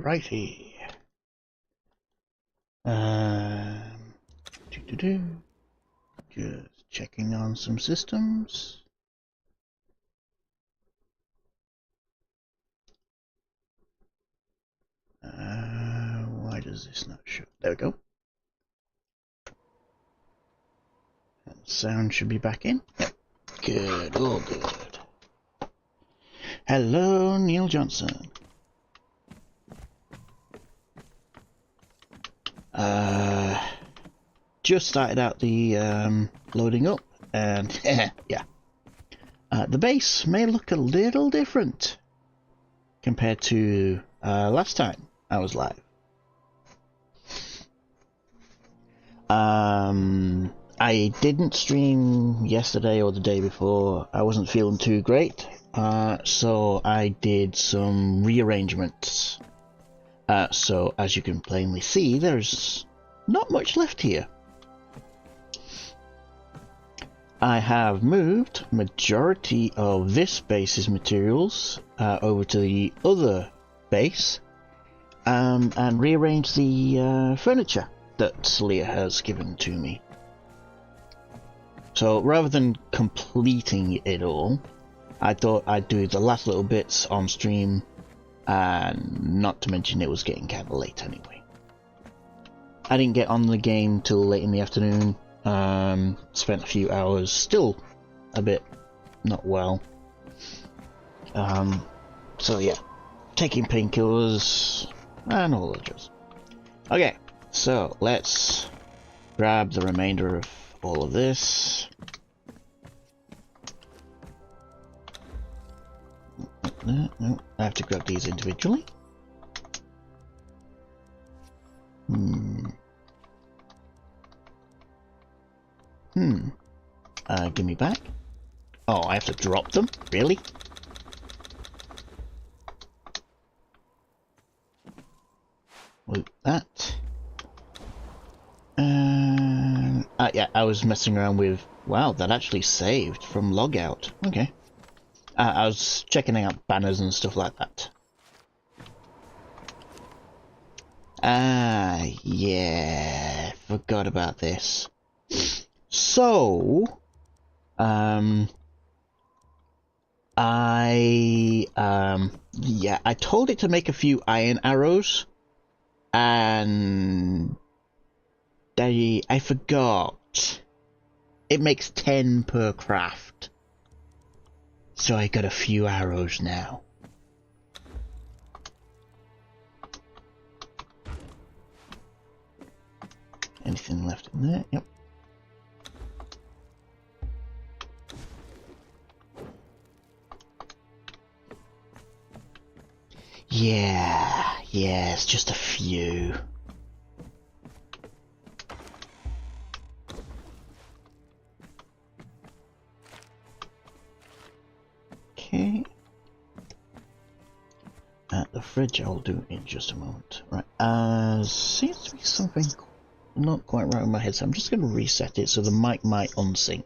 Alrighty. Just checking on some systems. Why does this not show? There we go. And sound should be back in. Yep. Good, all good. Hello, Neil Johnson. Just started out the loading up, and yeah, the base may look a little different compared to last time I was live. I didn't stream yesterday or the day before. I wasn't feeling too great, so I did some rearrangements. So as you can plainly see, there's not much left here. I have moved majority of this base's materials over to the other base, and rearranged the furniture that Leah has given to me. So rather than completing it all, I thought I'd do the last little bits on stream, and not to mention it was getting kind of late anyway. I didn't get on the game till late in the afternoon. Spent a few hours, still a bit not well. So yeah, taking painkillers and all the jazz. Okay, so let's grab the remainder of all of this. No, I have to grab these individually. Give me back. Oh, I have to drop them? Really? Loot that. Yeah, I was messing around with... Wow, that actually saved from logout. Okay. I was checking out banners and stuff like that. Yeah, forgot about this. So, yeah, I told it to make a few iron arrows, and I forgot. It makes 10 per craft. So I got a few arrows now. Anything left in there? Yep. Yeah, it's just a few. Okay. At the fridge I'll do in just a moment. Right, seems to be something not quite right in my head, so I'm just going to reset it so the mic might unsync.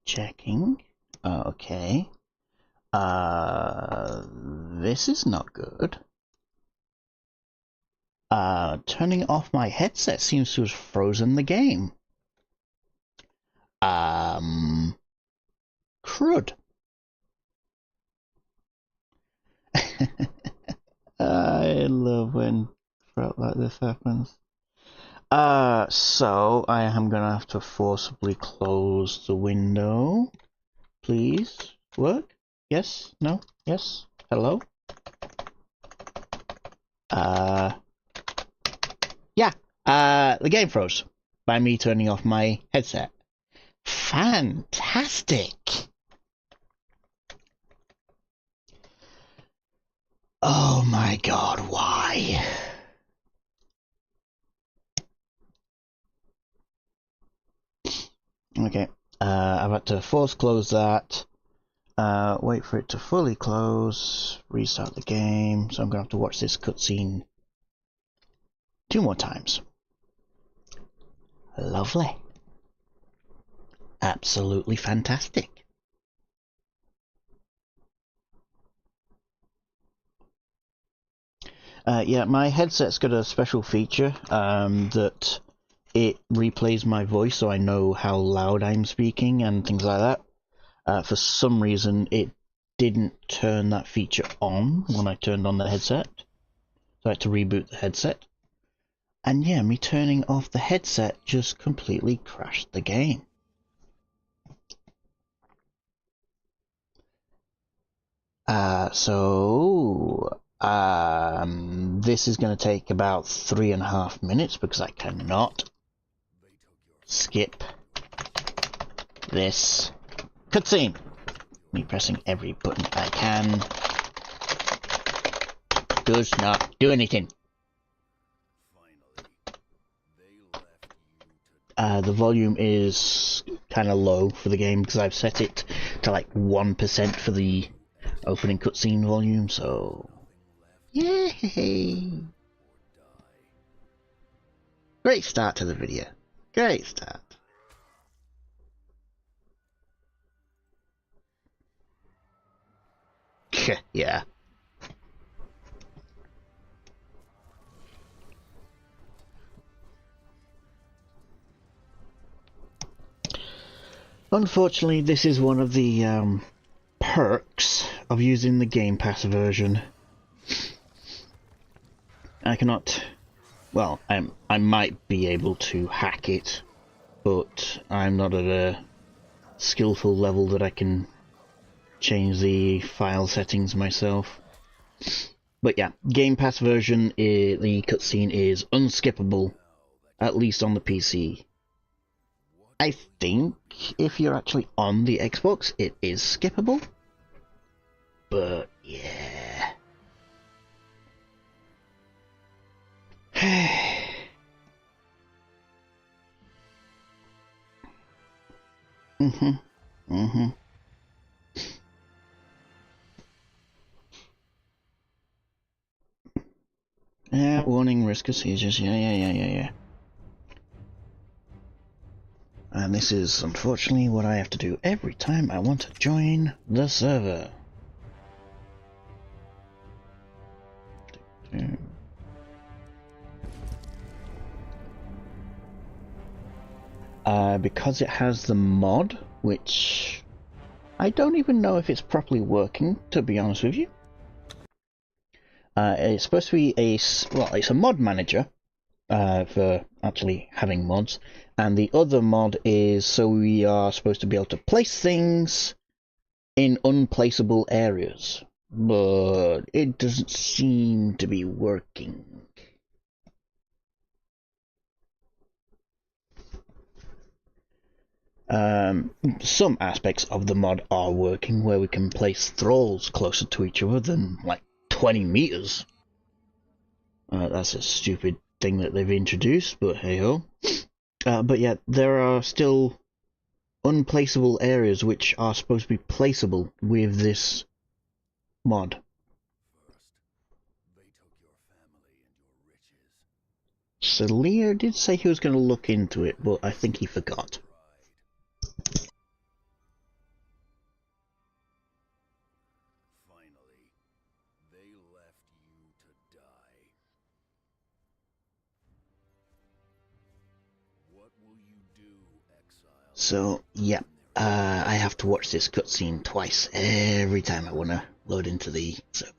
Checking. Okay. This is not good. Turning off my headset seems to have frozen the game. Crud. I love when crap like this happens. So I am gonna have to forcibly close the window. Please work? Yes? No? Yes? Hello? Yeah, the game froze by me turning off my headset. Fantastic! Oh my god, why? Okay, I've had to force close that, wait for it to fully close, restart the game, so I'm gonna have to watch this cutscene 2 more times. Lovely. Absolutely fantastic. Yeah, my headset's got a special feature that it replays my voice so I know how loud I'm speaking and things like that. For some reason, it didn't turn that feature on when I turned on the headset. So I had to reboot the headset. And yeah, me turning off the headset just completely crashed the game. This is going to take about 3.5 minutes because I cannot skip this cutscene. Me pressing every button I can does not do anything. The volume is kind of low for the game because I've set it to like 1% for the opening cutscene volume, so yay! Great start to the video. Great start. Yeah. Unfortunately, this is one of the perks of using the Game Pass version. I cannot... Well, I might be able to hack it, but I'm not at a skillful level that I can change the file settings myself. But yeah, Game Pass version, the cutscene is unskippable, at least on the PC. I think if you're actually on the Xbox, it is skippable. But yeah. Yeah, warning, risk of seizures. Yeah. And this is unfortunately what I have to do every time I want to join the server. Because it has the mod, which I don't even know if it's properly working, to be honest with you. It's supposed to be it's a mod manager for actually having mods, and the other mod is so we are supposed to be able to place things in unplaceable areas, but it doesn't seem to be working. Some aspects of the mod are working, where we can place thralls closer to each other than like 20 meters. That's a stupid thing that they've introduced, but hey ho. But yeah, there are still unplaceable areas which are supposed to be placeable with this mod. Salir did say he was going to look into it, but I think he forgot. So, yeah, I have to watch this cutscene twice every time I want to load into the server.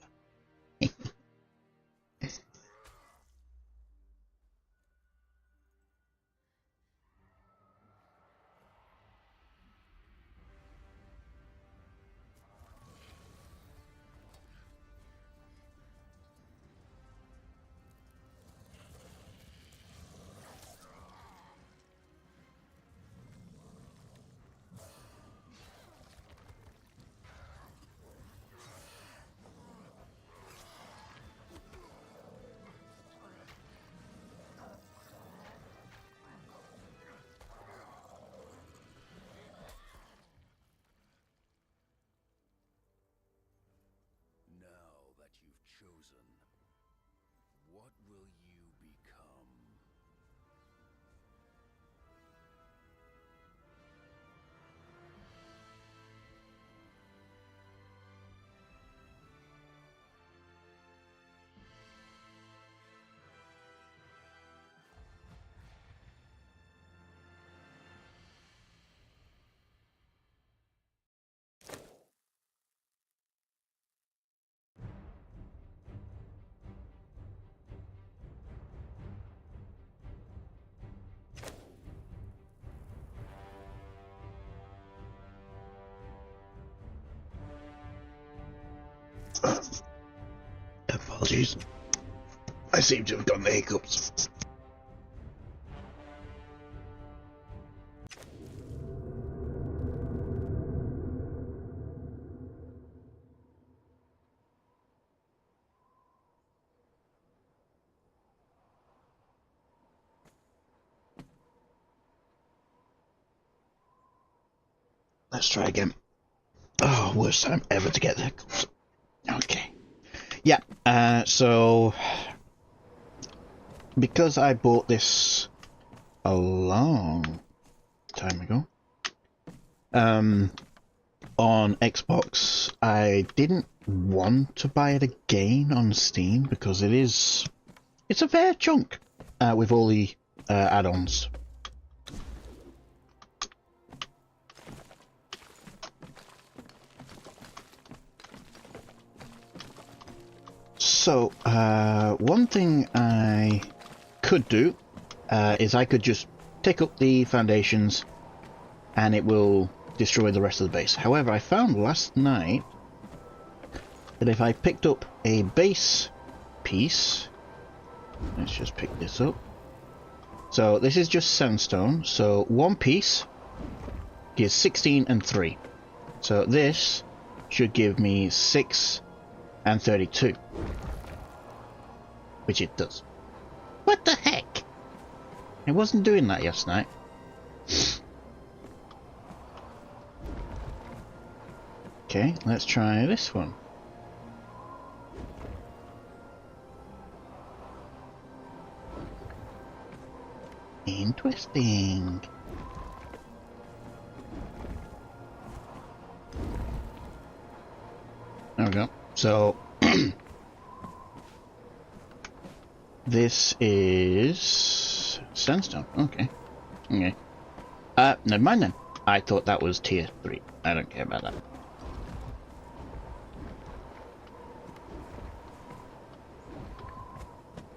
chosen. What will you become? Apologies. I seem to have gotten the hiccups. Let's try again. Oh, worst time ever to get the hiccups. Okay. Yeah, so because I bought this a long time ago, on Xbox, I didn't want to buy it again on Steam because it's a fair chunk with all the add-ons. So, one thing I could do is I could just take up the foundations and it will destroy the rest of the base. However, I found last night that if I picked up a base piece, let's just pick this up. So this is just sandstone, so one piece gives 16 and 3. So this should give me 6 and 32. Which it does. What the heck? It wasn't doing that last night. Okay, let's try this one. Interesting. There we go. So this is sandstone. Okay. Okay. Never mind then. I thought that was tier 3. I don't care about that.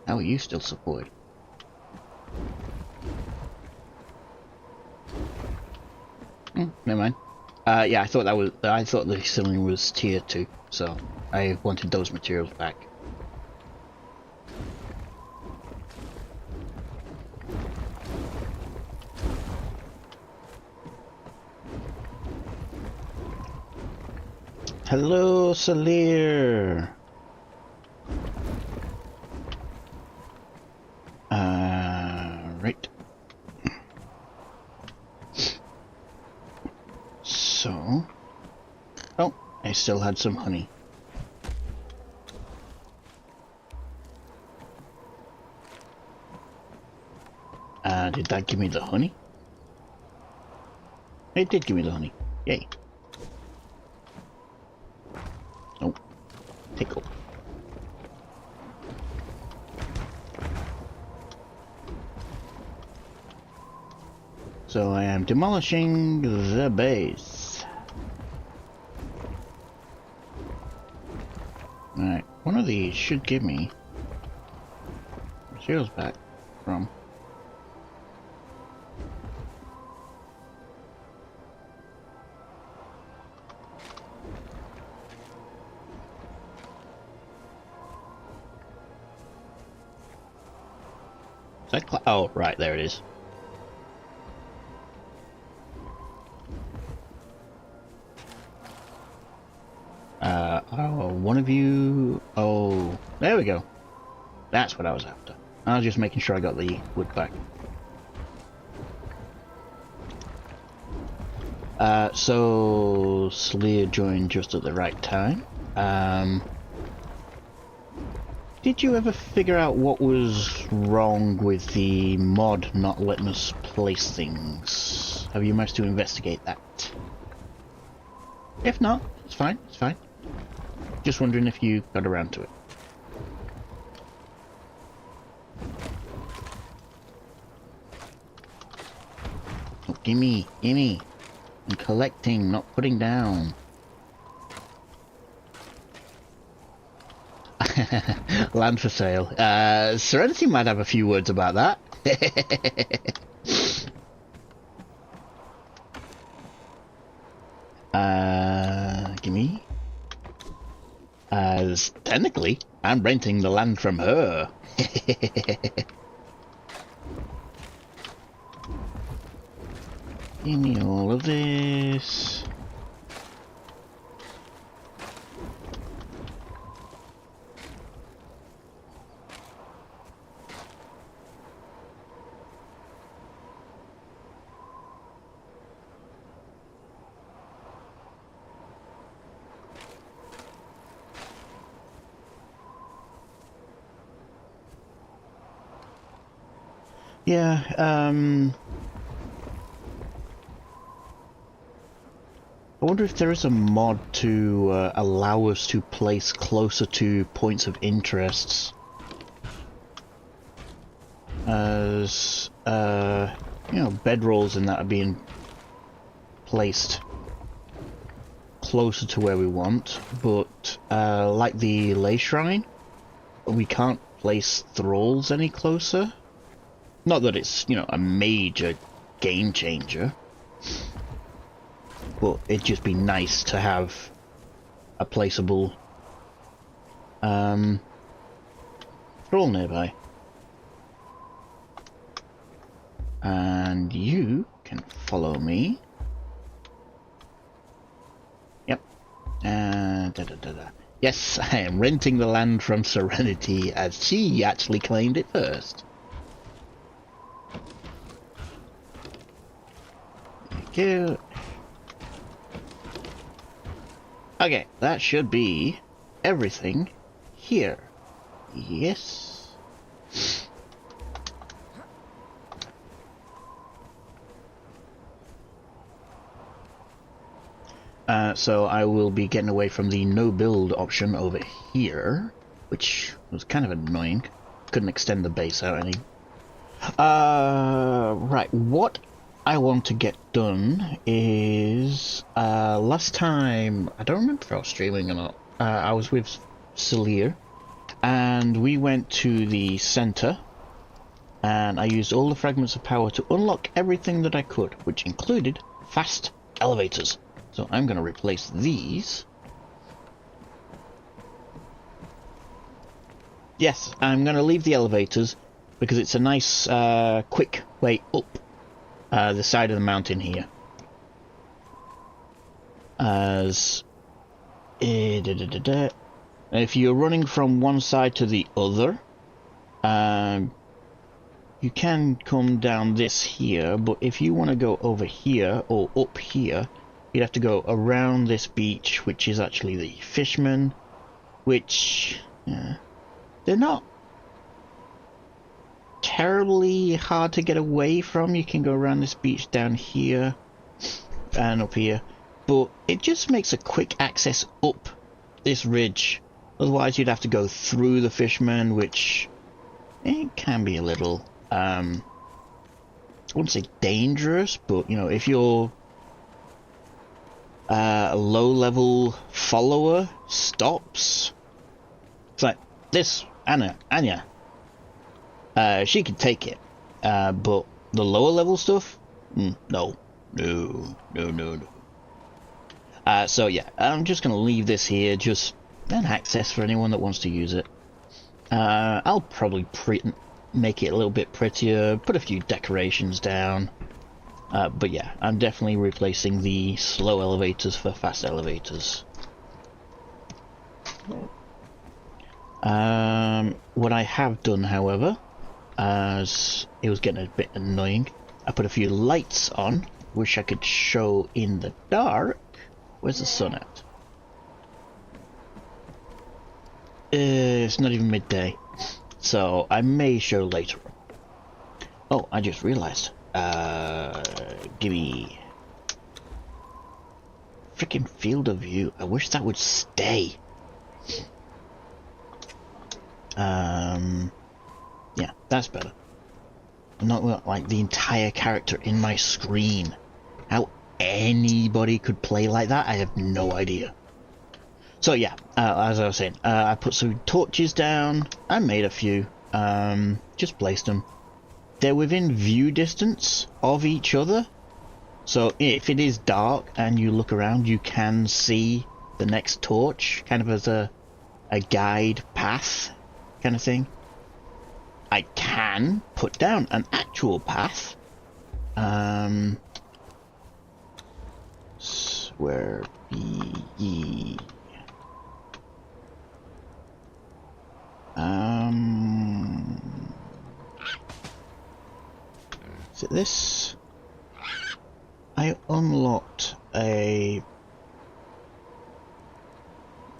How are you still supported? Never mind. Yeah, I thought the ceiling was tier 2, so I wanted those materials back. Hello, Salir. Right. So, oh, I still had some honey. Did that give me the honey? It did give me the honey. Yay. Oh, tickle. So I am demolishing the base. Alright, one of these should give me materials back from. Is that oh, right, there it is. Oh, one of you... Oh, there we go. That's what I was after. I was just making sure I got the wood back. So Sleer joined just at the right time. Did you ever figure out what was wrong with the mod not letting us place things? Have you managed to investigate that? If not, it's fine, it's fine. Just wondering if you got around to it. Oh, gimme, gimme. I'm collecting, not putting down. Land for sale. Serenity might have a few words about that. Gimme. Technically, I'm renting the land from her. Give me all of this. Yeah, I wonder if there is a mod to allow us to place closer to points of interests. As, you know, bedrolls and that are being placed closer to where we want, but, like the Ley Shrine, we can't place thralls any closer. Not that it's, you know, a major game changer, but it'd just be nice to have a placeable thrall nearby. And you can follow me. Yep. Yes, I am renting the land from Serenity, as she actually claimed it first. Thank you. Okay, that should be everything here. Yes. So I will be getting away from the no build option over here, which was kind of annoying. Couldn't extend the base out any. Right, what I want to get done is, last time, I don't remember if I was streaming or not, I was with Celia, and we went to the center, and I used all the fragments of power to unlock everything that I could, which included fast elevators. So I'm going to replace these. Yes, I'm going to leave the elevators because it's a nice, quick way up the side of the mountain here. As if you're running from one side to the other, you can come down this here, but if you want to go over here or up here, you'd have to go around this beach, which is actually the fishermen, which they're not terribly hard to get away from. You can go around this beach down here and up here, but it just makes a quick access up this ridge. Otherwise you'd have to go through the fishermen, which it can be a little I wouldn't say dangerous, but you know, if you're a low-level follower stops, it's like this Anya, she can take it, but the lower level stuff, no. So yeah, I'm just gonna leave this here, just an access for anyone that wants to use it. I'll probably make it a little bit prettier, put a few decorations down. But yeah, I'm definitely replacing the slow elevators for fast elevators. What I have done, however, as it was getting a bit annoying, I put a few lights on, which I could show in the dark. Where's the sun at? It's not even midday, so I may show later on. Oh, I just realised. Give me freaking field of view. I wish that would stay. Yeah, that's better. Not like the entire character in my screen. How anybody could play like that, I have no idea. So yeah, as I was saying, I put some torches down. I made a few. Just placed them. They're within view distance of each other. So if it is dark and you look around, you can see the next torch, kind of as a guide path kind of thing. I can put down an actual path. Where be ye? Is it this? I unlocked a...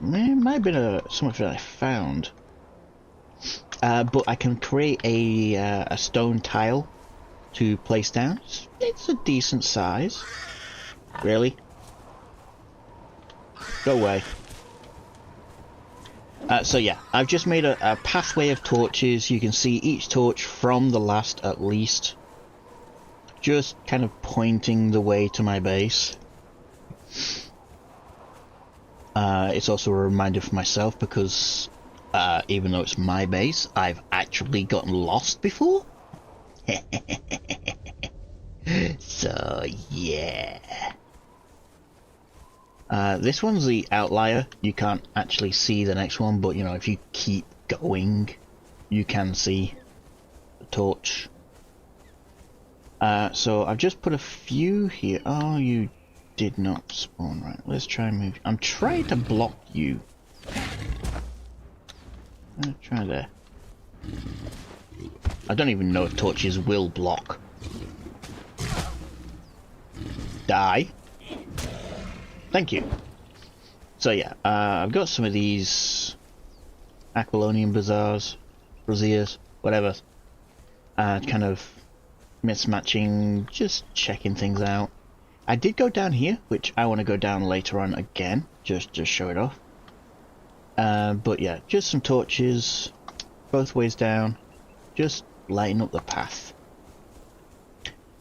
It might have been something that I found. But I can create a stone tile to place down. It's a decent size. Really? Go away. So yeah, I've just made a pathway of torches. You can see each torch from the last at least. Just kind of pointing the way to my base. It's also a reminder for myself because even though it's my base, I've actually gotten lost before. So yeah. This one's the outlier. You can't actually see the next one, but you know, if you keep going, you can see the torch. So I've just put a few here. Oh, you did not spawn right. Let's try and move. I'm trying to block you. Let's try there. I don't even know if torches will block. Die. Thank you. So yeah, I've got some of these Aquilonian braziers, whatever. Kind of mismatching, just checking things out. I did go down here, which I want to go down later on again, just to show it off. But yeah, just some torches, both ways down, just lighting up the path.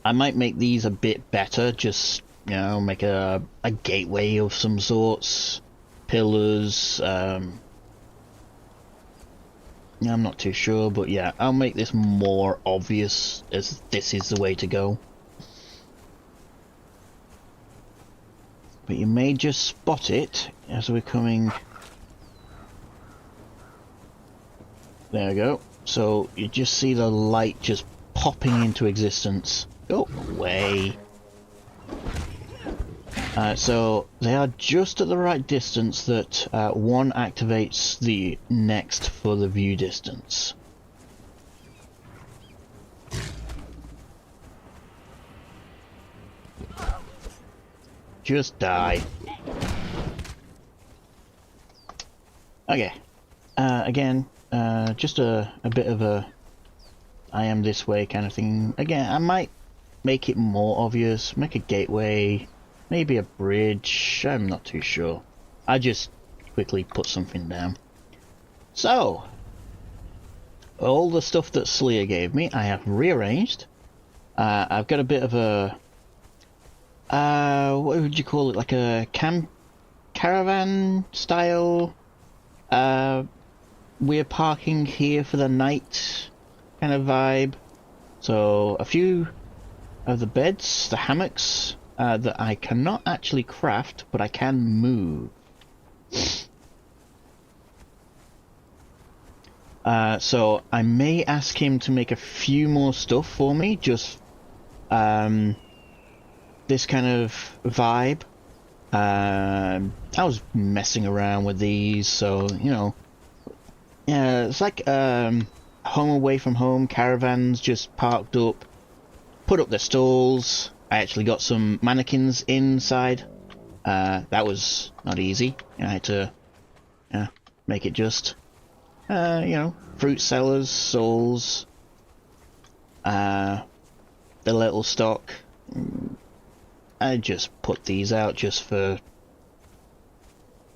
I might make these a bit better, just, you know, make a gateway of some sorts, pillars, yeah, I'm not too sure, but yeah, I'll make this more obvious as this is the way to go. But you may just spot it as we're coming. There we go. So you just see the light just popping into existence. Go away. So they are just at the right distance that one activates the next for the view distance. Just die. Okay. Again, just a bit of a I am this way kind of thing. Again, I might make it more obvious, make a gateway, maybe a bridge, I'm not too sure. I just quickly put something down. So, all the stuff that Slayer gave me, I have rearranged. I've got a bit of a... what would you call it? Like a caravan style... we're parking here for the night kind of vibe. So, a few of the beds, the hammocks, that I cannot actually craft, but I can move. So I may ask him to make a few more stuff for me, just this kind of vibe. I was messing around with these, so, you know, yeah, it's like home away from home, caravans just parked up, put up their stalls. I actually got some mannequins inside. That was not easy. I had to make it just you know, fruit sellers, souls, the little stock. I just put these out just for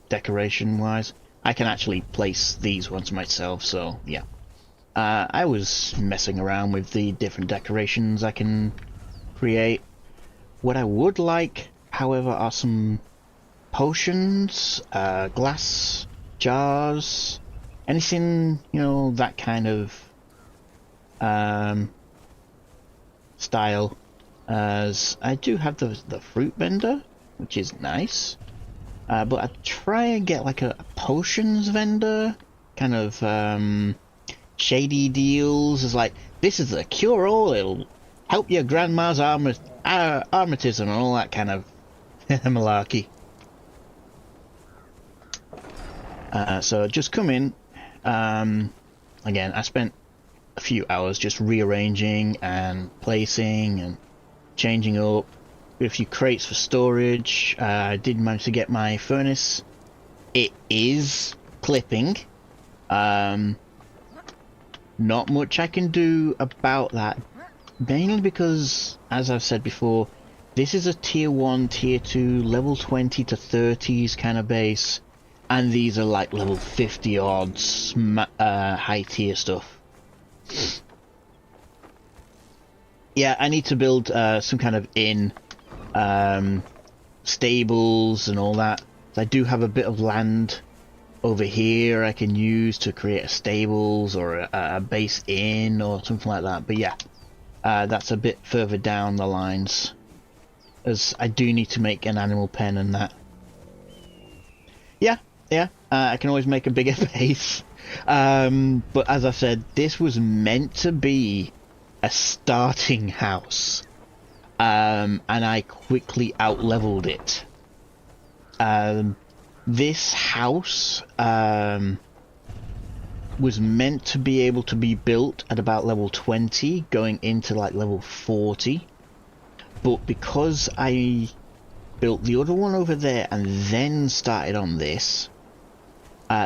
decoration wise. I can actually place these ones myself, so yeah. I was messing around with the different decorations I can create. What I would like, however, are some potions, glass jars, anything, you know, that kind of style. As I do have the fruit vendor, which is nice. But I'd try and get like a potions vendor, kind of shady deals. It's like, this is the cure-all, it'll help your grandma's rheumatism and all that kind of malarkey. So just come in. Again, I spent a few hours just rearranging and placing and changing up. A few crates for storage. I did manage to get my furnace. It is clipping. Not much I can do about that, mainly because, as I've said before, this is a tier 1, tier 2, level 20 to 30s kind of base, and these are like level 50 odds high tier stuff. Yeah, I need to build some kind of inn, stables and all that. I do have a bit of land over here I can use to create a stables or a base inn or something like that. But yeah, that's a bit further down the lines, as I do need to make an animal pen and that. Yeah, I can always make a bigger base. But as I said, this was meant to be a starting house. And I quickly out-leveled it. This house was meant to be able to be built at about level 20, going into like level 40. But because I built the other one over there and then started on this,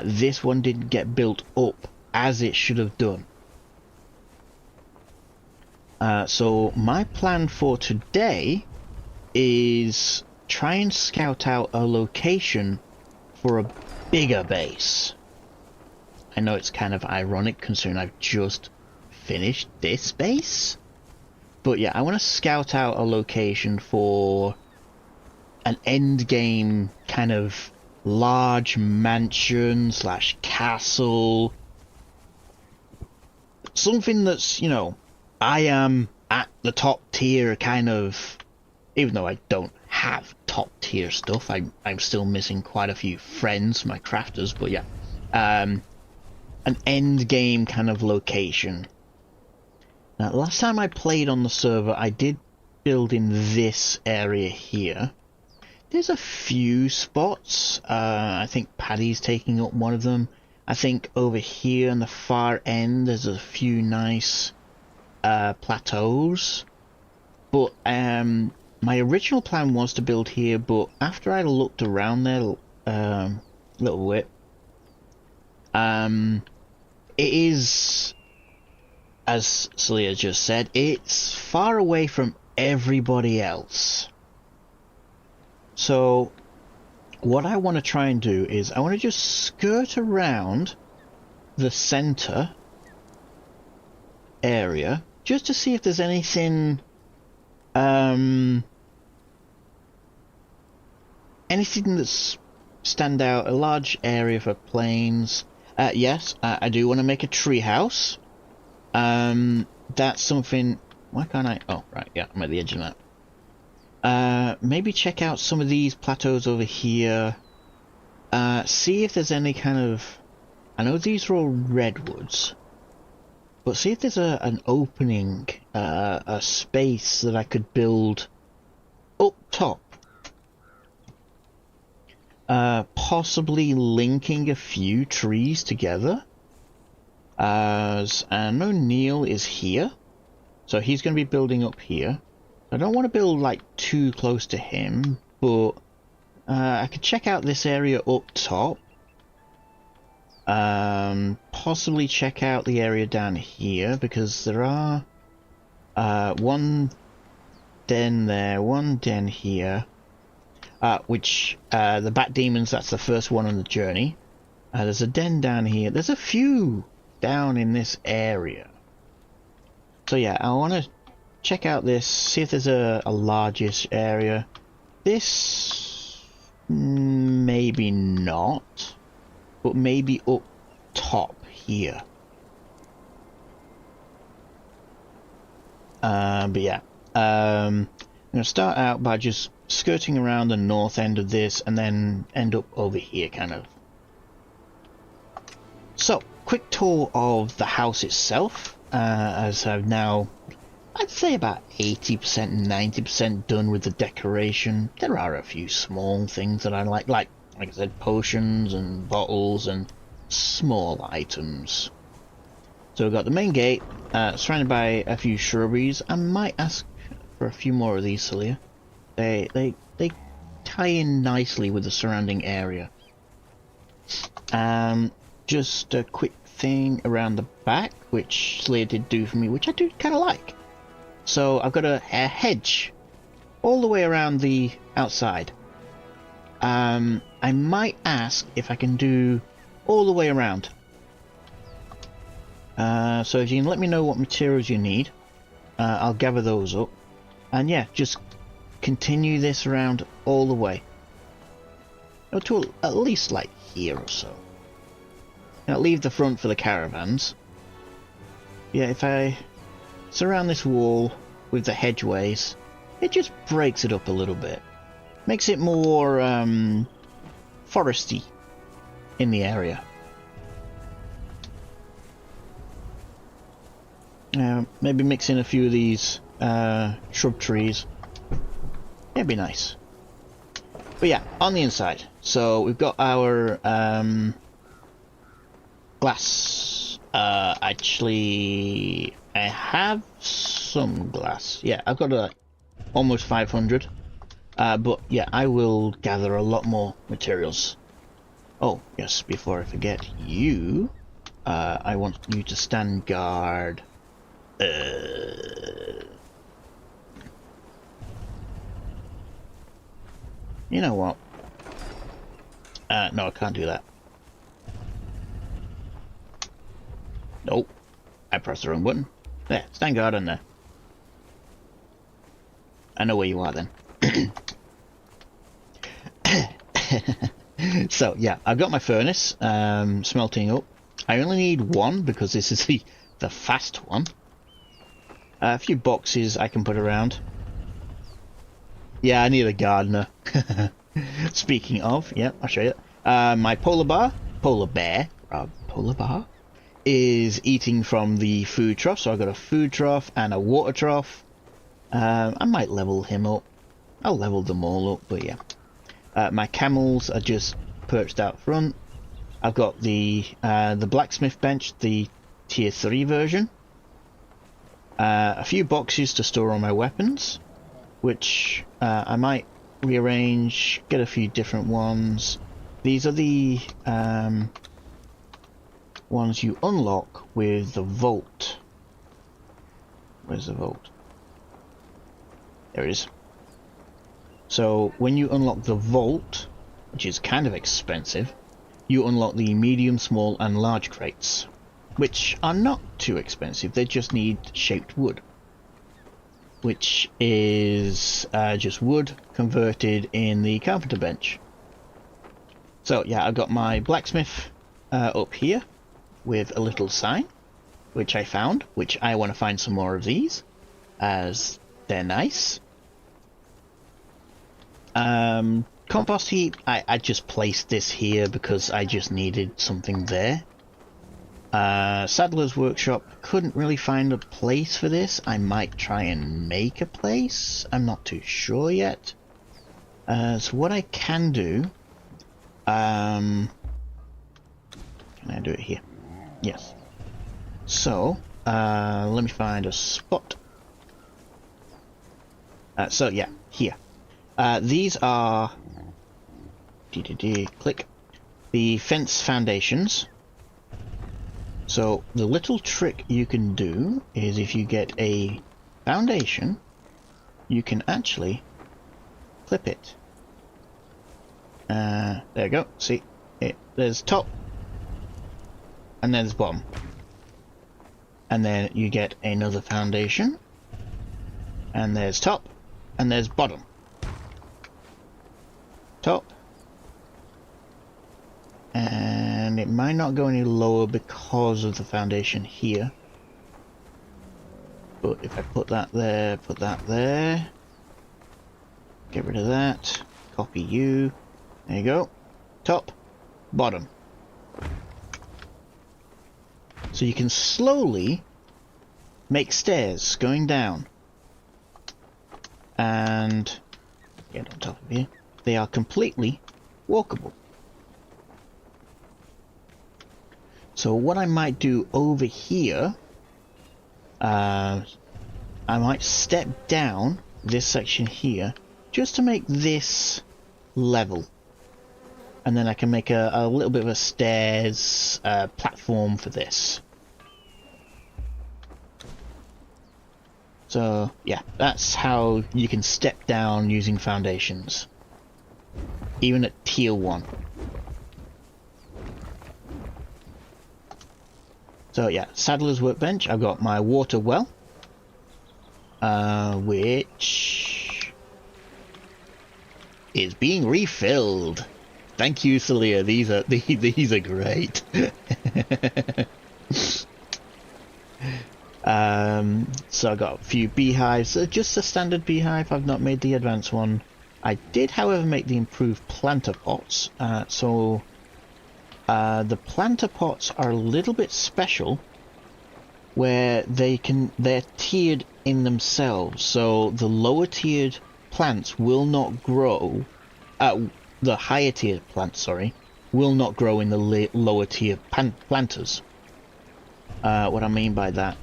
this one didn't get built up as it should have done. So my plan for today is try and scout out a location for a bigger base. I know it's kind of ironic considering I've just finished this base, but yeah, I want to scout out a location for an end game kind of large mansion slash castle, something that's, you know, I am at the top tier kind of, even though I don't have top tier stuff, I'm still missing quite a few friends, my crafters, but yeah, an end game kind of location. Now, last time I played on the server, I did build in this area here. There's a few spots. I think Paddy's taking up one of them. I think over here on the far end, there's a few nice plateaus. But my original plan was to build here, but after I looked around there a little bit, it is, as Celia just said, it's far away from everybody else. So what I want to try and do is I want to just skirt around the center area just to see if there's anything anything that's stand out. A large area for plains. Yes, I do want to make a tree house. That's something. Why can't I? Oh, right, yeah, I'm at the edge of that. Maybe check out some of these plateaus over here. See if there's any kind of... I know these are all redwoods, but see if there's an opening, a space that I could build up top. Possibly linking a few trees together. As I know Neil is here, so he's going to be building up here. I don't want to build like too close to him, but I could check out this area up top. Possibly check out the area down here, because there are one den there, one den here, which the bat demons, that's the first one on the journey. There's a den down here. There's a few down in this area. So yeah, I want to check out this, see if there's a largish area. This, maybe not, but maybe up top here. But yeah, I'm going to start out by just skirting around the north end of this and then end up over here, kind of. So, quick tour of the house itself, as I've now, I'd say about 80%, 90% done with the decoration. There are a few small things that I like I said, potions and bottles and small items. So we've got the main gate, surrounded by a few shrubberies. I might ask for a few more of these, Celia. They tie in nicely with the surrounding area. Just a quick thing around the back, which Celia did do for me, which I do kind of like. So I've got a hedge all the way around the outside. I might ask if I can do all the way around. So if you can let me know what materials you need, I'll gather those up. And yeah, just continue this around all the way. Or to at least like here or so. Now leave the front for the caravans. Yeah, if I surround this wall with the hedgeways, it just breaks it up a little bit. Makes it more foresty in the area. Maybe mix in a few of these shrub trees. It'd be nice. But yeah, on the inside. So we've got our glass. Actually, I have some glass. Yeah, I've got almost 500. But yeah, I will gather a lot more materials. Oh, yes, before I forget, you, I want you to stand guard. You know what? No, I can't do that. Nope. I pressed the wrong button. There, stand guard on there. I know where you are then. So yeah, I've got my furnace smelting up. I only need one because this is the fast one. A few boxes I can put around. Yeah, I need a gardener. Speaking of, yeah, I'll show you. My polar bear, is eating from the food trough. So I've got a food trough and a water trough. I might level him up. I'll level them all up, but yeah. My camels are just perched out front. I've got the blacksmith bench, the tier 3 version. A few boxes to store all my weapons, which I might rearrange, get a few different ones. These are the ones you unlock with the vault. Where's the vault? There it is. So when you unlock the vault, which is kind of expensive, you unlock the medium, small and large crates, which are not too expensive. They just need shaped wood, which is just wood converted in the carpenter bench. So yeah, I've got my blacksmith up here with a little sign, which I found, which I want to find some more of these, as they're nice. Compost heap, I just placed this here because I just needed something there. Saddler's Workshop, couldn't really find a place for this. I might try and make a place. I'm not too sure yet. So what I can do... can I do it here? Yes. So, let me find a spot. So yeah, here. These are... click. The fence foundations. So the little trick you can do is if you get a foundation, you can actually clip it. There you go. See, there's top, and there's bottom, and then you get another foundation, and there's top, and there's bottom. Top, and it might not go any lower because of the foundation here. But if I put that there, get rid of that, copy you, there you go, top, bottom. So you can slowly make stairs going down and get on top of here. They are completely walkable. So what I might do over here, I might step down this section here just to make this level, and then I can make a little bit of a stairs platform for this. So yeah, that's how you can step down using foundations, even at tier 1. So yeah, Saddler's Workbench, I've got my water well, which is being refilled. Thank you, Celia. These are great. So I got a few beehives, just a standard beehive. I've not made the advanced one. I did, however, make the improved planter pots. The planter pots are a little bit special, where they're tiered in themselves. So the lower tiered plants will not grow. The higher tiered plants, sorry, will not grow in the lower tier planters. What I mean by that,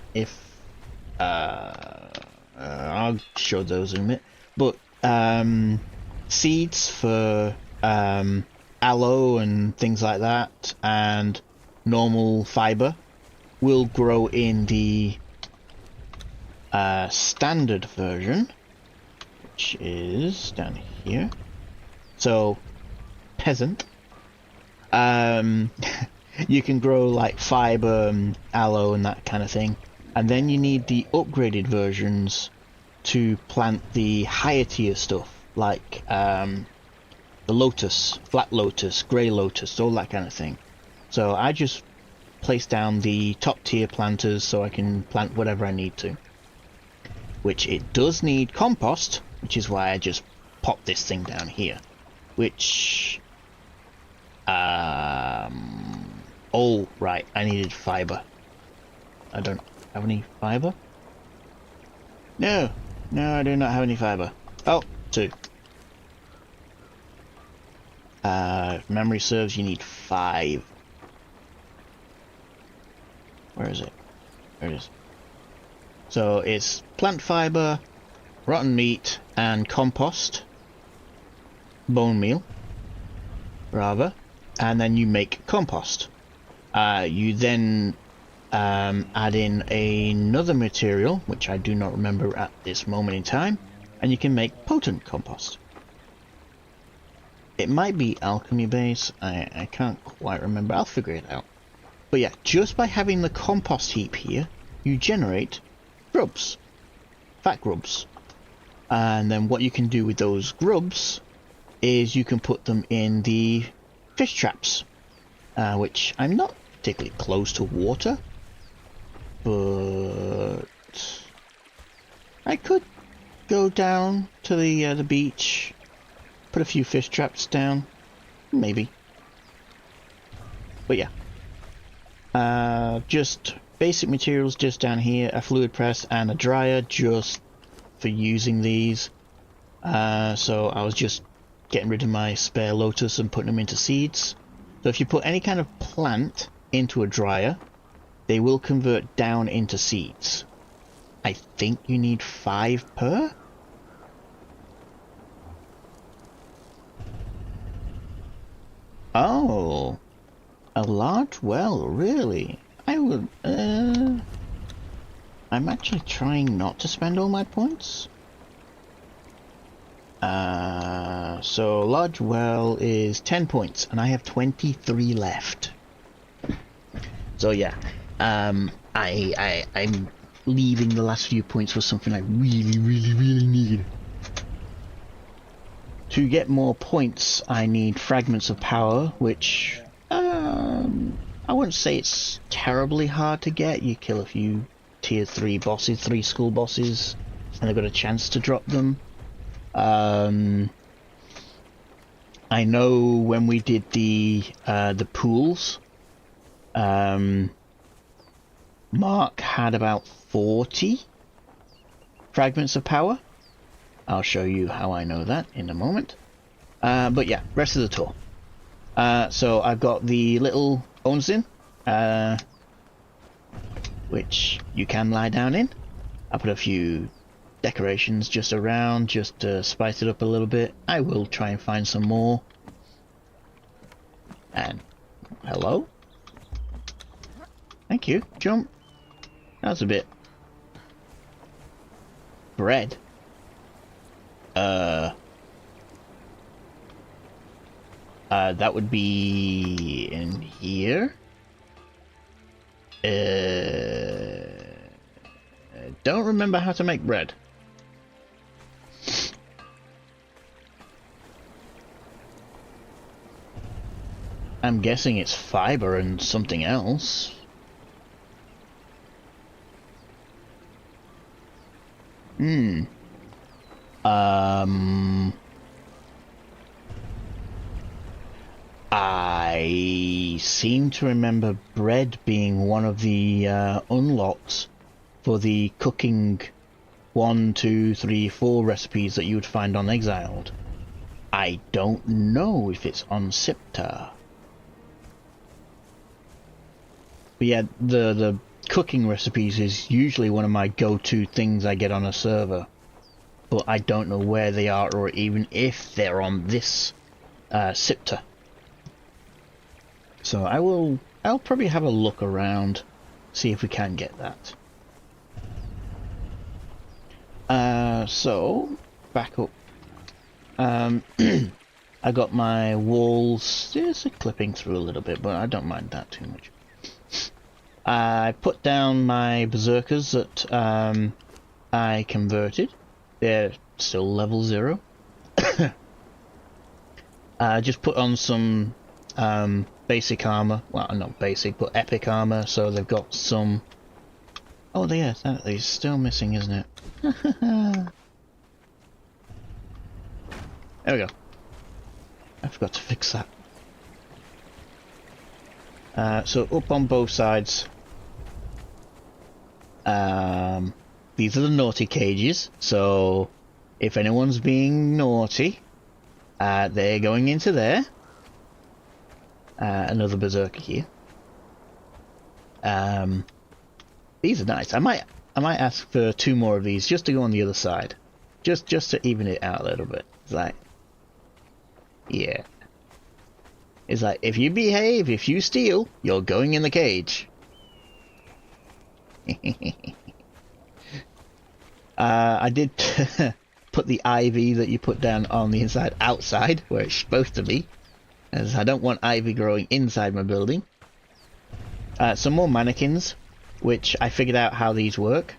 I'll show those in a minute. But seeds for aloe and things like that, and normal fiber will grow in the standard version, which is down here. So peasant, you can grow like fiber and aloe and that kind of thing, and then you need the upgraded versions to plant the higher tier stuff, like the lotus, flat lotus, grey lotus, all that kind of thing. So I just place down the top tier planters so I can plant whatever I need to, which it does need compost, which is why I just pop this thing down here, which oh right, I needed fiber. I don't have any fiber. No, I do not have any fiber. Oh, 2. If memory serves, you need 5. Where is it? There it is. So it's plant fiber, rotten meat, and compost. Bone meal, rather. And then you make compost. You then add in another material, which I do not remember at this moment in time, and you can make potent compost. It might be alchemy base, I can't quite remember, I'll figure it out. But yeah, just by having the compost heap here, you generate grubs, fat grubs. And then what you can do with those grubs is you can put them in the fish traps, which I'm not particularly close to water, but I could go down to the beach, put a few fish traps down, maybe. But yeah, just basic materials just down here, a fluid press and a dryer just for using these. So I was just getting rid of my spare lotus and putting them into seeds. So if you put any kind of plant into a dryer, they will convert down into seeds. I think you need 5 per? Oh, a large well, really? I would. I'm actually trying not to spend all my points. So large well is 10 points, and I have 23 left. So yeah, I'm leaving the last few points for something I really need. To get more points, I need fragments of power, which I wouldn't say it's terribly hard to get. You kill a few tier 3 bosses, 3 school bosses, and they've got a chance to drop them. I know when we did the pools, Mark had about 40 fragments of power. I'll show you how I know that in a moment. But yeah, rest of the tour. So I've got the little onsen, which you can lie down in. I put a few decorations just around, just to spice it up a little bit. I will try and find some more. And hello? Thank you. Jump. That's a bit... bread. That would be in here. Don't remember how to make bread. I'm guessing it's fiber and something else. I seem to remember bread being one of the unlocks for the cooking 1, 2, 3, 4 recipes that you would find on Exiled. I don't know if it's on Siptah. But yeah, the cooking recipes is usually one of my go-to things I get on a server. But I don't know where they are or even if they're on this Siptah. So I'll probably have a look around, see if we can get that. So back up. I got my walls. There's a clipping through a little bit, but I don't mind that too much. I put down my berserkers that I converted. They're still level 0. Just put on some basic armor. Well, not basic, but epic armor. So they've got some. Oh, yeah, that is still missing, isn't it? There we go. I forgot to fix that. So up on both sides. These are the naughty cages. So if anyone's being naughty, they're going into there. Another berserker here. These are nice. I might ask for 2 more of these just to go on the other side, just to even it out a little bit. It's like, yeah, it's like if you behave, if you steal, you're going in the cage. I did put the ivy that you put down on the inside outside where it's supposed to be, as I don't want ivy growing inside my building. Some more mannequins, which I figured out how these work.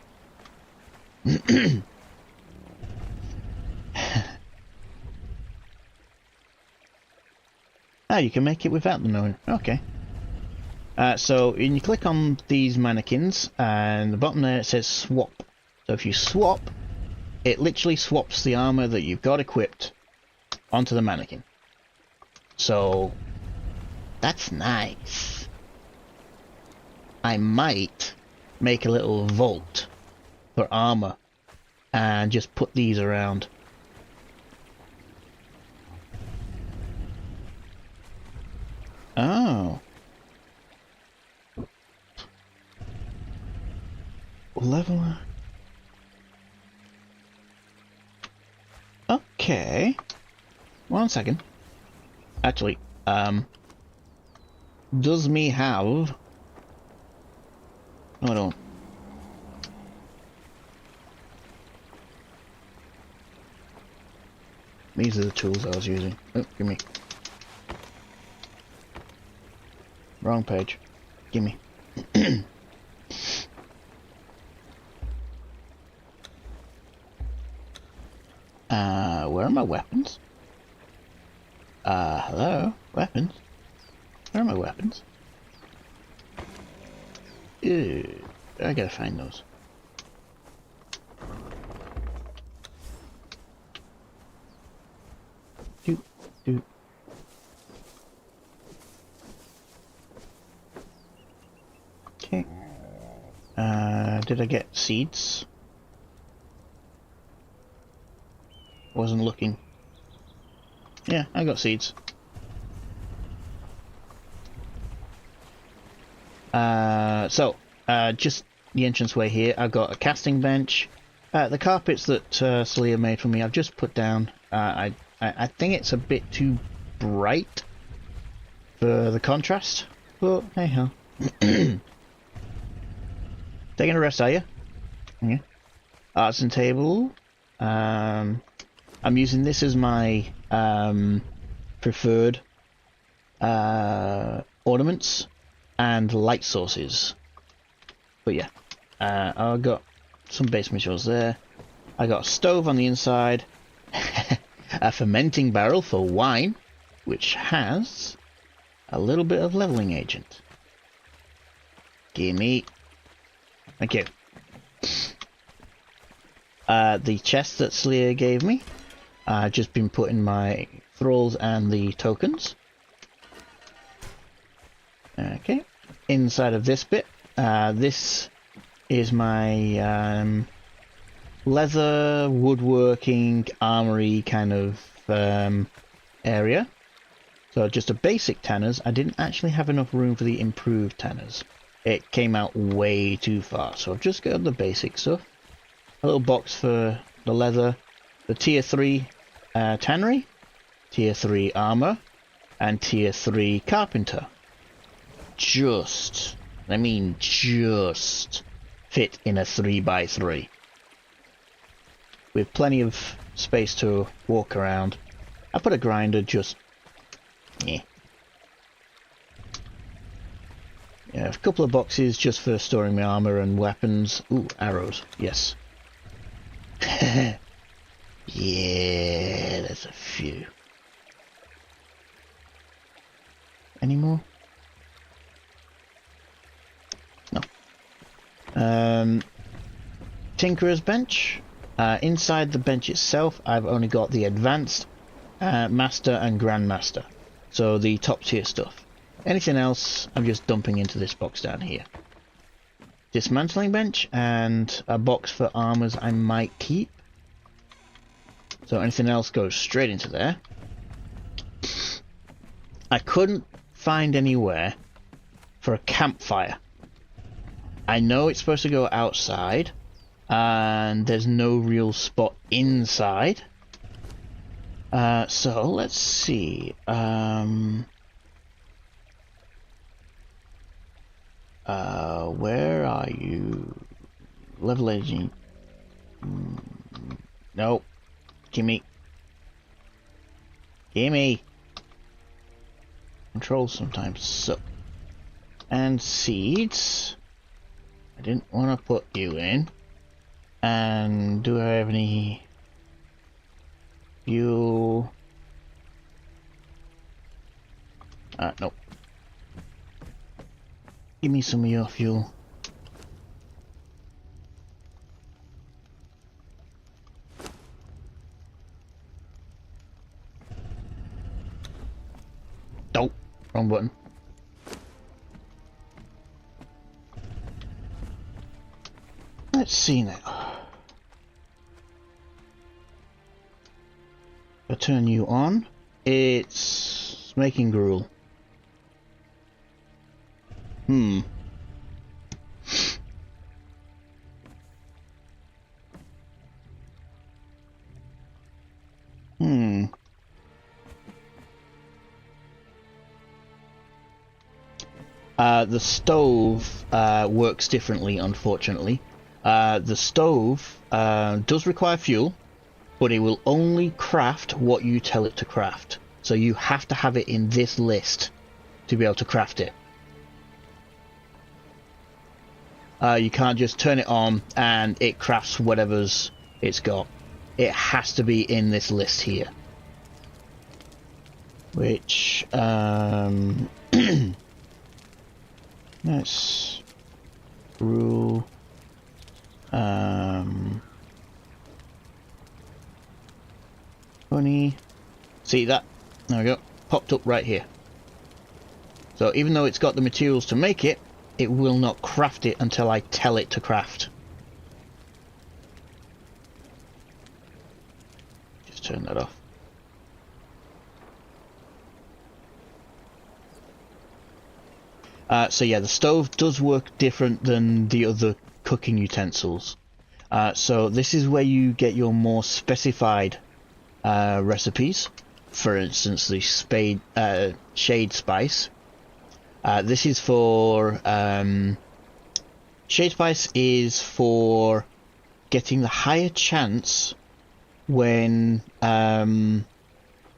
Ah, you can make it without them knowing. Okay. So when you click on these mannequins, and the bottom there it says swap. So if you swap, it literally swaps the armor that you've got equipped onto the mannequin. So that's nice. I might make a little vault for armor and just put these around. Oh. Leveler. Okay. 1 second. Actually, does me have Hold on. These are the tools I was using. Oh, gimme. Wrong page. Gimme. Where are my weapons? Hello? Weapons? Where are my weapons? Ew, I gotta find those. Do. Okay. Did I get seeds? Wasn't looking. Yeah, I got seeds. Just the entranceway here. I've got a casting bench. The carpets that Celia made for me, I've just put down. I think it's a bit too bright for the contrast, but hey ho. Taking a rest, are you? Yeah. Arts and table. I'm using this as my preferred ornaments and light sources. But yeah, I got some base materials there. I got a stove on the inside, a fermenting barrel for wine, which has a little bit of leveling agent. Gimme. Thank you. The chest that Celia gave me, I've just been putting my thralls and the tokens. Okay. Inside of this bit, this is my leather, woodworking, armory kind of area. So just a basic tanners. I didn't actually have enough room for the improved tanners. It came out way too far, so I've just got the basic stuff. A little box for the leather, the tier 3 tannery, tier 3 armor, and tier 3 carpenter. Just fit in a 3x3. With plenty of space to walk around. I put a grinder just... Yeah, a couple of boxes just for storing my armor and weapons. Ooh, arrows. Yes. Yeah, there's a few. Any more? No. Tinkerer's bench. Inside the bench itself, I've only got the advanced, master and grandmaster. So the top tier stuff. Anything else, I'm just dumping into this box down here. Dismantling bench and a box for armors I might keep. So anything else goes straight into there. I couldn't find anywhere for a campfire. I know it's supposed to go outside, and there's no real spot inside. So let's see. Where are you? Level aging. Nope. Gimme. Controls sometimes suck. And seeds. I didn't want to put you in. And do I have any fuel? Nope. Give me some of your fuel. Nope. Wrong button. Let's see now. If I turn you on, it's making gruel. Hmm. The stove works differently, unfortunately. The stove does require fuel, but it will only craft what you tell it to craft. So you have to have it in this list to be able to craft it. You can't just turn it on and it crafts whatever's it's got. It has to be in this list here. Which, let's rule, honey, see that? There we go, popped up right here. So even though it's got the materials to make it, it will not craft it until I tell it to craft. Just turn that off. So yeah, the stove does work different than the other cooking utensils. So this is where you get your more specified recipes. For instance, the shade spice. This is for shade spice is for getting the higher chance when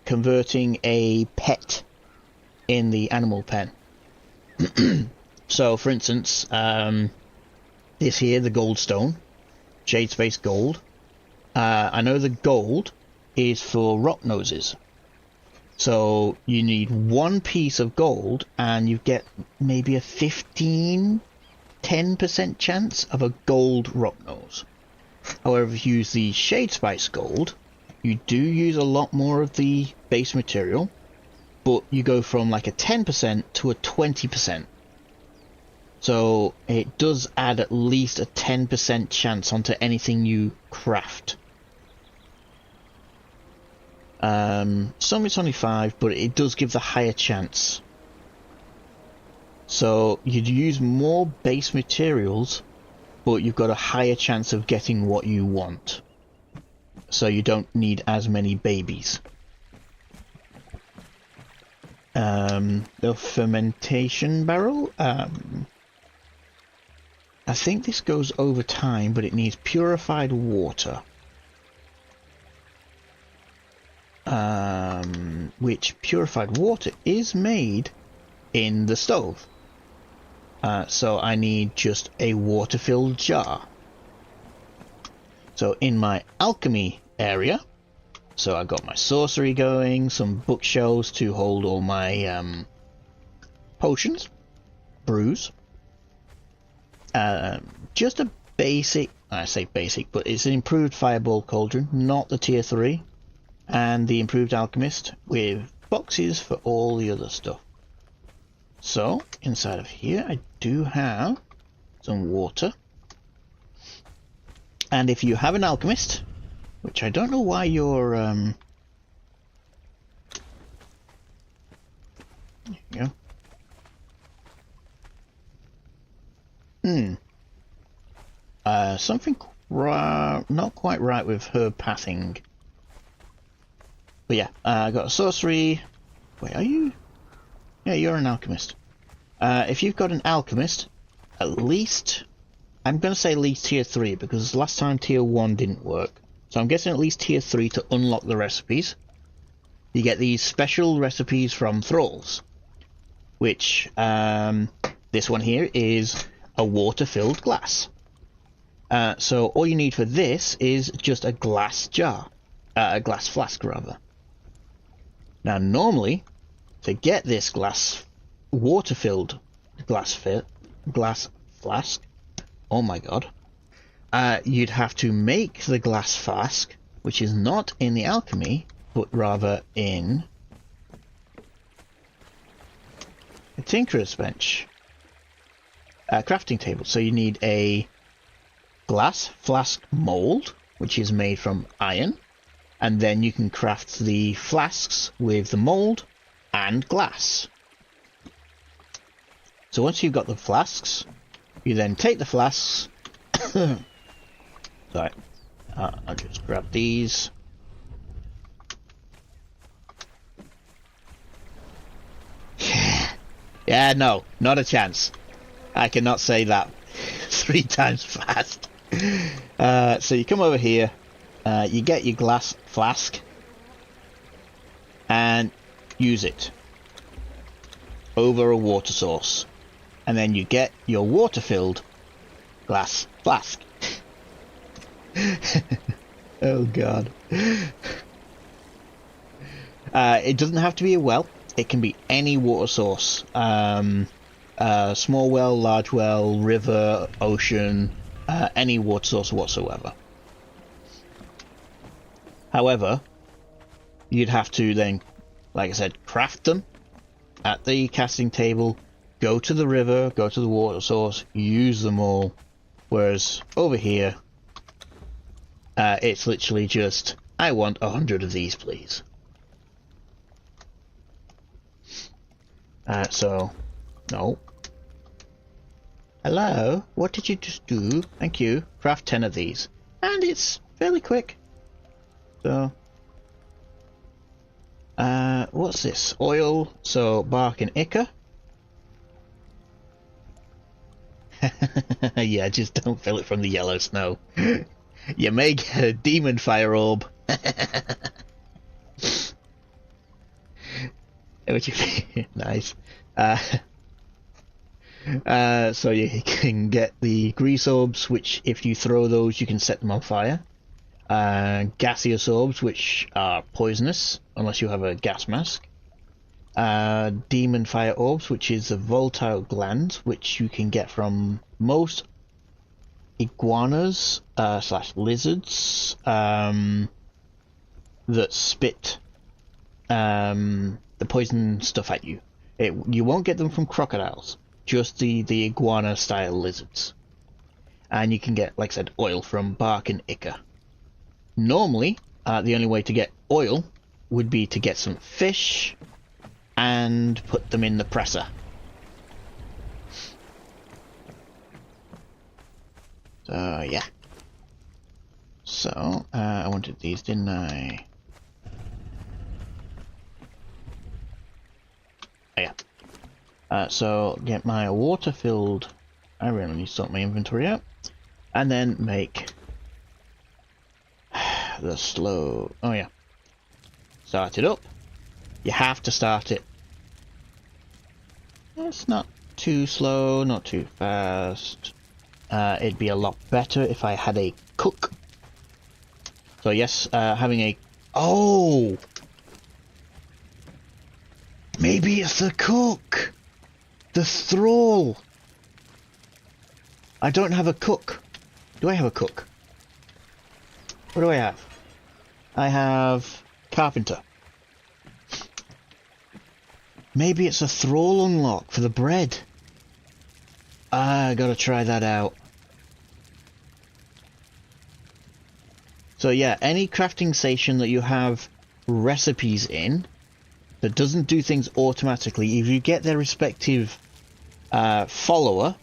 converting a pet in the animal pen. So, for instance, this here, the gold stone, shade space gold. I know the gold is for rock noses. So you need one piece of gold and you get maybe a 10% chance of a gold rock nose. However, if you use the shade spice gold, you do use a lot more of the base material, but you go from like a 10% to a 20%. So it does add at least a 10% chance onto anything you craft. Some it's only 5, but it does give the higher chance. So you'd use more base materials, but you've got a higher chance of getting what you want. So you don't need as many babies. The fermentation barrel, I think this goes over time, but it needs purified water. Which purified water is made in the stove. So I need just a water-filled jar. So in my alchemy area, so I've got my sorcery going, some bookshelves to hold all my potions, brews. Just a basic, I say basic, but it's an improved fireball cauldron, not the tier 3. And the improved alchemist with boxes for all the other stuff. So inside of here I do have some water, and if you have an alchemist, which I don't know why you're there you go. Something not quite right with her pathing. But yeah, I got a sorcery. Wait, are you? Yeah, you're an alchemist. If you've got an alchemist, at least, I'm going to say at least tier 3, because last time tier 1 didn't work. So I'm guessing at least tier 3 to unlock the recipes. You get these special recipes from thralls, which, this one here is a water-filled glass. So all you need for this is just a glass jar. A glass flask, rather. Now, normally, to get this water-filled glass flask, oh my god, you'd have to make the glass flask, which is not in the alchemy, but rather in a tinkerer's bench, crafting table. So you need a glass flask mold, which is made from iron. And then you can craft the flasks with the mold and glass. So once you've got the flasks, you then take the flasks. Sorry, I'll just grab these. Yeah, no, not a chance. I cannot say that 3 times fast. So you come over here, you get your glass flask, and use it over a water source. And then you get your water-filled glass flask. Oh god. It doesn't have to be a well. It can be any water source. Small well, large well, river, ocean, any water source whatsoever. However, you'd have to then, like I said, craft them at the casting table, go to the river, go to the water source, use them all. Whereas over here, it's literally just, I want 100 of these, please. So, no. Hello? What did you just do? Thank you. Craft 10 of these. And it's fairly quick. So, what's this? Oil, so bark and ichor. Yeah, just don't fill it from the yellow snow. You may get a demon fire orb. Which is nice. So you can get the grease orbs, which if you throw those, you can set them on fire. Gaseous orbs, which are poisonous, unless you have a gas mask. Demon fire orbs, which is a volatile gland, which you can get from most iguanas / lizards that spit the poison stuff at you. You won't get them from crocodiles, just the iguana style lizards. And you can get, like I said, oil from bark and ichor. Normally, the only way to get oil would be to get some fish and put them in the presser. So, yeah. So, I wanted these, didn't I? Oh, yeah. So, get my water-filled... I really need to sort my inventory out. And then make... the slow... Oh, yeah. Start it up. You have to start it. It's not too slow, not too fast. It'd be a lot better if I had a cook. So yes, having a... Oh! Maybe it's the cook! The thrall! I don't have a cook. Do I have a cook? What do I have? I have... carpenter. Maybe it's a thrall unlock for the bread. I gotta try that out. So yeah, any crafting station that you have recipes in that doesn't do things automatically, if you get their respective follower,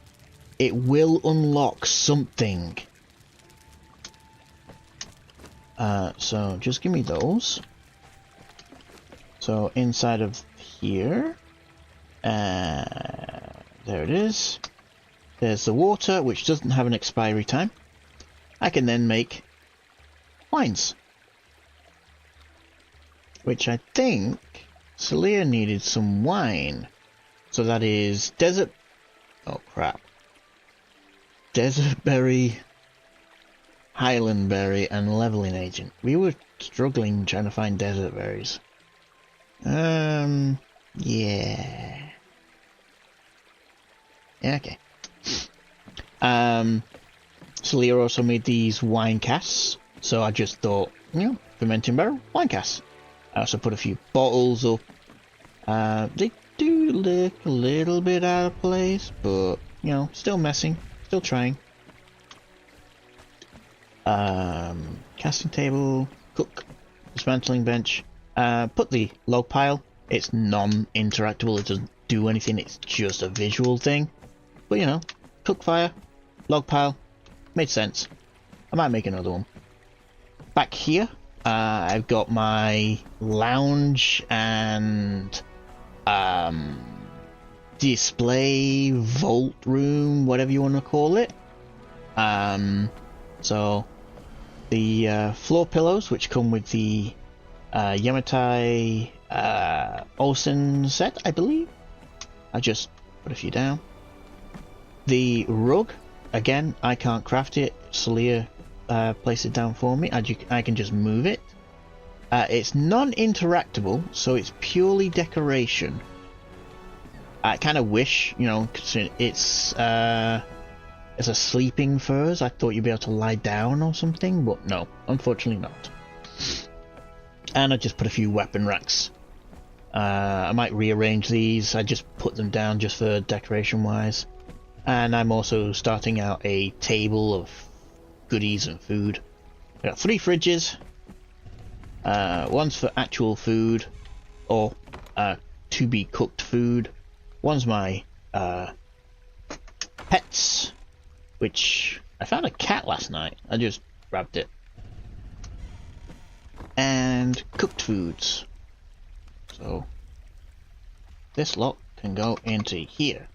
it will unlock something. So just give me those. So inside of here, there it is. There's the water, which doesn't have an expiry time. I can then make wines, which I think Celia needed some wine. So that is desert... Oh crap. Desert berry, highland berry, and leveling agent. We were struggling trying to find desert berries. Yeah. Yeah, okay. Celia also made these wine casks, so I just thought, you know, fermenting barrel, wine casks. I also put a few bottles up. They do look a little bit out of place, but, you know, still messing, still trying. Casting table, cook, dismantling bench. Put the log pile. It's non-interactable, it doesn't do anything, it's just a visual thing. But, you know, cook fire, log pile, made sense. I might make another one. Back here, I've got my lounge and display vault room, whatever you want to call it. So the floor pillows, which come with the Yamatai Olsen set, I believe. I just put a few down. The rug, again, I can't craft it. Celia placed it down for me. I can just move it. It's non-interactable, so it's purely decoration. I kind of wish, you know, it's a sleeping furs. I thought you'd be able to lie down or something, but no, unfortunately not. And I just put a few weapon racks. I might rearrange these. I just put them down just for decoration wise. And I'm also starting out a table of goodies and food. I got 3 fridges. One's for actual food or to be cooked food. One's my pets, which I found a cat last night. I just grabbed it. And cooked foods. So this lot can go into here.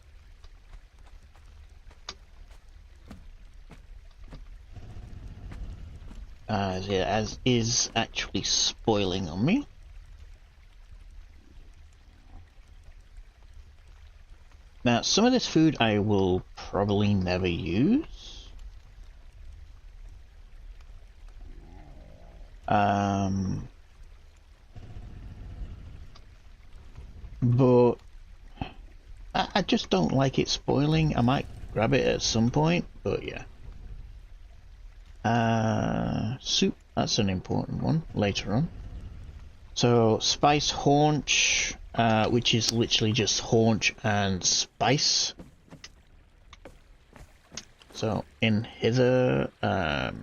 As is actually spoiling on me. Now, some of this food I will probably never use. But I just don't like it spoiling. I might grab it at some point, but yeah. Soup, that's an important one later on. So spice haunch, which is literally just haunch and spice. So in hither, there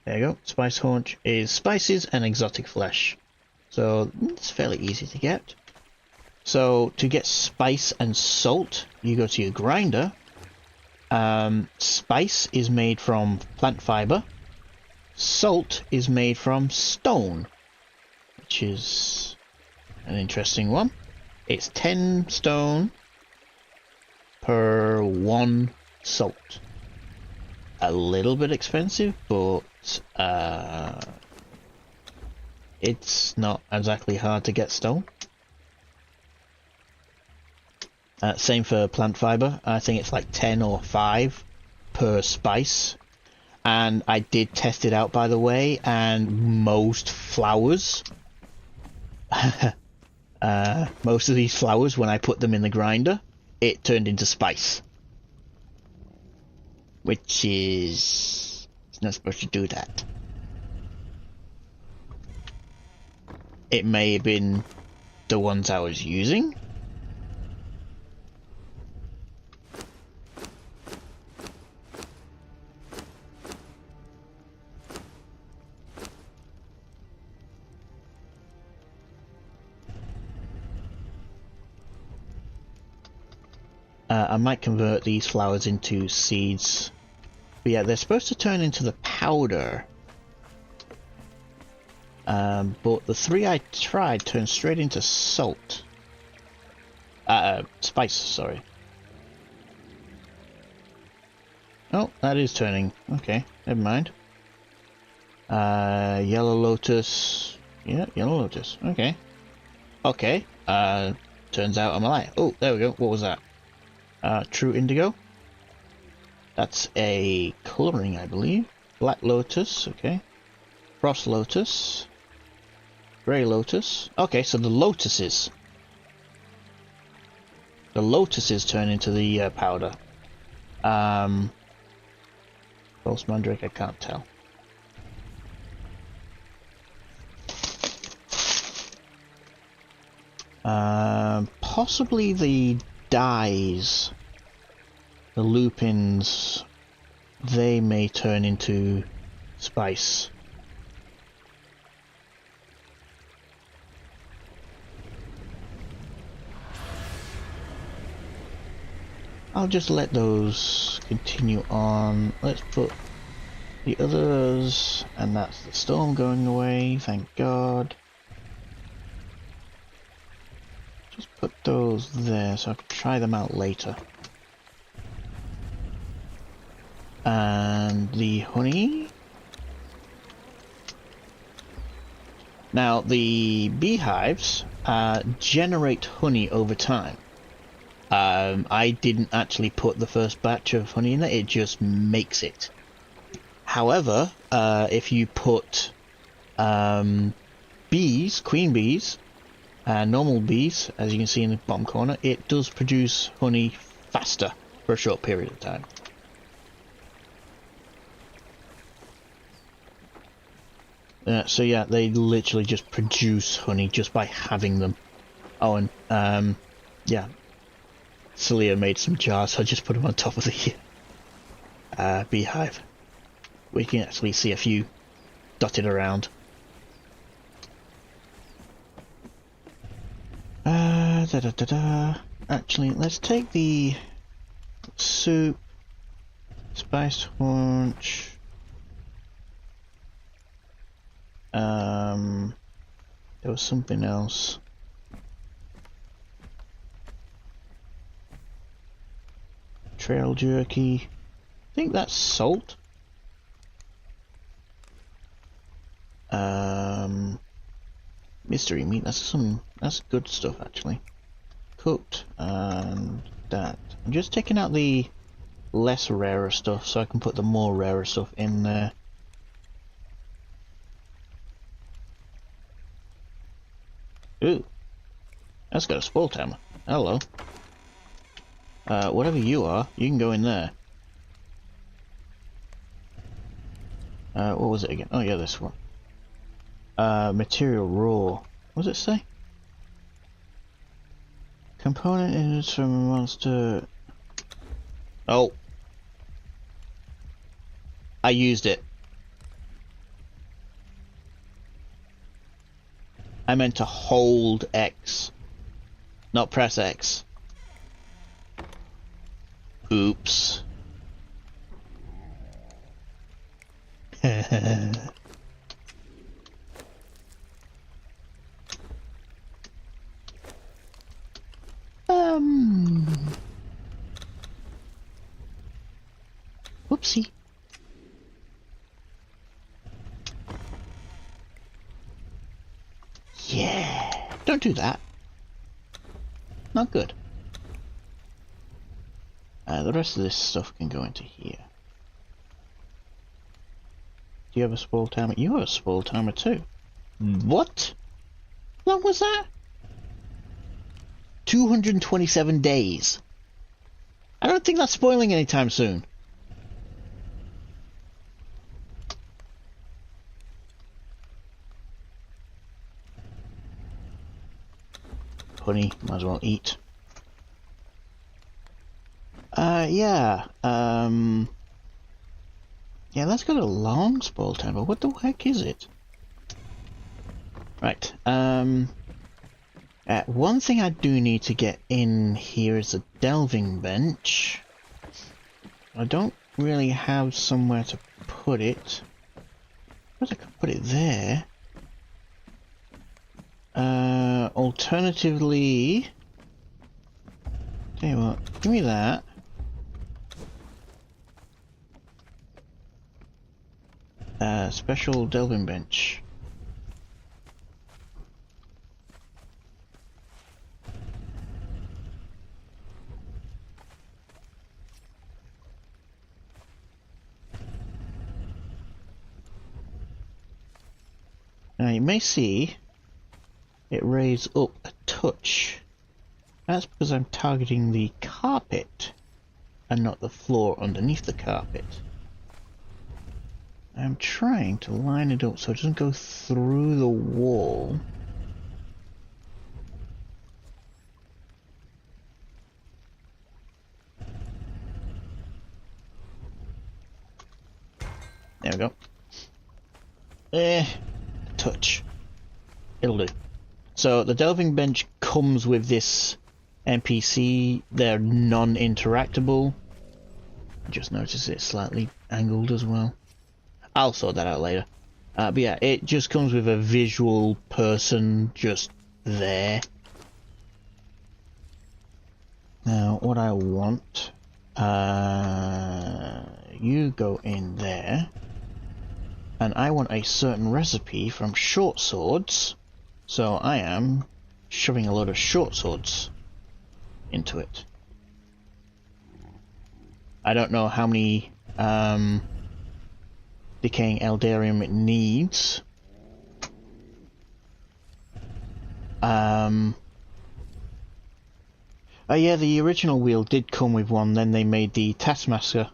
you go. Spice haunch is spices and exotic flesh. So it's fairly easy to get. So to get spice and salt, you go to your grinder. Spice is made from plant fiber. Salt is made from stone, which is an interesting one. It's 10 stone per 1 salt. A little bit expensive, but it's not exactly hard to get stone. Same for plant fiber. I think it's like 10 or 5 per spice. And I did test it out, by the way, and most flowers, most of these flowers, when I put them in the grinder, it turned into spice. Which is... it's not supposed to do that. It may have been the ones I was using. I might convert these flowers into seeds. But yeah, they're supposed to turn into the powder. But the 3 I tried turned straight into salt. Spice, sorry. Oh, that is turning. Okay, never mind. Yellow lotus. Yeah, yellow lotus. Okay. Okay. Turns out I'm a liar. Oh, there we go. What was that? True indigo. That's a colouring, I believe. Black lotus, okay. Frost lotus. Grey lotus. Okay, so the lotuses. The lotuses turn into the powder. False mandrake, I can't tell. Possibly the dyes, the lupins, they may turn into spice. I'll just let those continue on. Let's put the others, and that's the storm going away, thank God. Just put those there so I can try them out later. And the honey. Now the beehives generate honey over time. I didn't actually put the first batch of honey in there, it just makes it. However, if you put bees, queen bees, normal bees, as you can see in the bottom corner, it does produce honey faster for a short period of time. So yeah, they literally just produce honey just by having them. Oh, and yeah, Celia made some jars, so I just put them on top of the beehive. We can actually see a few dotted around. Actually, let's take the soup, spiced haunch. There was something else. Trail jerky. I think that's salt. Mystery meat. That's good stuff actually. Cooked and that. I'm just taking out the less rarer stuff so I can put the more rarer stuff in there. Ooh, that's got a spoil timer. Hello. Whatever you are, you can go in there. What was it again? Oh yeah, this one. Material raw. What does it say? Component is from a monster. Oh. I used it. I meant to hold X, not press X. Oops. Whoopsie. Yeah, don't do that. Not good. The rest of this stuff can go into here. Do you have a spoil timer? You have a spoil timer too. What? What was that? 227 days. I don't think that's spoiling anytime soon. Honey, might as well eat. Yeah, yeah, that's got a long spoil timer. What the heck is it? Right, one thing I do need to get in here is a delving bench. I don't really have somewhere to put it. I suppose I could put it there. Alternatively, tell you what, give me that. Special delving bench. Now you may see it raise up a touch. That's because I'm targeting the carpet and not the floor underneath the carpet. I'm trying to line it up so it doesn't go through the wall. There we go. A touch. It'll do. So the delving bench comes with this NPC. They're non-interactable. Just notice it's slightly angled as well. I'll sort that out later. But yeah, it just comes with a visual person just there. I want, you go in there, and I want a certain recipe from short swords, so I am shoving a load of short swords into it. I don't know how many decaying Eldarium it needs. Oh yeah, the original wheel did come with one, then they made the Taskmaster.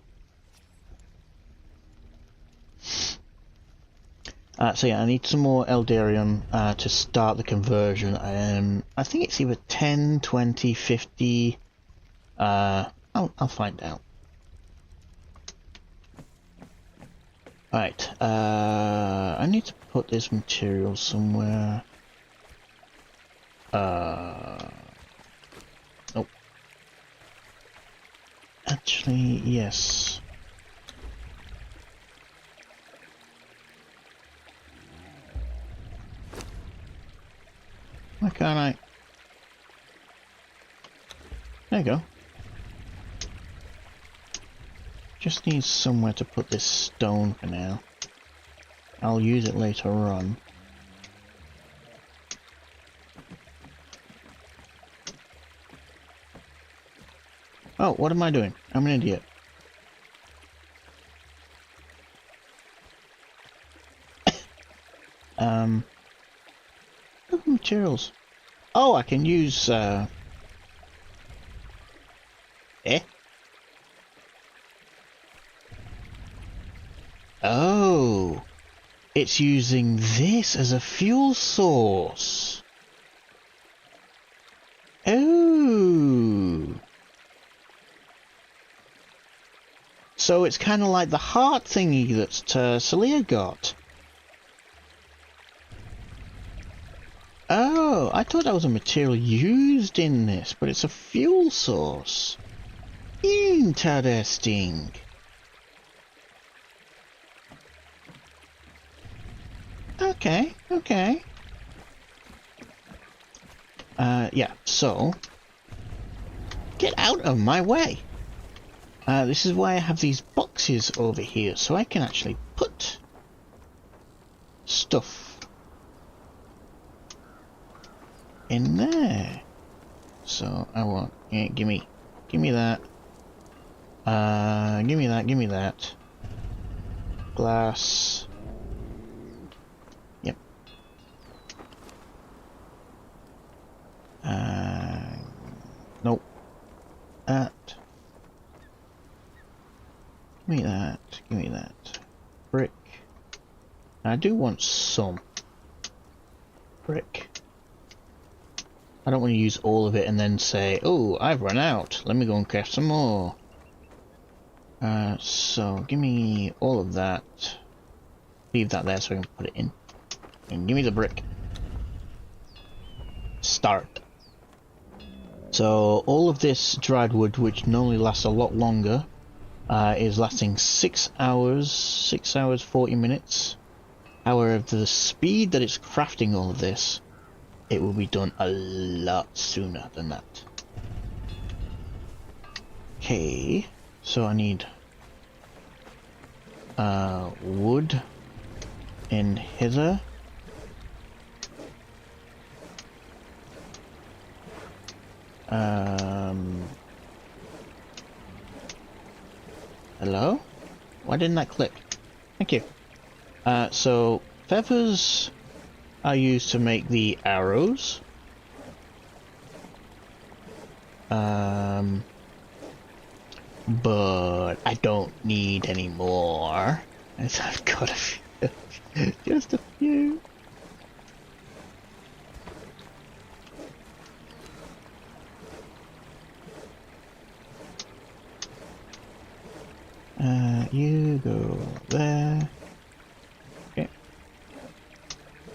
So yeah, I need some more Eldarium to start the conversion. I think it's either 10, 20, 50. I'll find out. Right, I need to put this material somewhere. Oh. Actually, yes. Why can't I? There you go. Just need somewhere to put this stone for now. I'll use it later on. Oh, what am I doing? I'm an idiot. Look at the materials. Oh, I can use, Oh, it's using this as a fuel source. Oh. So it's kind of like the heart thingy that Celia got. Oh, I thought that was a material used in this, but it's a fuel source. Interesting. Okay, okay. Yeah, so... Get out of my way! This is why I have these boxes over here, so I can actually put stuff in there. So I want, yeah, give me that. Give me that. Glass. Yep. Nope. That. Give me that. Give me that. Brick. I do want some brick. I don't want to use all of it and then say, oh, I've run out. Let me go and craft some more. So give me all of that. Leave that there so I can put it in. And give me the brick. Start. So all of this dried wood, which normally lasts a lot longer, is lasting 6 hours, 6 hours 40 minutes. However, the speed that it's crafting all of this, it will be done a lot sooner than that. Okay, so I need wood in hither. Hello? Why didn't that click? Thank you. So feathers are used to make the arrows. But I don't need any more, as I've got a few, just a few. You go there. Okay.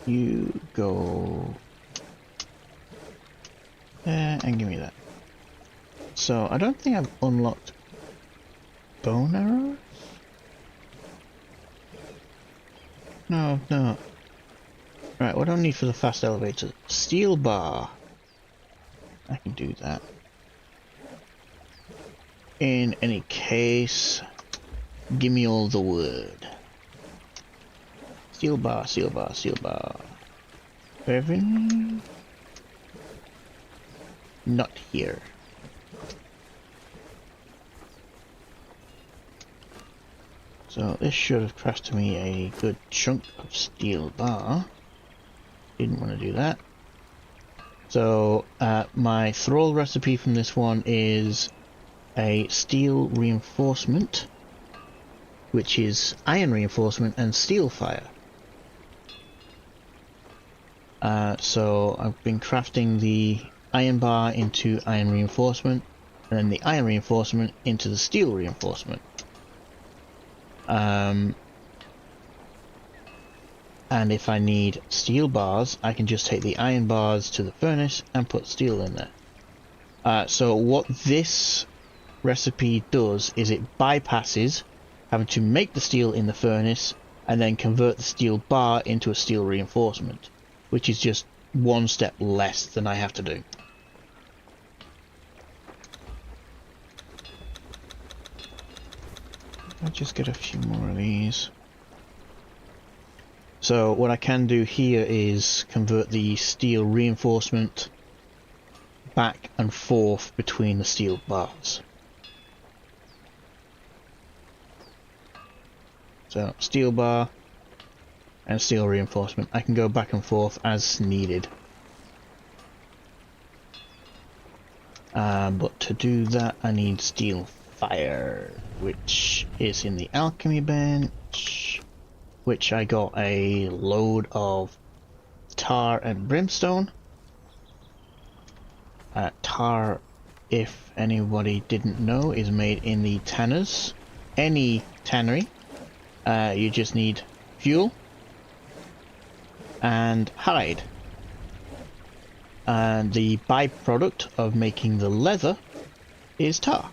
You go there and give me that. So I don't think I've unlocked bone arrows? No, no. Right, what do I need for the fast elevator? Steel bar. I can do that. In any case, give me all the wood. Steel bar, steel bar, steel bar. Revenue? Not here. So this should have crafted me a good chunk of steel bar. Didn't want to do that. So my thrall recipe from this one is a steel reinforcement, which is iron reinforcement and steel fire. So I've been crafting the iron bar into iron reinforcement, and then the iron reinforcement into the steel reinforcement. And if I need steel bars, I can just take the iron bars to the furnace and put steel in there. So what this recipe does is it bypasses having to make the steel in the furnace and then convert the steel bar into a steel reinforcement, which is just one step less than I have to do. I'll just get a few more of these. So what I can do here is convert the steel reinforcement back and forth between the steel bars. So steel bar and steel reinforcement. I can go back and forth as needed. But to do that I need steel fire, which is in the alchemy bench, which I got a load of tar and brimstone. Tar, if anybody didn't know, is made in the tanners. Any tannery. You just need fuel and hide. And the byproduct of making the leather is tar,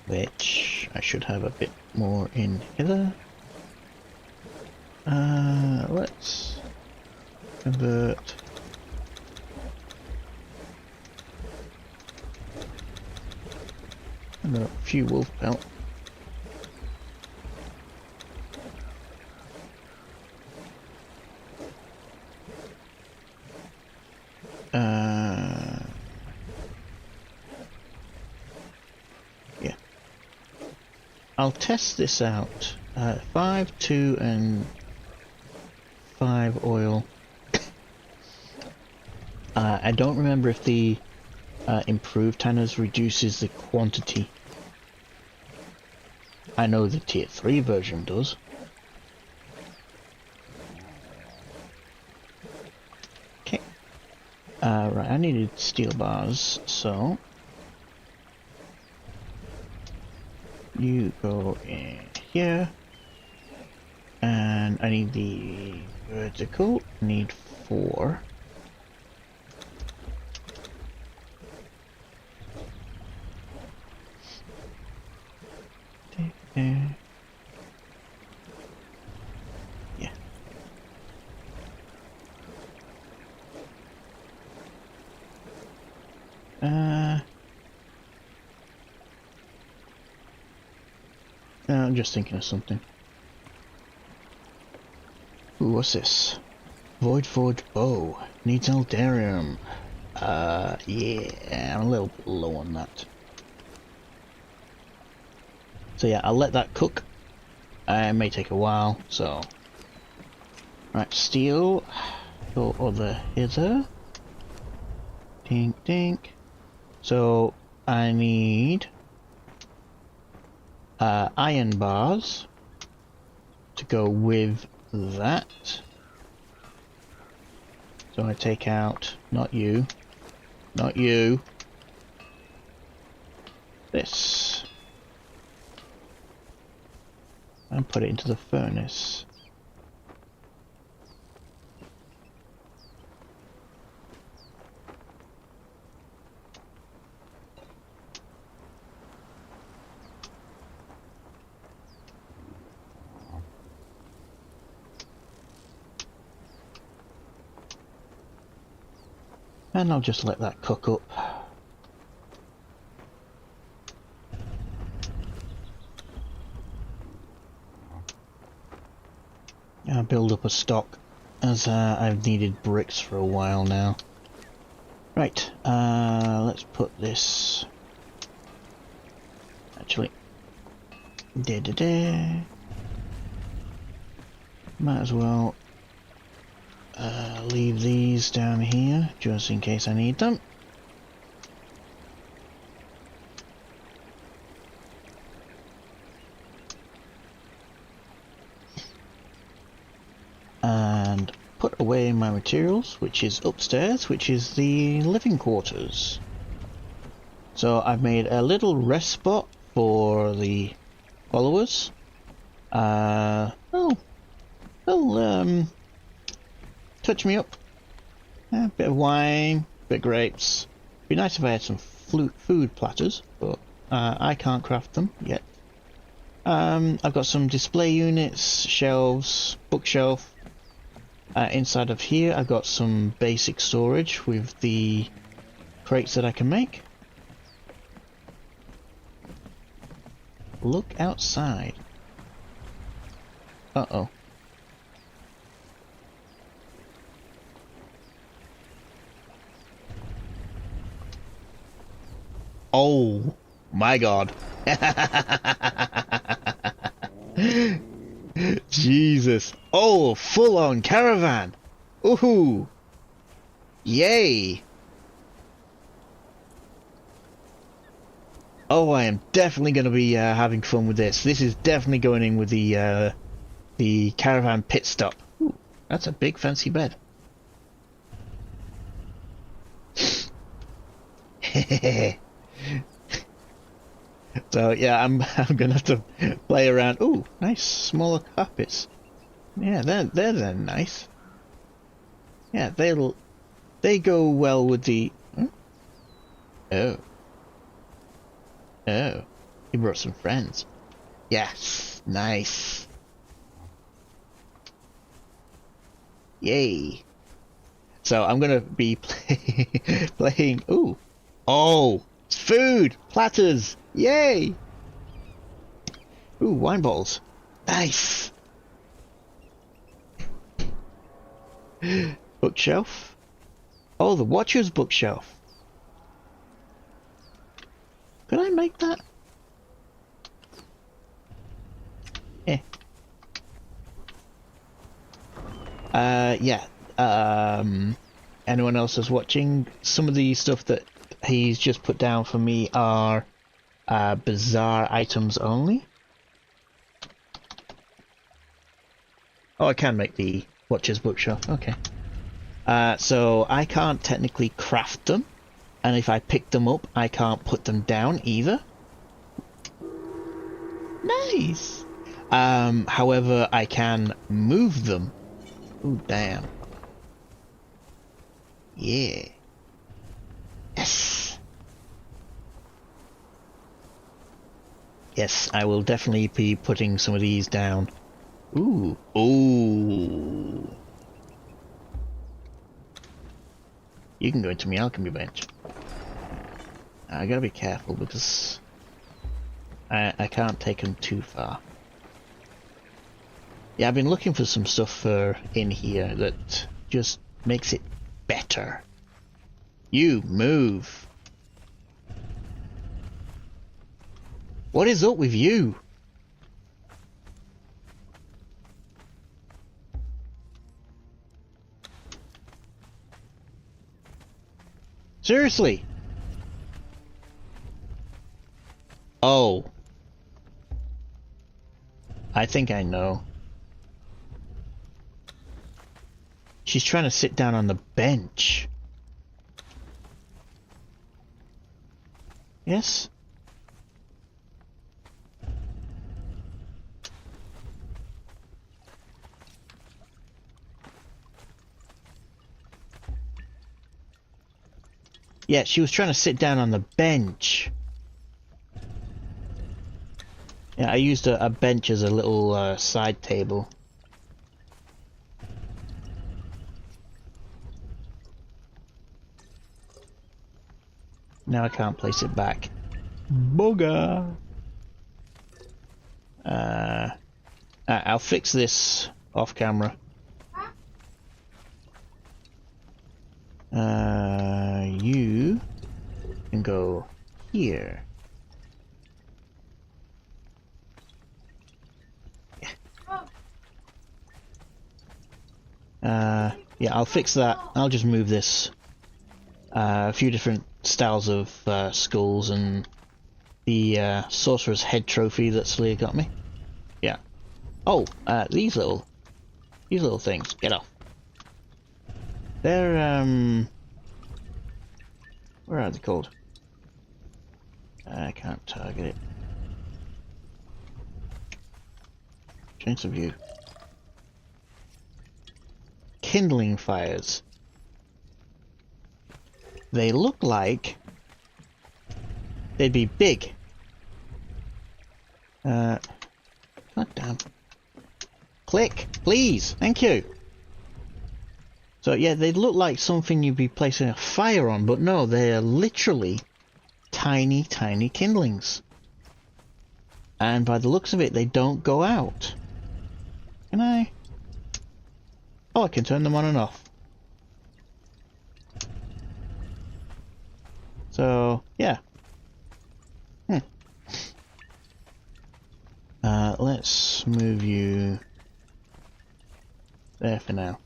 which I should have a bit more in here. Let's convert. And a few wolf pelt. Yeah. I'll test this out. 5, 2, and 5 oil. I don't remember if the improved tanners reduces the quantity. I know the tier 3 version does. Okay. Right, I needed steel bars, so you go in here, and I need the vertical. I need 4. There. Yeah. I'm just thinking of something. Ooh, what's this? Void Forge bow. Needs Eldarium. Yeah, I'm a little bit low on that. So yeah, I'll let that cook. It may take a while, so... Right, steel. Go over hither. Dink, dink. So, I need... iron bars to go with that. So I take out, not you, this, and put it into the furnace. And I'll just let that cook up. build up a stock, as I've needed bricks for a while now. Right, let's put this... Actually... Might as well leave these down here, just in case I need them. And put away my materials, which is upstairs, which is the living quarters. So I've made a little rest spot for the followers. They'll touch me up. A bit of wine, bit of grapes. Be nice if I had some food platters, but I can't craft them yet. I've got some display units, shelves, bookshelf. Inside of here I've got some basic storage with the crates that I can make. Look outside. Uh-oh. Oh my god. Jesus. Oh, full-on caravan. Ooh. Yay. Oh, I am definitely going to be having fun with this. This is definitely going in with the caravan pit stop. Ooh, that's a big fancy bed. So yeah, I'm gonna have to play around. Ooh, nice smaller carpets. Yeah, they're nice. Yeah, they go well with the. Oh. Oh, he brought some friends. Yes, nice. Yay. So I'm gonna be playing. Ooh. Oh, food platters. Yay! Ooh, wine bottles. Nice! Bookshelf. Oh, the Watcher's bookshelf. Could I make that? Eh. Yeah. Anyone else is watching? Some of the stuff that he's just put down for me are bizarre items only. Oh, I can make the Watcher's bookshelf. Okay. So I can't technically craft them, and if I pick them up, I can't put them down either. Nice. However, I can move them. Ooh, damn. Yeah. Yes. Yes, I will definitely be putting some of these down. Ooh. Ooh. You can go into my alchemy bench. I gotta be careful because I can't take them too far. Yeah, I've been looking for some stuff in here that just makes it better. You move. What is up with you? Seriously? Oh. I think I know. She's trying to sit down on the bench. Yes? Yeah, she was trying to sit down on the bench. Yeah, I used a bench as a little side table. Now I can't place it back. Bugger! I'll fix this off camera. You can go here. Yeah, I'll fix that. I'll just move this. A few different styles of skulls and the sorcerer's head trophy that Slee got me. Yeah. Oh, these little things. Get off. They're where are they called? I can't target it. Change of view. Kindling fires. They look like they'd be big. God damn. Click, please. Thank you. So yeah, they look like something you'd be placing a fire on, but no, they're literally tiny, tiny kindlings. And by the looks of it, they don't go out. Can I? Oh, I can turn them on and off. So, yeah. Let's move you there for now.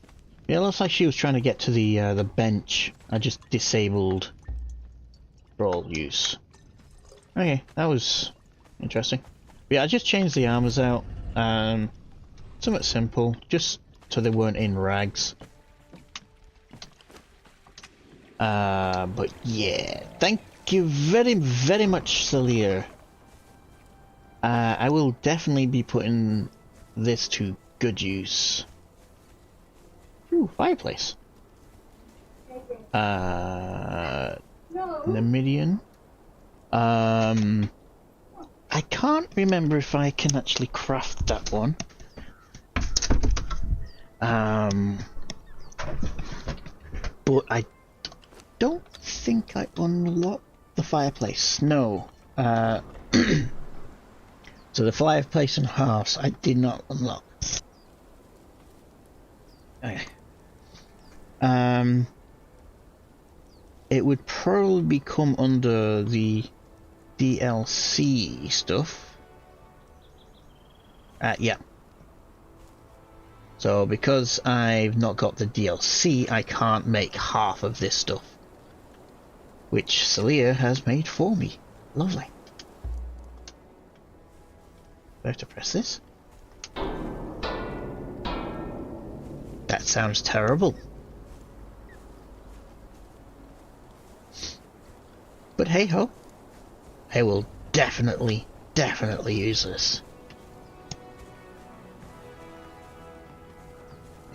Yeah, it looks like she was trying to get to the bench. I just disabled brawl use. Okay, that was interesting. But yeah, I just changed the armors out. Somewhat simple, just so they weren't in rags. But yeah, thank you very, very much, Celia. I will definitely be putting this to good use. Ooh, fireplace. Namidian. I can't remember if I can actually craft that one. But I don't think I unlocked the fireplace. No. So the fireplace and hearths I did not unlock. Okay. It would probably come under the DLC stuff. Yeah. So because I've not got the DLC, I can't make half of this stuff, which Celia has made for me. Lovely. Do I have to press this? That sounds terrible. But hey ho. I will definitely use this.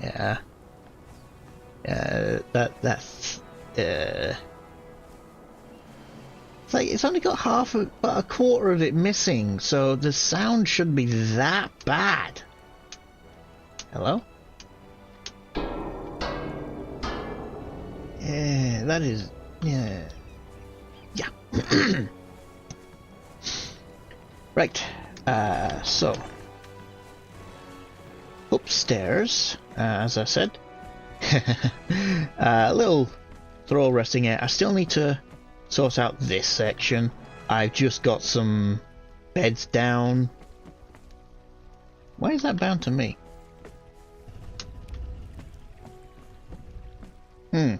Yeah. That's it's like it's only got about a quarter of it missing, so the sound shouldn't be that bad. Hello? Yeah, that is, yeah. Yeah. Right, so upstairs, as I said, a little throw resting here. I still need to sort out this section. I've just got some beds down. Why is that bound to me? Is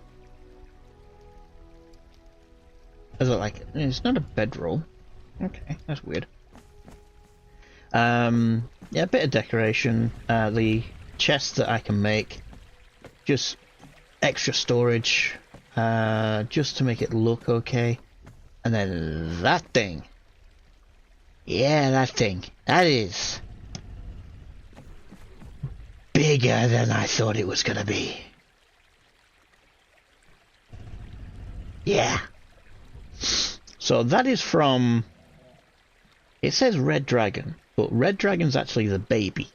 it like, it's not a bedroll. Okay, that's weird. Yeah, a bit of decoration. The chest that I can make, just extra storage, just to make it look okay. And then that thing. Yeah, that thing. That is bigger than I thought it was gonna be. Yeah. So that is from, it says Red Dragon, but Red Dragon's actually the baby.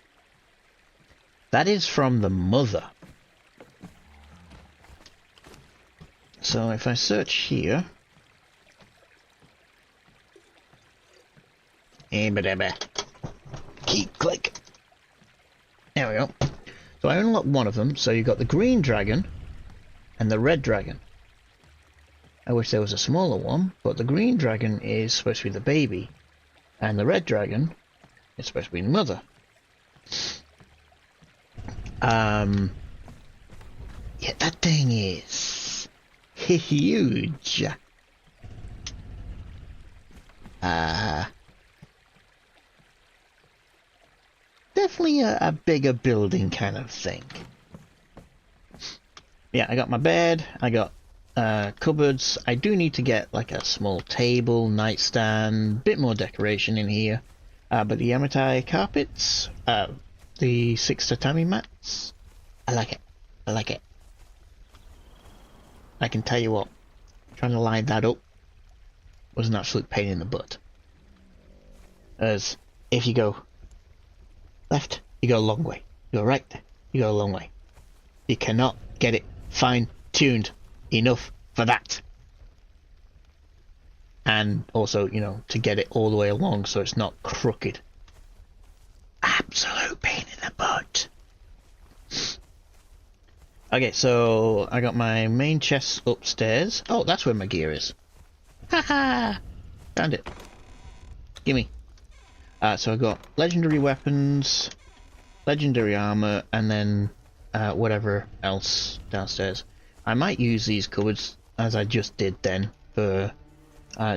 That is from the mother. So if I search here, keep click. There we go. So I unlocked one of them. So you got the green dragon and the red dragon. I wish there was a smaller one, but the green dragon is supposed to be the baby, and the red dragon is supposed to be the mother. Yeah, that thing is huge. Definitely a bigger building kind of thing. Yeah, I got my bed, I got cupboards. I do need to get like a small table, nightstand, bit more decoration in here. But the Yamatai carpets, the 6 tatami mats, I like it. I like it. I can tell you what, trying to line that up was an absolute pain in the butt. As if you go left, you go a long way. You go right, you go a long way. You cannot get it fine-tuned enough for that. And also, you know, to get it all the way along so it's not crooked. Absolute pain in the butt. Okay, so I got my main chest upstairs. Oh, that's where my gear is. Haha! Found it. Gimme. So I got legendary weapons, legendary armor, and then whatever else downstairs. I might use these cupboards, as I just did then, for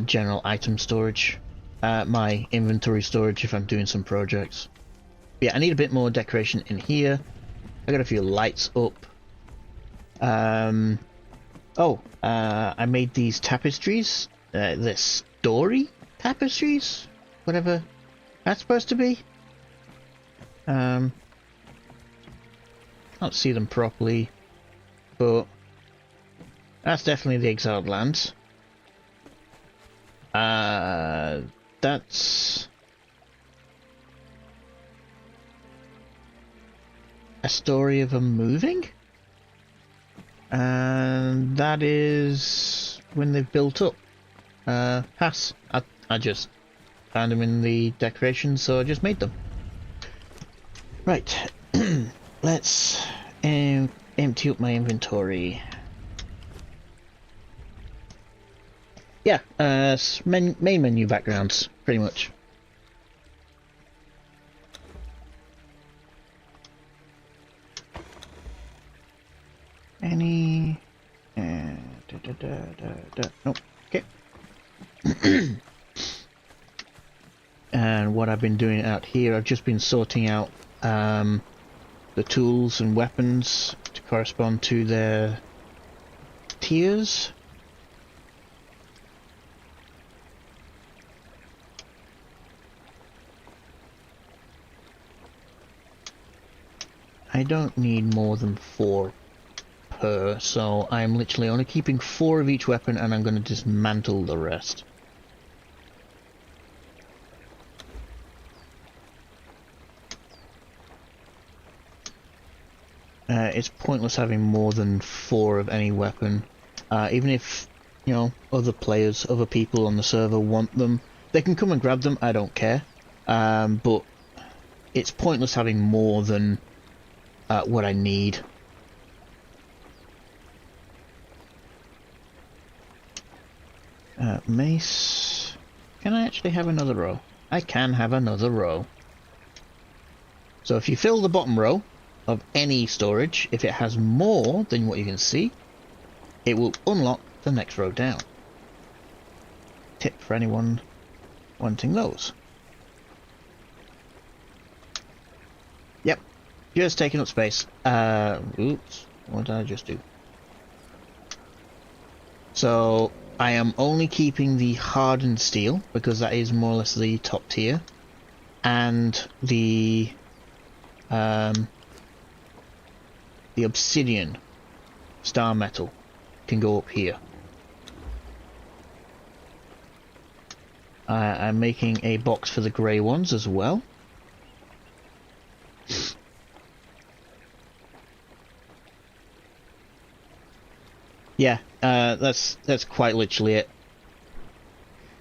general item storage. My inventory storage if I'm doing some projects. But yeah, I need a bit more decoration in here. I got a few lights up. I made these tapestries. The story tapestries? Whatever that's supposed to be. Can't see them properly, but that's definitely the Exiled Lands. That's a story of them moving, and that is when they've built up. Pass. I just found them in the decorations, so I just made them. Right. Let's empty up my inventory. Yeah, main menu backgrounds, pretty much. Any... Nope, okay. And what I've been doing out here, I've just been sorting out the tools and weapons to correspond to their tiers. I don't need more than 4 per, so I'm literally only keeping 4 of each weapon, and I'm going to dismantle the rest. It's pointless having more than 4 of any weapon, even if, you know, other players, other people on the server want them, they can come and grab them, I don't care, but it's pointless having more than what I need. Mace. Can I actually have another row? I can have another row. So if you fill the bottom row of any storage, if it has more than what you can see, it will unlock the next row down. Tip for anyone wanting those. Yep, just taking up space. Oops, what did I just do? So I am only keeping the hardened steel because that is more or less the top tier, and the obsidian star metal can go up here. I'm making a box for the grey ones as well. Yeah, that's quite literally it.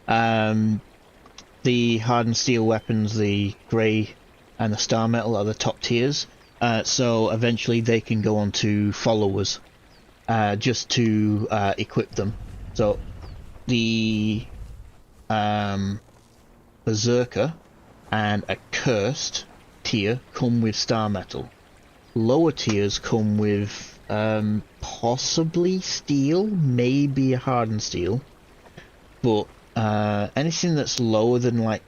The hardened steel weapons, the grey and the star metal are the top tiers. So eventually they can go on to followers, just to equip them. So the Berserker and a Cursed tier come with Star Metal. Lower tiers come with possibly Steel, maybe a Hardened Steel, but anything that's lower than like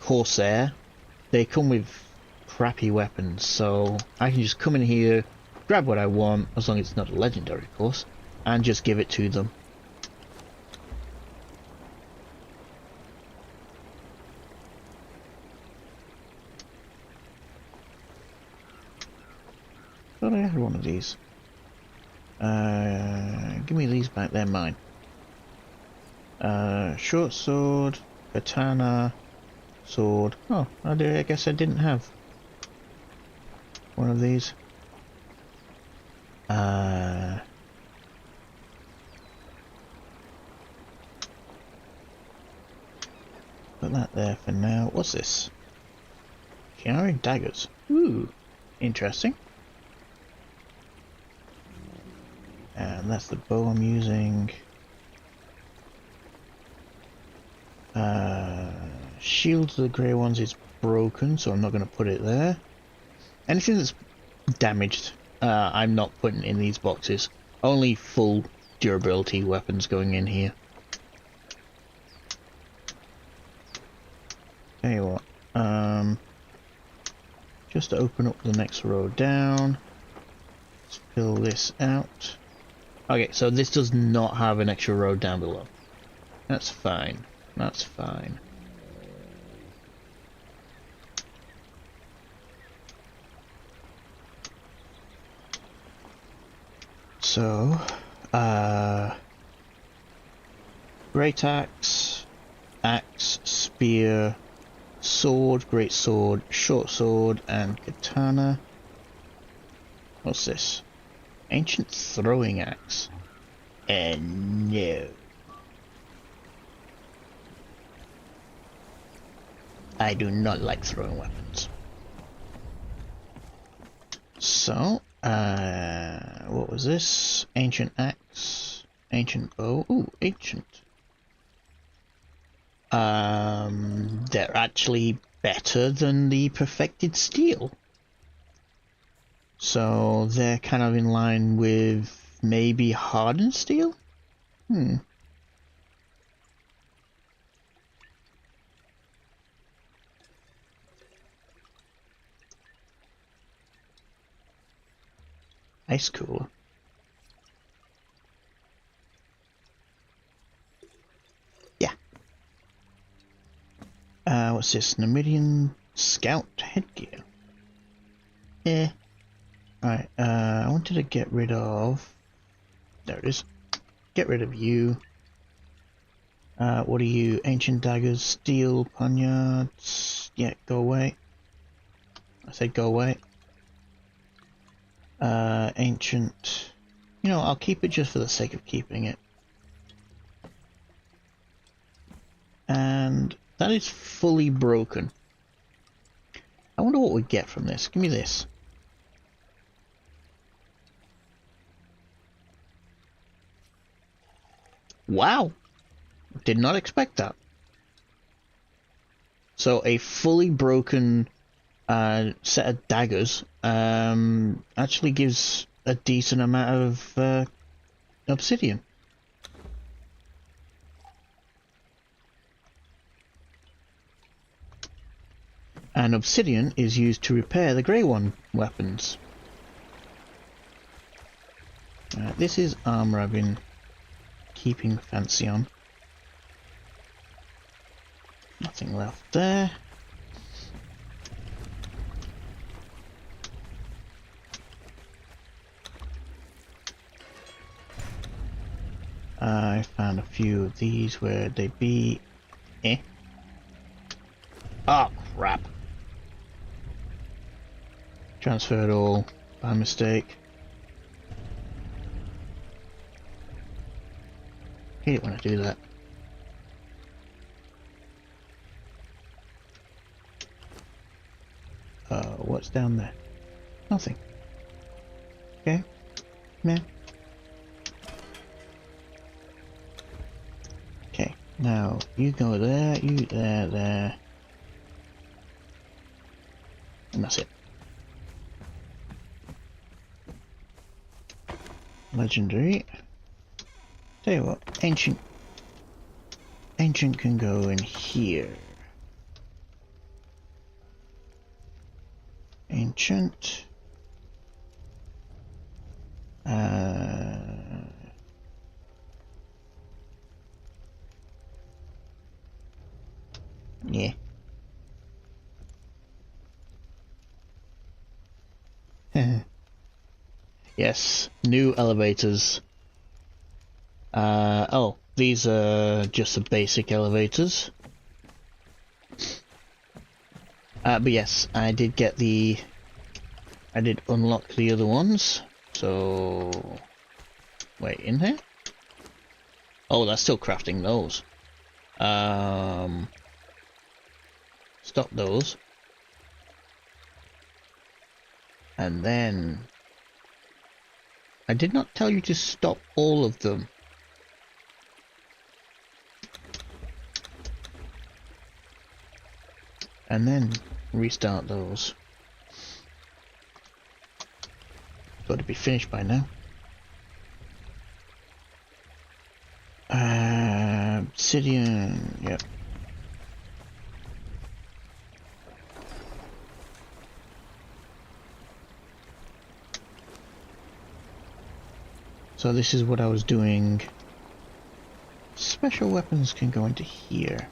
Corsair, they come with crappy weapons, so I can just come in here, grab what I want, as long as it's not a legendary, of course, and just give it to them. Thought I had one of these. Give me these back, they're mine. Short sword, katana, sword. Oh, I guess I didn't have one of these. Put that there for now. What's this? Chiari daggers. Ooh, interesting. And that's the bow I'm using. Shield of the grey ones is broken, so I'm not going to put it there. Anything that's damaged, I'm not putting in these boxes. Only full durability weapons going in here. Tell you what, just to open up the next row down, let's fill this out. Okay, so this does not have an extra row down below. That's fine. That's fine. So, great axe, spear, sword, great sword, short sword, and katana. What's this? Ancient throwing axe. And no. I do not like throwing weapons. So, what was this? Ancient axe, ancient bow. Ooh, ancient. They're actually better than the perfected steel. So they're kind of in line with maybe hardened steel? Ice cooler. Yeah. What's this? Numidian Scout headgear. Alright, I wanted to get rid of... There it is. Get rid of you. What are you? Ancient daggers, steel, poniards. Yeah, go away. I said go away. Ancient... You know, I'll keep it just for the sake of keeping it. And that is fully broken. I wonder what we get from this. Give me this. Wow! Did not expect that. So a fully broken set of daggers actually gives a decent amount of obsidian. And obsidian is used to repair the Grey One weapons. This is armor I've been keeping fancy on. Nothing left there. I found a few of these where they'd be. Oh crap. Transferred all by mistake. Hate it when I do that. What's down there? Nothing. Okay. Meh. Okay, now you go there, you there. And that's it. Legendary. Tell you what, ancient can go in here. Ancient. Yeah. Yes, new elevators. Oh, these are just the basic elevators. But yes, I did unlock the other ones. So, wait, in here? Oh, that's still crafting those. Stop those. And then I did not tell you to stop all of them. And then restart those. Got to be finished by now. Obsidian, yep. So this is what I was doing. Special weapons can go into here.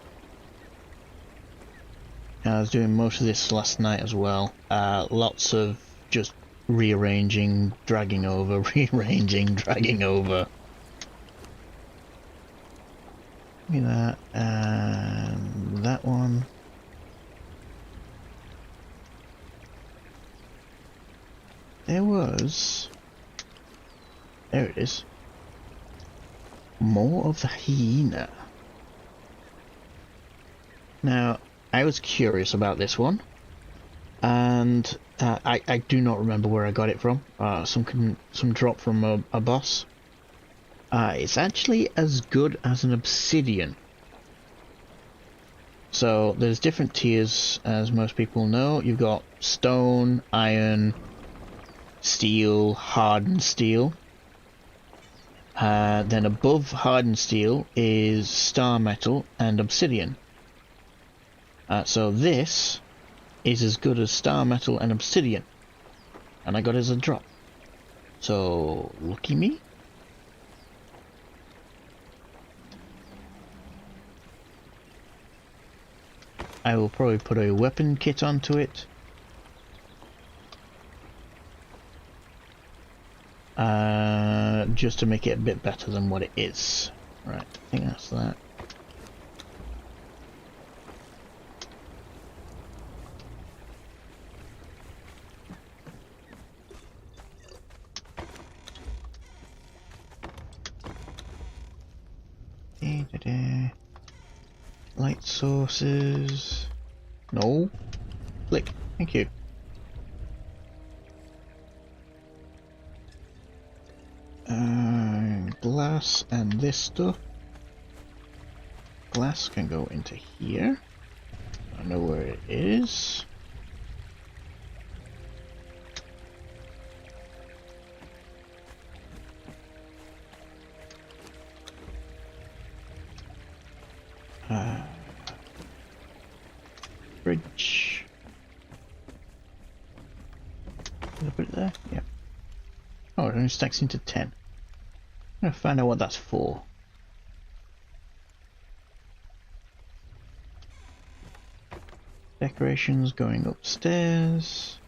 I was doing most of this last night as well. Lots of just rearranging, dragging over, rearranging, dragging over. Give me that, and that one. There it is. More of the hyena. Now, I was curious about this one, and I do not remember where I got it from. Some drop from a boss. It's actually as good as an obsidian. So there's different tiers, as most people know. You've got stone, iron, steel, hardened steel. Then above hardened steel is star metal and obsidian. So this is as good as star metal and obsidian, and I got it as a drop. So lucky me. I will probably put a weapon kit onto it. Just to make it a bit better than what it is. Right, I think that's that. Light sources. No. Click. Thank you. Glass and this stuff. Glass can go into here. I know where it is. Bridge. A little bit there. Yeah. Oh, it only stacks into 10. I'm gonna find out what that's for. Decorations going upstairs.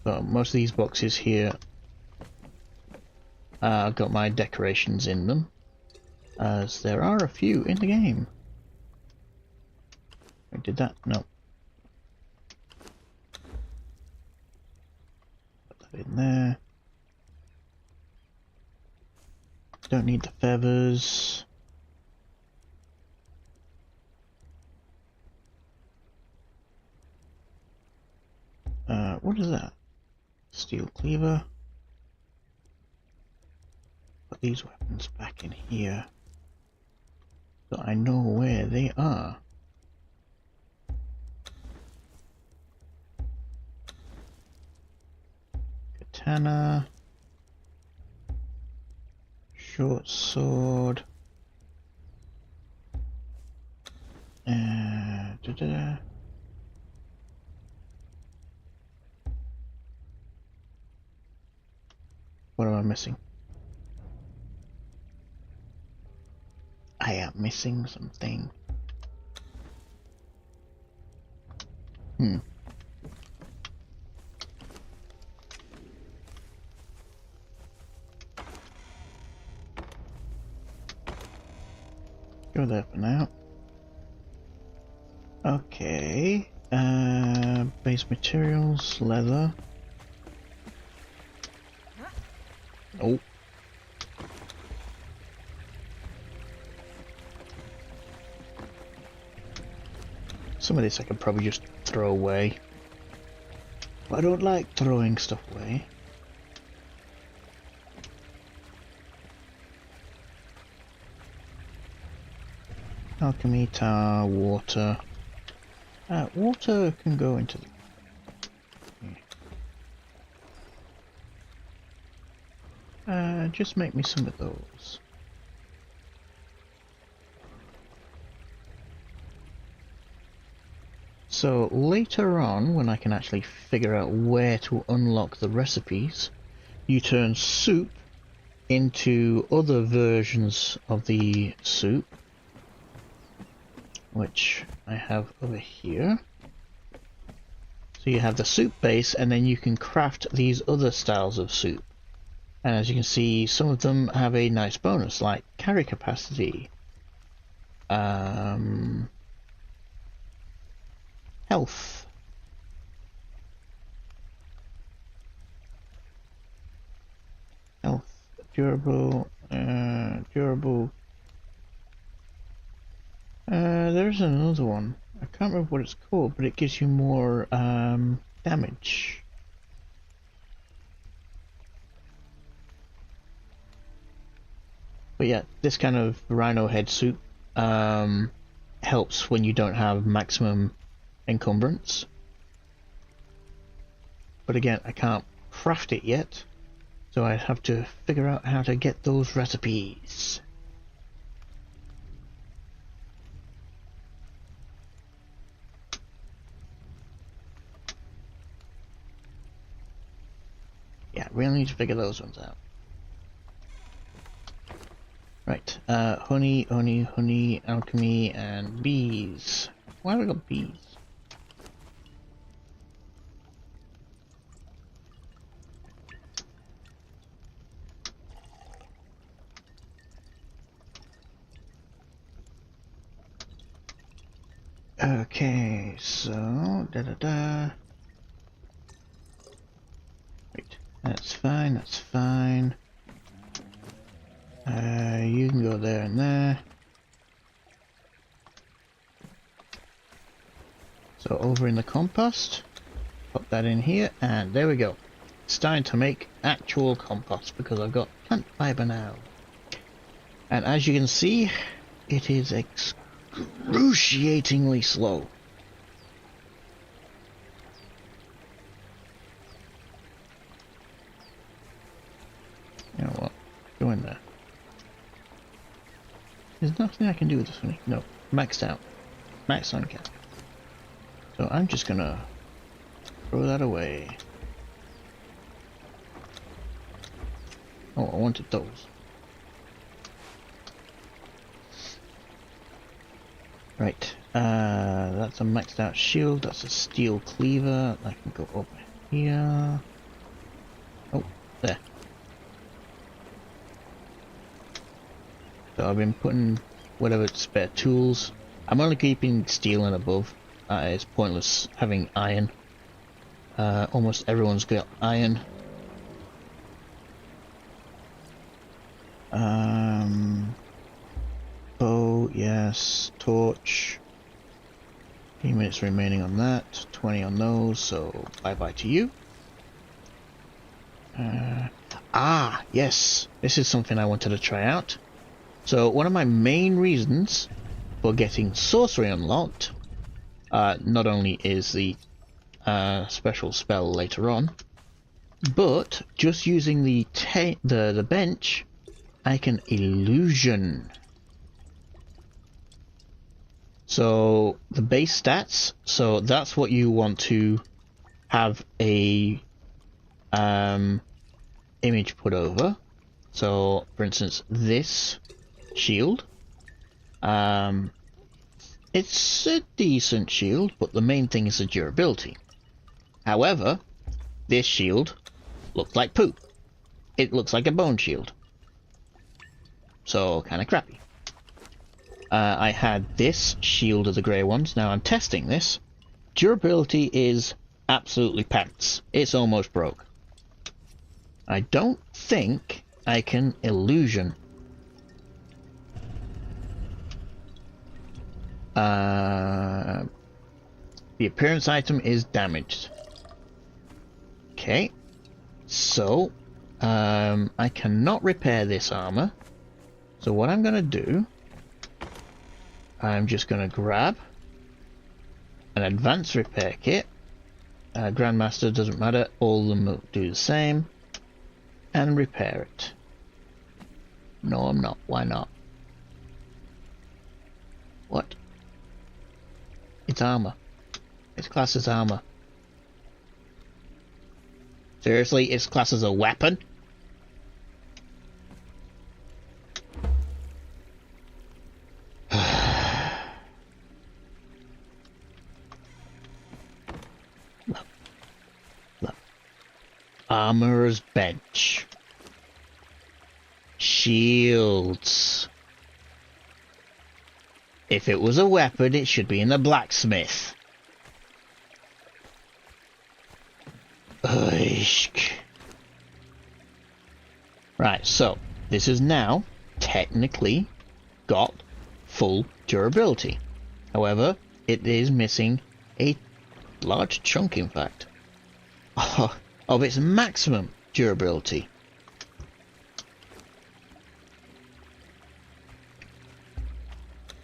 So most of these boxes here, I've got my decorations in them, as there are a few in the game. I did that? No. Put that in there. Don't need the feathers. what is that? Steel cleaver. Put these weapons back in here so I know where they are. Katana. Short sword. What am I missing? I am missing something. Go there for now. Okay. Base materials, leather. Oh. Some of this I could probably just throw away. But I don't like throwing stuff away. Alchemy, tar, water. Water can go into the... just make me some of those. So later on, when I can actually figure out where to unlock the recipes, you turn soup into other versions of the soup, which I have over here. So you have the soup base, and then you can craft these other styles of soup. And as you can see, some of them have a nice bonus, like carry capacity, health, durable, durable. There's another one. I can't remember what it's called, but it gives you more damage. But yeah, this kind of rhino head suit helps when you don't have maximum encumbrance. But again, I can't craft it yet, so I have to figure out how to get those recipes. Yeah, really need to figure those ones out. Right, honey, alchemy, and bees. Why have I got bees? Okay, so, Right, that's fine, that's fine. You can go there and there. So over in the compost, pop that in here, and there we go. It's starting to make actual compost because I've got plant fiber now. And as you can see, it is excruciatingly slow. You know what? Go in there. There's nothing I can do with this one. No, maxed out. Max on cap. So I'm just gonna throw that away. Oh, I wanted those. Right, that's a maxed out shield, that's a steel cleaver. I can go over here. Oh, there. So I've been putting whatever spare tools. I'm only keeping steel and above. It's pointless having iron. Almost everyone's got iron. Bow, yes. Torch. 10 minutes remaining on that. 20 on those, so bye bye to you. Yes, this is something I wanted to try out. So one of my main reasons for getting sorcery unlocked, not only is the special spell later on, but just using the bench, I can illusion. So the base stats, so that's what you want to have a image put over. So for instance, this shield, it's a decent shield, but the main thing is the durability. However, this shield looks like poo. It looks like a bone shield. So kind of crappy. I had this shield of the grey ones. Now I'm testing this. Durability is absolutely pants. It's almost broke. I don't think I can illusion. The appearance item is damaged. Okay. So, I cannot repair this armor. So what I'm going to do, I'm just going to grab an advanced repair kit. Grandmaster, doesn't matter, all of them will do the same. And repair it. No, I'm not. Why not? What? It's armor. It's classed as armor. Seriously, it's classed as a weapon? Look. Armorer's bench. Shields. If it was a weapon, it should be in the blacksmith. Oishk. Right, so this is now technically got full durability. However, it is missing a large chunk, in fact, of its maximum durability.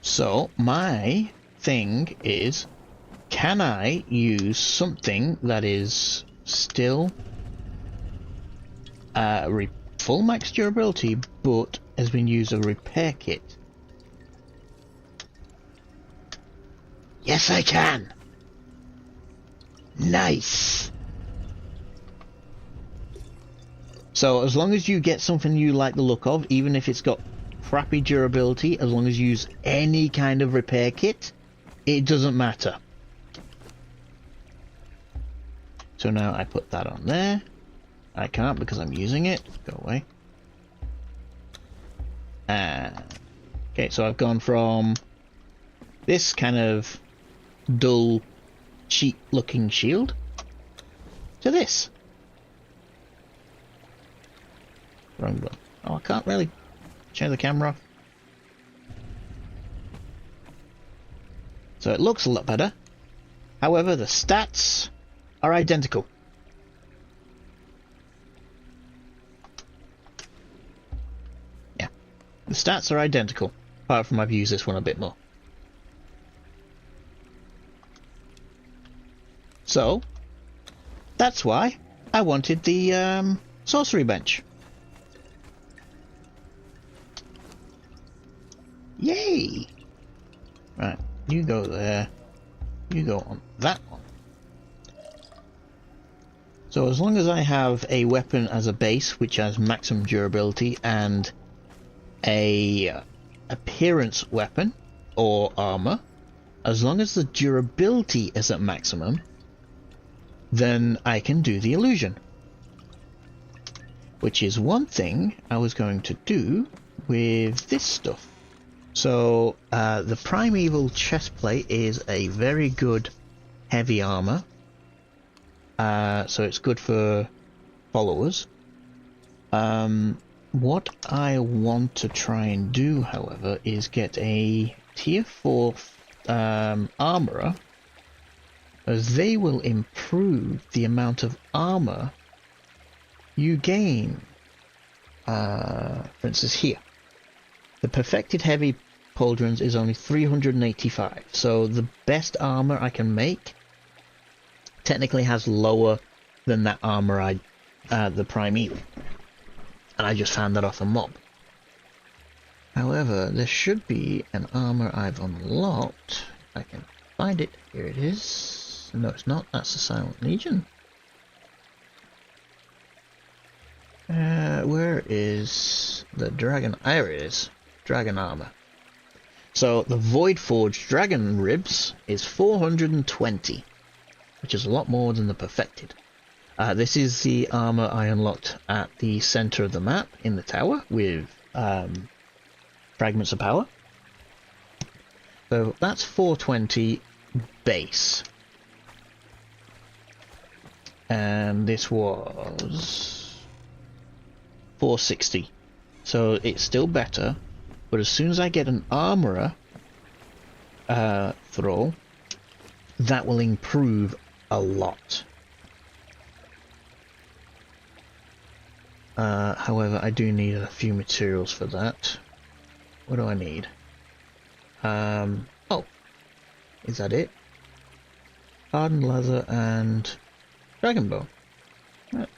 So my thing is, can I use something that is still full max durability but has been used as a repair kit? Yes, I can. Nice. So as long as you get something you like the look of, even if it's got crappy durability, as long as you use any kind of repair kit, it doesn't matter. So now I put that on there. I can't because I'm using it. Go away. Okay, so I've gone from this kind of dull, cheap looking shield to this. Wrong one. Oh, I can't really change the camera off. So it looks a lot better. However, the stats are identical. Yeah, the stats are identical, apart from I've used this one a bit more. So that's why I wanted the sorcery bench. Yay! Right, you go there. You go on that one. So as long as I have a weapon as a base which has maximum durability and a appearance weapon or armor, as long as the durability is at maximum, then I can do the illusion. Which is one thing I was going to do with this stuff. So the primeval chestplate is a very good heavy armor. So it's good for followers. What I want to try and do, however, is get a tier 4 armorer, as they will improve the amount of armor you gain, for instance here, the perfected heavy pauldrons is only 385, so the best armor I can make technically has lower than that armor the primeval, and I just found that off a mob. However, there should be an armor I've unlocked. I can find it. Here it is. No, it's not. That's the Silent Legion. Where is the dragon? There it is. Dragon armor. So the Void Forged Dragon Ribs is 420, which is a lot more than the perfected. This is the armor I unlocked at the center of the map in the tower with fragments of power. So that's 420 base. And this was 460. So it's still better, but as soon as I get an armorer thrall, that will improve a lot. However, I do need a few materials for that. What do I need? Oh, is that it? Hardened leather and dragon bone. That's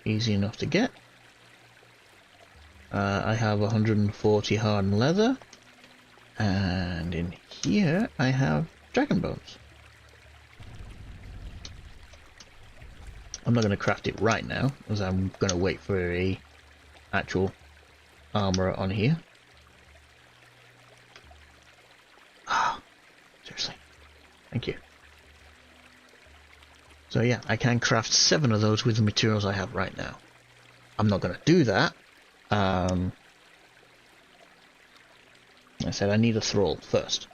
easy enough to get. I have 140 hardened leather, and in here I have dragon bones. I'm not going to craft it right now, as I'm going to wait for a actual armor on here. Ah, seriously. Thank you. So yeah, I can craft 7 of those with the materials I have right now. I'm not going to do that. I said I need a thrall first.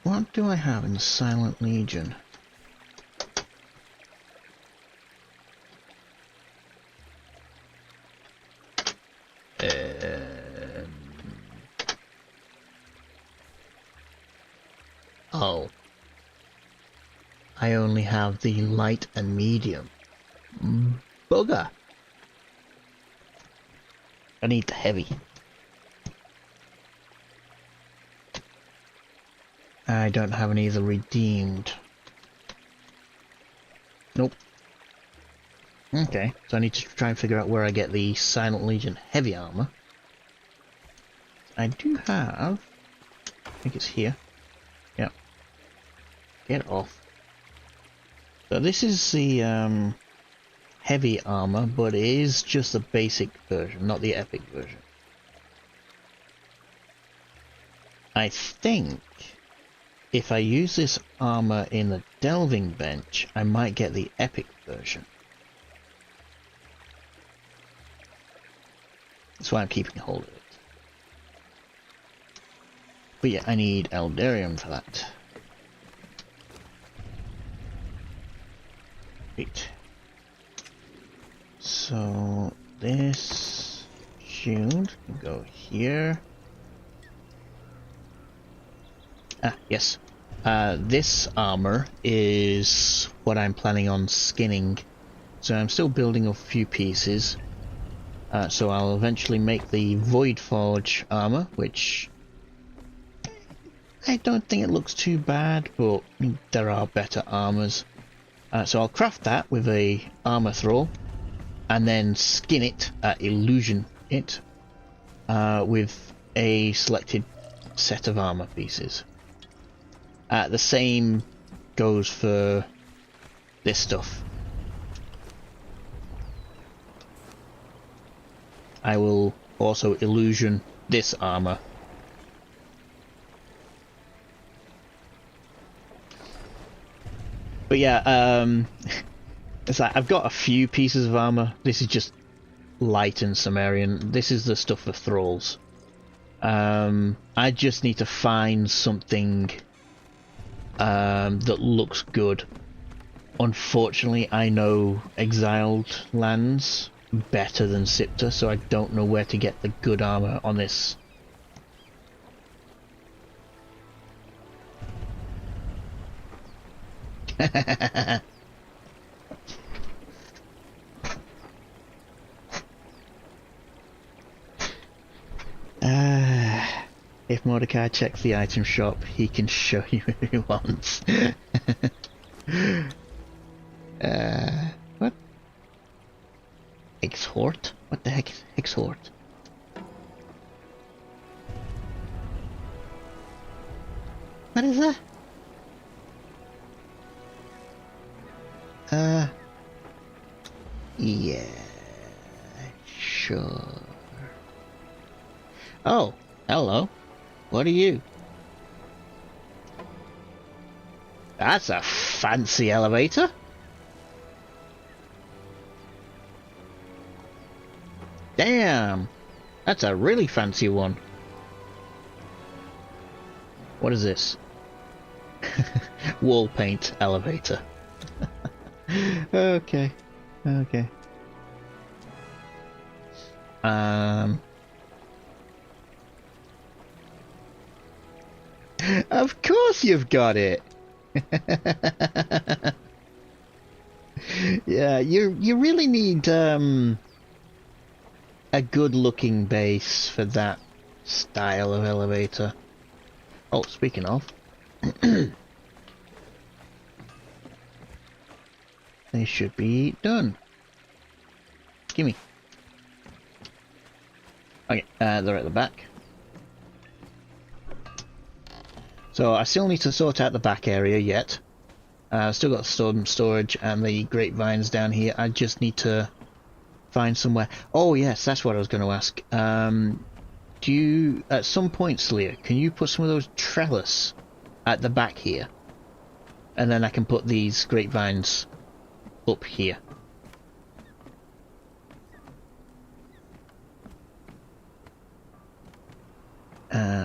What do I have in the Silent Legion? Oh. I only have the light and medium. Bugger. I need the heavy. I don't have any of the redeemed. Nope. Okay, so I need to try and figure out where I get the Silent Legion heavy armor. I do have... I think it's here. Yep. Get off. So this is the heavy armor, but it is just the basic version, not the epic version. I think if I use this armor in the delving bench, I might get the epic version. That's why I'm keeping hold of it. But yeah, I need Eldarium for that. Right. So this shield can go here. Ah, yes. This armor is what I'm planning on skinning. So I'm still building a few pieces. So I'll eventually make the Void Forge armor, which I don't think it looks too bad, but there are better armors. So I'll craft that with a armor thrall, and then skin it, illusion it, with a selected set of armor pieces. The same goes for this stuff. I will also illusion this armor. But yeah, it's like I've got a few pieces of armor. This is just light and Sumerian. This is the stuff for thralls. I just need to find something that looks good. Unfortunately, I know Exiled lands better than Siptah, so I don't know where to get the good armor on this. If Mordecai checks the item shop, he can show you if he wants. What? Exhort? What the heck is exhort? What is that? Yeah, sure. Oh, hello. What are you? That's a fancy elevator. Damn, that's a really fancy one. What is this? Wall paint elevator. Okay. Okay. Of course you've got it. Yeah, you really need a good looking base for that style of elevator. Oh, speaking of, they should be done. Gimme. Okay, they're at the back. So I still need to sort out the back area yet. Still got some storage and the grapevines down here. I just need to find somewhere. Oh yes, that's what I was going to ask. Do you, at some point, Sleer, can you put some of those trellis at the back here? And then I can put these grapevines up here.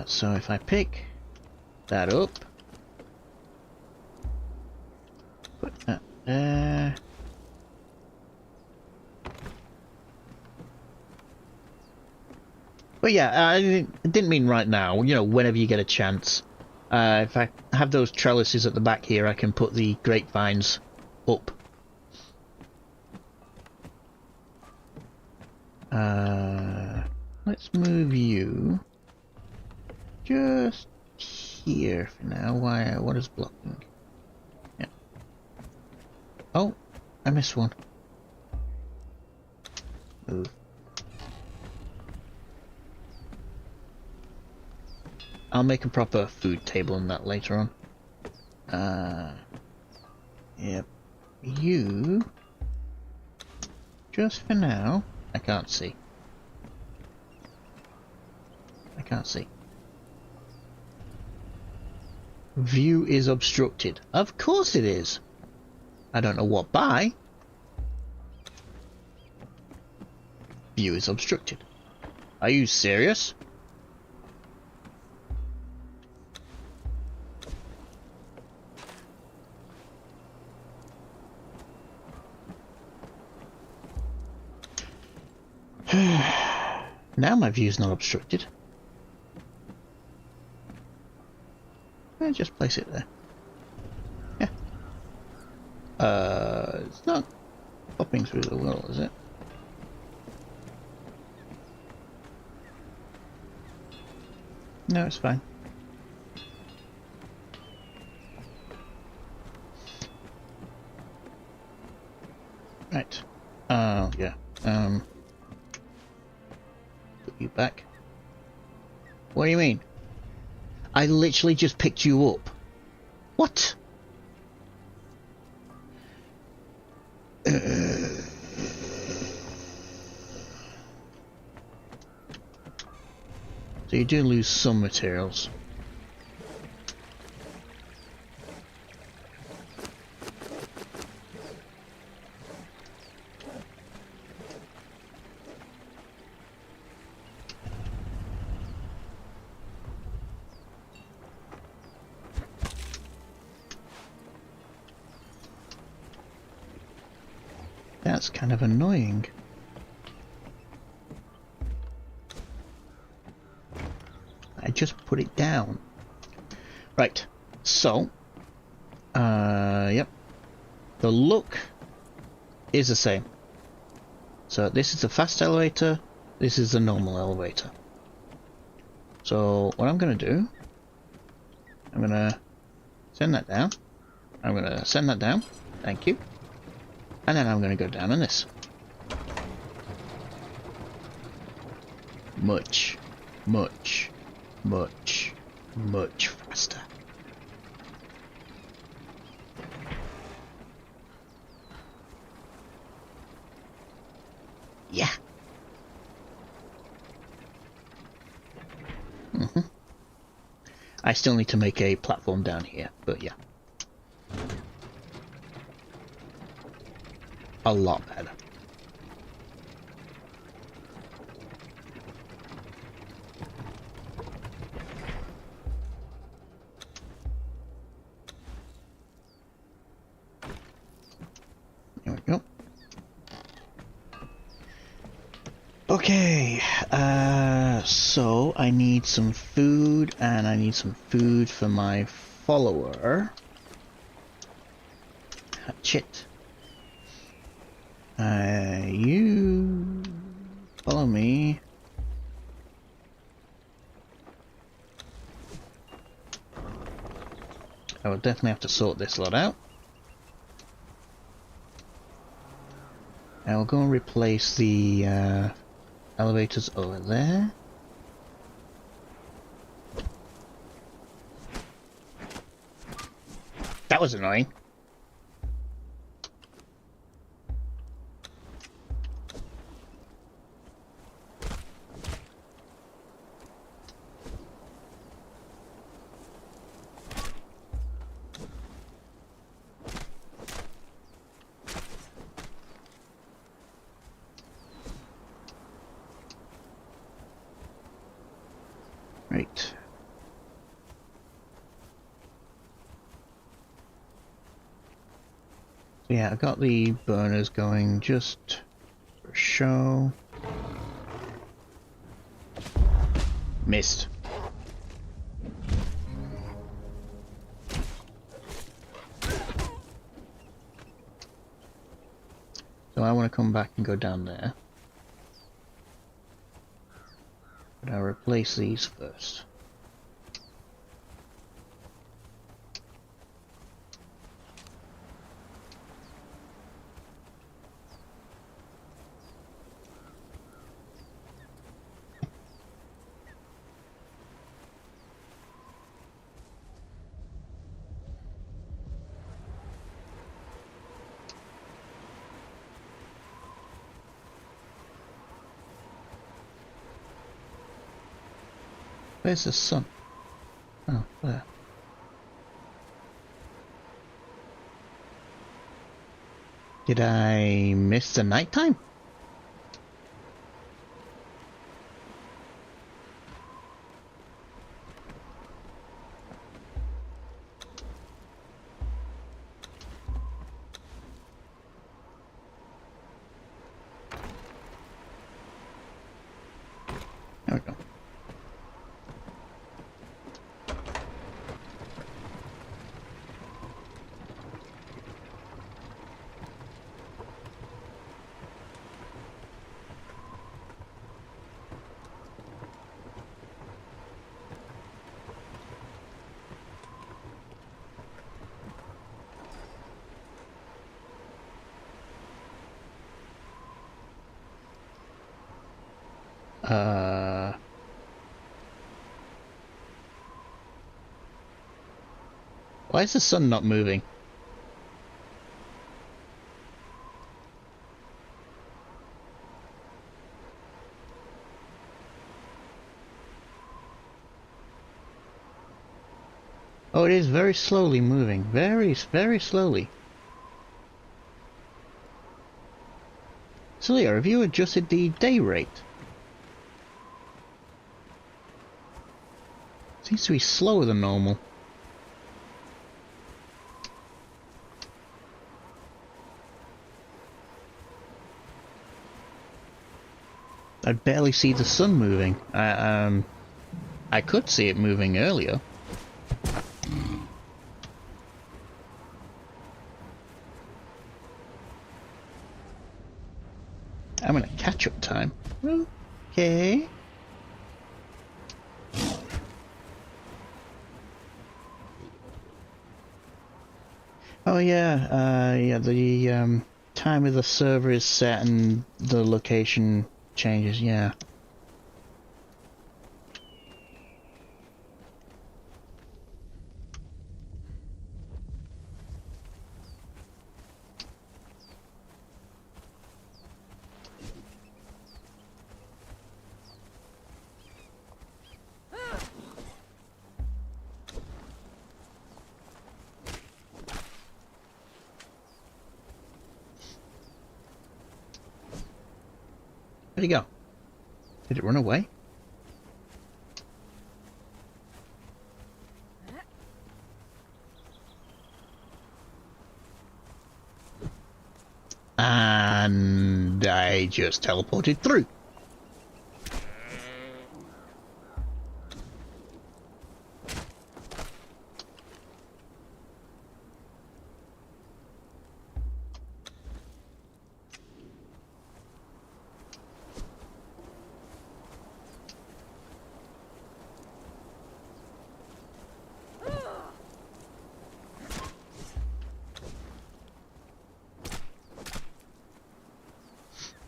So if I pick that up, put that there. But yeah, I didn't mean right now, you know, whenever you get a chance. If I have those trellises at the back here, I can put the grapevines up. Let's move you just here for now. Why? What is blocking? Yeah. Oh, I missed one. Move. I'll make a proper food table on that later on. Yep. You, just for now, I can't see. I can't see. View is obstructed. Of course it is. I don't know what by. View is obstructed. Are you serious? Now my view's not obstructed. I'll just place it there. Yeah. It's not popping through the wall, is it? No, it's fine. Right. Yeah. Put you back. What do you mean? I literally just picked you up. What? So you do lose some materials. That's kind of annoying. I just put it down. Right, so, yep, The look is the same. So this is the fast elevator, this is the normal elevator. So what I'm going to do, I'm going to send that down. I'm going to send that down. Thank you. And then I'm going to go down on this. Much, much, much, much faster. Yeah. I still need to make a platform down here, but yeah. A lot better. There we go. Okay, so I need some food, and I need some food for my follower. Hatchet. You follow me. I will definitely have to sort this lot out. I will go and replace the elevators over there. That was annoying. Right. So yeah, I got the burners going just for show. Missed. So I want to come back and go down there. But I'll replace these first. Where's the sun? Oh, there. Did I miss the nighttime? There we go. Why is the sun not moving? Oh, it is very slowly moving. Very, very slowly. So yeah, have you adjusted the day rate? Seems to be slower than normal. I barely see the sun moving. I could see it moving earlier. Okay. Oh yeah, yeah, the time of the server is set and the location changes, yeah. Where'd it go? Did it run away? And I just teleported through.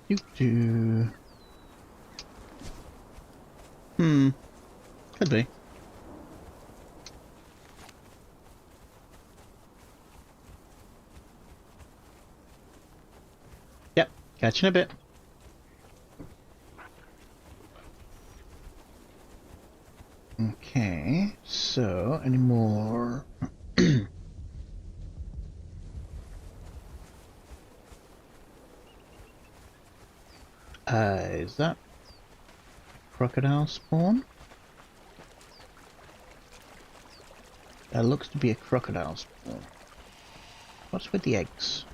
Doo-doo. Could be. Yep, catch you in a bit. Okay, so any more? Is that crocodile spawn? That looks to be a crocodile spawn. What's with the eggs?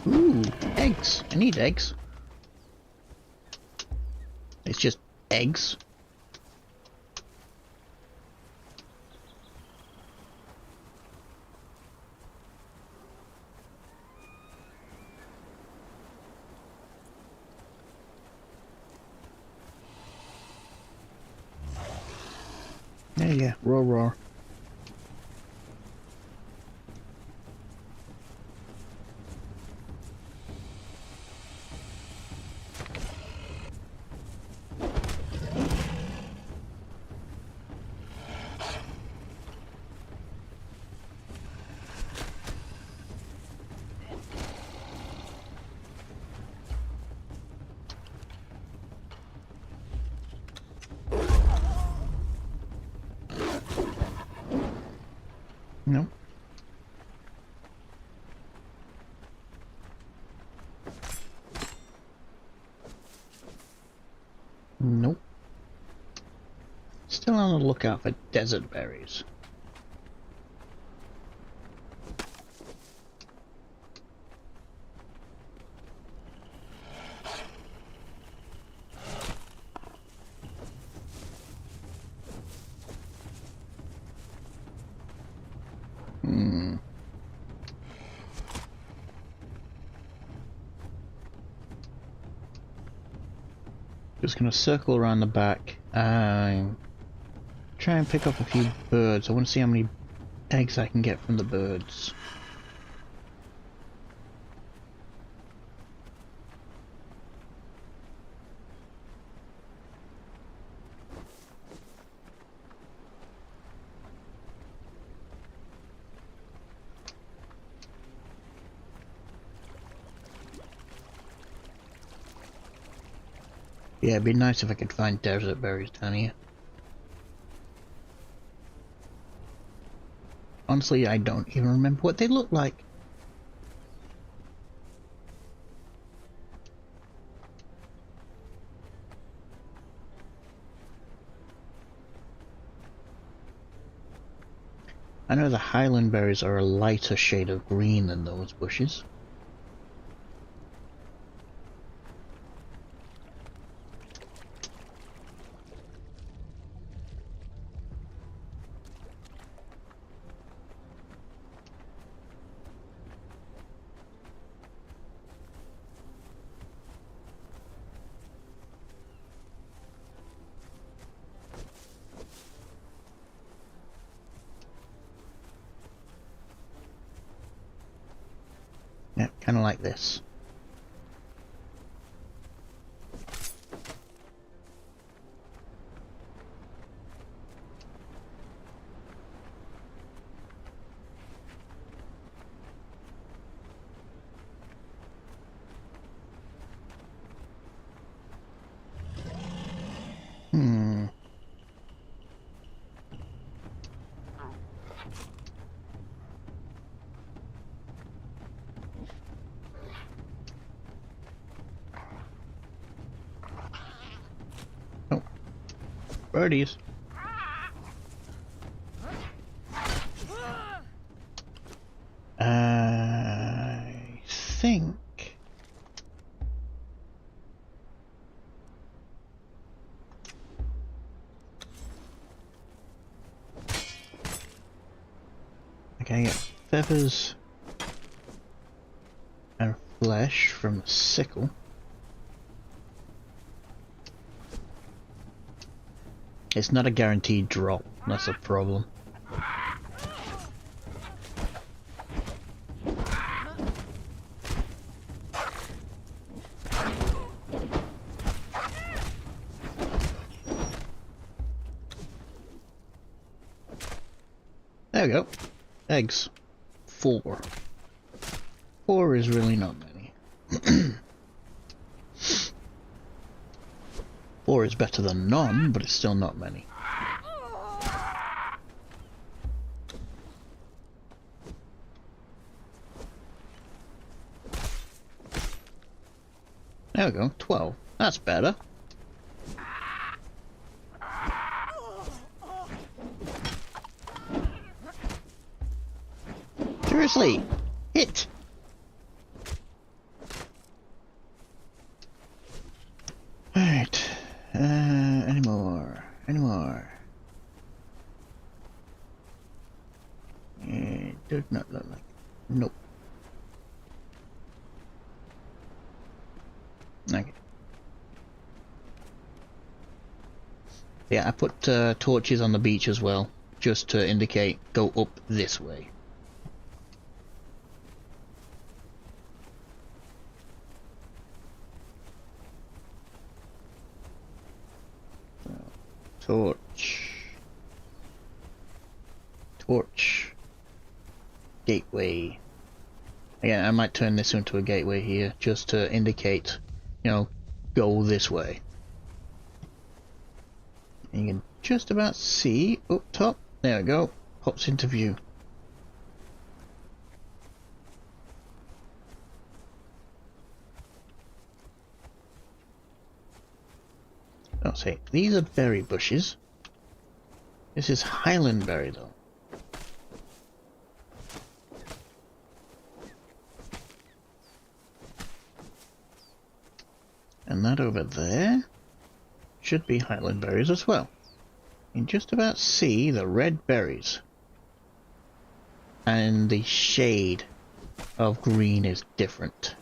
Ooh, eggs. I need eggs. It's just eggs. Yeah, roar roar. No. Nope. Still on the lookout for desert berries. Just gonna circle around the back and try and pick up a few birds. I want to see how many eggs I can get from the birds. Yeah, it'd be nice if I could find desert berries down here. Honestly, I don't even remember what they look like. I know the highland berries are a lighter shade of green than those bushes. Kind of like this. Hmm. Oh, birdies. I think. Okay, I get feathers and flesh from the sickle. It's not a guaranteed drop, that's a problem. There we go. Eggs. 4. 4 is really not many. 4 is better than none, but it's still not many. There we go, 12. That's better. Seriously, hit! Alright, any more? Any more? It does not look like it. Nope. Okay. Yeah, I put torches on the beach as well, just to indicate go up this way. Torch. Torch. Gateway. Again, I might turn this into a gateway here, just to indicate, you know, go this way. And you can just about see up top. There we go. Pops into view. Oh, say, these are berry bushes. This is Highland berry, though. And that over there should be Highland berries as well. You can just about see the red berries. And the shade of green is different.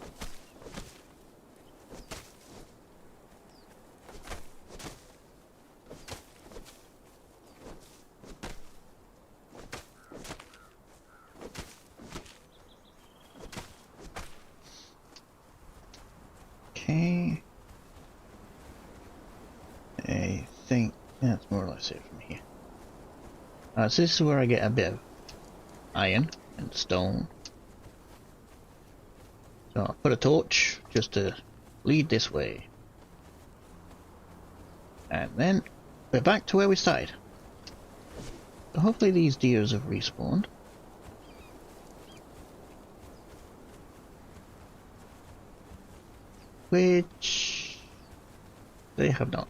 Okay. I think that's more or less it from here. So this is where I get a bit of iron and stone. So I'll put a torch just to lead this way. And then we're back to where we started. So hopefully these deers have respawned. Which they have not.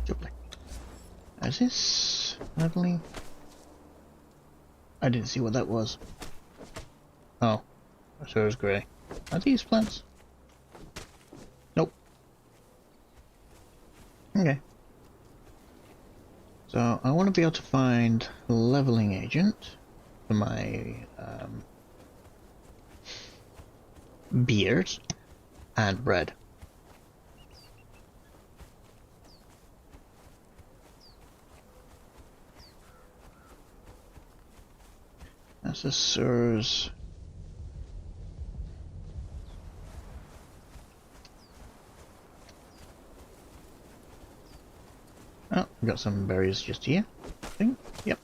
Lovely. Is this leveling? I didn't see what that was. Oh, I saw it was grey. Are these plants? Nope. Okay. So I want to be able to find a leveling agent for my beers and bread. That's the sewers. We've got some berries just here, I think. Yep.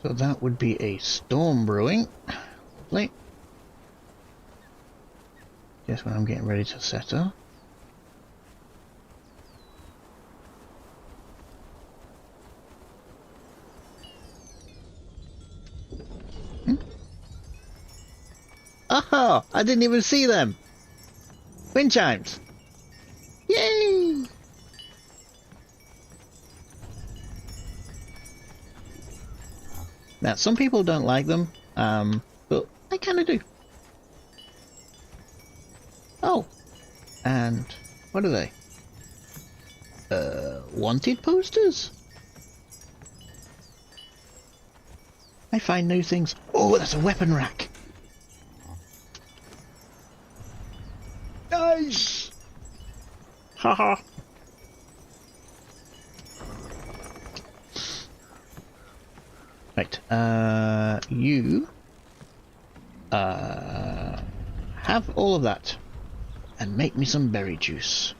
So that would be a storm brewing. Lovely. Just when I'm getting ready to set up. Oh, I didn't even see them! Wind chimes! Yay! Now, some people don't like them, but I kind of do. Oh, and what are they? Wanted posters? I find new things. Oh, that's a weapon rack. Nice! Haha. Right, you have all of that and make me some berry juice.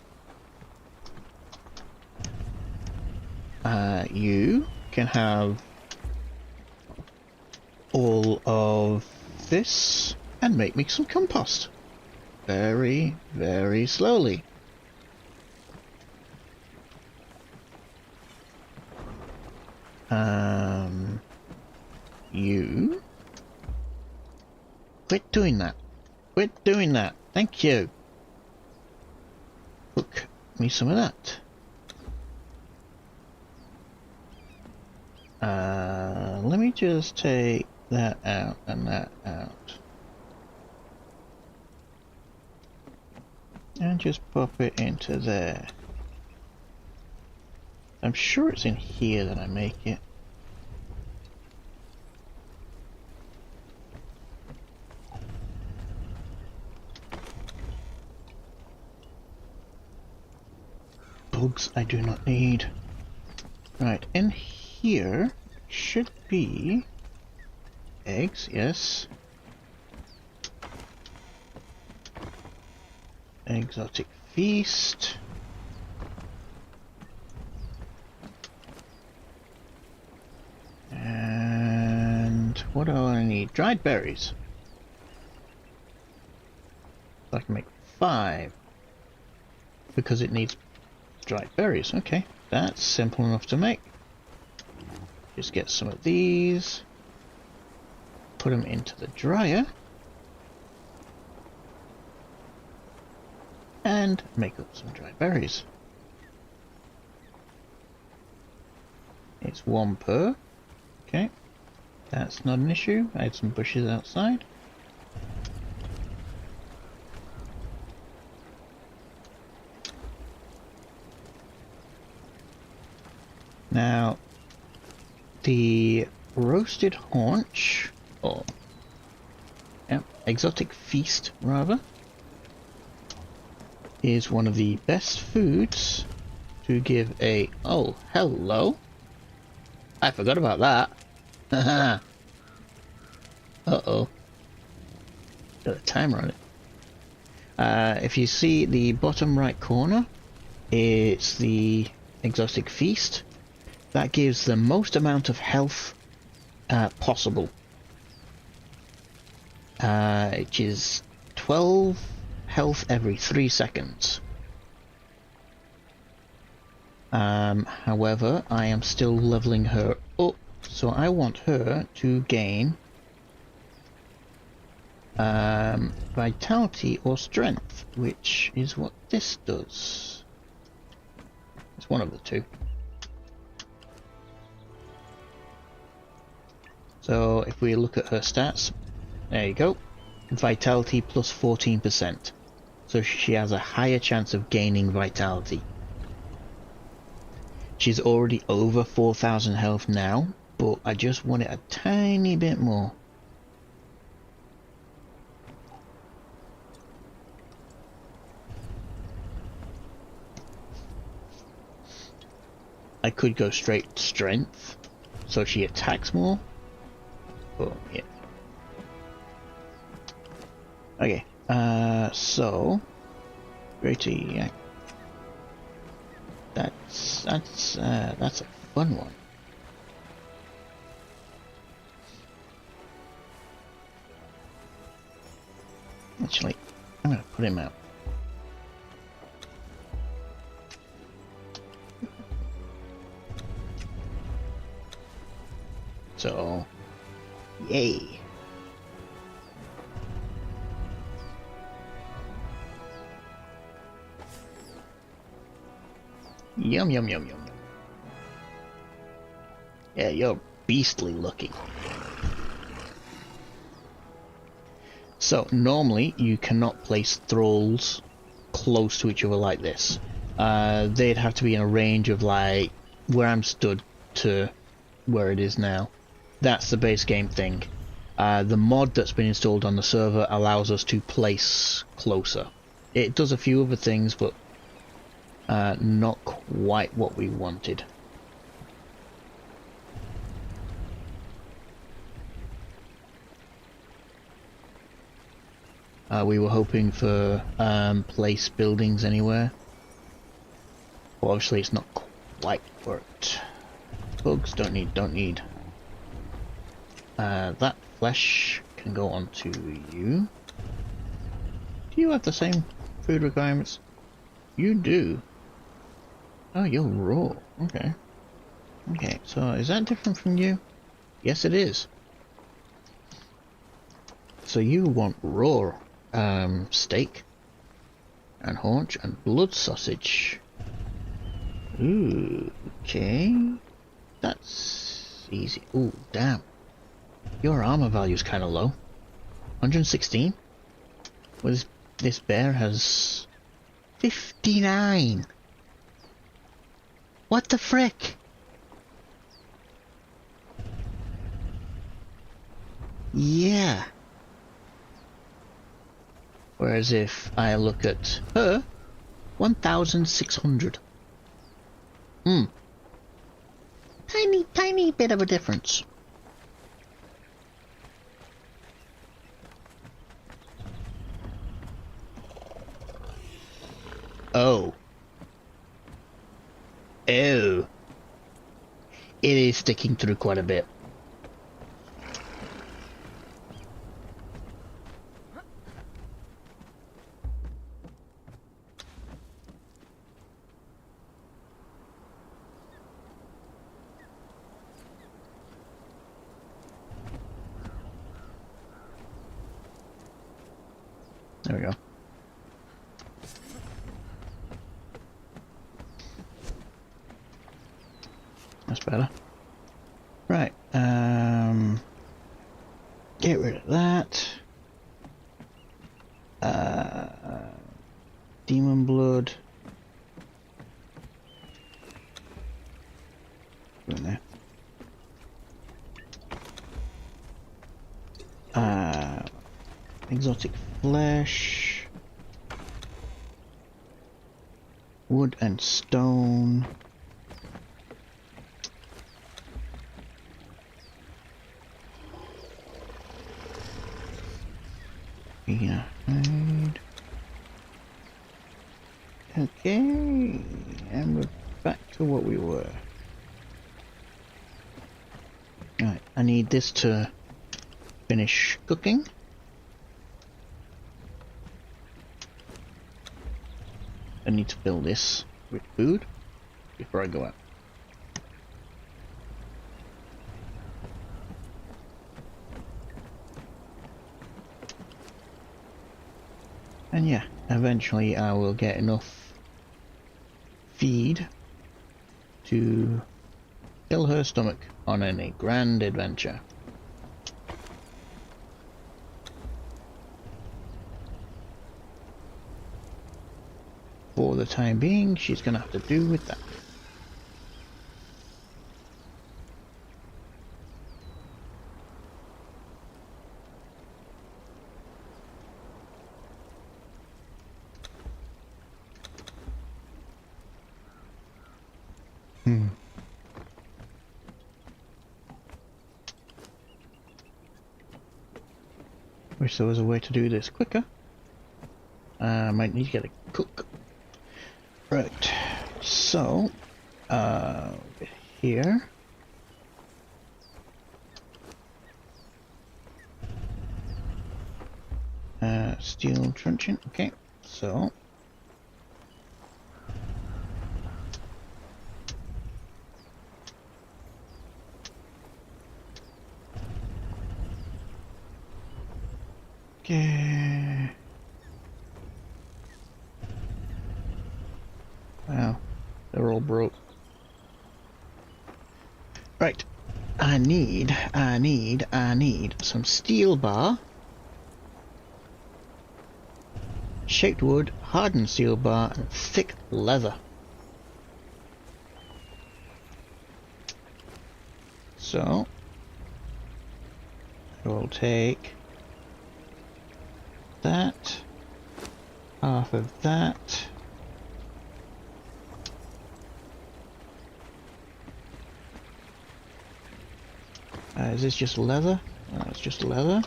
You can have all of this and make me some compost. Very, very slowly. You quit doing that. Quit doing that. Thank you. Cook me some of that. Let me just take that out and that out. And just pop it into there. I'm sure it's in here that I make it. Bugs I do not need. Right, in here should be eggs, yes. Exotic feast. And what do I need? Dried berries. So I can make 5 because it needs dried berries. Okay, that's simple enough to make. Just get some of these, put them into the dryer, and make up some dried berries. It's 1 per. Okay, that's not an issue. I had some bushes outside. Now, the roasted haunch, or exotic feast rather, is one of the best foods to give a... Oh, hello! I forgot about that. Uh-oh. Got a timer on it. If you see the bottom right corner, it's the exotic feast. That gives the most amount of health possible. Which is 12 health every 3 seconds. However, I am still leveling her up, so I want her to gain vitality or strength, which is what this does. It's one of the two. So if we look at her stats, there you go, vitality plus 14%. so she has a higher chance of gaining vitality. She's already over 4,000 health now, but I just want it a tiny bit more. I could go straight strength, so she attacks more. Oh, yeah. Okay, so... Pretty... That's a fun one. Actually, I'm gonna put him out. So, yay. Yum, yum, yum, yum, yum. Yeah, you're beastly looking. So, normally you cannot place thralls close to each other like this. They'd have to be in a range of, like, where I'm stood to where it is now. That's the base game thing. The mod that's been installed on the server allows us to place closer. It does a few other things, but not quite what we wanted. We were hoping for place buildings anywhere. Well, obviously it's not quite worked. Bugs don't need. That flesh can go on to you. Do you have the same food requirements? You do. Oh, you're raw. Okay. Okay, so is that different from you? Yes, it is. So you want raw steak and haunch and blood sausage. Ooh, okay. That's easy. Ooh, damn. Your armor value is kind of low. 116? Well, this bear has 59. What the frick? Yeah. Whereas if I look at her, 1,600. Tiny bit of a difference. Oh. Oh. It is sticking through quite a bit. There we go. That's better. Right, get rid of that. Demon blood. Go in there. Exotic flesh. Wood and stone. Yeah. Okay, and we're back to what we were. Right, I need this to finish cooking. I need to fill this with food before I go out. And yeah, eventually I will get enough feed to fill her stomach on a grand adventure. for the time being, she's gonna have to do with that. Wish there was a way to do this quicker. Might need to get a cook. Right, so here. Steel truncheon, okay, so okay. Wow, they're all broke. Right, I need some steel bar, shaped wood, hardened steel bar, and thick leather. So I will take that, half of that. Is this just leather? No, it's just leather.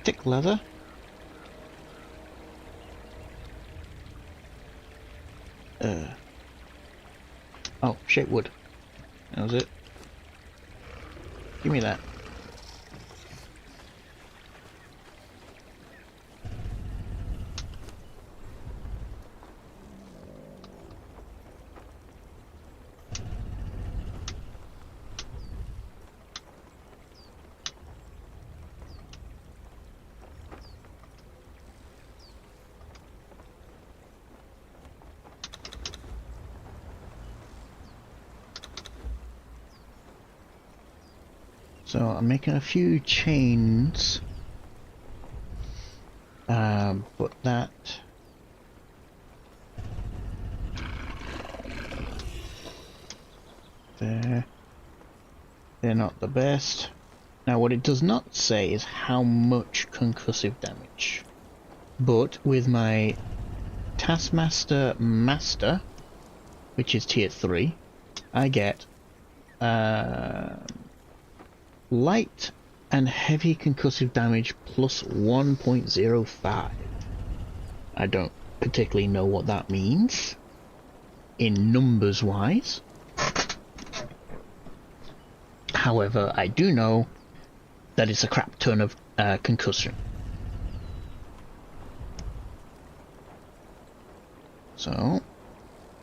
Thick leather. Oh, shaped wood. That was it. Give me that. So I'm making a few chains, but that they're not the best. Now what it does not say is how much concussive damage, but with my Taskmaster Master, which is tier 3, I get light and heavy concussive damage plus 1.05. I don't particularly know what that means in numbers wise. However, I do know that it's a crap ton of concussion. So,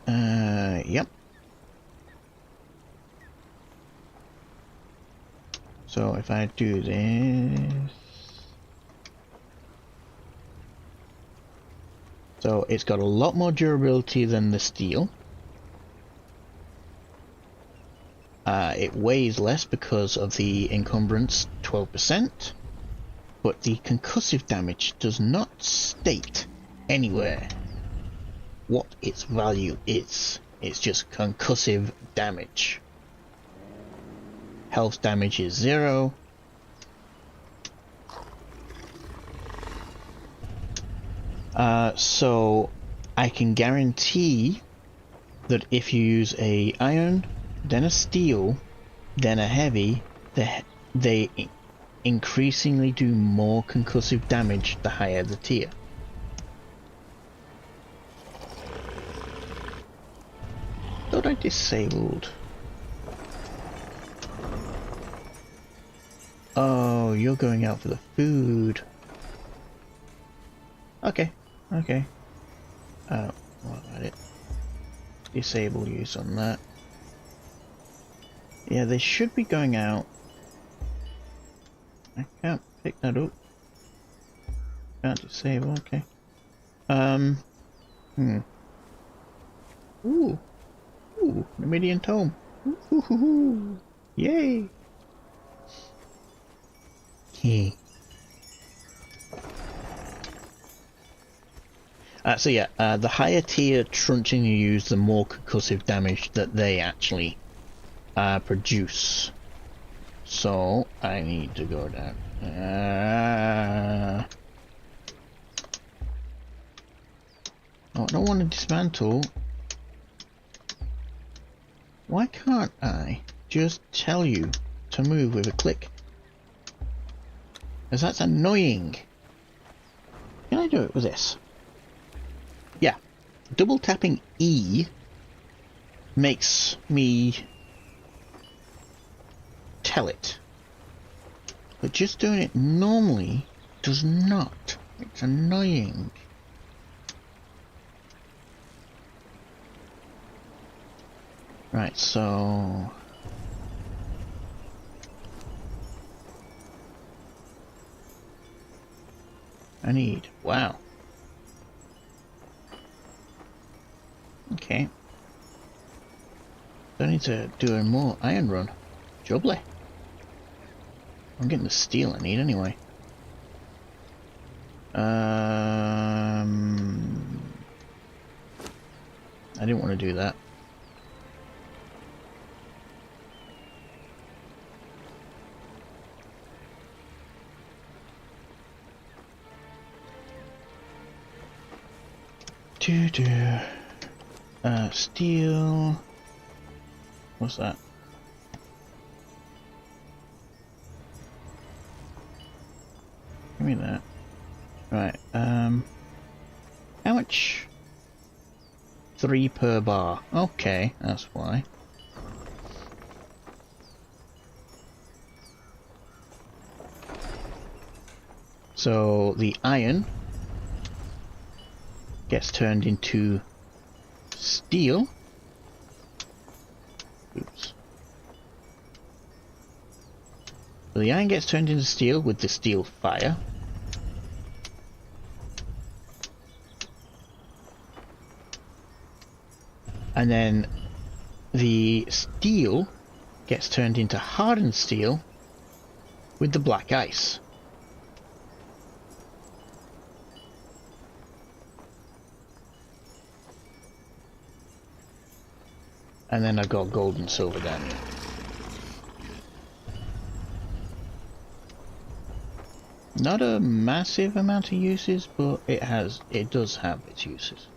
yep. So if I do this, so it's got a lot more durability than the steel. It weighs less because of the encumbrance, 12%, but the concussive damage does not state anywhere what its value is. It's just concussive damage. Health damage is 0. So I can guarantee that if you use a iron, then a steel, then a heavy, they increasingly do more concussive damage the higher the tier. Thought I disabled. Oh, you're going out for the food. Okay, okay. What about it? Disable use on that. Yeah, they should be going out. I can't pick that up. Can't disable, okay. Ooh. Ooh, Numidian tome. Ooh, yay. So yeah, the higher tier truncheon you use, the more concussive damage that they actually produce. So I need to go down. Oh, I don't want to dismantle. Why can't I just tell you to move with a click? Because that's annoying. Can I do it with this? Yeah. Double tapping E makes me tell it. But just doing it normally does not. It's annoying. Right, so... I need... Wow. Okay. I need to do a more iron run. Jubbly. I'm getting the steel I need anyway. I didn't want to do that. Steel. What's that? Give me that. Right, how much? 3 per bar. Okay, that's why. So the iron gets turned into steel. Oops. So the iron gets turned into steel with the steel fire. And then the steel gets turned into hardened steel with the black ice. And then I've got gold and silver down here. Not a massive amount of uses, but it does have its uses.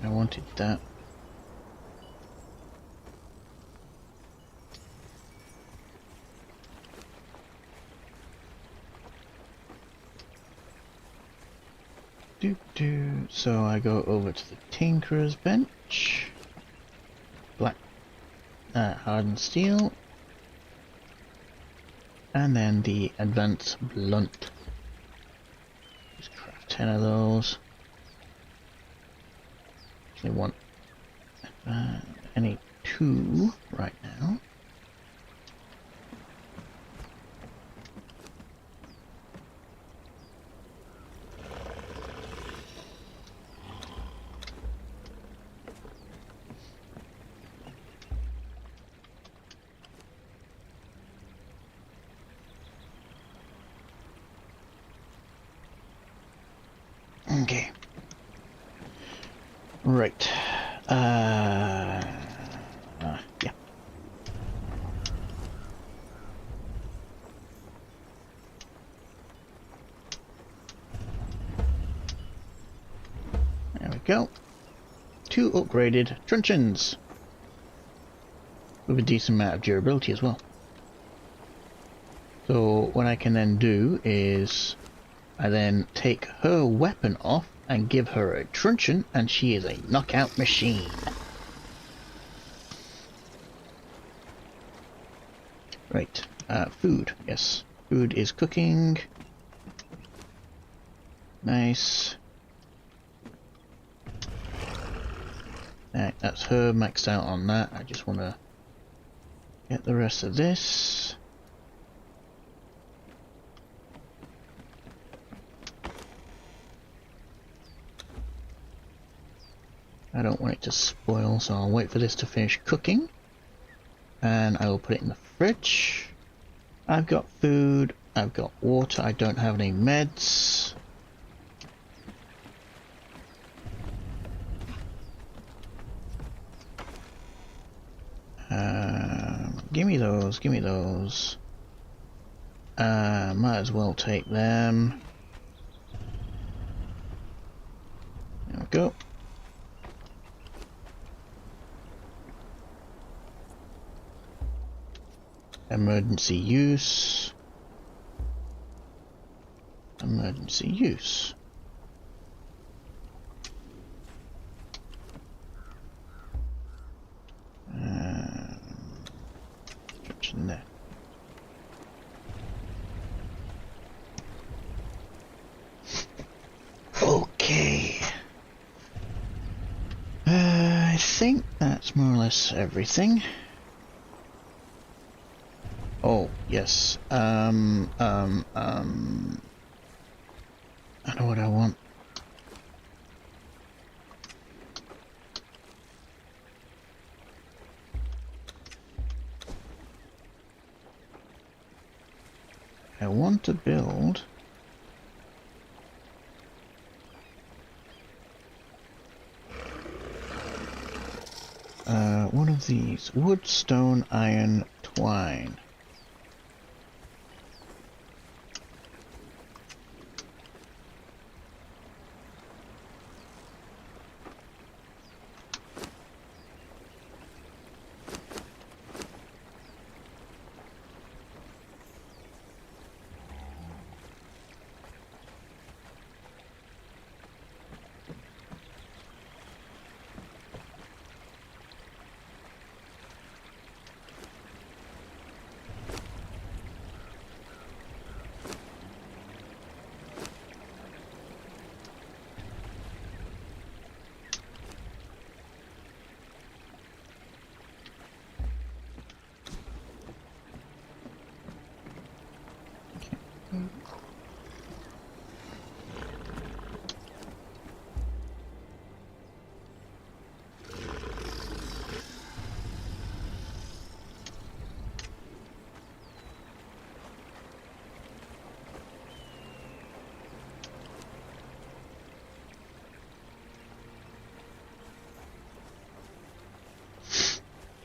I wanted that. So I go over to the Tinkerer's bench. Black hardened steel. And then the advanced blunt. Just craft 10 of those. Actually want I need 2 right now. Okay. Right. Yeah. There we go. 2 upgraded truncheons. With a decent amount of durability as well. So what I can then do is I then take her weapon off and give her a truncheon, and she is a knockout machine. Right, food, yes. Food is cooking. Nice. Alright, that's her maxed out on that. I just want to get the rest of this. I don't want it to spoil, so I'll wait for this to finish cooking. and I will put it in the fridge. I've got food, I've got water, I don't have any meds. Give me those, give me those. Might as well take them. There we go. Emergency use. Emergency use. In there. Okay. I think that's more or less everything. Oh, yes. I know what I want. I want to build one of these. Wood, stone, iron, twine.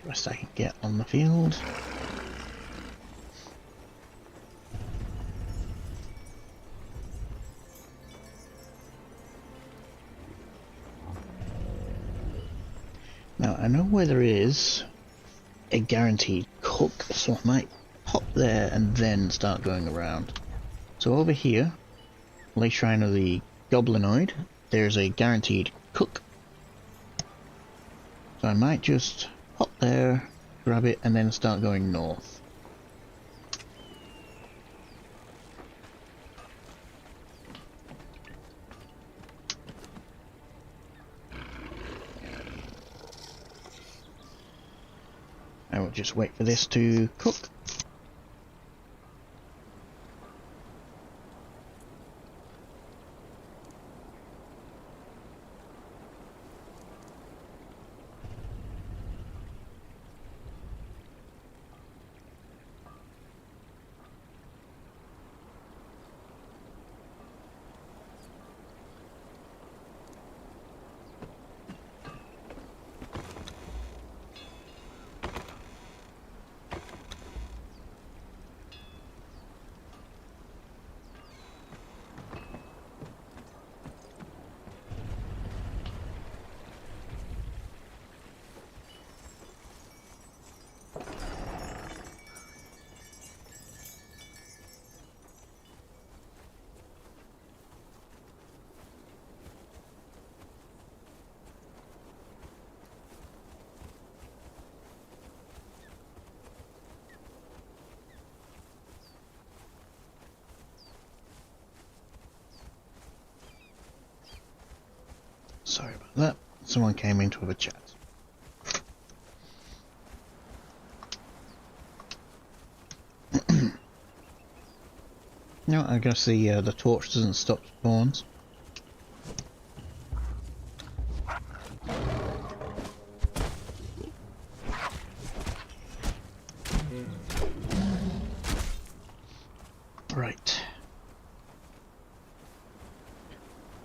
Rest I can get on the field. Now I know where there is a guaranteed cook, so I might pop there and then start going around. So over here, Lake Shrine of the Goblinoid, there's a guaranteed cook. So I might just hop there, grab it, and then start going north. I will just wait for this to cook. Sorry about that. Someone came in to have a chat. No, I guess the torch doesn't stop spawns.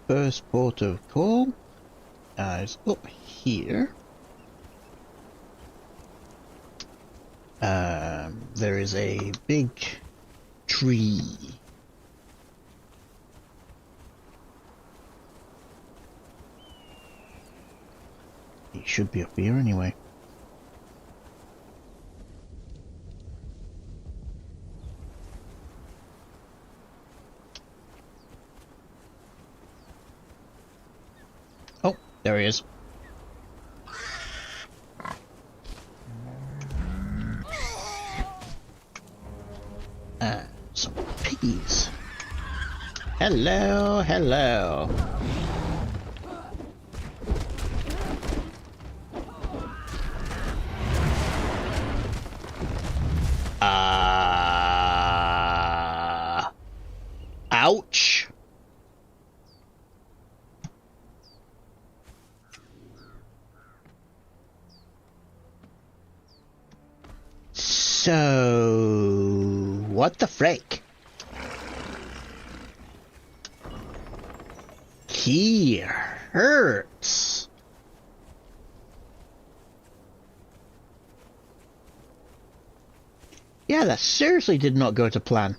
first port of call is up here. There is a big tree. It should be up here anyway. Oh, there he is. Some piggies. Hello, hello. Ouch. So, what the frick? He hurts. Yeah, that seriously did not go to plan.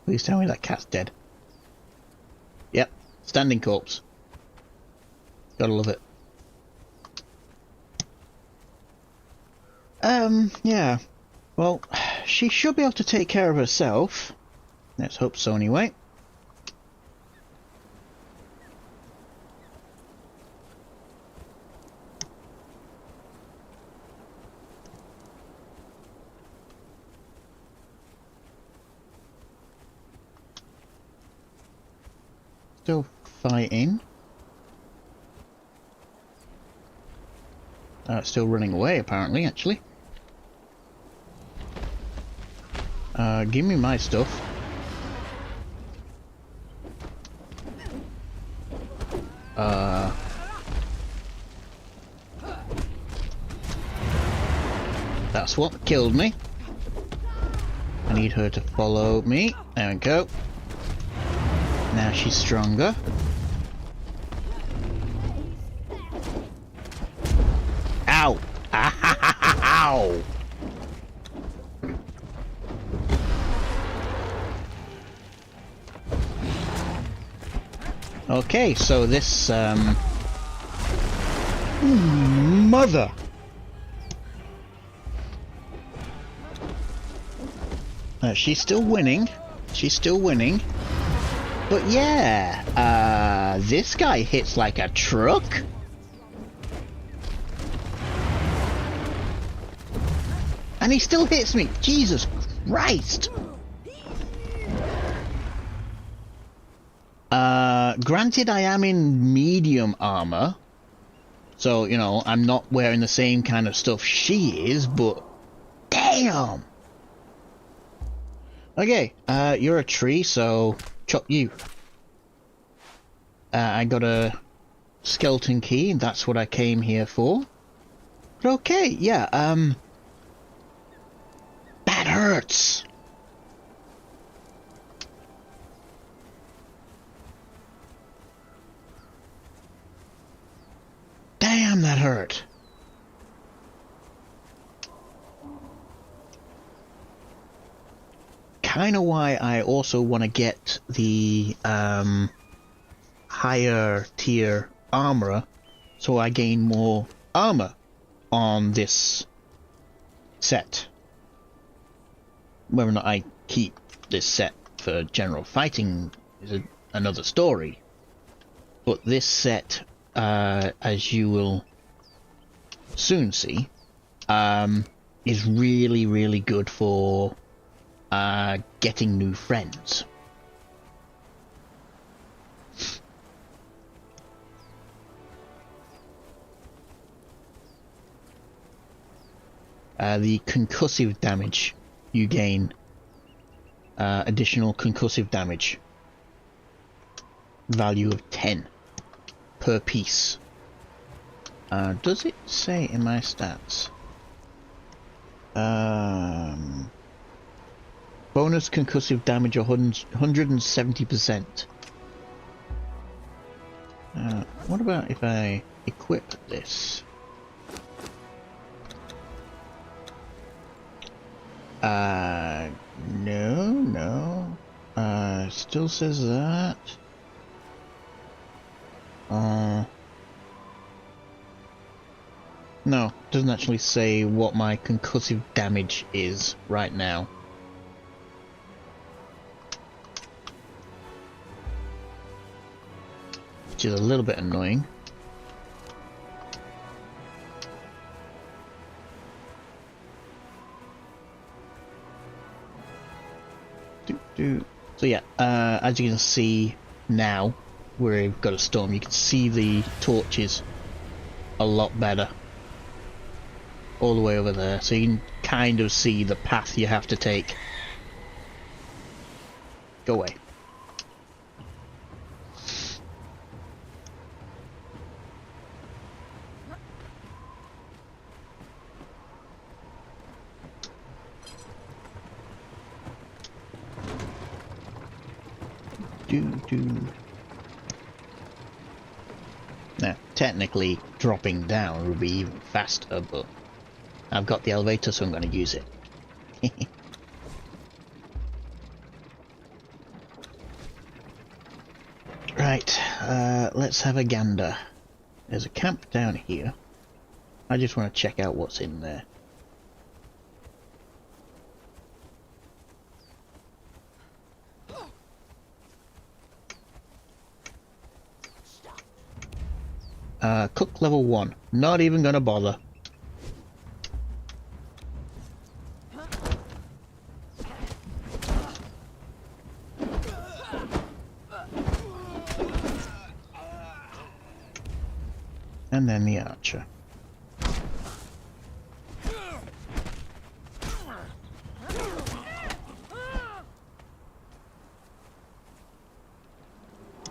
Please tell me that cat's dead. Yep, standing corpse. Gotta love it. Yeah. Well, she should be able to take care of herself. Let's hope so anyway. Still fighting. Still running away, apparently, actually. Give me my stuff. That's what killed me. I need her to follow me. There we go. Now she's stronger. Ow! Ow! Okay, so this, mother! She's still winning. She's still winning. But yeah, this guy hits like a truck. And he still hits me. Jesus Christ. Granted, I am in medium armor. So, you know, I'm not wearing the same kind of stuff she is, but damn. Okay, you're a tree, so chop you. I got a skeleton key, and that's what I came here for. But okay, yeah, that hurts. Damn, that hurt. Kinda why I also want to get the, higher tier armor, so I gain more armor on this set. Whether or not I keep this set for general fighting is another story. But this set, as you will soon see, is really, really good for getting new friends. The concussive damage you gain, additional concussive damage, value of 10. per piece. Does it say in my stats? Bonus concussive damage 170%. What about if I equip this? No. Still says that. No, doesn't actually say what my concussive damage is right now. Which is a little bit annoying. So yeah, as you can see now, where we've got a storm, you can see the torches a lot better. All the way over there, so you can kind of see the path you have to take. Go away. Now, technically, dropping down would be even faster, but I've got the elevator, so I'm going to use it. Right, let's have a gander. There's a camp down here. I just want to check out what's in there. Cook level 1. Not even gonna bother. And then the archer.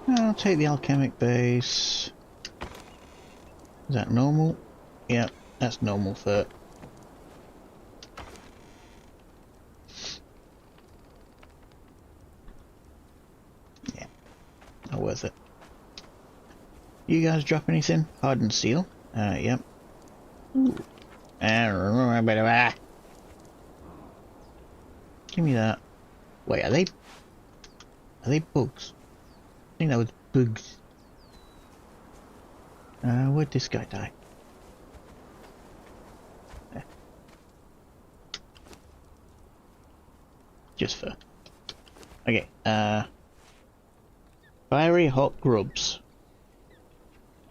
I'll take the alchemic base. Is that normal? Yeah, that's normal for it. Yeah, not worth it. You guys drop anything? Hardened steel? Yep. Ooh. Give me that. Wait, are they bugs? I think that was bugs. Where'd this guy die? There. Just for. Okay, fiery hot grubs.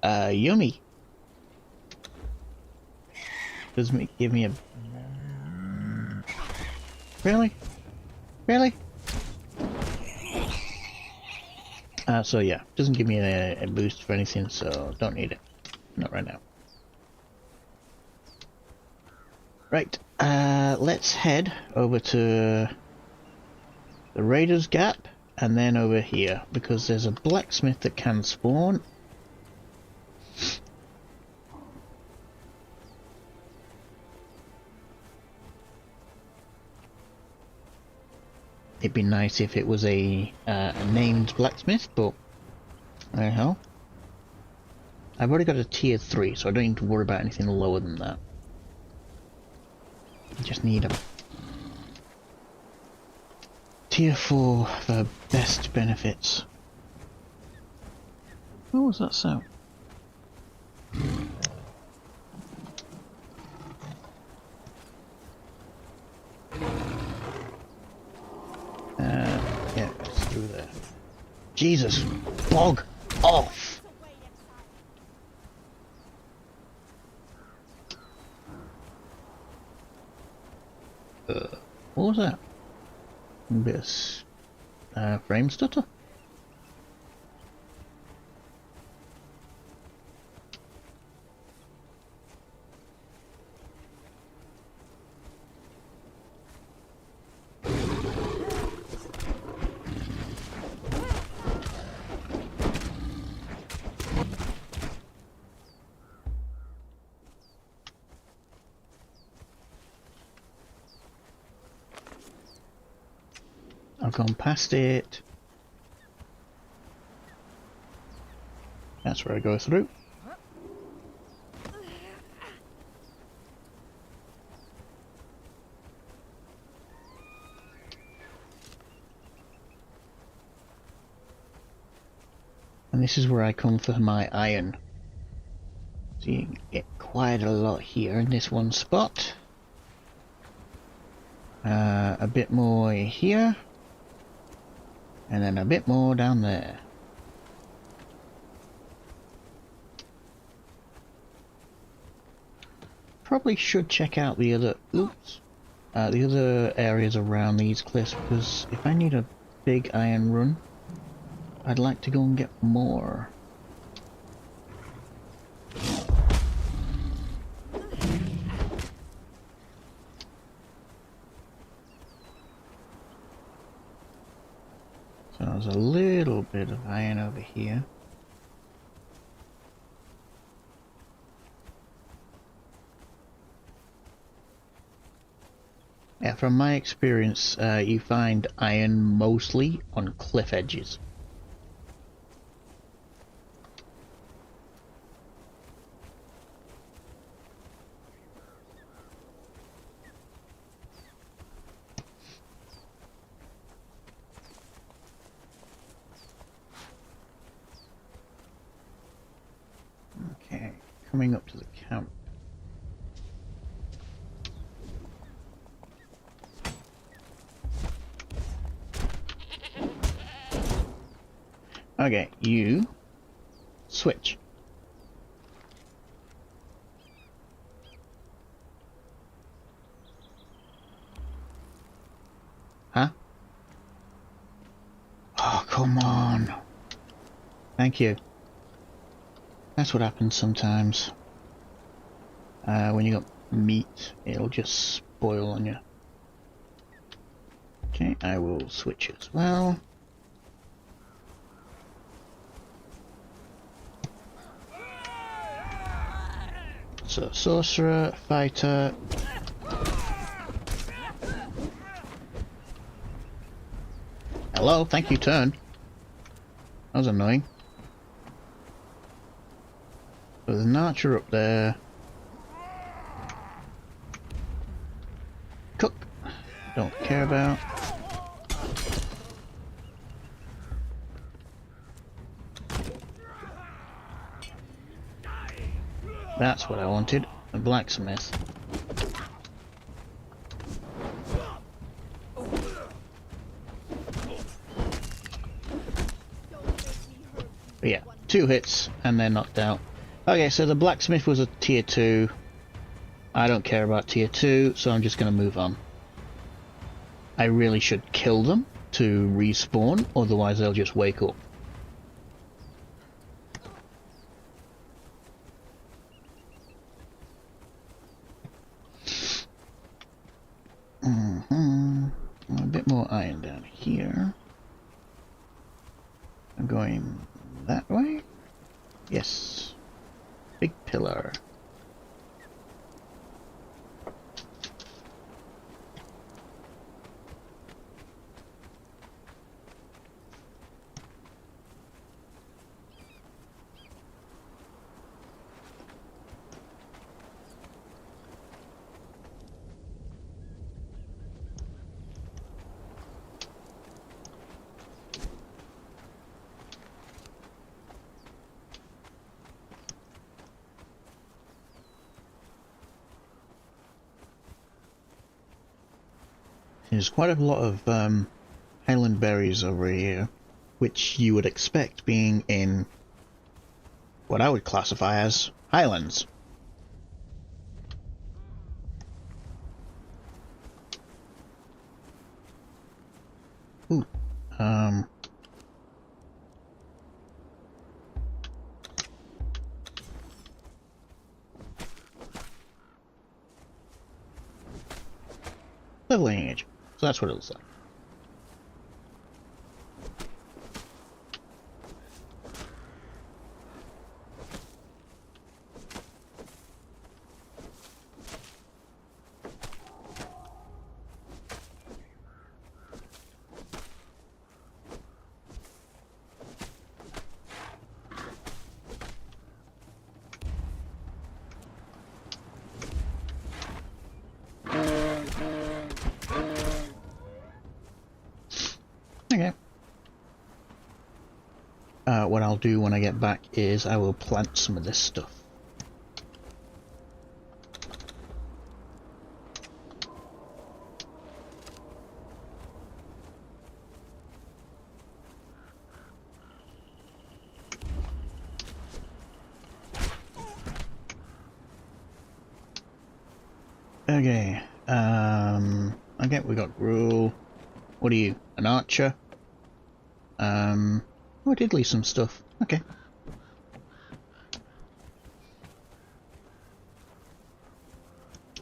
Yummy. Does it give me a... Really? Really? So yeah, doesn't give me a boost for anything, so don't need it. Not right now. Right, let's head over to the Raiders Gap, and then over here, because there's a blacksmith that can spawn. It'd be nice if it was a named blacksmith, but hell. I've already got a tier 3, so I don't need to worry about anything lower than that. I just need a tier 4 for best benefits. What was that sound? Yeah, it's through there. Jesus, bog off! What was that? A bit of frame stutter? I've gone past it. That's where I go through. And this is where I come for my iron. So you can get quite a lot here in this one spot. A bit more here. And then a bit more down there. Probably should check out the other the other areas around these cliffs, because if I need a big iron run, I'd like to go and get more. So there's a little bit of iron over here. Yeah, from my experience, you find iron mostly on cliff edges. Okay, coming up to the camp. Okay, you switch. Huh? Oh, come on. Thank you. That's what happens sometimes. When you got meat, it'll just spoil on you. Okay, I will switch as well. So, sorcerer, fighter. Hello, thank you, turn. That was annoying. There's an archer up there. Cook. Don't care about. That's what I wanted. A blacksmith. But yeah, 2 hits and they're knocked out. Okay, so the blacksmith was a tier 2. I don't care about tier 2, so I'm just going to move on. I really should kill them to respawn, otherwise they'll just wake up. A bit more iron down here. I'm going that way? Yes. Big pillar. There's quite a lot of highland berries over here, which you would expect being in what I would classify as highlands. Ooh, leveling age. So that's what it looks like. what I'll do when I get back is I will plant some of this stuff. Okay, okay, we got Gruel. What are you? An archer? Oh, I did leave some stuff. Okay.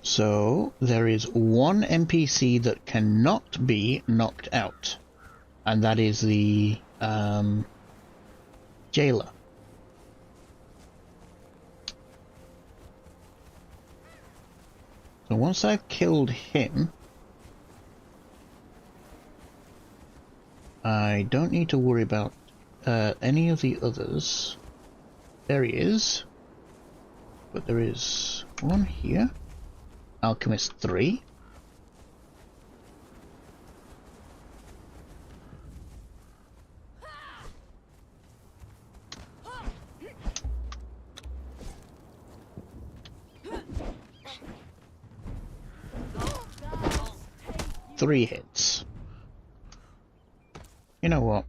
So, there is one NPC that cannot be knocked out, and that is the, jailer. So once I've killed him, I don't need to worry about any of the others. There he is. But there is one here. Alchemist 3. Three hits. You know what?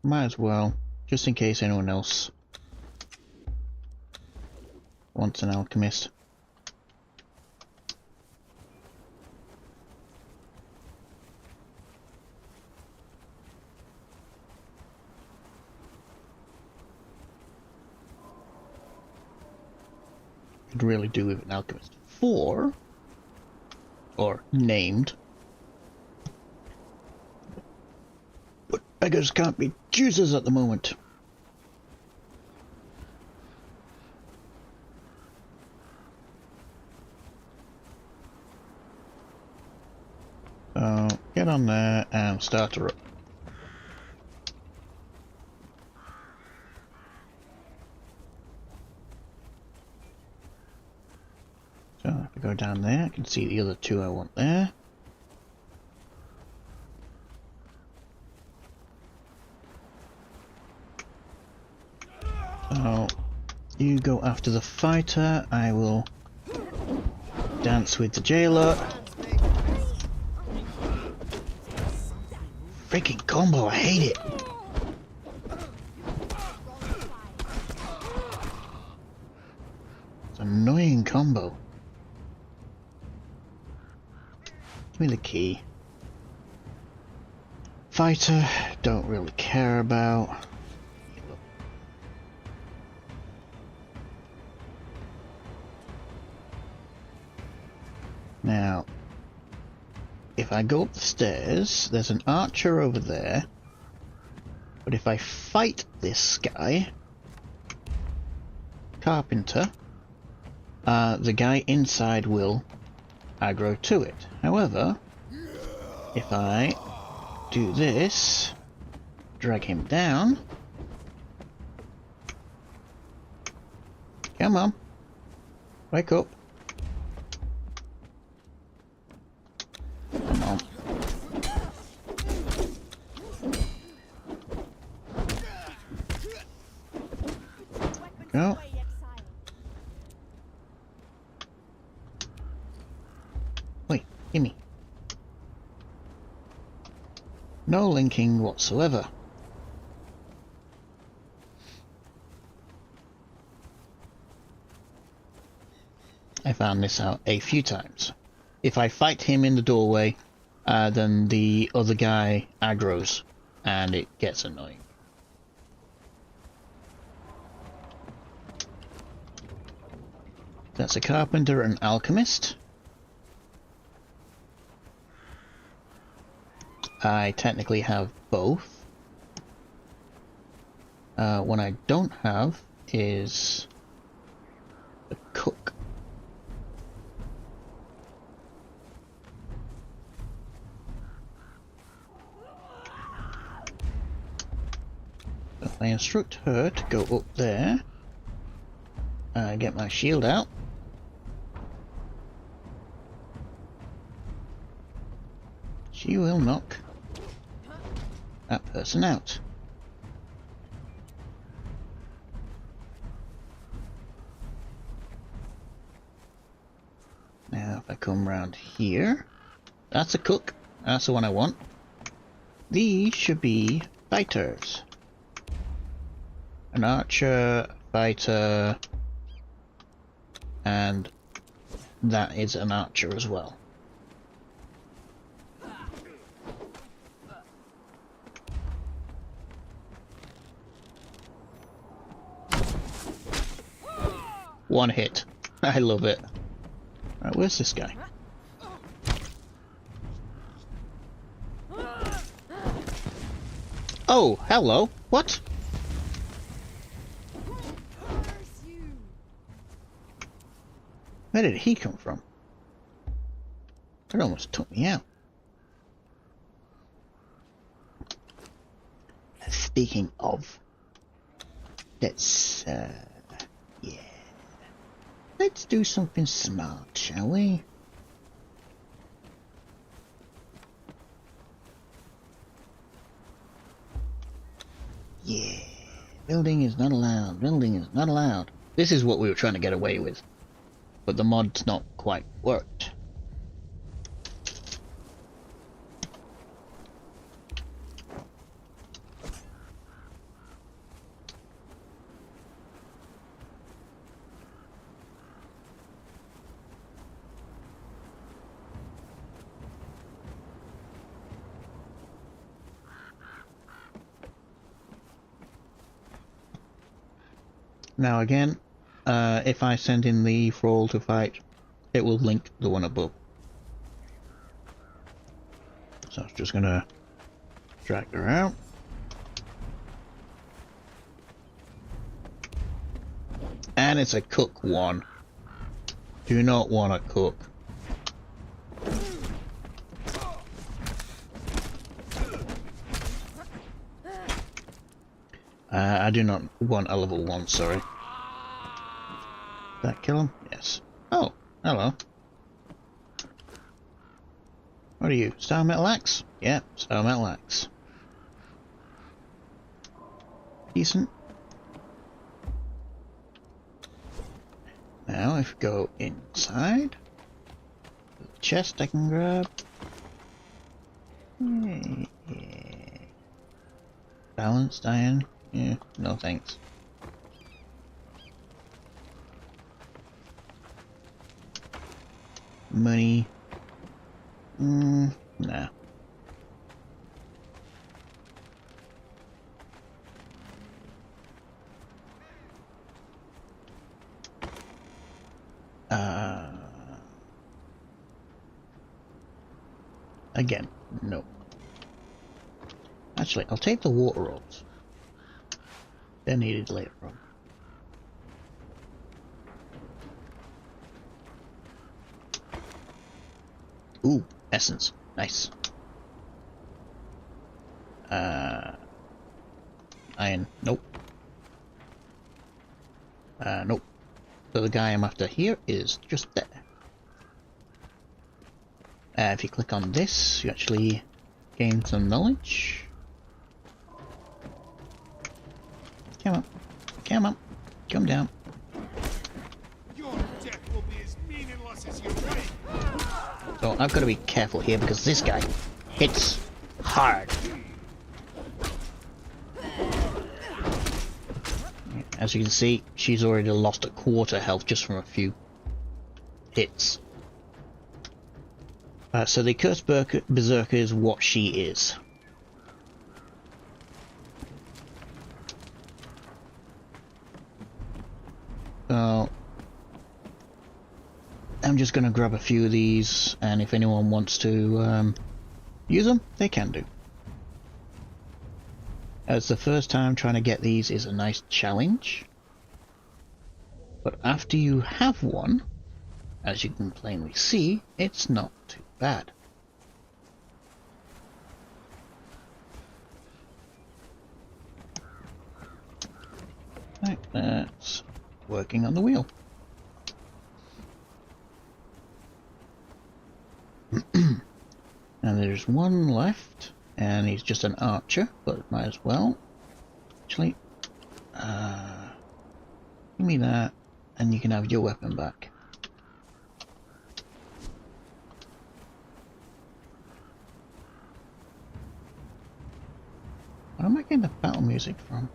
Might as well, just in case anyone else wants an alchemist. Could really do with an alchemist 4, or named. But beggars can't be choosers at the moment. So get on there and start her up. So if I go down there, I can see the other two I want there. So you go after the fighter, I will dance with the jailer. Freaking combo, I hate it. It's an annoying combo. Give me the key. Fighter, don't really care about. Now, if I go up the stairs, there's an archer over there. But if I fight this guy, carpenter, the guy inside will aggro to it. However, if I do this, drag him down. Come on, wake up. Come on. Go. Wait, gimme. No linking whatsoever. I found this out a few times. If I fight him in the doorway, then the other guy aggroes, and it gets annoying. That's a carpenter and alchemist. I technically have both. What I don't have is the cook. So I instruct her to go up there, get my shield out. She will knock. that person out. Now if I come round here, that's a cook. That's the one I want. These should be fighters. An archer, fighter, and that is an archer as well. One hit. I love it. Right, where's this guy? Oh, hello. What? Where did he come from? That almost took me out. Speaking of, let's yeah. Let's do something smart, shall we? Yeah. Building is not allowed. Building is not allowed. This is what we were trying to get away with. But the mod's not quite worked. Now again, if I send in the Thrall to fight, it will link the one above. So I'm just gonna drag her out. And it's a cook one. Do not want to cook. I do not want a level 1, sorry. Did that kill him? Yes. Oh, hello. What are you? Star Metal Axe? Yeah, Star Metal Axe. Decent. Now if we go inside, the chest I can grab. Yeah. Balanced iron. Yeah, no thanks. Money. Nah. Again, no. Actually, I'll take the water rolls. They're needed later on. Ooh, essence. Nice. Iron. Nope. Nope. So the guy I'm after here is just there. If you click on this, you actually gain some knowledge. Come on. Come on. Come down. Your death will be as meaningless as your reign. So I've got to be careful here because this guy hits hard. As you can see, she's already lost a quarter health just from a few hits. So the Cursed Berserker is what she is. So I'm just going to grab a few of these, and if anyone wants to use them, they can do. As the first time trying to get these is a nice challenge, but after you have one, as you can plainly see, it's not too bad. Right, that's working on the wheel. And there's one left. And he's just an archer, but might as well. Actually, give me that, and you can have your weapon back. Where am I getting the battle music from?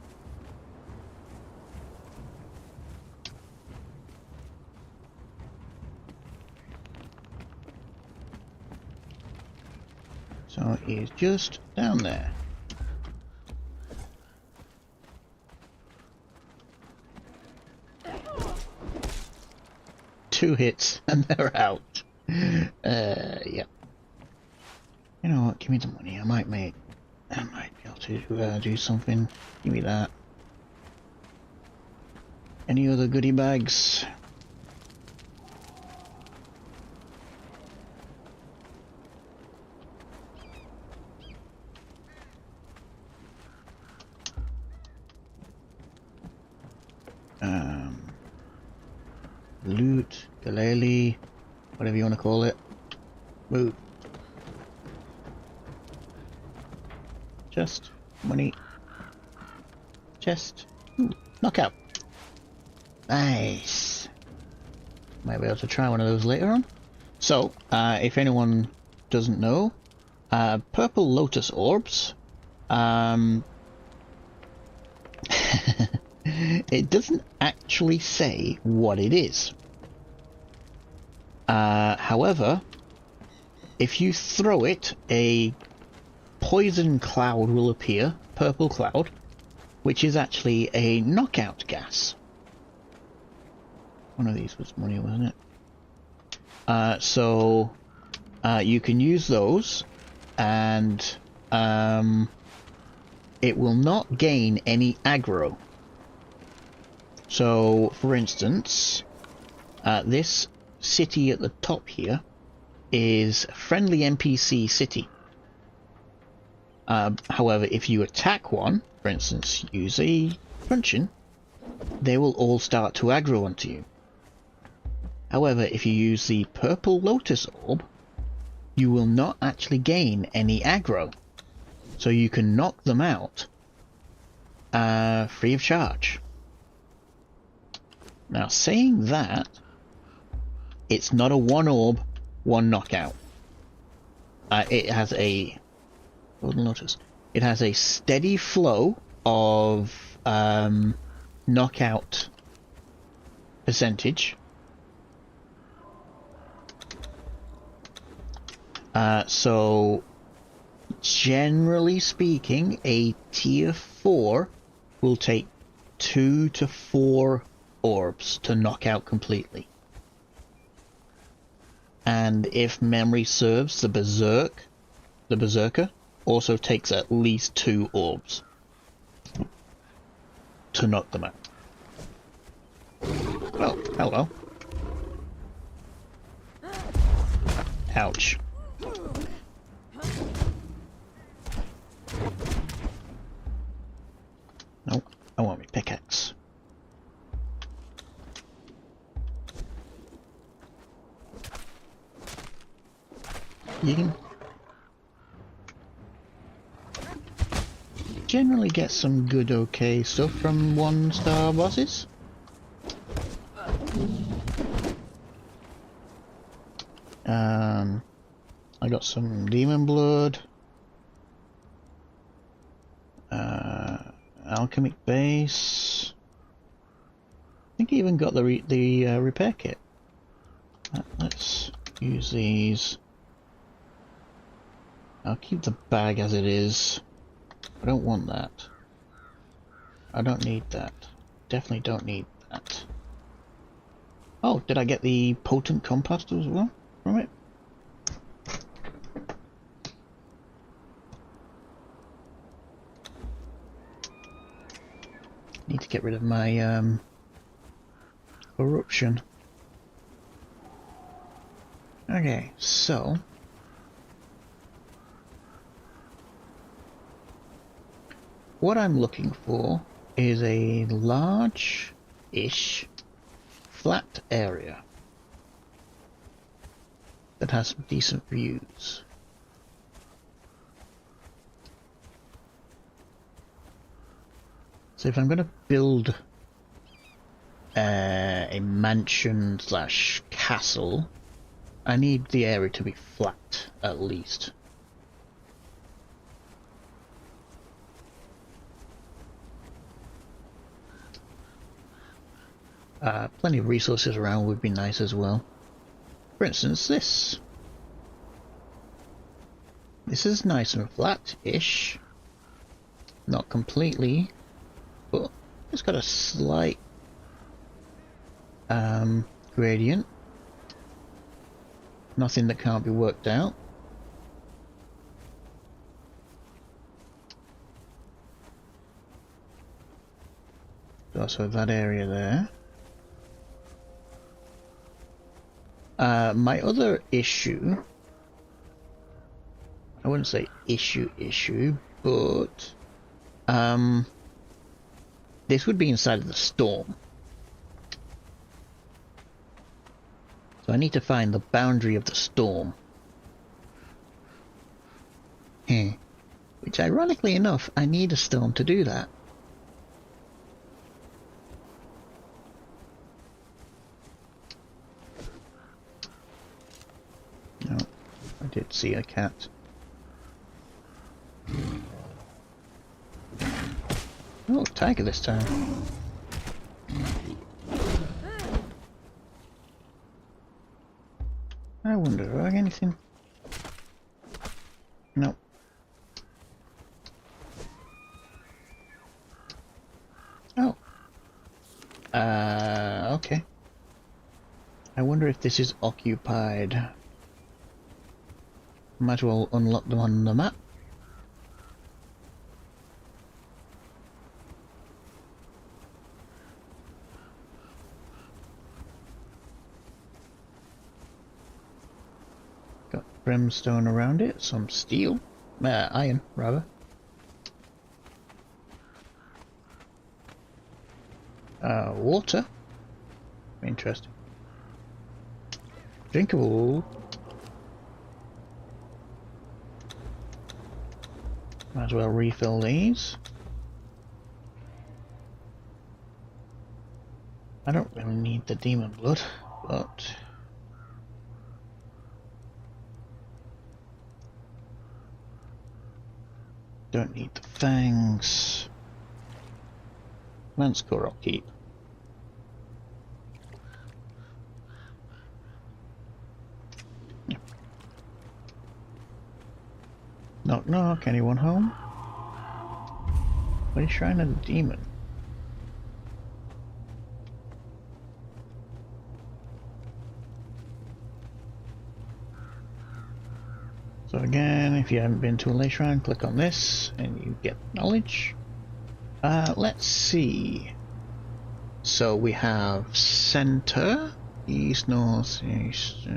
So he's just down there. Two hits and they're out. Yeah. You know what? Give me the money. I might be able to do something. Give me that. Any other goodie bags? Loot, galele, whatever you want to call it. Move. Chest, money, chest, ooh, knockout. Nice. Might be able to try one of those later on. So, if anyone doesn't know, purple lotus orbs, it doesn't actually say what it is. However, if you throw it, a poison cloud will appear, purple cloud, which is actually a knockout gas. One of these was money, wasn't it? So you can use those, and it will not gain any aggro. So, for instance, this city at the top here is friendly NPC city. However, if you attack one, for instance, use a truncheon, they will all start to aggro onto you. However, if you use the purple lotus orb, you will not actually gain any aggro. So you can knock them out free of charge. Now, saying that, it's not a one orb, one knockout. It has a golden lotus. It has a steady flow of knockout percentage. So, generally speaking, a tier 4 will take 2 to 4 orbs to knock out completely. And if memory serves, the berserker also takes at least 2 orbs to knock them out. Oh, hello. Ouch. Nope, I want my pickaxe. You can generally get some good okay stuff from 1-star bosses. I got some demon blood, alchemic base. I think I even got the repair kit. Let's use these. I'll keep the bag as it is. I don't want that. I don't need that. Definitely don't need that. Oh, did I get the potent compost as well from it? Need to get rid of my corruption. Okay, so what I'm looking for is a large-ish flat area that has some decent views. So if I'm going to build a mansion slash castle, I need the area to be flat at least. Plenty of resources around would be nice as well. For instance, this. This is nice and flat-ish. Not completely, but it's got a slight gradient. Nothing that can't be worked out. Also that area there. My other issue, I wouldn't say issue, but this would be inside of the storm. So I need to find the boundary of the storm. Which, ironically enough, I need a storm to do that. No, I did see a cat. Oh, tiger this time. I wonder, do I have anything? No. Oh. Okay. I wonder if this is occupied. Might as well unlock them on the map. Got brimstone around it, some steel. Iron, rather. Water. Interesting. Drinkable. Might as well refill these. I don't really need the demon blood, but don't need the fangs. Lance core I'll keep. Knock knock, anyone home? What is Shrine of the Demon? So again, if you haven't been to a ley shrine, click on this and you get knowledge. Let's see. So we have center, east, north, east.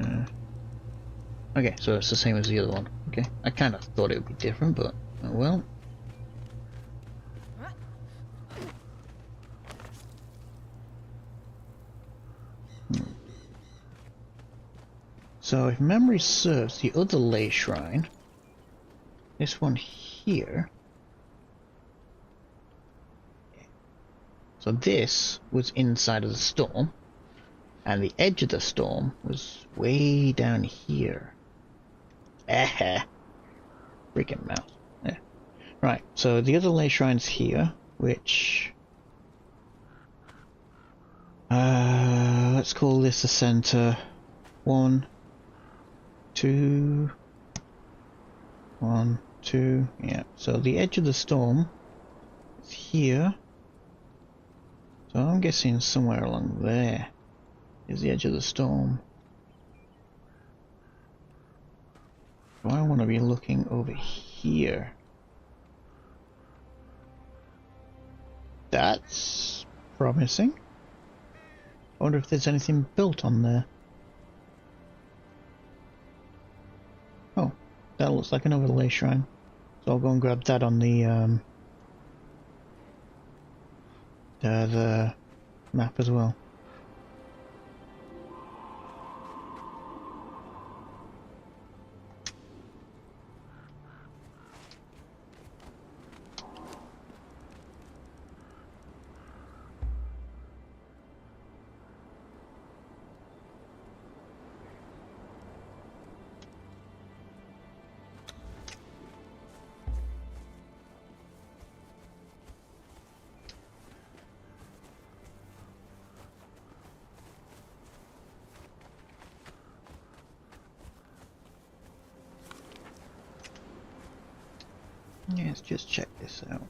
Okay, so it's the same as the other one. Okay, I kind of thought it would be different, but oh well. So if memory serves, the other ley shrine, this one here. So this was inside of the storm, and the edge of the storm was way down here. Freaking mouse. Yeah. Right, so the other ley shrine's here, which let's call this the center. 1, 2, 1, 2, yeah. So the edge of the storm is here. So I'm guessing somewhere along there is the edge of the storm. So I want to be looking over here. That's promising. I wonder if there's anything built on there. Oh, that looks like another ley shrine. So I'll go and grab that on the map as well. Yeah, let's just check this out.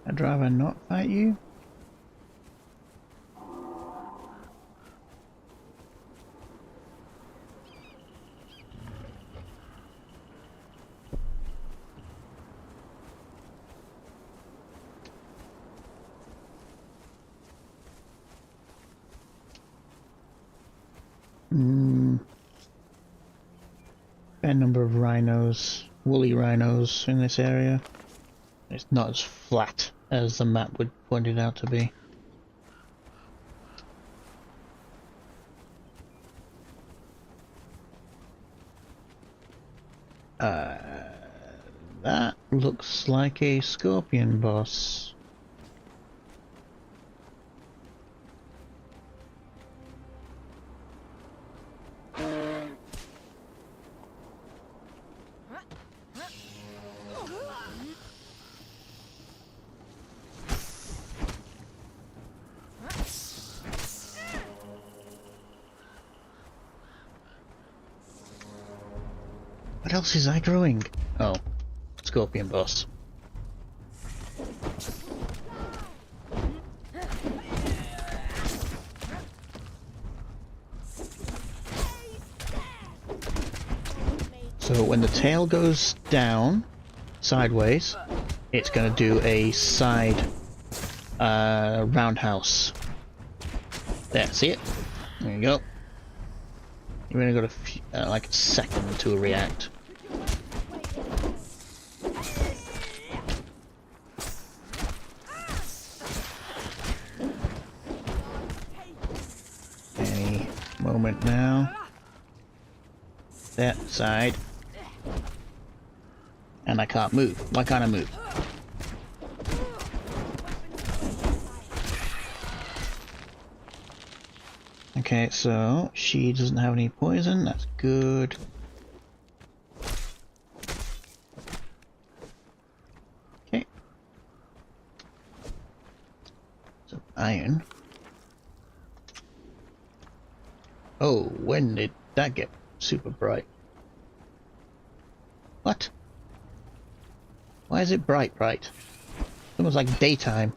I'd rather not fight you. Fair number of rhinos, woolly rhinos in this area. It's not as flat as the map would point it out to be. That looks like a scorpion boss. What else is aggroing? Oh, scorpion boss. So when the tail goes down, sideways, it's going to do a side roundhouse. There, see it? There you go. You've only got like a second to react. Any moment now. That side. And I can't move. Why can't I move? Okay, so she doesn't have any poison. That's good. Okay. So iron. Oh, when did that get super bright? What? Why is it bright? It's almost like daytime.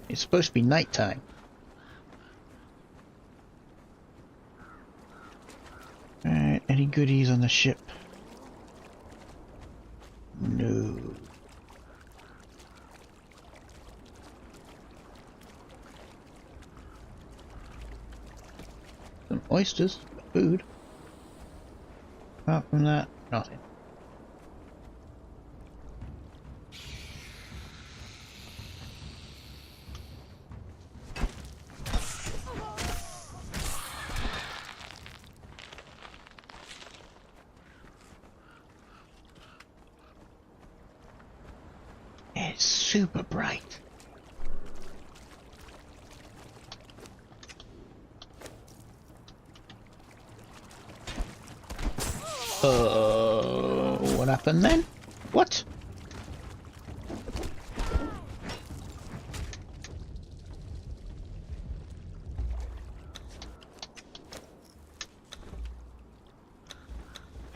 It's supposed to be nighttime. Alright, any goodies on the ship? No. Some oysters, food. Apart from that, nothing. It's super bright. What happened then? What?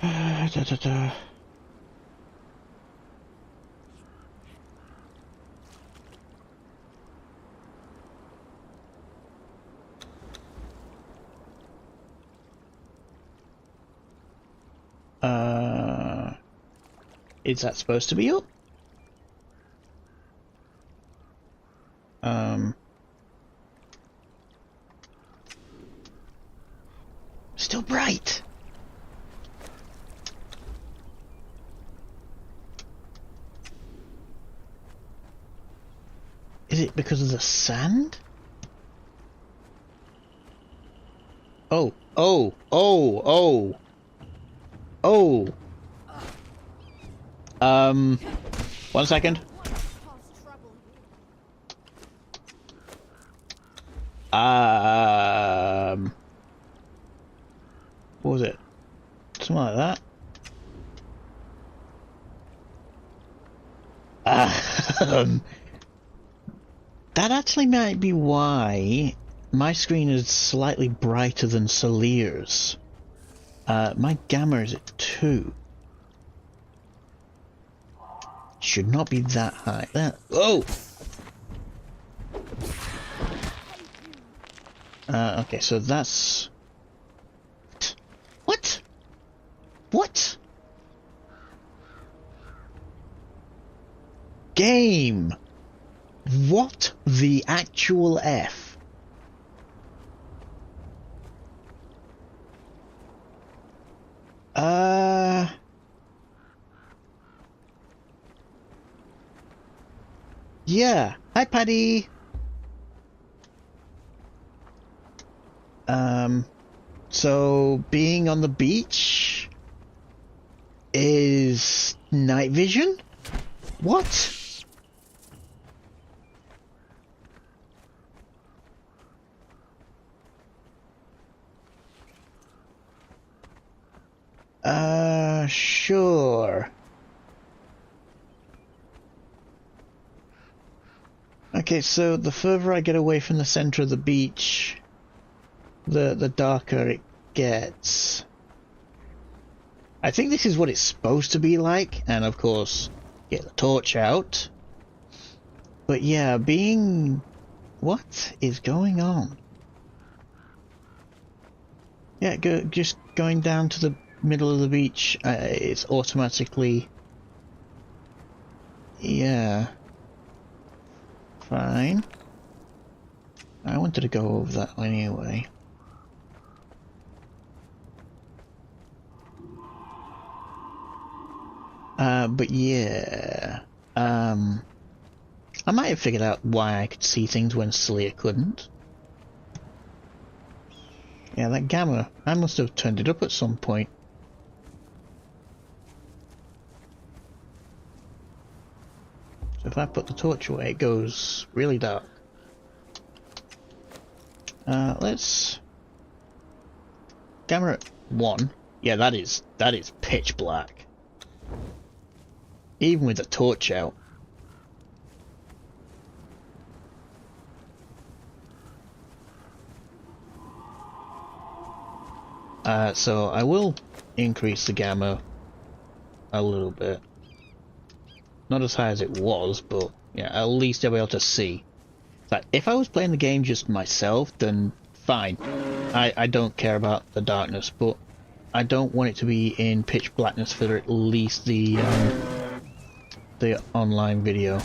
Da, da, da. Is that supposed to be up? Still bright. Is it because of the sand? Oh, oh, oh, oh. Oh. 1 second. What was it? Something like that. Um, that actually might be why my screen is slightly brighter than Salir's. My gamma is at 2. Should not be that high. That. Oh! Okay, so that's... What? What? Game! What the actual F? Yeah. Hi, Paddy! So being on the beach is night vision? What? Sure. Okay, so the further I get away from the center of the beach, the darker it gets. I think this is what it's supposed to be like, and of course, get the torch out. But yeah, being... What is going on? Yeah, just going down to the middle of the beach, it's automatically... Yeah. Fine. I wanted to go over that anyway. But yeah, I might have figured out why I could see things when Celia couldn't. Yeah, that gamma, I must have turned it up at some point. So if I put the torch away, it goes really dark. Let's... Gamma at 1. Yeah, that is pitch black. Even with the torch out. So I will increase the gamma a little bit. Not as high as it was, but yeah, at least I'll be able to see. Like, if I was playing the game just myself, then fine. I don't care about the darkness, but I don't want it to be in pitch blackness for at least the online video.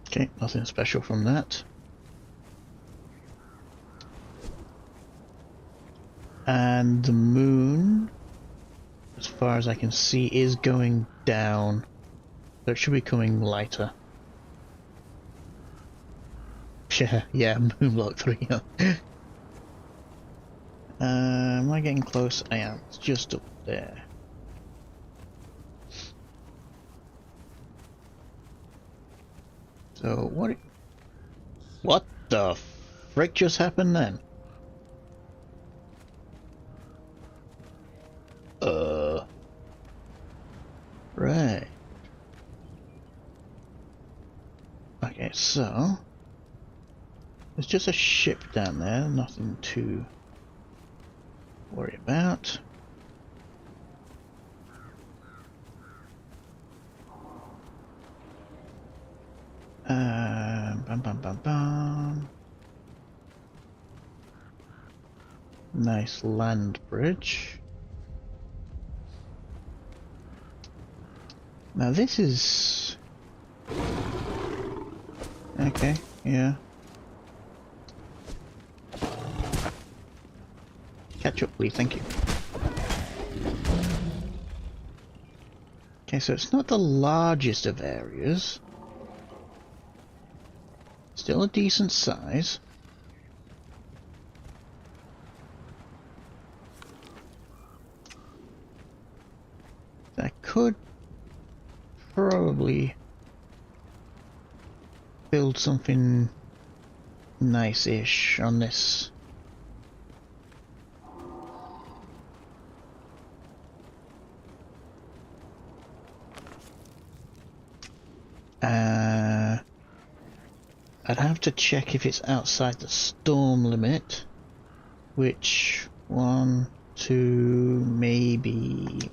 Okay, nothing special from that. And the moon, as far as I can see, is going down. So it should be coming lighter. Yeah, Moonblock 3. Am I getting close? I am. It's just up there. So what the frick just happened then? Right. Okay, so there's just a ship down there, nothing to worry about. Bum bum bum bum. Nice land bridge. Now this is... Okay, yeah. Catch up, please, thank you. Okay, so it's not the largest of areas. Still a decent size. I could probably build something nice-ish on this. I'd have to check if it's outside the storm limit. Which 1, 2, maybe.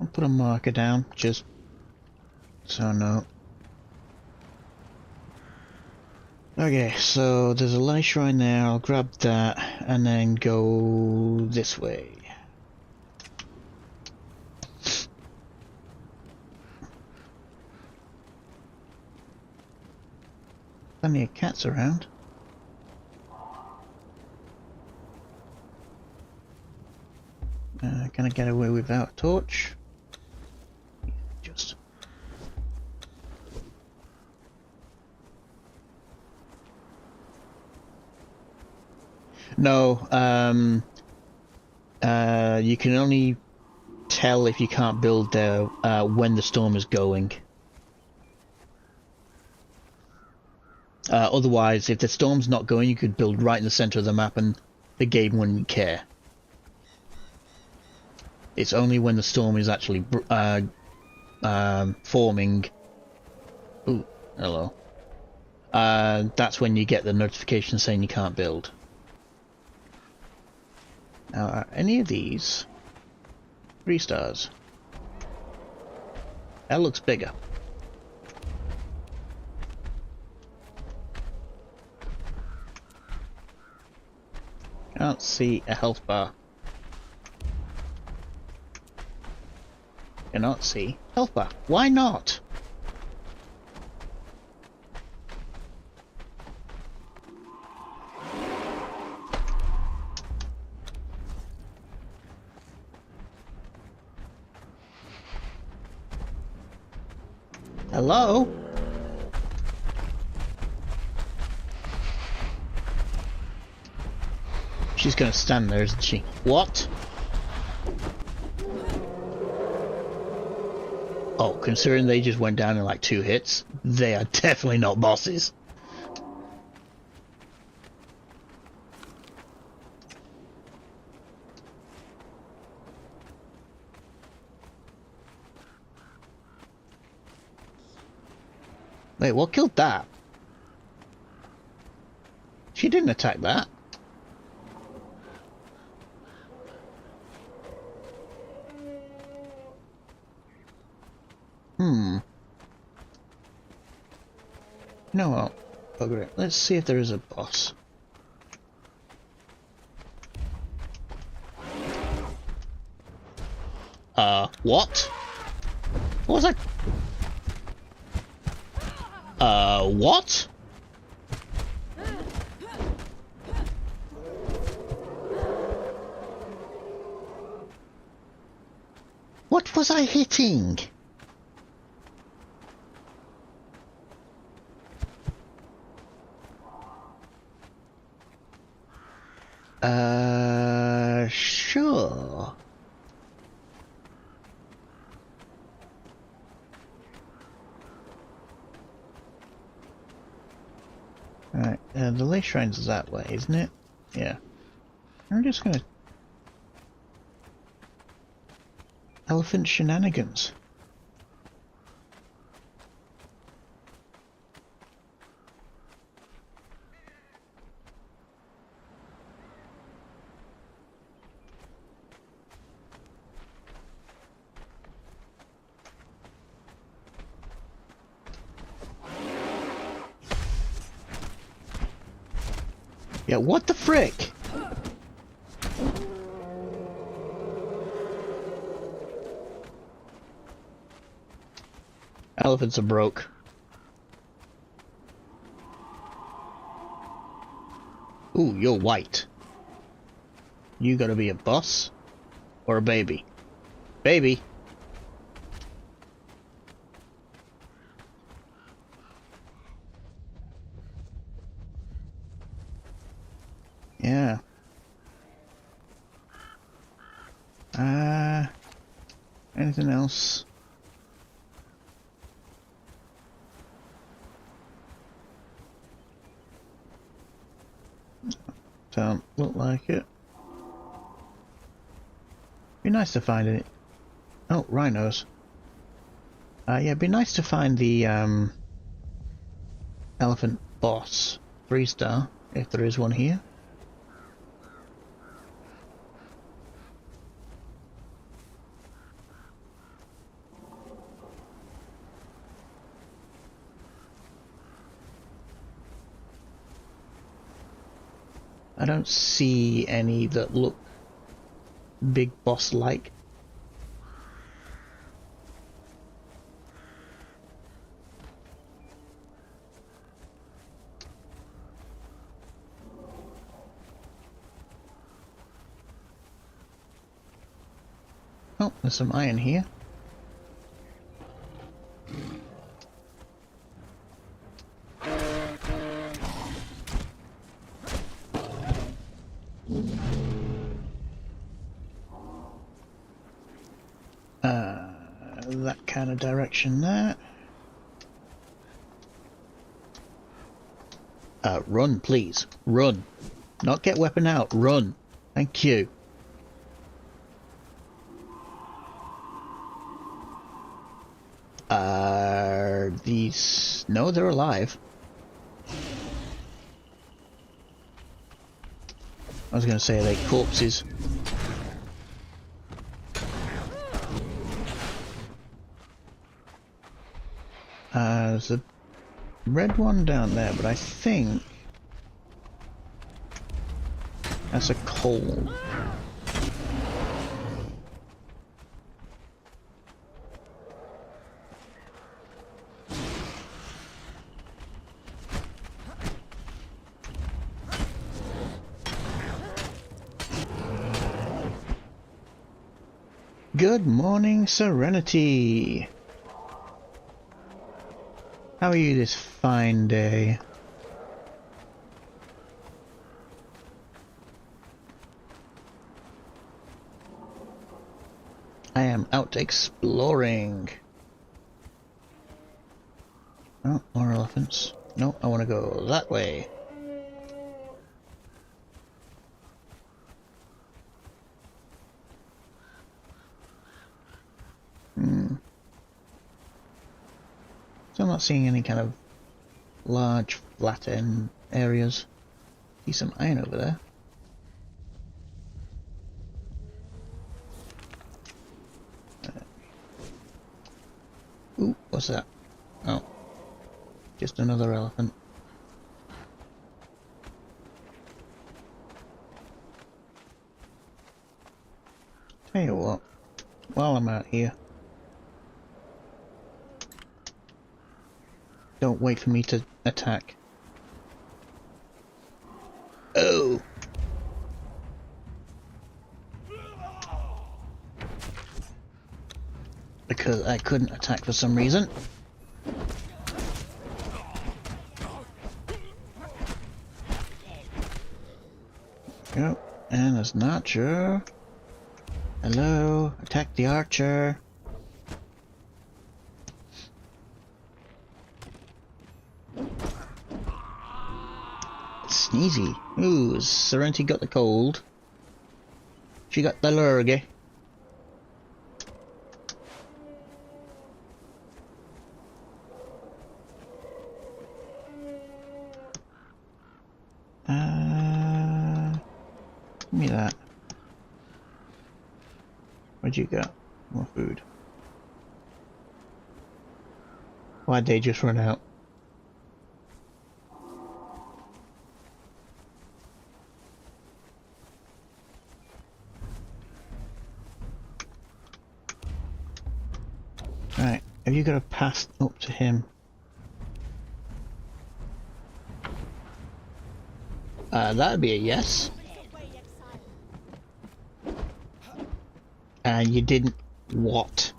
I'll put a marker down just so I know. Okay, so there's a light shrine there, I'll grab that and then go this way. Plenty of cats around. Can I get away without a torch? Just. No, you can only tell if you can't build there when the storm is going. Otherwise, if the storm's not going, you could build right in the center of the map and the game wouldn't care. It's only when the storm is actually forming. Ooh, hello. That's when you get the notification saying you can't build. Now, are any of these 3 stars? That looks bigger. Can't see a health bar. Cannot see health bar. Why not? Hello? She's gonna stand there, isn't she? What? Oh, considering they just went down in like 2 hits, they are definitely not bosses. Wait, what killed that? She didn't attack that. No, well, bugger it. Let's see if there is a boss. What? What was I? What? What was I hitting? Sure. Alright, the lake shrine's is that way, isn't it? Yeah. I'm just gonna... Elephant shenanigans. Yeah, what the frick? Elephants are broke. Ooh, you're white. You gotta be a boss? Or a baby? Baby! Anything else? Don't look like it. Be nice to find it. Oh, rhinos. Yeah, it'd be nice to find the elephant boss 3-star, if there is one here. I don't see any that look big boss-like. Oh, there's some iron here. That kind of direction there. Run, please. Run. Not get weapon out. Run. Thank you. Are these... No, they're alive. I was going to say, are they corpses? There's a red one down there, but I think that's a coal. Good morning, Serenity. How are you this fine day? I am out exploring. Oh, more elephants. No, I want to go that way. So I'm not seeing any kind of large flat end areas. See some iron over there. Ooh, what's that? Oh, just another elephant. Tell you what, while I'm out here, don't wait for me to attack. Oh! Because I couldn't attack for some reason. Yep, and there's an archer. Hello, attack the archer. Sneezy. Ooh, Serenity got the cold. She got the lurgy. Give me that. What'd you got? More food. Why'd they just run out? Right, have you got a path up to him? That'd be a yes. And you didn't what?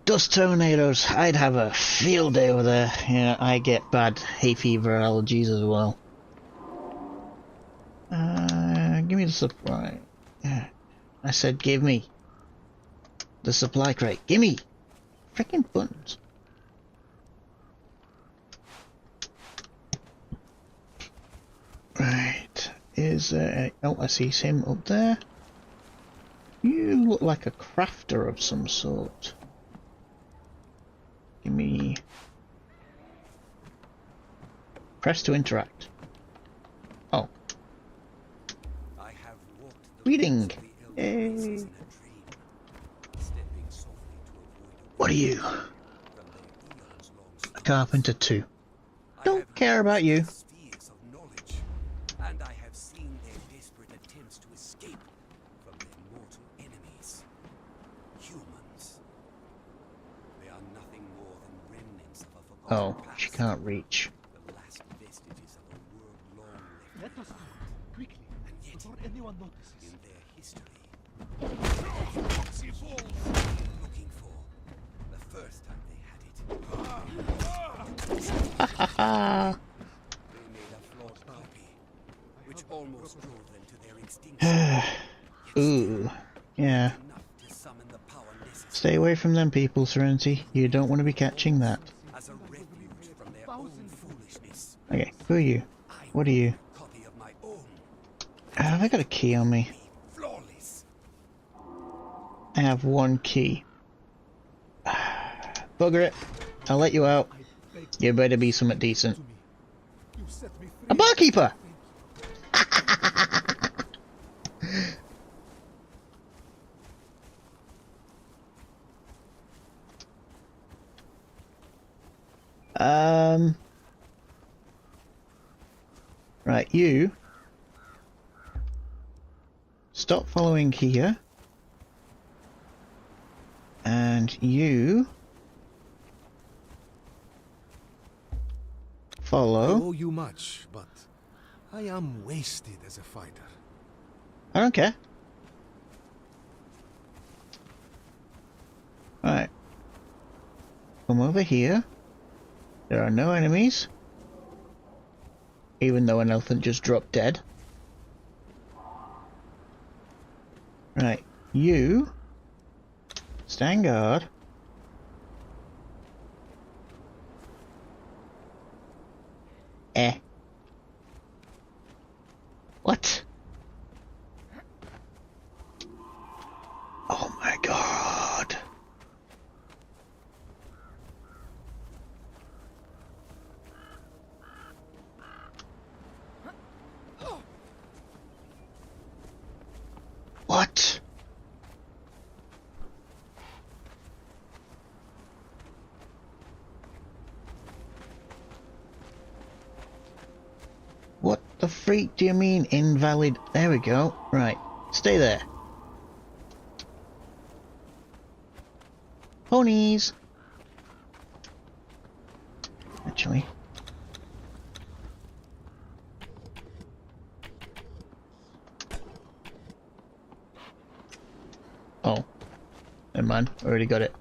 Dust tornadoes. I'd have a field day over there. Yeah, I get bad hay fever allergies as well. Give me the supply. Yeah. I said give me the supply crate. Give me freaking buttons. Right. Is oh, I see him up there. You look like a crafter of some sort. Give me... Press to interact. Oh. Reading. Yay. What are you? A carpenter too. Don't care about you. And I have seen their desperate attempts to escape from their mortal enemies. Humans. They are nothing more than remnants of a forgotten past. She can't reach. The last vestiges of a world long left Let us behind. quickly, And yet, before anyone notices. in their history, Foxy balls! looking for the first time they had it. Haha. They made a flawed copy, which almost drove them to their extinction. Ooh. Yeah. Enough to summon the power necessary Stay away from them people, Serenity. You don't want to be catching that. as a refuge from their own foolishness. Okay, who are you? What are you? Copy of my own, Have I got a key on me? flawless. I have one key. Bugger it. I'll let you out. You better be something decent. You set me free. A barkeeper! Right, you stop following here, and you I follow. owe you much, but I am wasted as a fighter. I don't care. Right. Come over here. There are no enemies. Even though an elephant just dropped dead. Right. You stand guard. What? Oh my god. What? What the freak do you mean invalid? There we go. Right. Stay there. Ponies. Actually. Oh. Never mind. Already got it.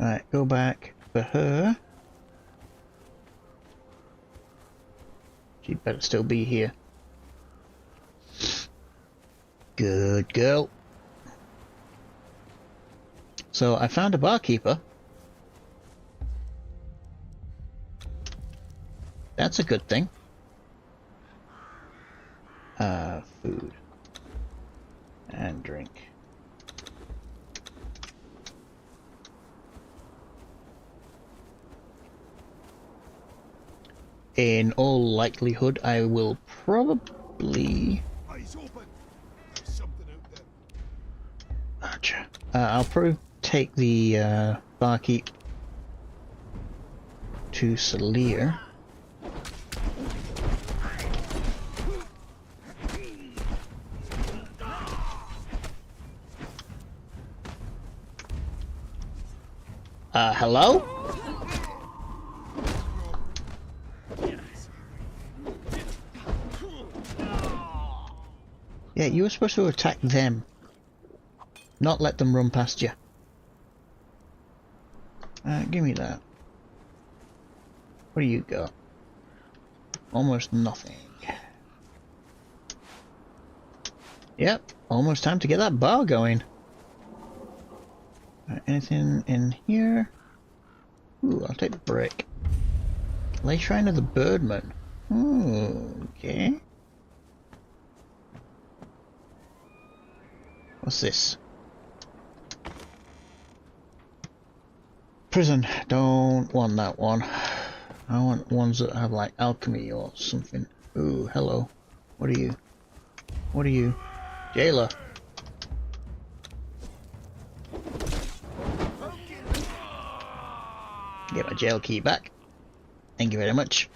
Alright, go back for her. She better still be here. Good girl. So I found a barkeeper. That's a good thing. Food. And drink. In all likelihood, I will probably... Eyes open. There's something out there. Gotcha. I'll probably take the barkeep to Salir. Hello? Yeah, you were supposed to attack them. Not let them run past you. Give me that. What do you got? Almost nothing. Yep, almost time to get that bar going. Anything in here? Ooh, I'll take the brick. Lay Shrine of the Birdman. Ooh, okay. What's this? Prison. Don't want that one. I want ones that have like alchemy or something. Ooh, hello. What are you? What are you? Jailer. Get my jail key back. Thank you very much.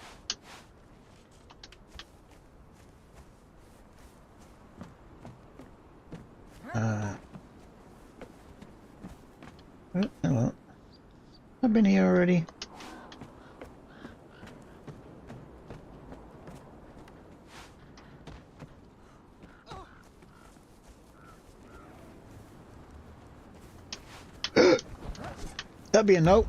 Oh, hello. I've been here already. That'd be a note.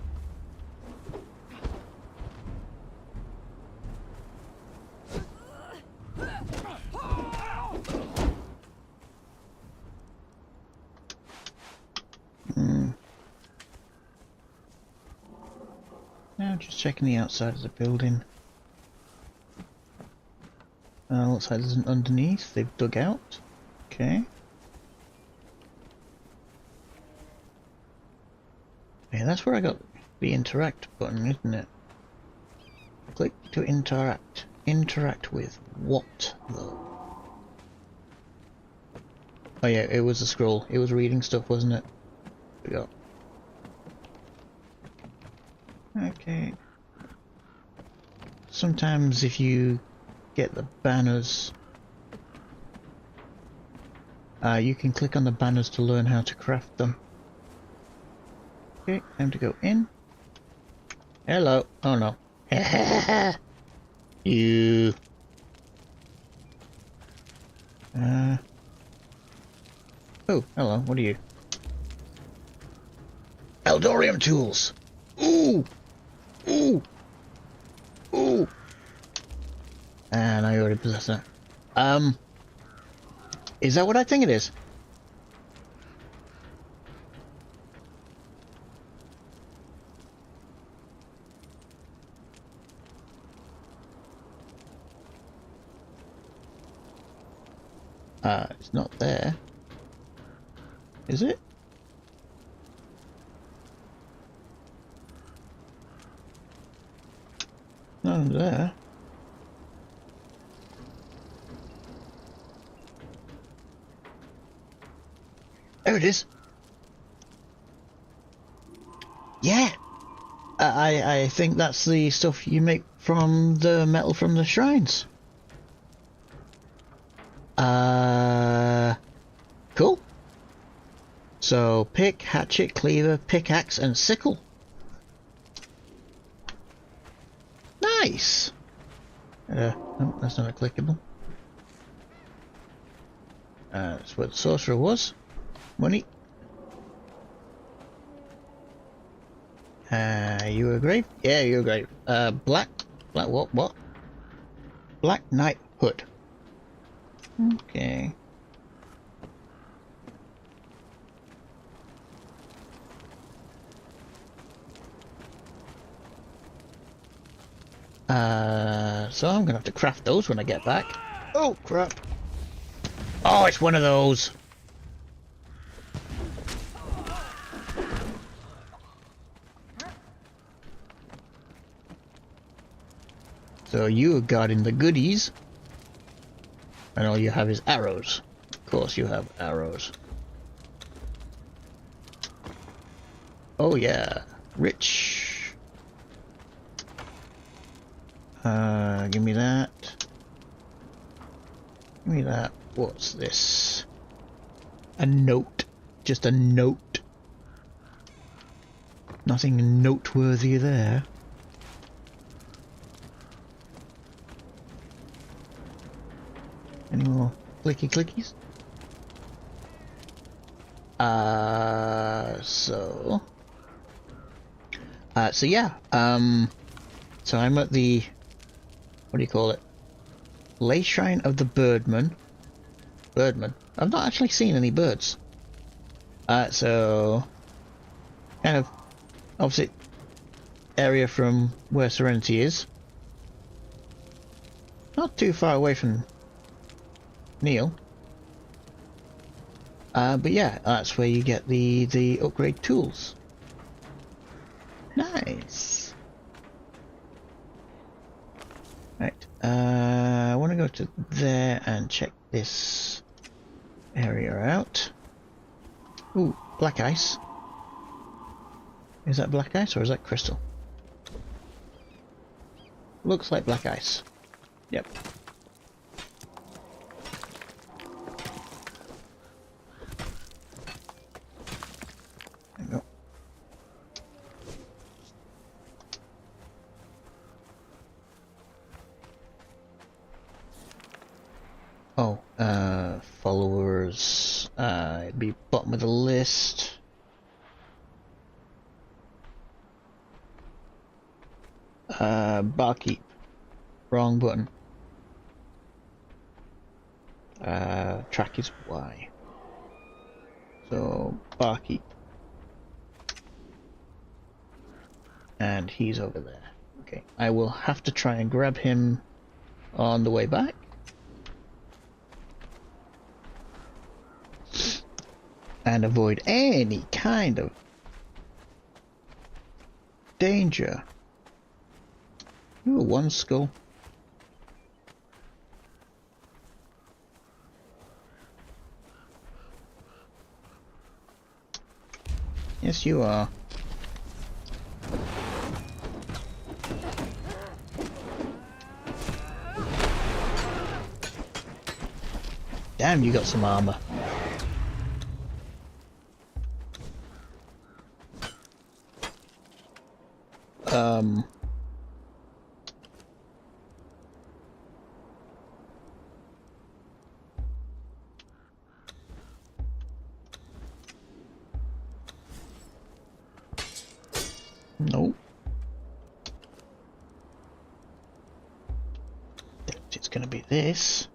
Now just checking the outside of the building. Looks like there's an underneath. They've dug out. Okay. Yeah, that's where I got the interact button, isn't it? Click to interact. Interact with what, though? Oh yeah, it was a scroll. It was reading stuff, wasn't it? We got. Okay. Sometimes if you get the banners, you can click on the banners to learn how to craft them. Okay, time to go in. Hello. Oh no. You. Oh, hello. What are you? Eldorium tools. Ooh. Ooh. Ooh. And I already possess that. Is that what I think it is? It's not there. Is it? Not there. There it is. Yeah. I think that's the stuff you make from the metal from the shrines. Cool. So, pick, hatchet, cleaver, pickaxe, and sickle. Nice! No, that's not clickable. That's where the sorcerer was. Money. You a grave? Yeah, you're a grave. Black what? Black Knight Hood. Okay. So I'm gonna have to craft those when I get back. Oh crap. Oh, it's one of those. So you are guarding the goodies. And all you have is arrows. Of course you have arrows. Oh yeah. Rich. Give me that. Give me that. What's this? A note. Just a note. Nothing noteworthy there. Any more clicky clickies? So yeah, so I'm at the, what do you call it? Lay Shrine of the Birdman. Birdman. I've not actually seen any birds. So kind of opposite area from where Serenity is. Not too far away from Neil. But yeah, that's where you get the upgrade tools. Nice. Right. I want to go to there and check this area out. Ooh, black ice. Is that black ice or is that crystal? Looks like black ice. Yep. There we go. Oh, followers, it'd be bottom of the list. Barkeep. Wrong button. Track is Y. So, barkeep. And he's over there. Okay, I will have to try and grab him on the way back. And avoid any kind of danger. Ooh, one skull. Yes, you are. Damn, you got some armor. Nope. It's gonna be this.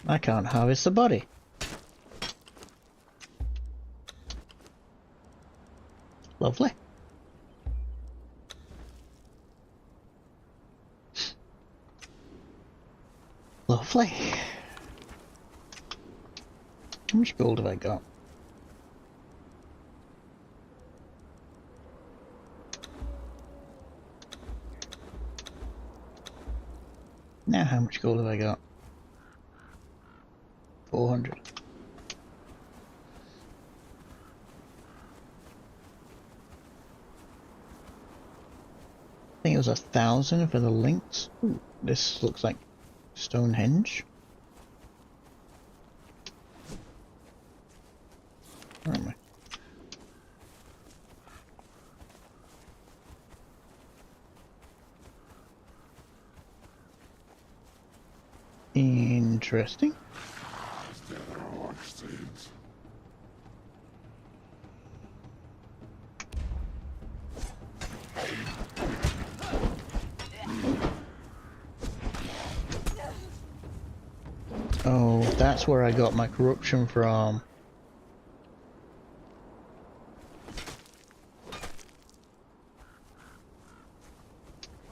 I can't harvest the body. Lovely. Lovely. How much gold have I got? Now how much gold have I got? 400. I think it was 1,000 for the links. Ooh, this looks like Stonehenge. Where am I? Interesting. Oh, that's where I got my corruption from.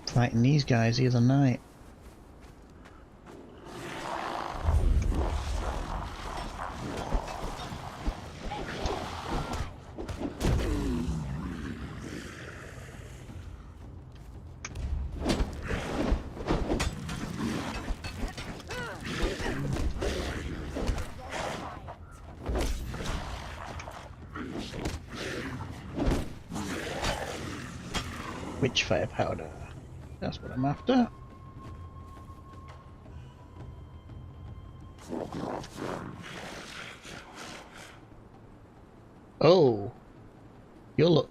Fighting these guys the other night. Witchfire powder. That's what I'm after. Oh, you look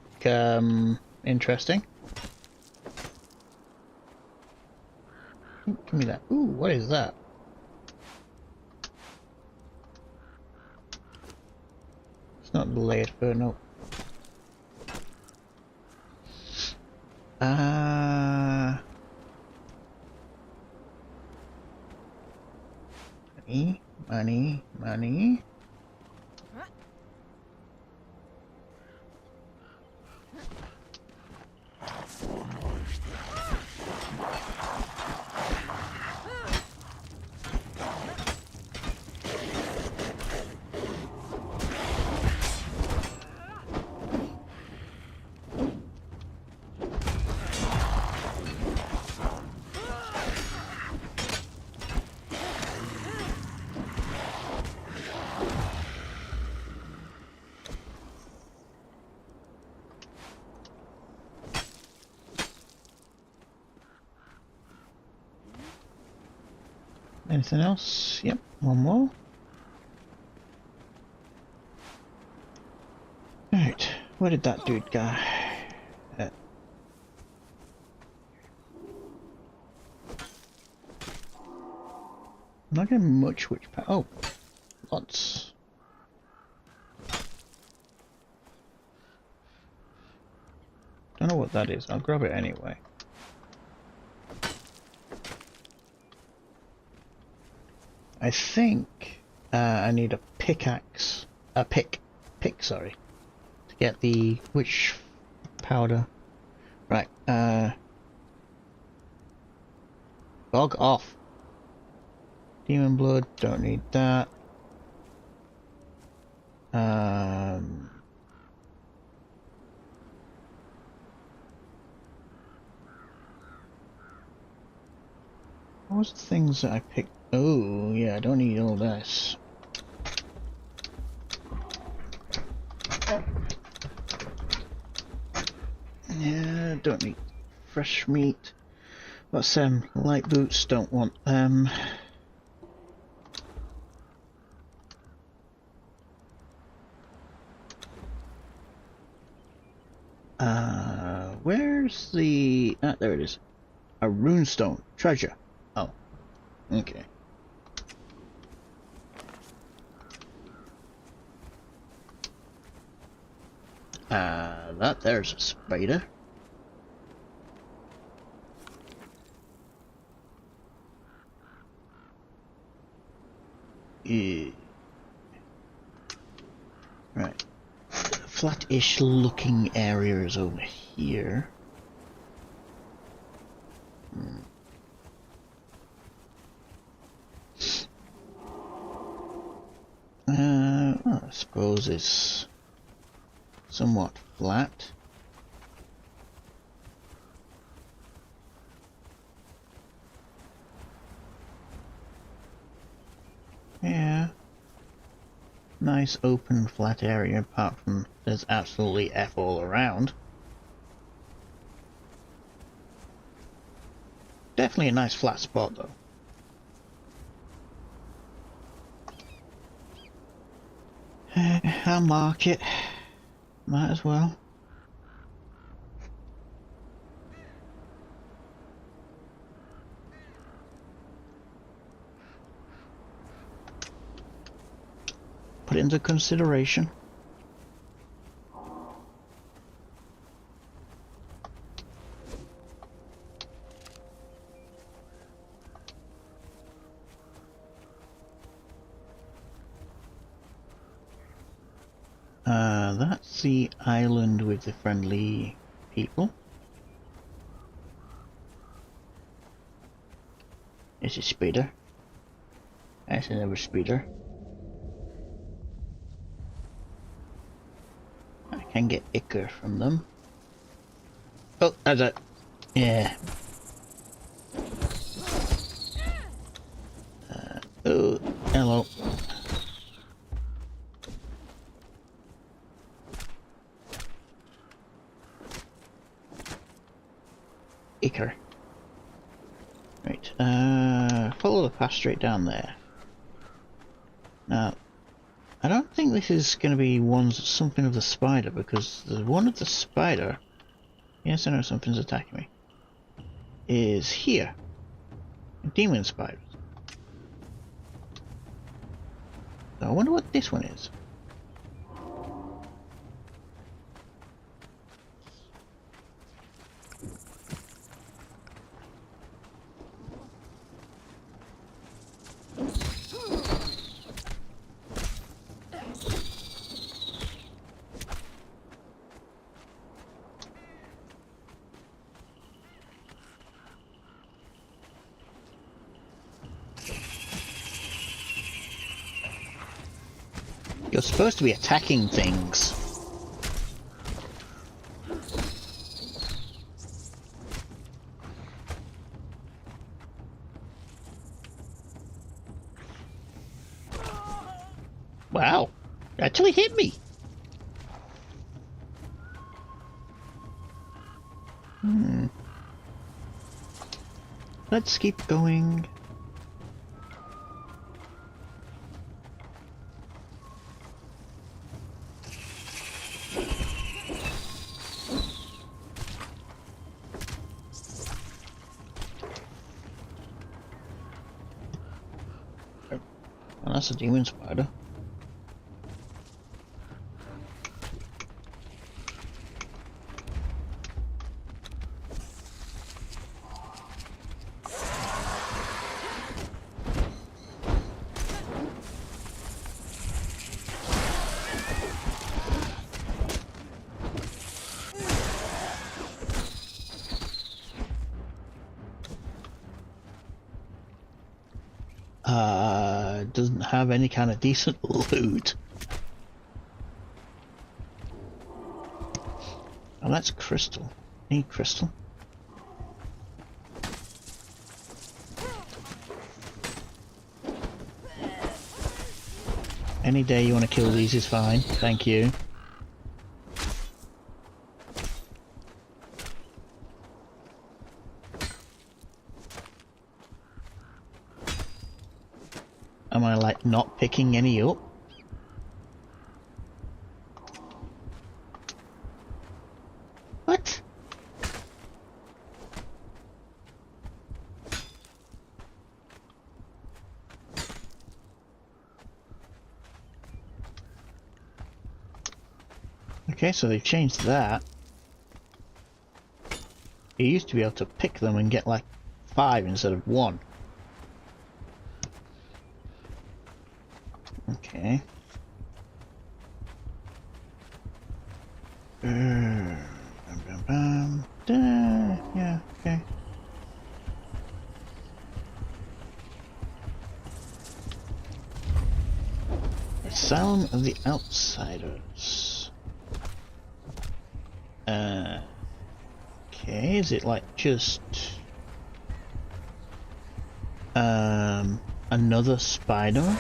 Interesting. Give me that. Ooh, what is that? It's not the layered fur, no. Money, money, money. Anything else? Yep, one more. Right, where did that dude go? Not getting much which pa- oh, lots. Don't know what that is, I'll grab it anyway. I think I need a pickaxe, pick, sorry, to get the witch powder. Right, bog off. Demon blood, don't need that. What was the things that I picked? Oh, yeah, I don't need all this. Yeah, don't need fresh meat. What's light boots? Don't want them. Where's the... Ah, there it is. A runestone. Treasure. Oh. Okay. There's a spider. Yeah. Right. Flat-ish looking area is over here. Well, I suppose it's somewhat flat. Yeah. Nice open flat area, apart from there's absolutely F all around. Definitely a nice flat spot though. I'll mark it. Might as well. Put it into consideration. That's the island with the friendly people. It's a speeder. That's another speeder. I can get ichor from them. Oh, that's it. Yeah. Oh, hello. Ichor. Right, follow the path straight down there. Now, I don't think this is going to be something of the spider, because the one of the spider... Yes, I know something's attacking me. Is here. Demon spiders. So I wonder what this one is. You're supposed to be attacking things. Wow, it actually hit me. Let's keep going. Oh, that's a demon spider. Doesn't have any kind of decent loot. Oh, that's crystal. Need crystal. Any day you want to kill these is fine. Thank you. Am I like not picking any up? What? Okay, so they've changed that. You used to be able to pick them and get like 5 instead of 1. Okay. Yeah, okay. Asylum of the Outsiders. Okay, is it like just another spider?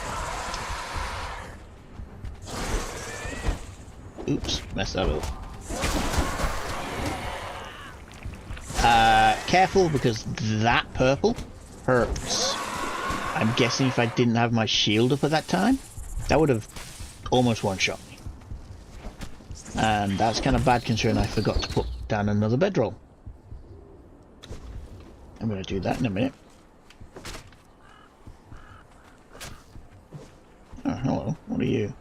Oops, messed that up. Careful, because that purple hurts. I'm guessing if I didn't have my shield up at that time, that would have almost one-shot me. And that's kind of bad considering I forgot to put down another bedroll. I'm going to do that in a minute. Oh, hello. What are you?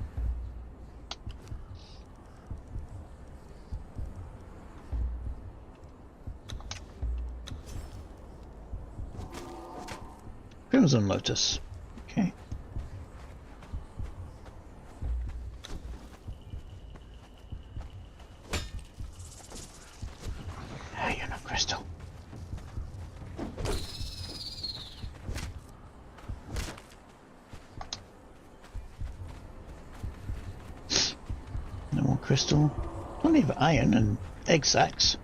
Crimson Lotus. Okay. Ah, you're not crystal. No more crystal. Plenty of iron and egg sacs.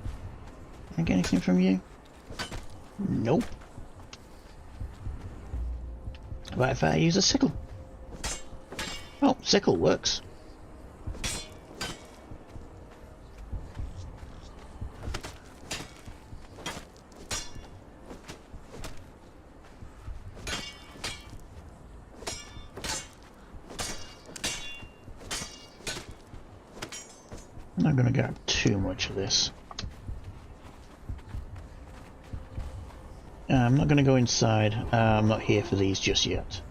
Can I get anything from you? Nope. How about if I use a sickle? Oh, sickle works. I'm not going to grab too much of this. I'm not going to go inside. I'm not here for these just yet.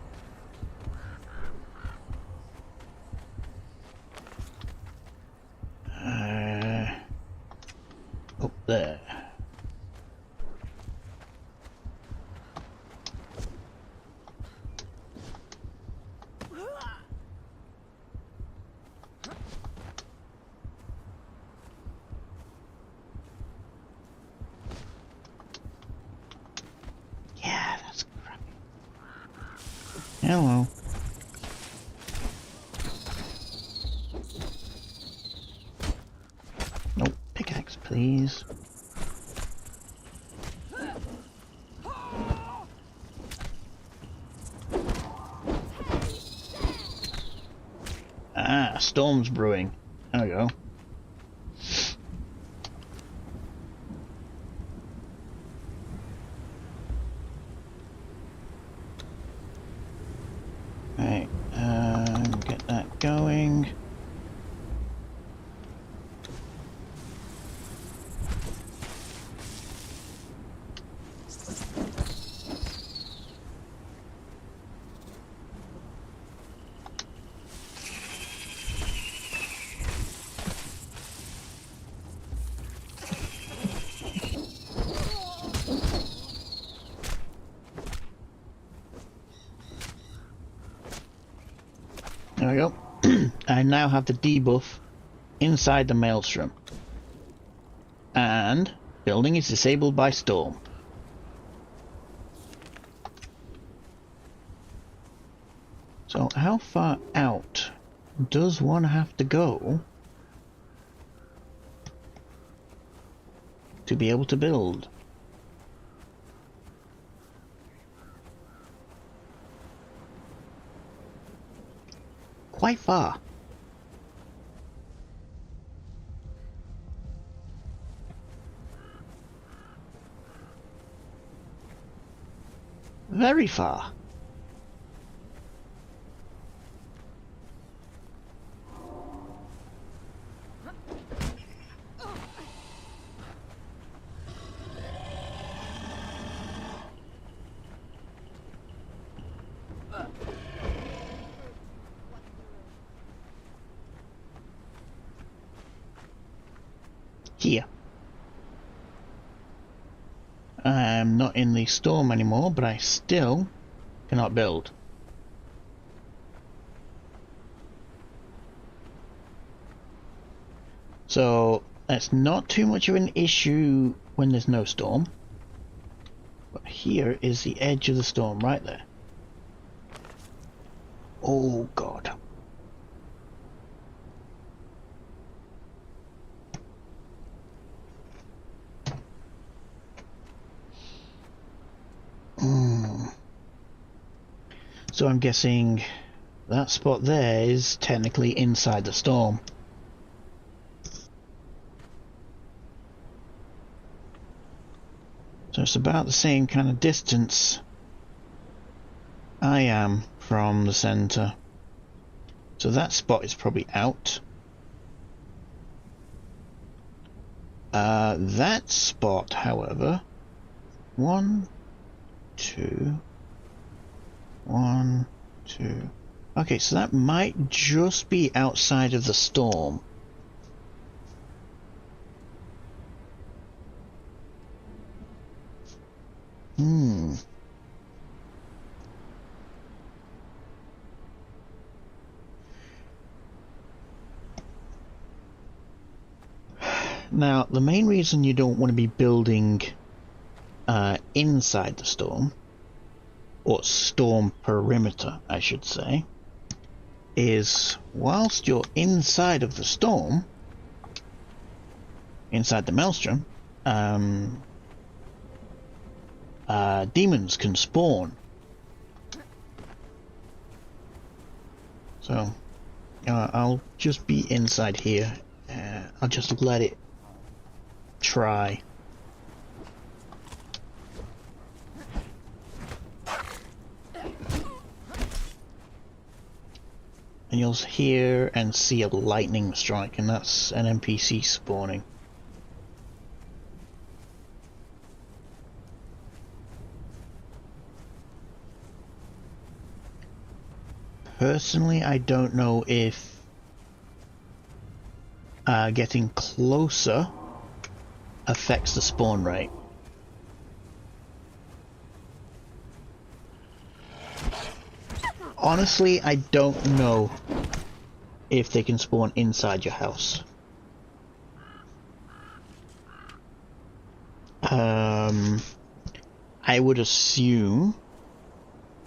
Up there. Yeah, that's crappy. Hello. Nope, pickaxe, please. Ah, storm's brewing. There we go. Right, get that going. There we go. I now have the debuff inside the maelstrom. And building is disabled by storm. So how far out does one have to go to be able to build? Quite far. Very far. Here. I'm not in the storm anymore, but I still cannot build. So that's not too much of an issue when there's no storm. But here is the edge of the storm right there. Oh God. So I'm guessing that spot there is technically inside the storm. So it's about the same kind of distance I am from the center. So that spot is probably out. That spot, however, 1, 2, 1, 2. Okay, so that might just be outside of the storm. Now, the main reason you don't want to be building inside the storm, or storm perimeter, I should say, is whilst you're inside of the storm, inside the maelstrom, demons can spawn. So, I'll just be inside here. I'll just let it try. And you'll hear and see a lightning strike, and that's an NPC spawning. Personally, I don't know if getting closer affects the spawn rate. Honestly, I don't know if they can spawn inside your house. I would assume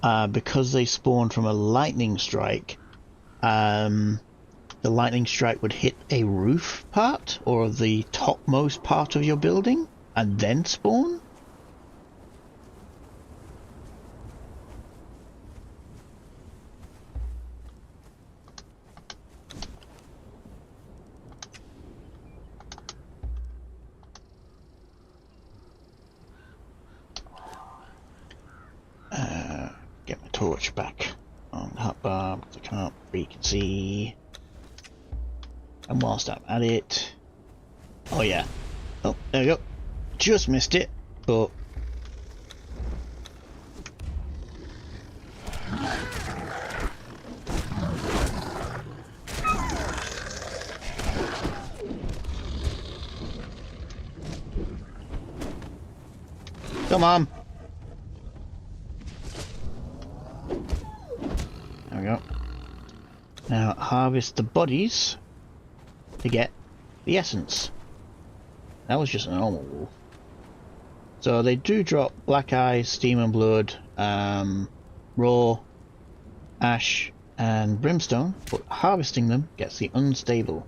because they spawn from a lightning strike, the lightning strike would hit a roof part or the topmost part of your building and then spawn. Get my torch back on the hotbar because I can't freaking see. And whilst I'm at it, oh yeah, oh there we go, just missed it, but come on. There we go. Now harvest the bodies to get the essence. That was just a normal wolf. So they do drop black eyes, steam and blood, raw, ash and brimstone, but harvesting them gets the unstable.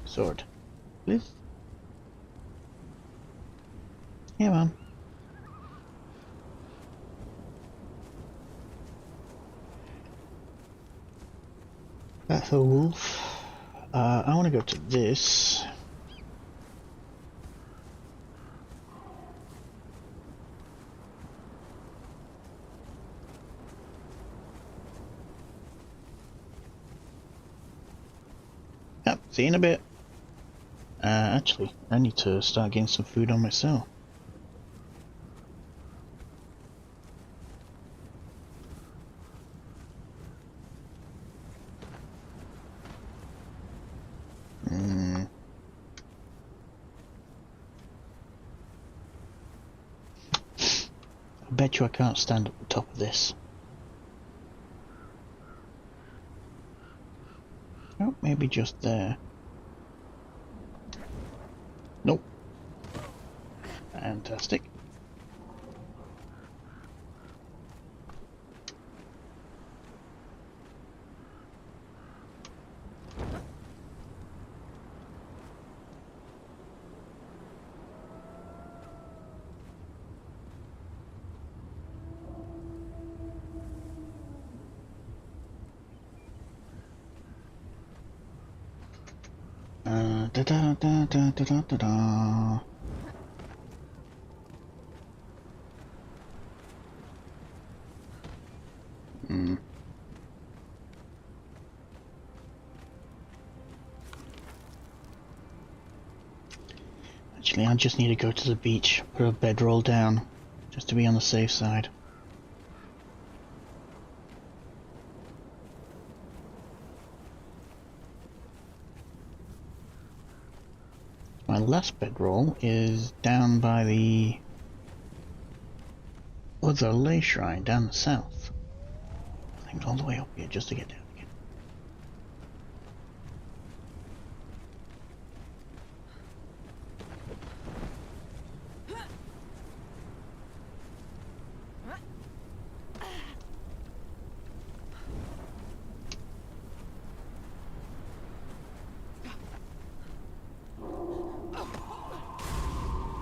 Sword, please. Yeah, man. That's a wolf. I want to go to this. Yep, see you in a bit. Actually, I need to start getting some food on myself. I bet you I can't stand at the top of this. Oh, maybe just there. Nope. Fantastic. Da da da da da da da da. Actually, I just need to go to the beach, put a bedroll down, just to be on the safe side. My last bedroll is down by the other lay shrine down the south. I think all the way up here just to get down again.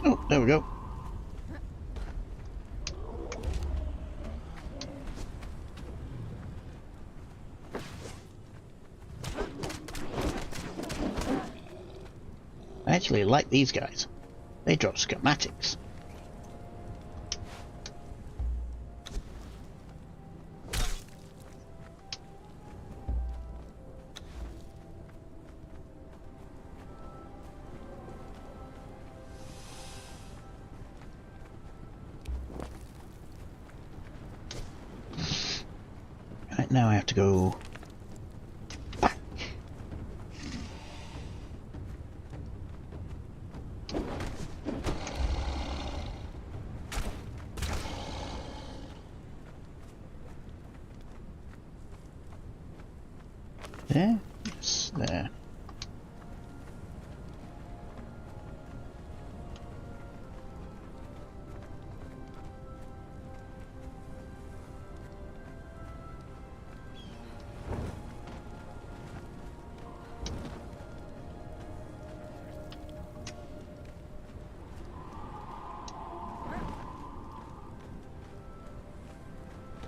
Oh, there we go. I actually like these guys. They drop schematics. now I have to go back. There? Yes, there.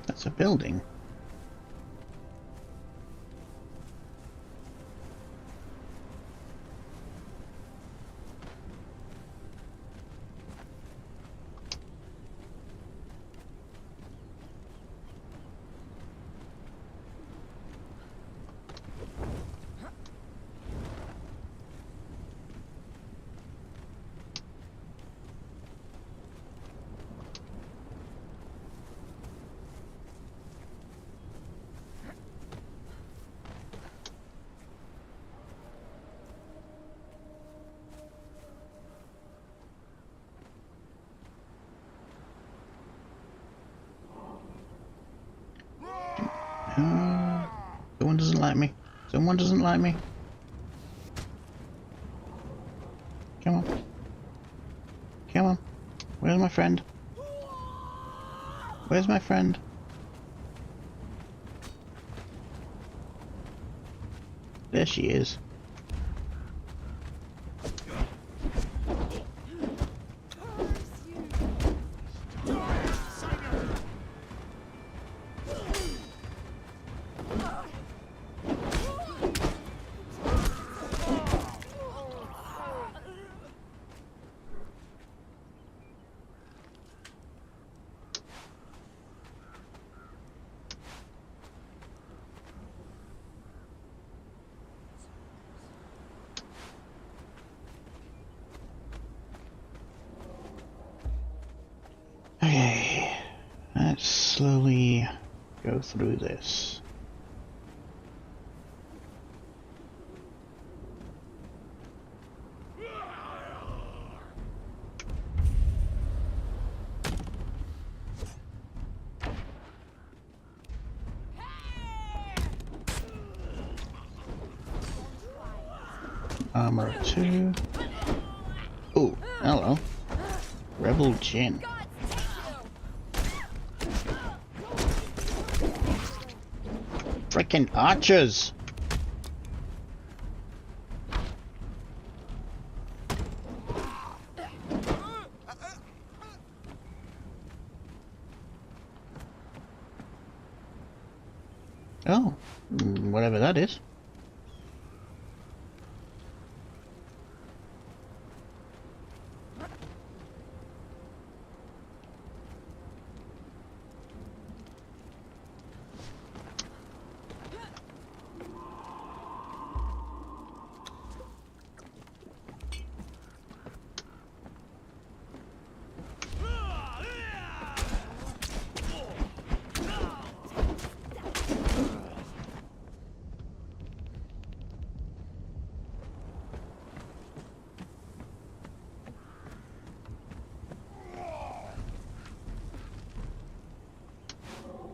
That's a building. Someone doesn't like me. Someone doesn't like me. Come on. Come on. Where's my friend? Where's my friend? There she is. Okay, let's slowly go through this. Armor 2. Oh, hello. Rebel Jin. Frickin' archers! Oh, whatever that is.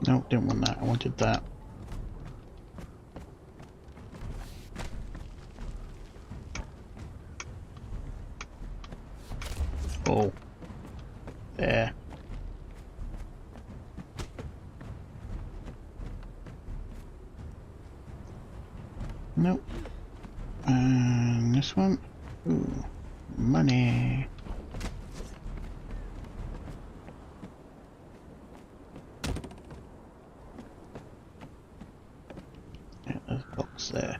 No, didn't want that. I wanted that. Oh. There. Nope. And this one. Ooh. Money. There's a box there.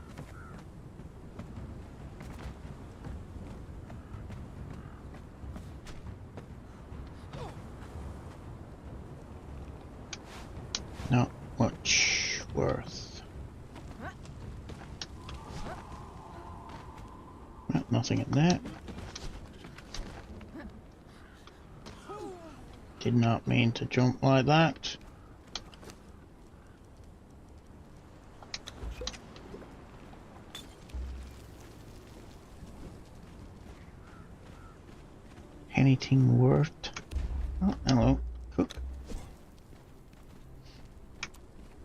Not much worth. Well, nothing in there. Did not mean to jump like that. anything worth? Oh, hello, cook.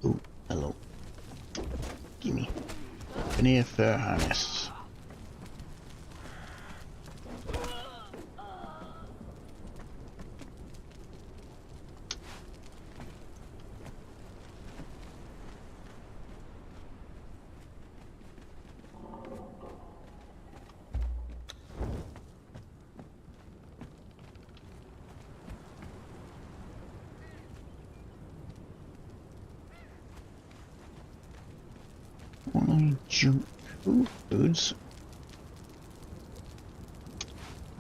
Oh, hello. Gimme. Veneer fur harness. Only junk foods.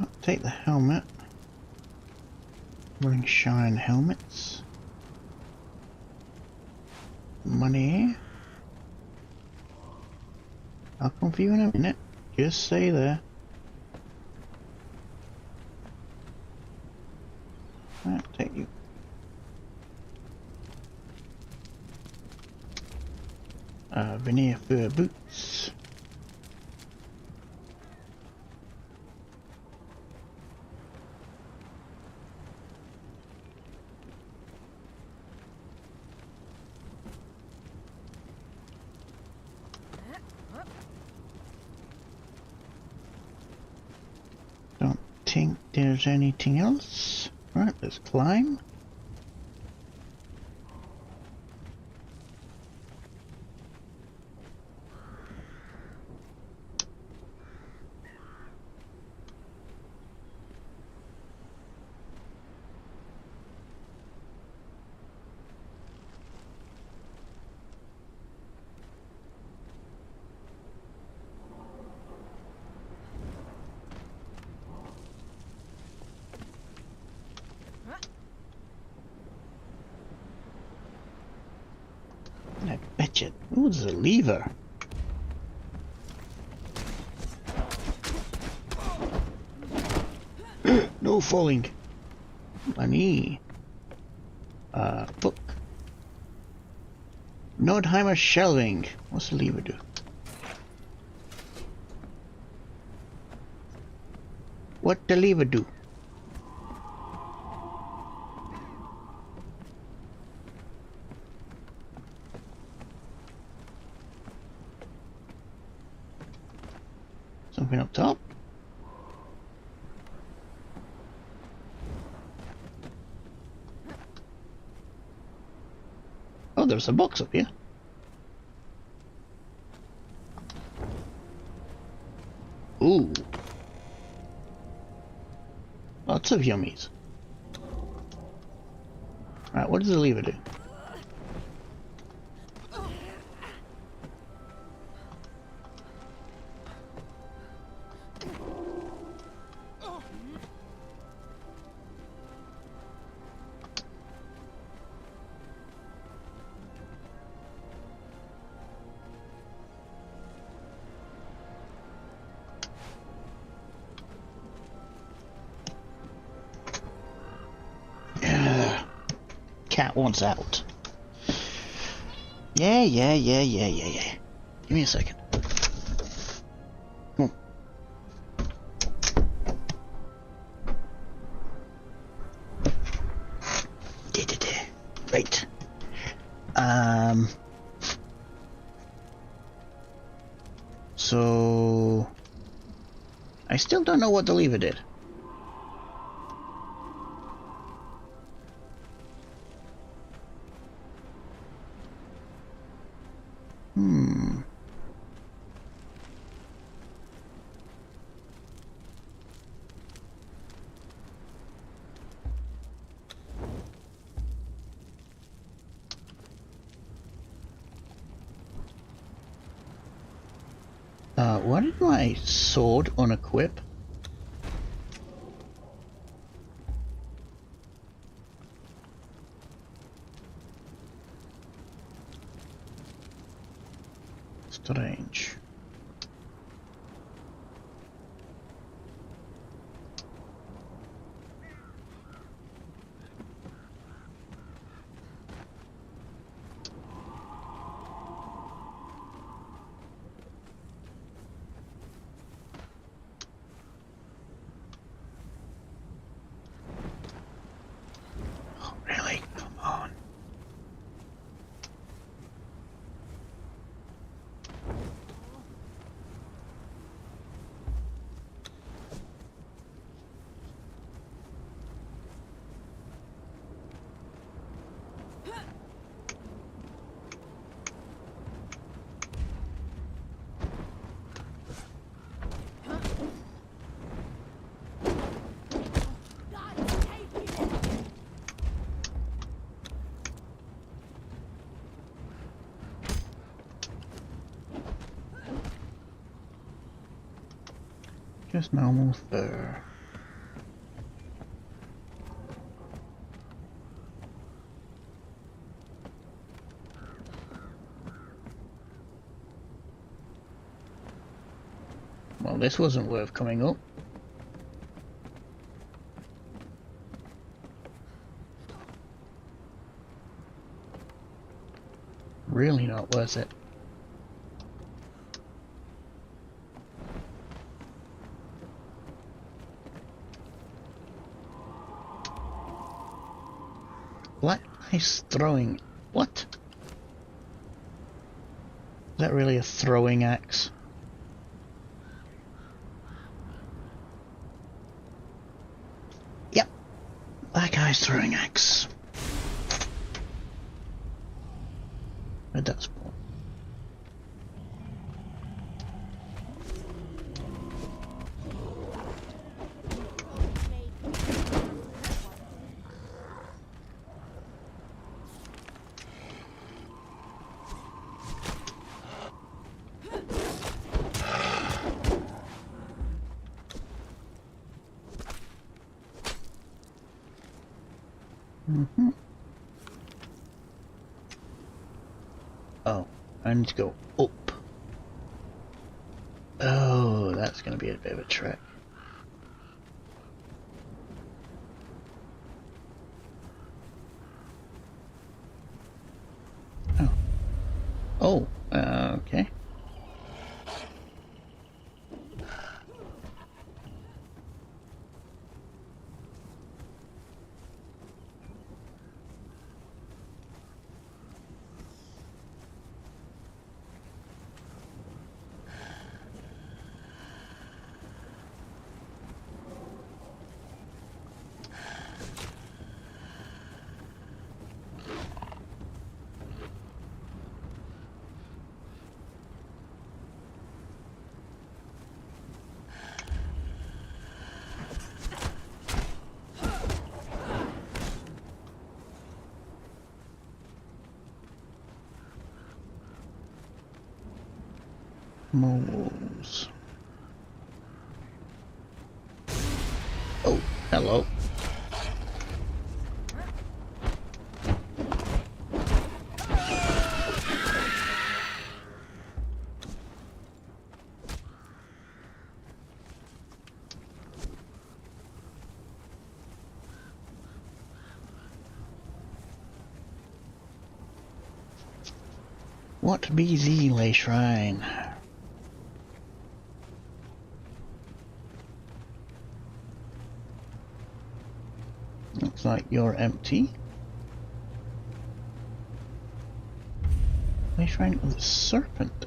I'll take the helmet. Wearing shine helmets. Money. I'll come for you in a minute. Just stay there. I'll take you. Veneer fur boots. Don't think there's anything else. Right, let's climb. I bet you. Ooh, there's a lever. No falling. Money. Book. Nordheimer shelving. What's the lever do? What the lever do? Something up top. Oh, there's a box up here. Ooh. Lots of yummies. Alright, what does the lever do? Cat wants out. Yeah. Give me a second. Come on. Right. So I still don't know what the lever did. Why did my sword unequip? Strange. Just normal fur. Well, this wasn't worth coming up. Really not worth it. Black ice throwing. What? Is that really a throwing axe? Yep. Black ice throwing axe. Where'd that spawn? Oh, I need to go up. Oh, that's going to be a bit of a trek. Oh. Oh, okay. Moles. Oh, hello. What be thee, lay shrine? Looks like you're empty. Lay shrine of the serpent.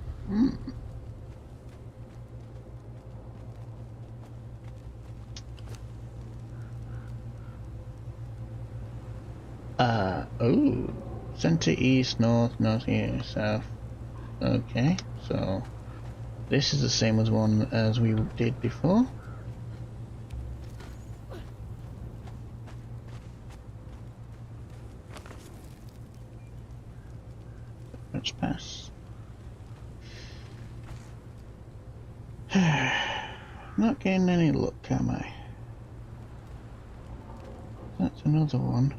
Oh. Center, east, north, northeast, south. Okay, so this is the same as one as we did before. Let's pass. Not getting any luck, am I? That's another one.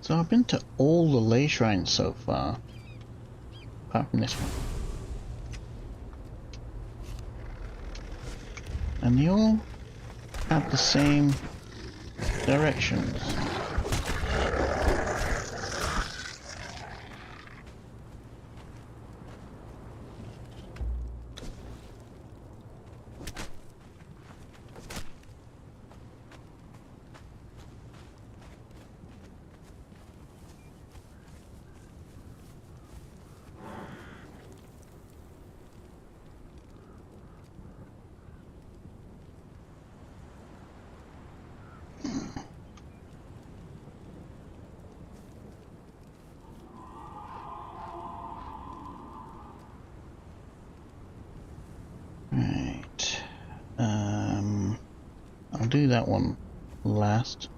So I've been to all the lay shrines so far, apart from this one. And they all have the same directions. Right. I'll do that one last.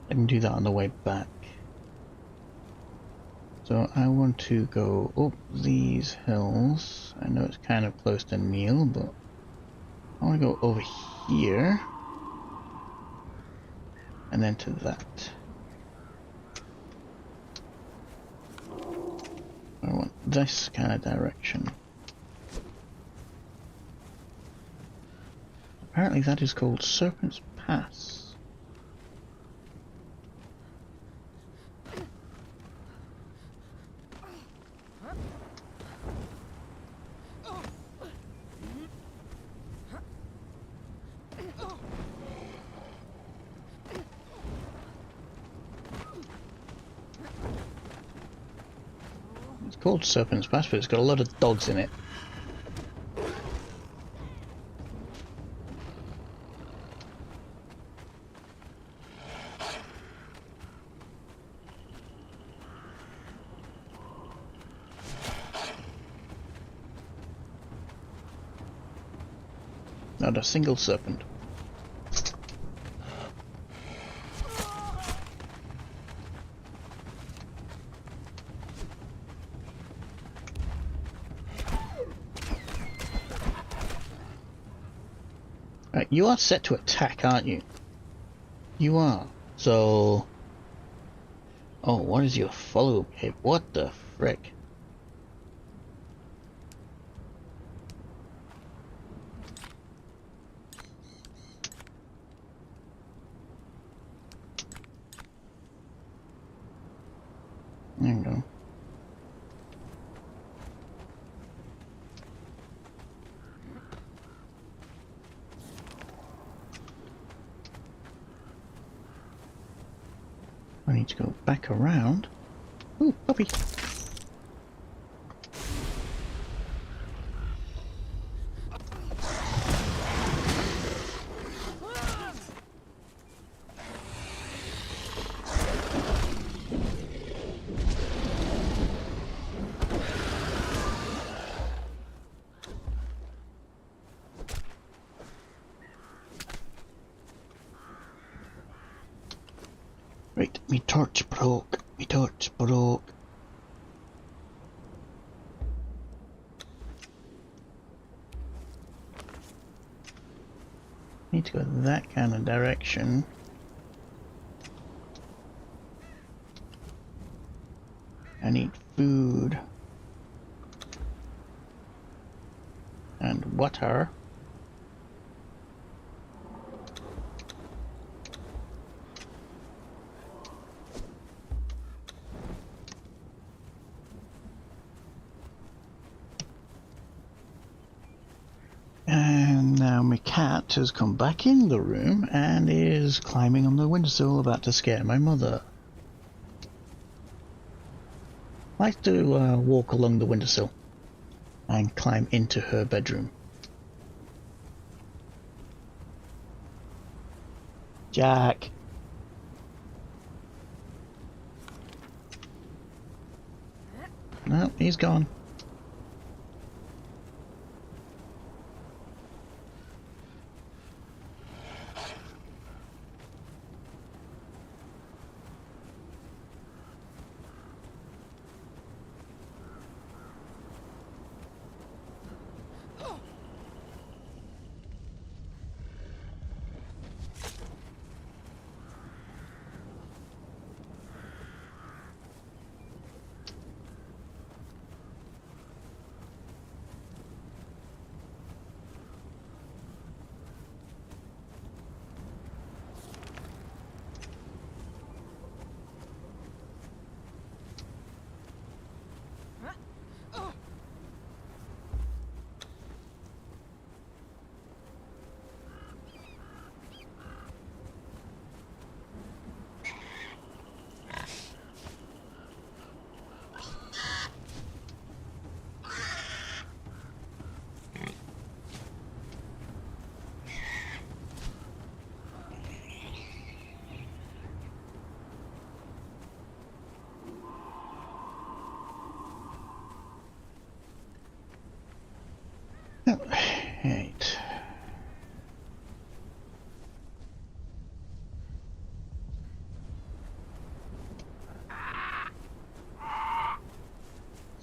I can do that on the way back. So I want to go up these hills. I know it's kind of close to Neil, but I want to go over here and then to that. I want this kind of direction. Apparently that is called Serpent's Pass. It's called Serpent's Pass, but it's got a lot of dogs in it. Not a single serpent. Right, you are set to attack, aren't you? You are. So... Oh, what is your follow-up hit? What the frick? There you go. I need to go back around. Ooh, puppy! Right, me torch broke. Me torch broke. Need to go that kind of direction. I need food. And water. And now my cat has come back in the room and is climbing on the windowsill about to scare my mother. Likes to walk along the windowsill and climb into her bedroom. Jack! No, he's gone. Right.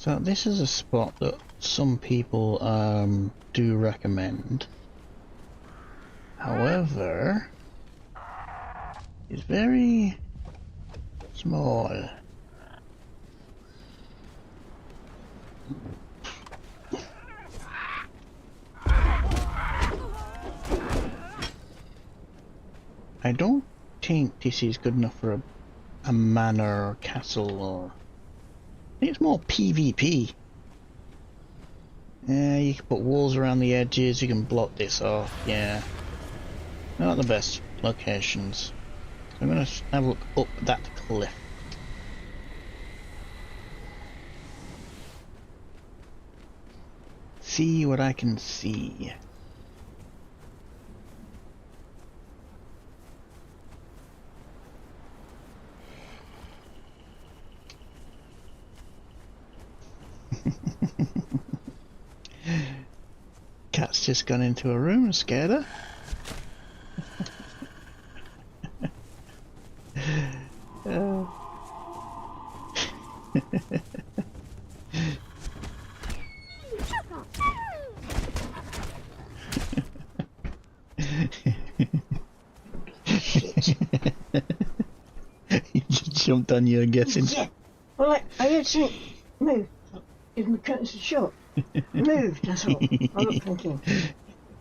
So this is a spot that some people do recommend. However, it's very small. I don't think this is good enough for a manor or castle, or I think it's more PvP. Yeah, you can put walls around the edges, you can block this off, yeah. Not the best locations. I'm gonna have a look up that cliff. See what I can see. Cat's just gone into a room and scared her. He just jumped on you, I'm guessing. Yeah. Well, I heard something move. Give me curtains a shot. Moved, that's all. I'm not thinking.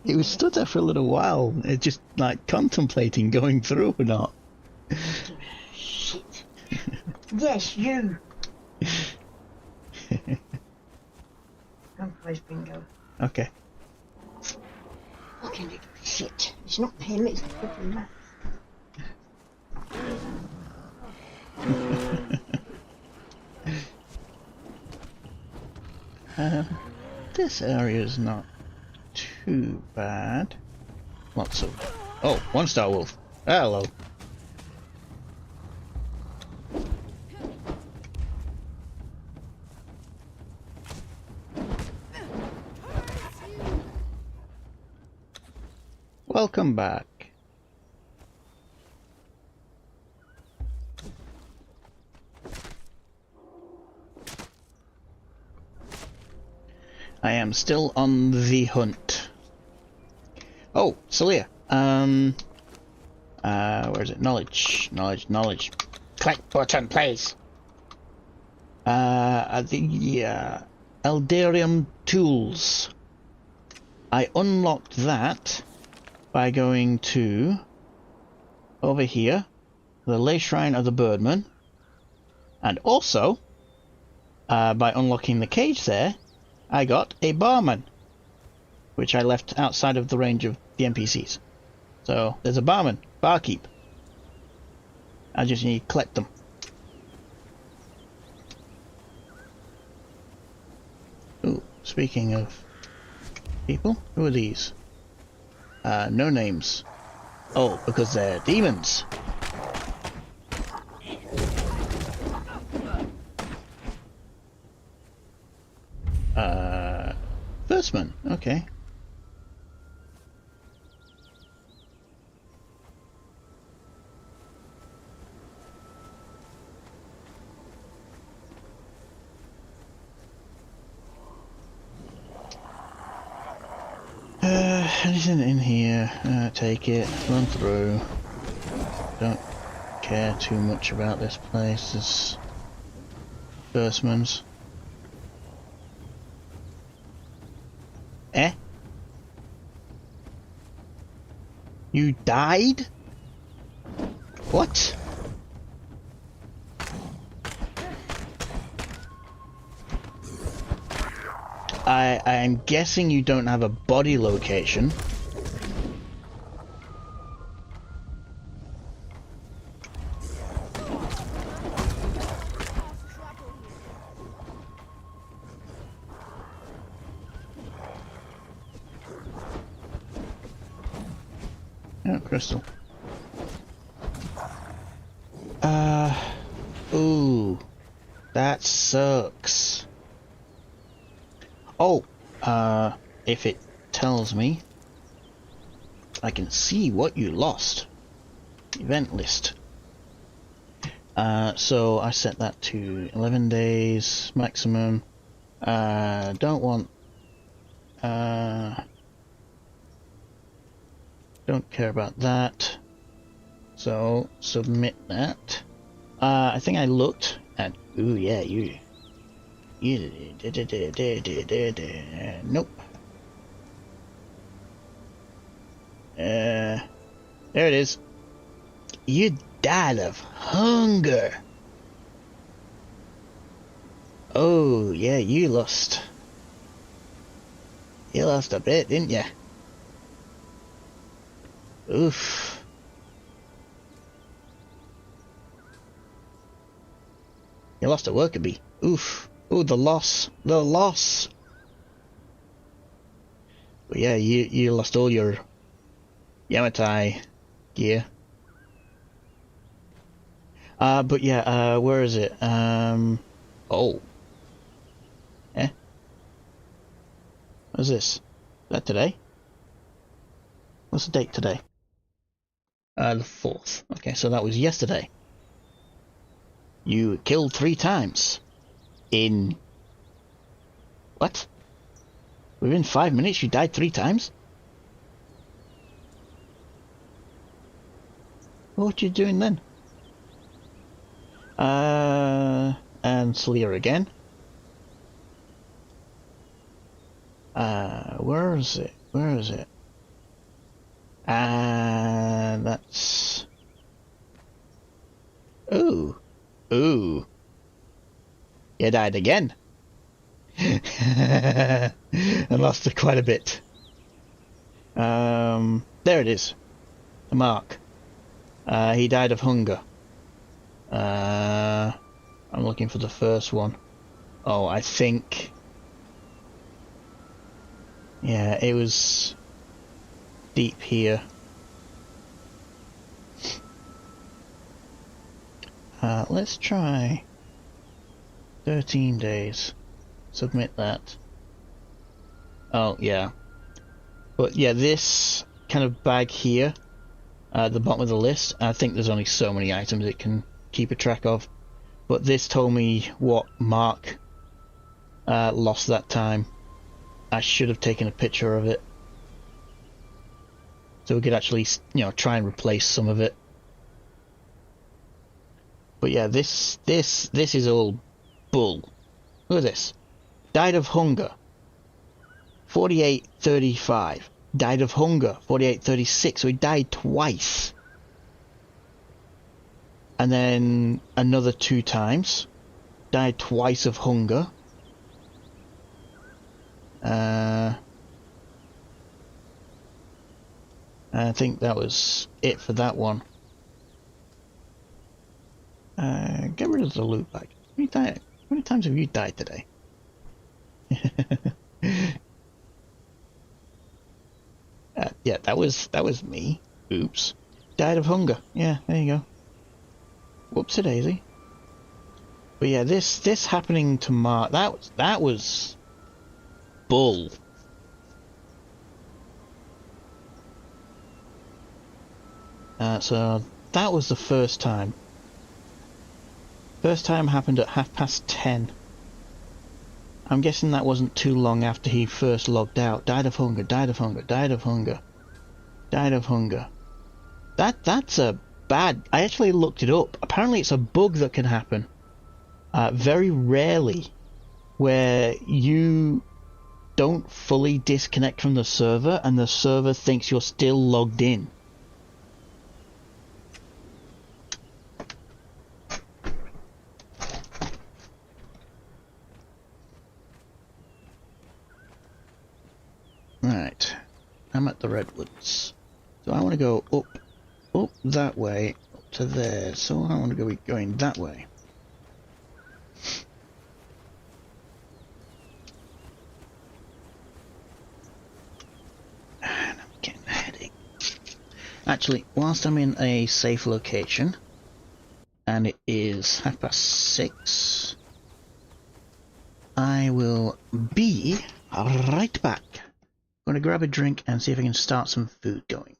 It was stood there for a little while, it just like contemplating going through or not. Shit. Yes, you. Come place bingo. Okay. Fucking little shit. It's not him, it's the fucking man. This area is not too bad. Lots of... Oh, one star wolf. Hello. Welcome back. I am still on the hunt. Oh, Celia. Where is it? Knowledge. Click button, please. The Eldarium tools. I unlocked that by going to over here, the Lay Shrine of the Birdman, and also by unlocking the cage there, I got a barman, which I left outside of the range of the NPCs. So there's a barman, barkeep. I just need to collect them. Ooh, speaking of people, who are these? No names. Oh, because they're demons. Firstman, okay. Anything in here? Take it, run through. Don't care too much about this place. It's Firstman's. Eh? You died? What? I'm guessing you don't have a body location. Oh, crystal. Ooh. That sucks. Oh, if it tells me, I can see what you lost. Event list. So I set that to 11 days maximum. Don't want... don't care about that. So, submit that. I think I looked at... Ooh, yeah, you... Nope. There it is. You died of hunger. Oh, yeah, you lost. You lost a bit, didn't you? Oof. You lost a worker bee. Oof. Ooh, the loss. The loss. But yeah, you lost all your Yamatai gear. But yeah, where is it? Oh. Eh? What's this? Is that today? What's the date today? The 4th. Okay, so that was yesterday. You killed 3 times. In... What? Within 5 minutes you died 3 times? What were you doing then? And Sleer again. Where is it? Where is it? That's... Ooh. Ooh. You died again. I lost quite a bit. There it is. The mark. He died of hunger. I'm looking for the first one. Oh, I think... Yeah, it was deep here. Let's try 13 days. Submit that. Oh, yeah. But yeah, this kind of bag here, at the bottom of the list, I think there's only so many items it can keep a track of. But this told me what Mark lost that time. I should have taken a picture of it, so we could actually, you know, try and replace some of it. But yeah, this is all bull. Look at this. Died of hunger. 48:35. Died of hunger. 48:36. So he died twice. And then another 2 times. Died twice of hunger. I think that was it for that one. Get rid of the loot bag. How many times have you died today? Yeah, that was me. Oops. Died of hunger. Yeah, there you go. Whoopsie daisy. But yeah, this happening to Mark, that was bull. So that was the first time. First time happened at 10:30. I'm guessing that wasn't too long after he first logged out. Died of hunger, died of hunger, died of hunger, died of hunger. That's a bad... I actually looked it up. Apparently it's a bug that can happen. Very rarely, where you don't fully disconnect from the server and the server thinks you're still logged in. Right, I'm at the redwoods, so I want to go up that way, up to there, so I want to go going that way. And I'm getting a headache. Actually, whilst I'm in a safe location, and it is 6:30, I will be right back. I'm going to grab a drink and see if I can start some food going.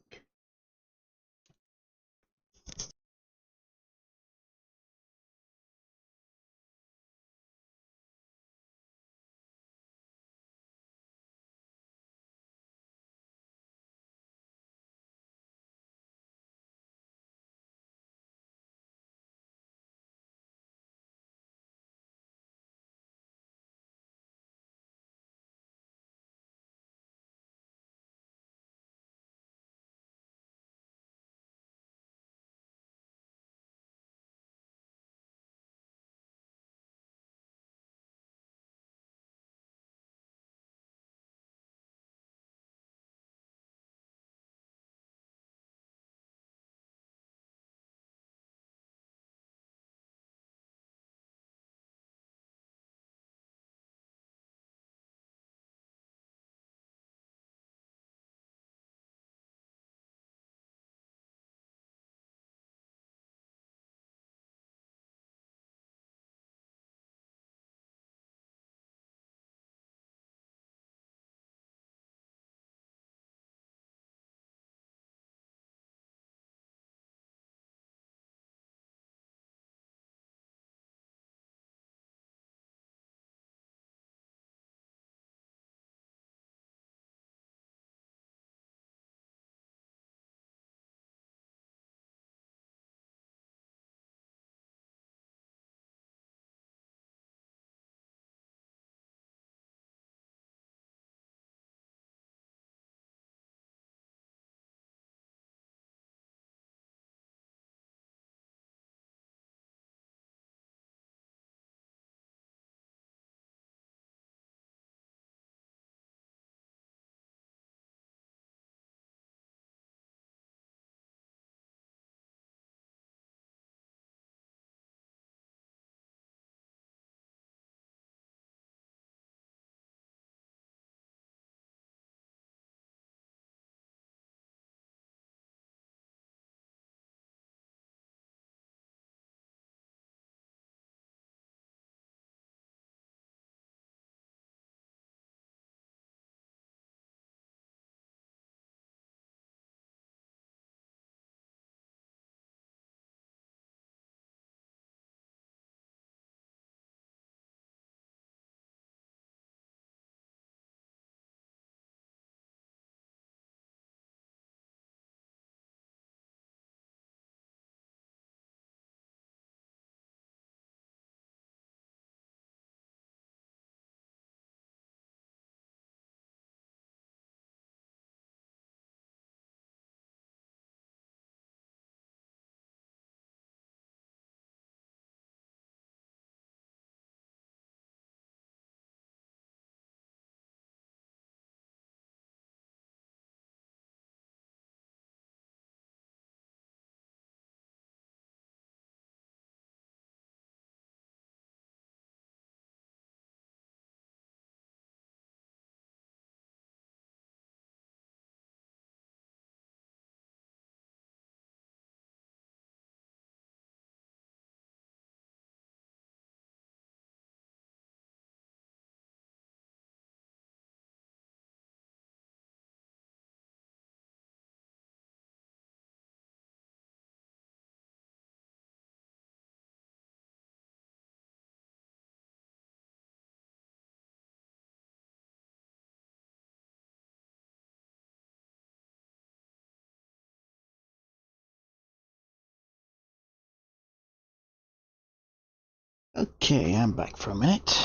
Okay, I'm back for a minute.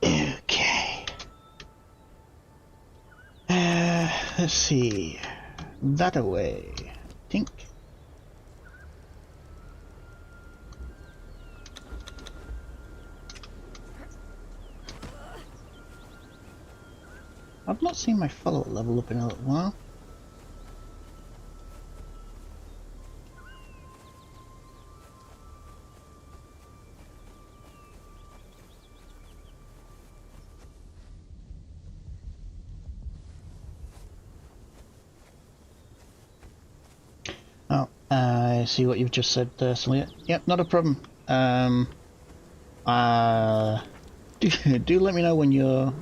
Okay. Let's see. That away, I think. I've not seen my follower level up in a little while. Oh, I see what you've just said there, Celia. Yep, not a problem. Do let me know when you're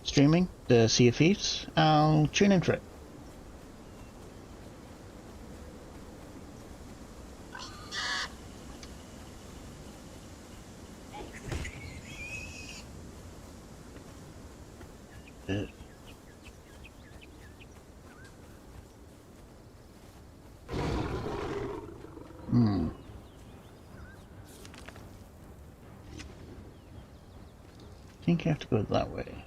streaming the Sea of Thieves. I'll tune in for it. Hmm. I think you have to go that way.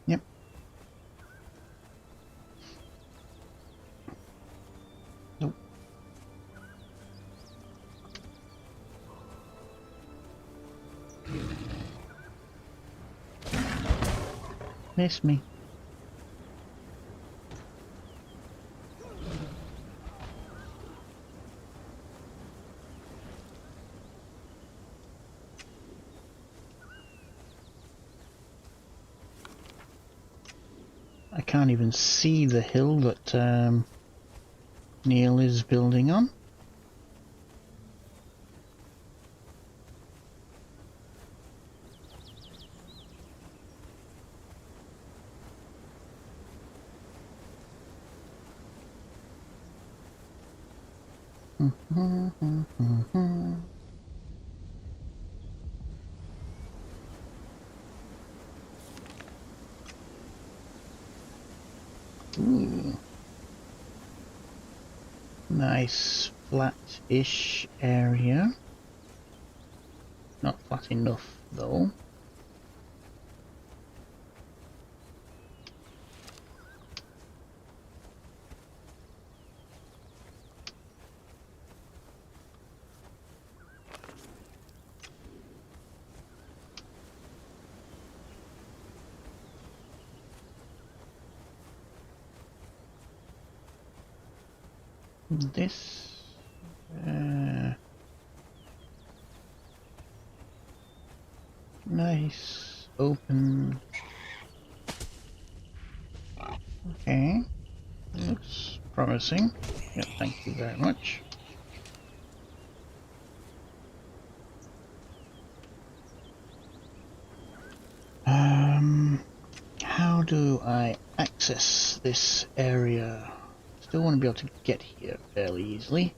Yep. Nope. Miss me. I can't even see the hill that Neil is building on. Ooh. Nice flat-ish area. Not flat enough though. This nice open. Okay, looks promising. Yep, thank you very much. How do I access this area? Still want to be able to get here fairly easily.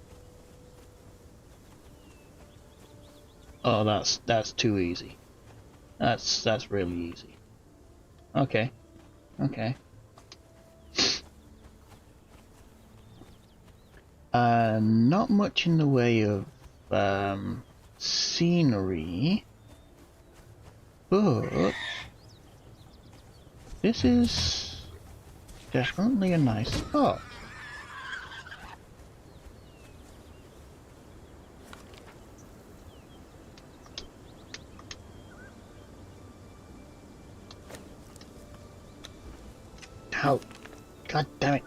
Oh, that's too easy. That's really easy. Okay, okay. Not much in the way of scenery, but this is definitely a nice spot. Ow. God damn it.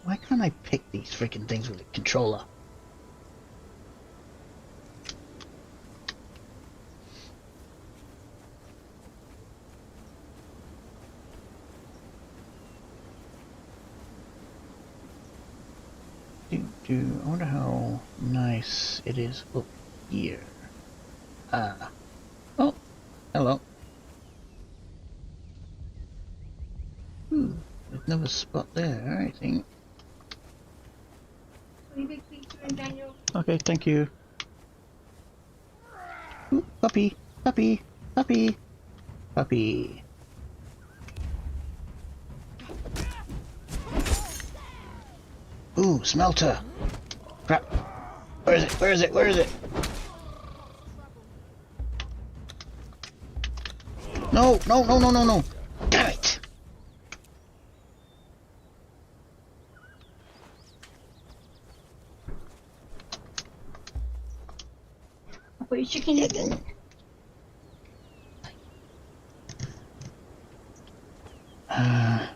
Why can't I pick these freaking things with a controller? I wonder how nice it is up here. Ah. Oh, hello. There's another spot there, I think. Okay, thank you. Ooh, puppy, puppy, puppy, puppy. Ooh, smelter. Crap. Where is it? Where is it? Where is it? No, no, no, no, no, no. Damn it. I put your chicken in.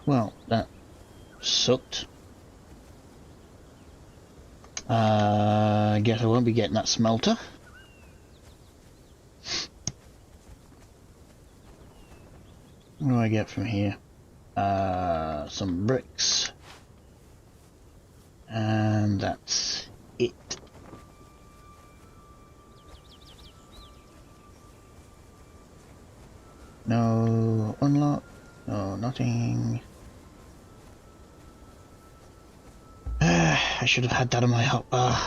Well, that sucked. I guess I won't be getting that smelter. What do I get from here? Some bricks. And that's it. No unlock. No, nothing. I should have had that in my hotbar.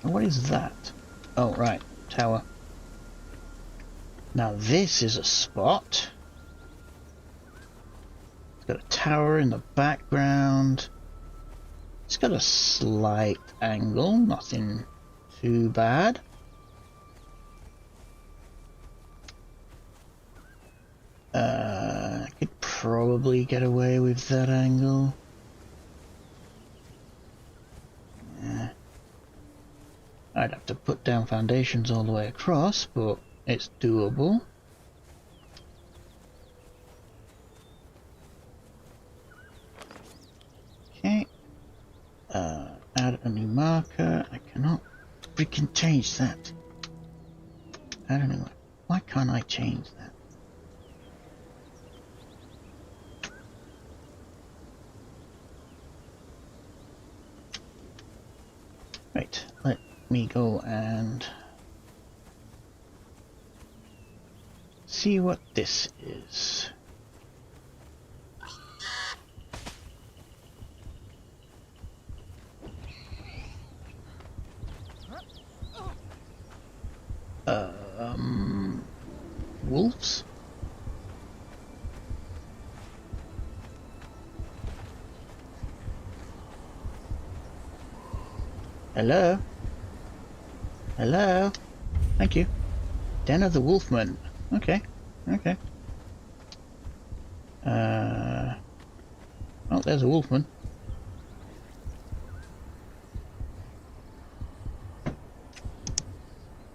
What is that? Oh, right. Tower. Now this is a spot. It's got a tower in the background. It's got a slight angle. Nothing too bad. I could probably get away with that angle. Yeah. I'd have to put down foundations all the way across, but it's doable. Okay. Add a new marker. I cannot freaking change that. I don't know. Why can't I change that? Right, let me go and see what this is. Wolves? Hello? Hello? Thank you. Den of the Wolfman. Okay. Okay. Oh, there's a Wolfman.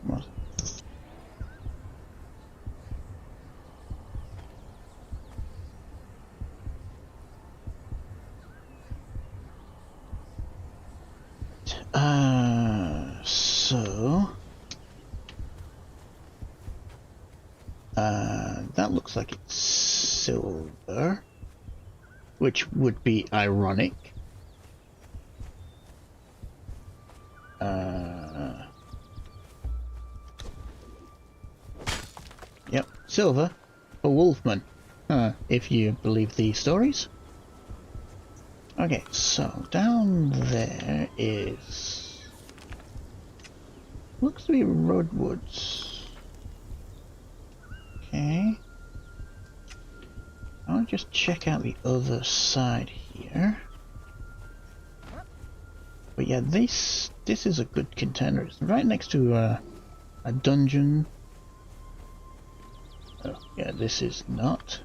What? So that looks like it's silver, which would be ironic. Yep, silver for Wolfman, if you believe the stories. Okay, so down there is... looks to be redwoods. Okay. I'll just check out the other side here. But yeah, this is a good contender. It's right next to a dungeon. Oh, yeah, this is not.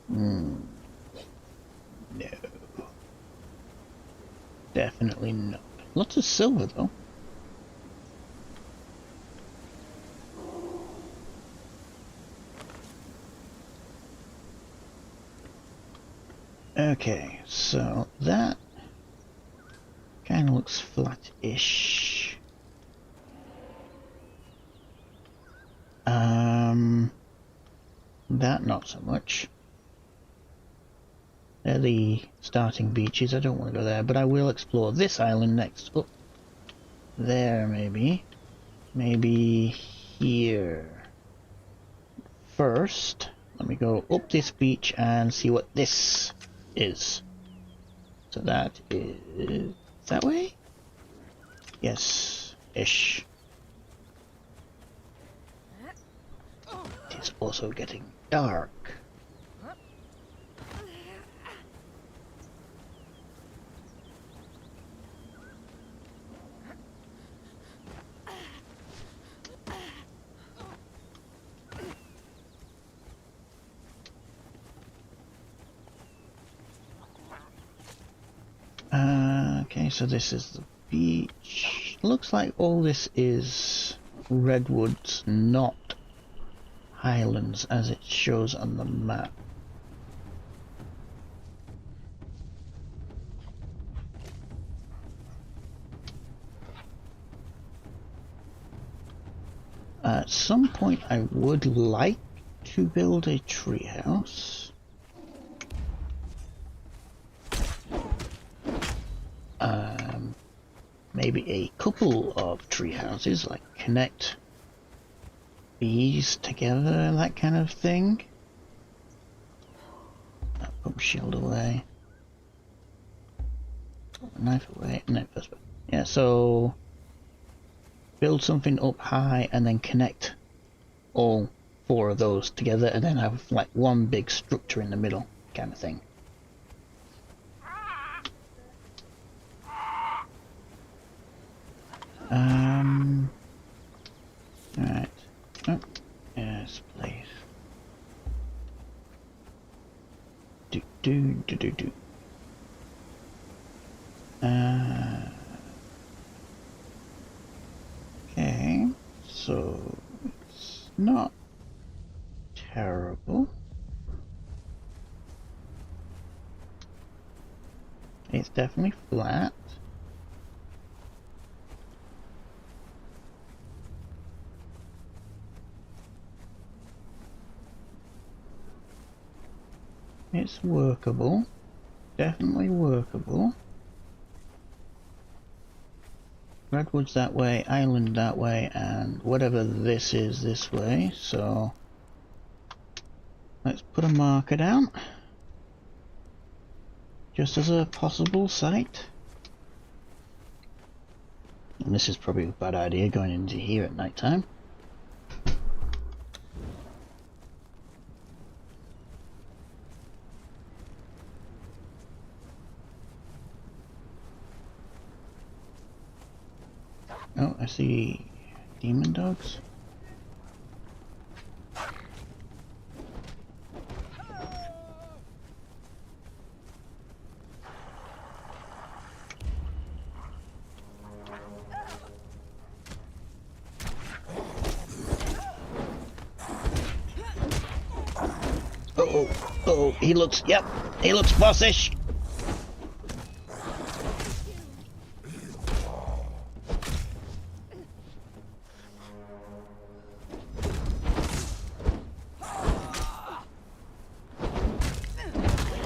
No. Definitely not. Lots of silver, though. Okay, so that kind of looks flat-ish. That not so much. They're the starting beaches. I don't want to go there, but I will explore this island next. Oh, there maybe. Maybe here. First, let me go up this beach and see what this is. So that is that way? Yes, ish. It is also getting dark. Okay, so this is the beach. Looks like all this is redwoods, not highlands as it shows on the map. At some point I would like to build a treehouse. Maybe a couple of tree houses, like connect these together, that kind of thing. Put shield away. Knife away. Knife first. Yeah, so build something up high and then connect all four of those together and then have like one big structure in the middle kind of thing. Alright. Oh, yes, please. Do. Okay, so it's not terrible. It's definitely flat. It's workable. Definitely workable. Redwoods that way, island that way, and whatever this is this way. So let's put a marker down. Just as a possible site. And this is probably a bad idea going into here at night time. Oh, I see demon dogs. Oh, he looks bossish.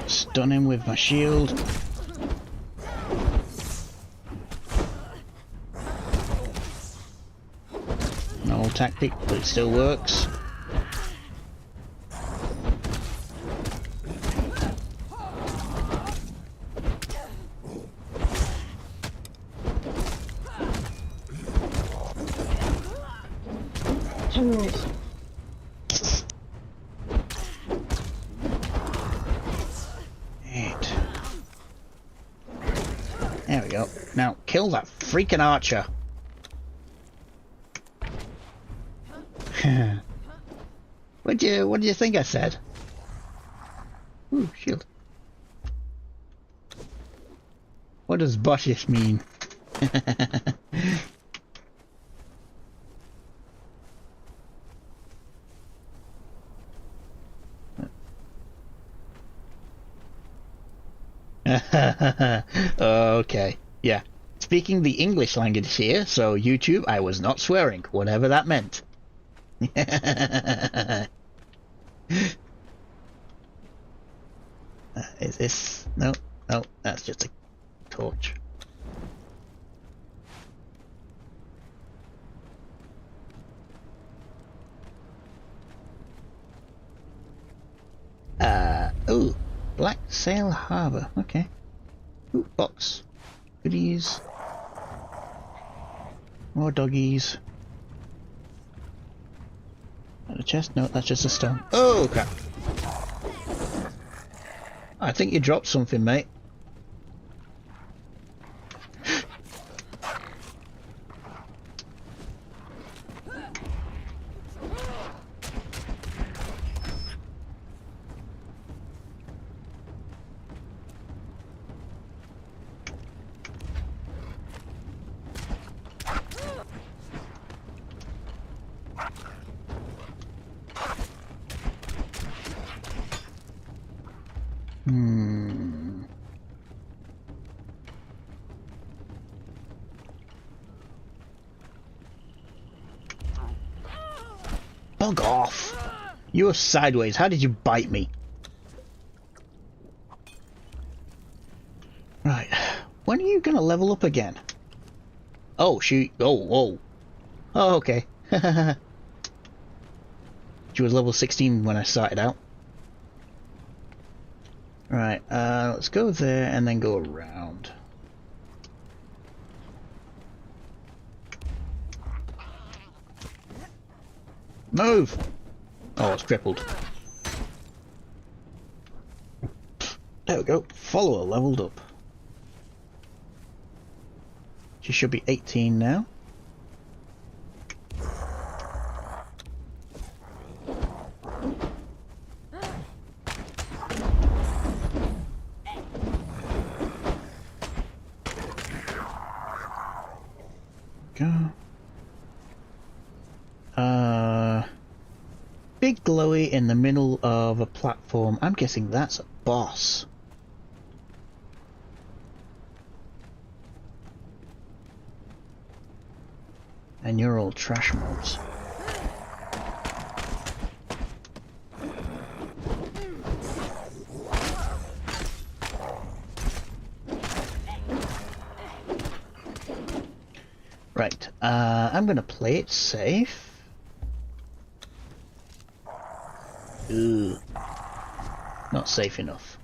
Stun him with my shield. An old tactic, but it still works. There we go. Now kill that freaking archer. What do you think I said? Ooh, shield. What does bossish mean? Okay, yeah. Speaking the English language here, so YouTube, I was not swearing, whatever that meant. Is this... No, no, that's just a torch. Ooh, Black Sail Harbour, okay. Ooh, box. Goodies. More doggies. And a chest? No, that's just a stone. Oh, crap. I think you dropped something, mate. Bug off! You're sideways. How did you bite me? Right. When are you gonna level up again? Oh, she... Oh, whoa. Oh, okay. She was level 16 when I started out. Right, let's go there and then go around. Move! Oh, it's crippled. There we go. Follower leveled up. She should be 18 now. Go. Big glowy in the middle of a platform. I'm guessing that's a boss. And you're all trash mobs. Right, I'm gonna play it safe. Ooh, not safe enough.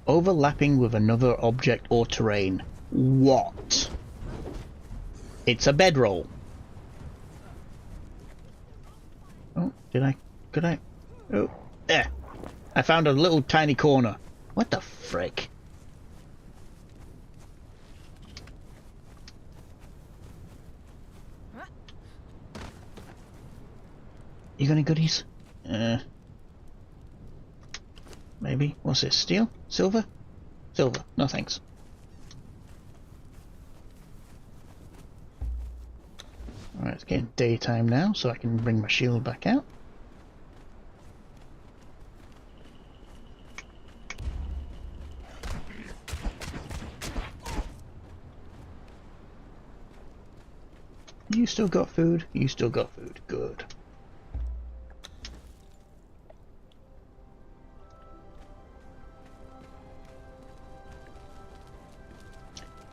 Overlapping with another object or terrain. What? It's a bedroll. Oh, could I? Oh, there. I found a little tiny corner. What the frick? You got any goodies? Maybe. What's this? Steel? Silver? Silver. No thanks. Alright, it's getting daytime now, so I can bring my shield back out. You still got food? You still got food. Good.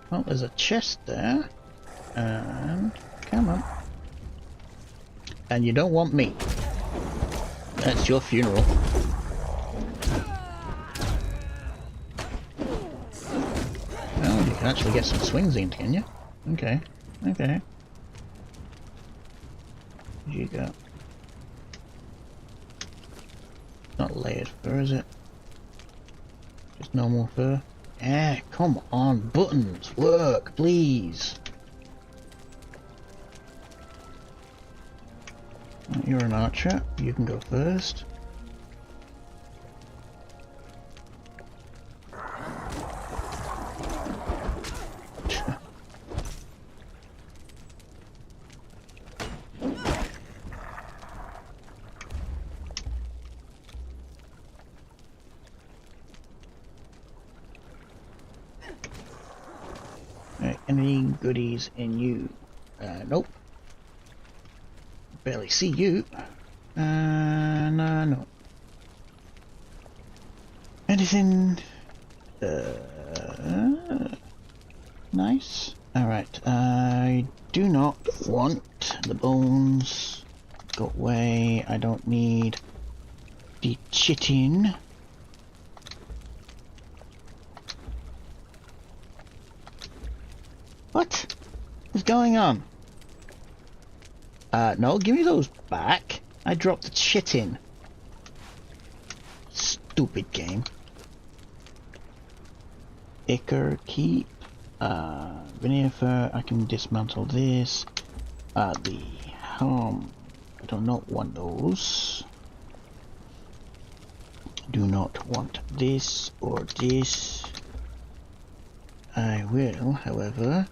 Well, there's a chest there. And come on. And you don't want me. That's your funeral. Well, you can actually get some swings in, can you? Okay. Okay. What do you got? Not layered fur, is it? Just normal fur? Yeah, come on, buttons, work, please. You're an archer, you can go first. any goodies in you? Nope. Barely see you. No. Anything? Nice. Alright, I do not want the bones. Go away. I don't need the chitin. What is going on? No, give me those back. I dropped the chitin. Stupid game. Ichor, keep. Veneer fur, I can dismantle this. The helm, I do not want those. Do not want this or this. I will, however,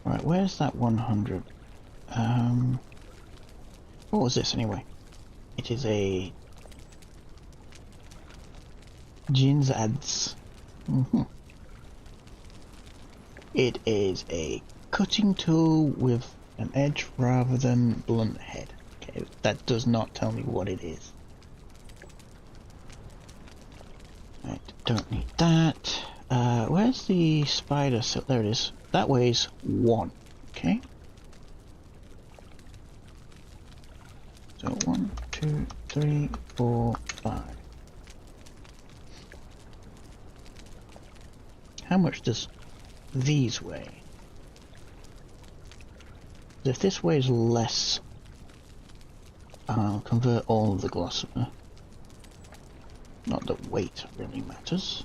right, where's that 100? What was this anyway? It is a Jin's ads. It is a cutting tool with an edge rather than blunt head. Okay, that does not tell me what it is. Right, don't need that. Where's the spider? So there it is. That weighs 1. Okay. So 1, 2, 3, 4, 5. How much does these weigh? If this weighs less, I'll convert all of the glossopher. Not that weight really matters.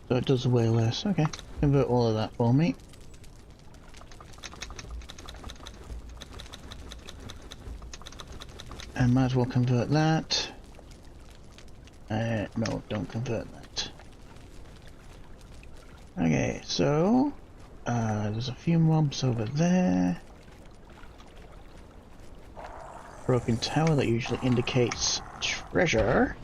So it does weigh less. Okay, convert all of that for me. And might as well convert that. No, don't convert that. Okay, so there's a few mobs over there. Broken tower that usually indicates treasure.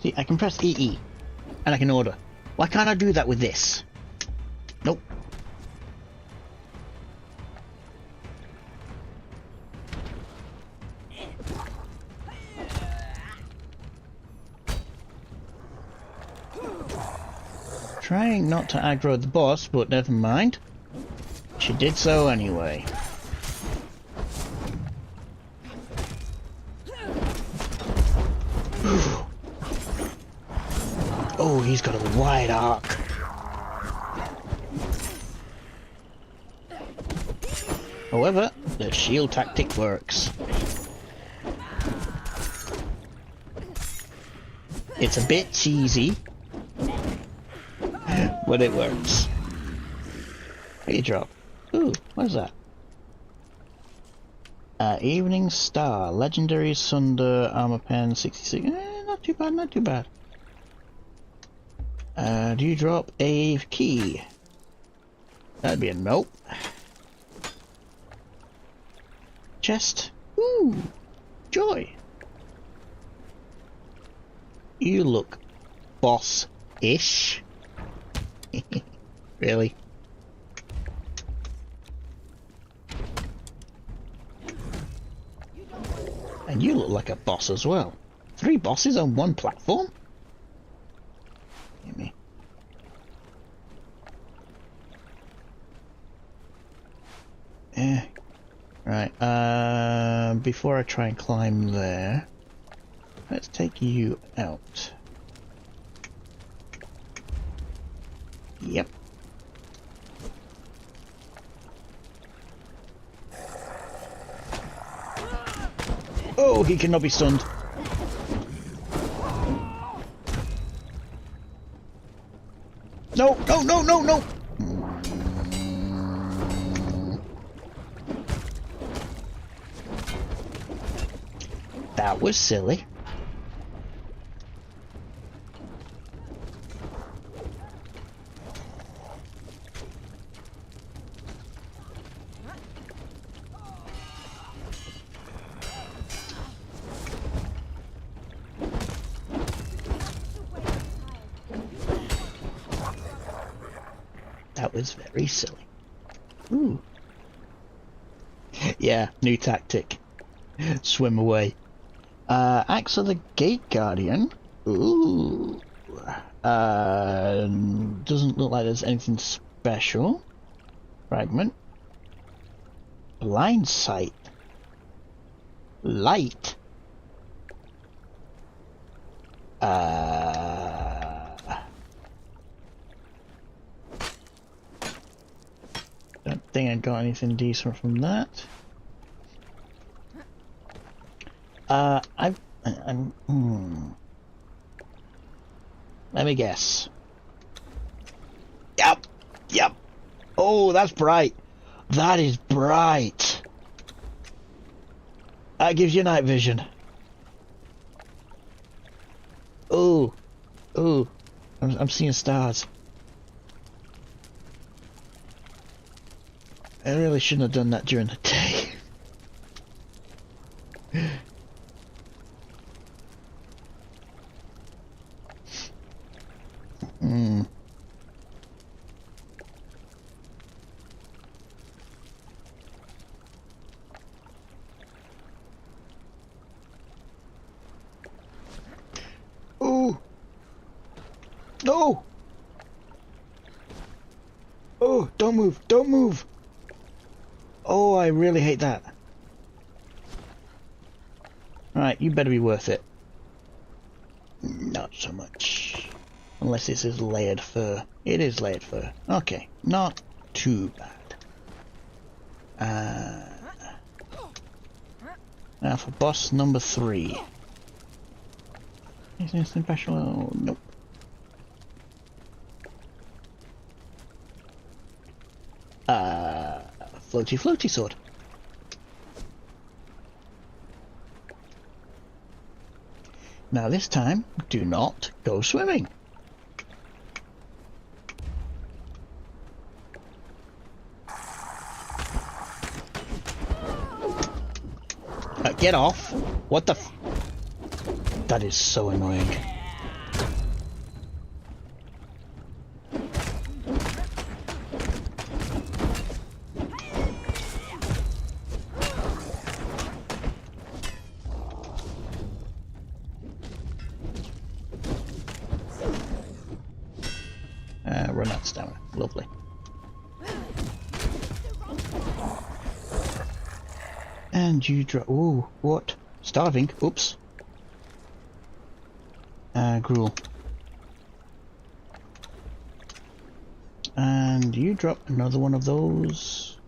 See, I can press EE, and I can order. Why can't I do that with this? Nope. Trying not to aggro the boss, but never mind. She did so anyway. Oh, he's got a wide arc. However, the shield tactic works. It's a bit cheesy, but it works. What do you drop? Ooh, what is that? Evening Star, Legendary Sunder, Armor Pen, 66. Not too bad, not too bad. Do you drop a key? That'd be a nope. Chest. Ooh, joy. You look boss-ish. Really? And you look like a boss as well. 3 bosses on 1 platform? Hear me. Right, before I try and climb there, let's take you out. Yep. he cannot be stunned. No, no, no, no, no! That was silly. That was very silly. Ooh. Yeah, new tactic. Swim away. Axe of the Gate Guardian. Ooh. Doesn't look like there's anything special. Fragment. Blind sight. Light. Don't think I got anything decent from that. Let me guess. Yep, yep. Oh, that's bright. That is bright. That gives you night vision. Oh, oh, I'm seeing stars. I really shouldn't have done that during the day. Oh! No! Oh, don't move! Don't move! Oh, I really hate that. Alright, you better be worth it. Not so much. Unless this is layered fur. It is layered fur. Okay, not too bad. Now for boss number 3. Is there anything special? Oh, nope. Floaty floaty sword. Now this time, do not go swimming. Get off! What the f— That is so annoying. Run out of stamina. Lovely. And you drop— ooh, what? Starving? Oops. Gruel. And you drop another one of those.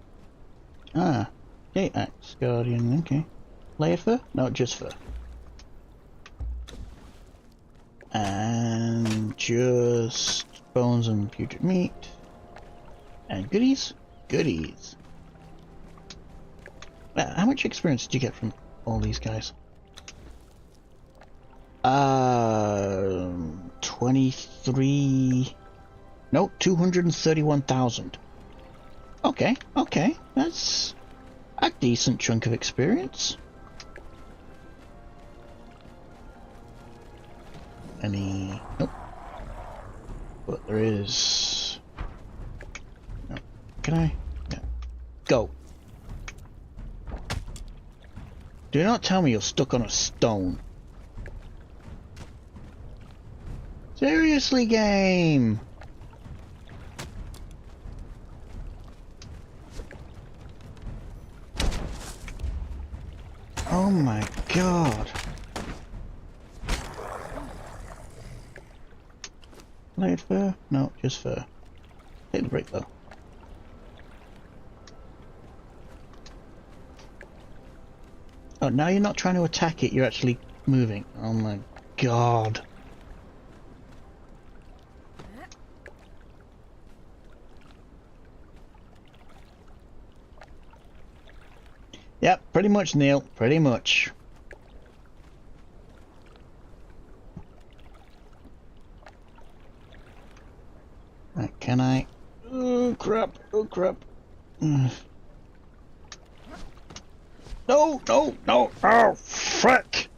Ah, Gate Axe Guardian, okay. Layered fur? No, just fur. And just bones and putrid meat. And goodies? Goodies. How much experience did you get from all these guys? 23... No, 231,000. Okay, okay. That's a decent chunk of experience. Any... Nope. But there is... No. Can I? No. Go. Do not tell me you're stuck on a stone. Seriously, game? Oh my god. Layered fur? No, just fur. Take the break though. Oh, now you're not trying to attack it, you're actually moving. Oh my god. Yep, pretty much, Neil. Pretty much. Right, can I? Oh crap! Oh crap! Mm. No! No! No! Oh frick!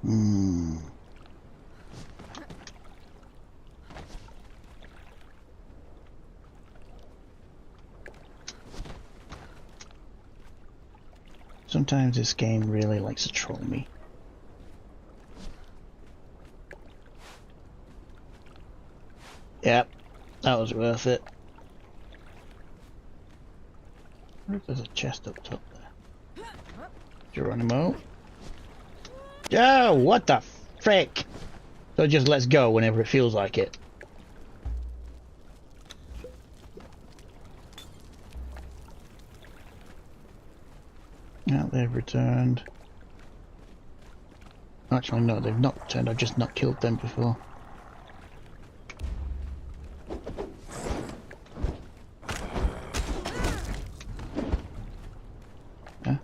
Hmm. Sometimes this game really likes to troll me. Yep, that was worth it. I wonder if there's a chest up top there. Geronimo. Oh, what the frick? So it just lets go whenever it feels like it. Now they've returned. Actually, no, they've not returned. I've just not killed them before. Huh?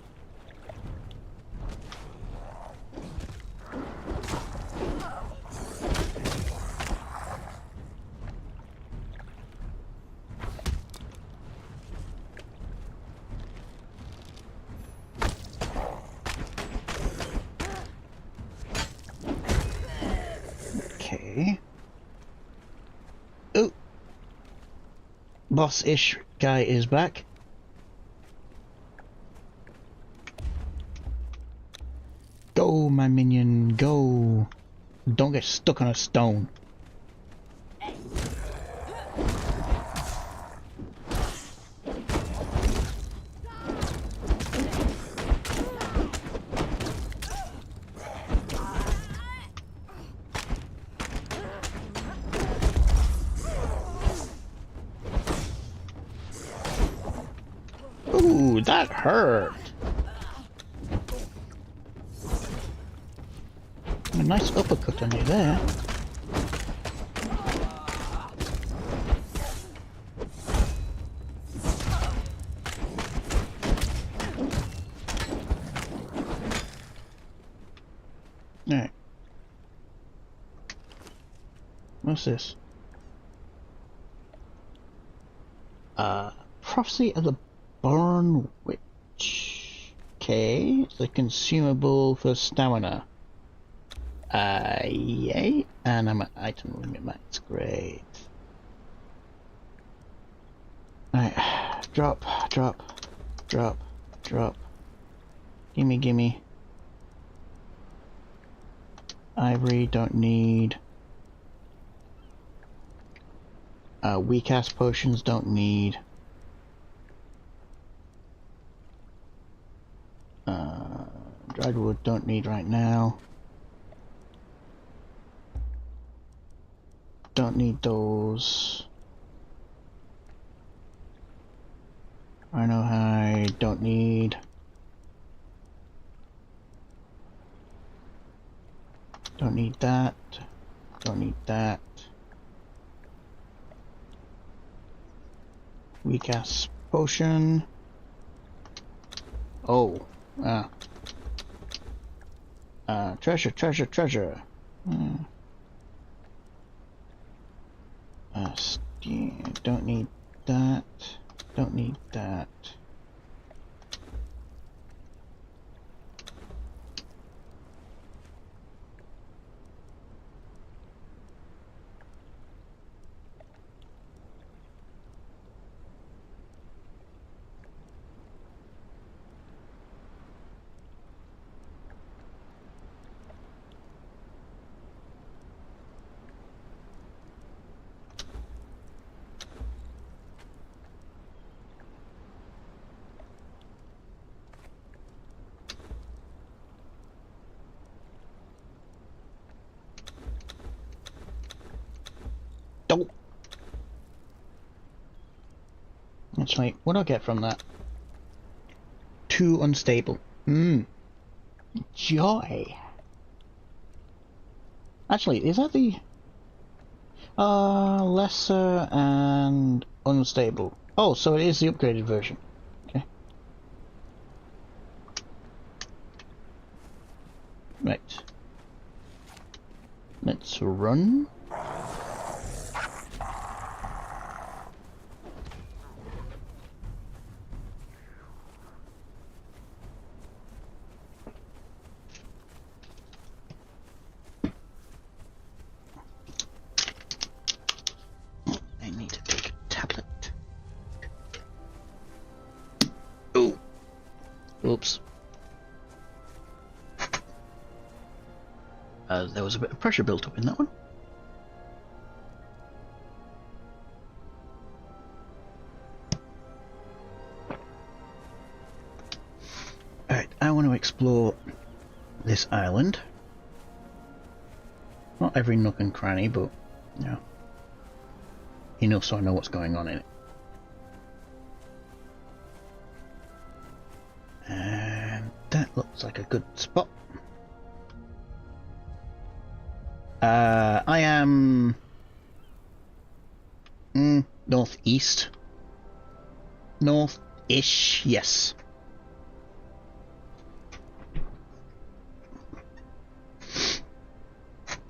Okay. Oh! Boss-ish guy is back. Go, my minion, go! Don't get stuck on a stone. Ooh, that hurt! A nice uppercut on you there. Alright. What's this? Prophecy of the Born Witch. Okay, it's a consumable for stamina. Yay. And I'm at item limit max. Great. Alright. Drop, drop, drop, drop. Gimme, gimme. Ivory, don't need. Weak ass potions, don't need. Dried wood, don't need right now. Don't need those. Rhino hide, don't need. Don't need that. Don't need that. Weak ass potion. Oh. Treasure, treasure, treasure. Don't need that. Don't need that. Don't. That's right. What do I get from that? Too unstable. Joy. Actually, is that the lesser and unstable? Oh, so it is the upgraded version. Okay. Right. Let's run. I need to take a tablet. Oh. Oops. There was a bit of pressure built up in that one. Alright, I want to explore this island. Not every nook and cranny, but, you know, enough so I know what's going on in it. And that looks like a good spot. I am northeast. North-ish, yes.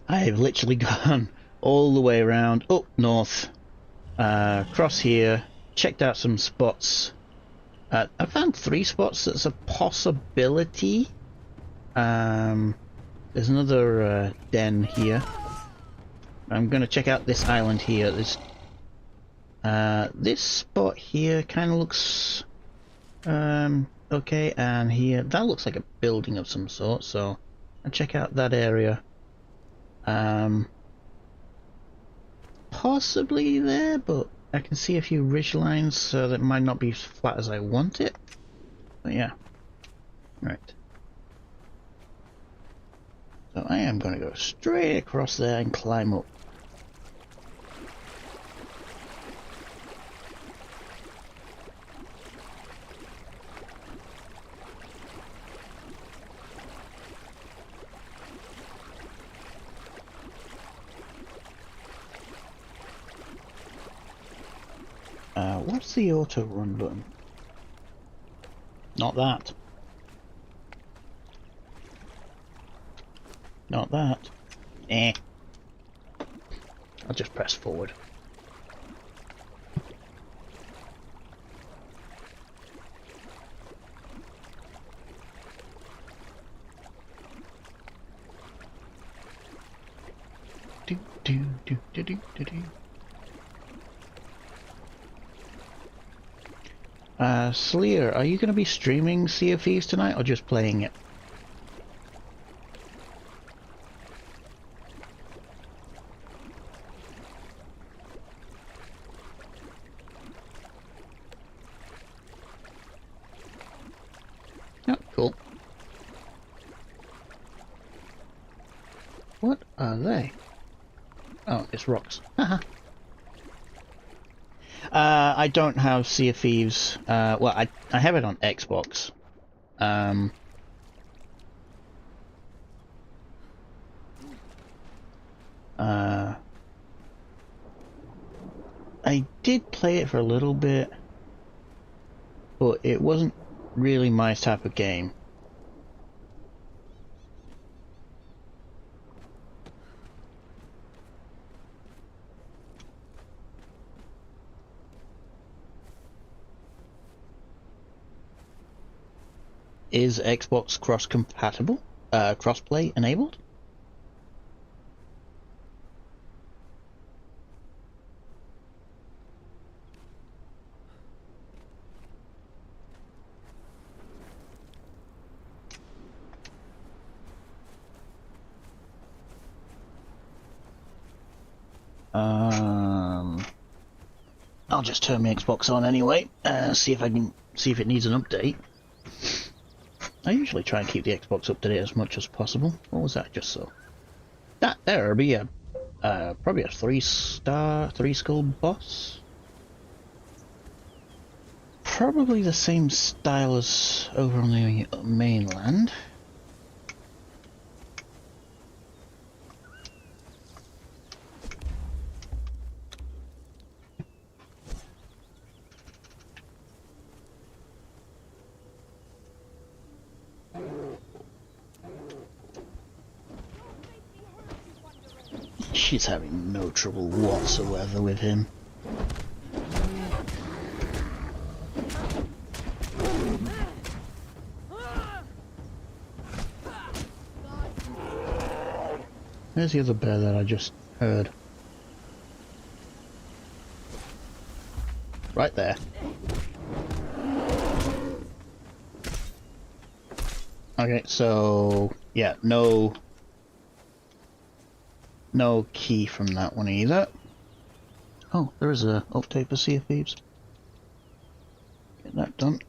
I've literally gone all the way around, up north, across here, checked out some spots. I found 3 spots that's a possibility. There's another den here. I'm going to check out this island here. This spot here kind of looks okay, and here that looks like a building of some sort, so I'll check out that area. Possibly there, but I can see a few ridge lines, so that might not be as flat as I want it. But yeah. Right. So I am going to go straight across there and climb up. What's the auto run button? Not that. Not that. Eh. I'll just press forward. Do do do do do do do. Sleer, are you going to be streaming Sea of Thieves tonight or just playing it? Oh, cool. What are they? Oh, it's rocks. Haha. I don't have Sea of Thieves. Well, I have it on Xbox. I did play it for a little bit, but it wasn't really my type of game. Is Xbox cross-compatible? Crossplay enabled? I'll just turn my Xbox on anyway, see if it needs an update. I usually try and keep the Xbox up to date as much as possible. What was that I just saw? That there be a Probably a 3-star, 3-skull boss. Probably the same style as over on the mainland. She's having no trouble whatsoever with him. Where's the other bear that I just heard? Right there. Okay, so yeah, no key from that one either. Oh, there is a update for Sea of Thieves. Get that done.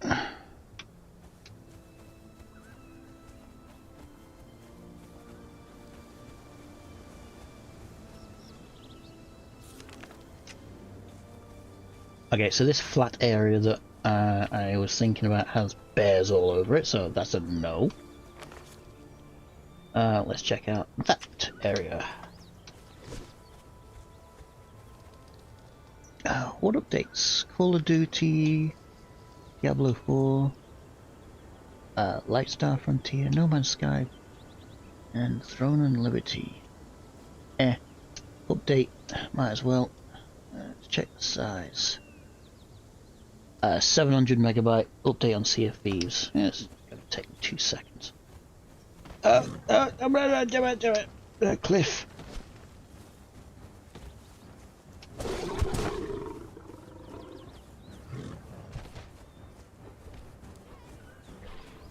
Okay, so this flat area that I was thinking about has bears all over it, so that's a no. Let's check out that area. What updates? Call of Duty, Diablo 4, Lightstar Frontier, No Man's Sky, and Throne and Liberty. Update, might as well. Let's check the size. 700 megabyte update on Sea of Thieves. Yeah, it's gonna take 2 seconds. Cliff.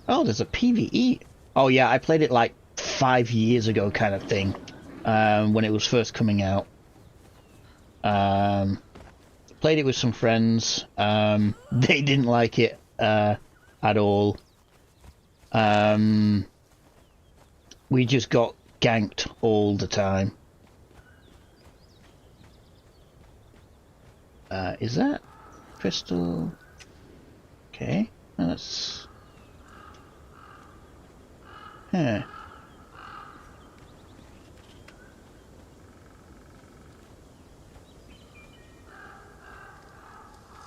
Oh, there's a PvE. Oh yeah, I played it like 5 years ago, kind of thing, when it was first coming out. Played it with some friends. They didn't like it at all. We just got ganked all the time. Is that crystal? Okay, that's. Huh.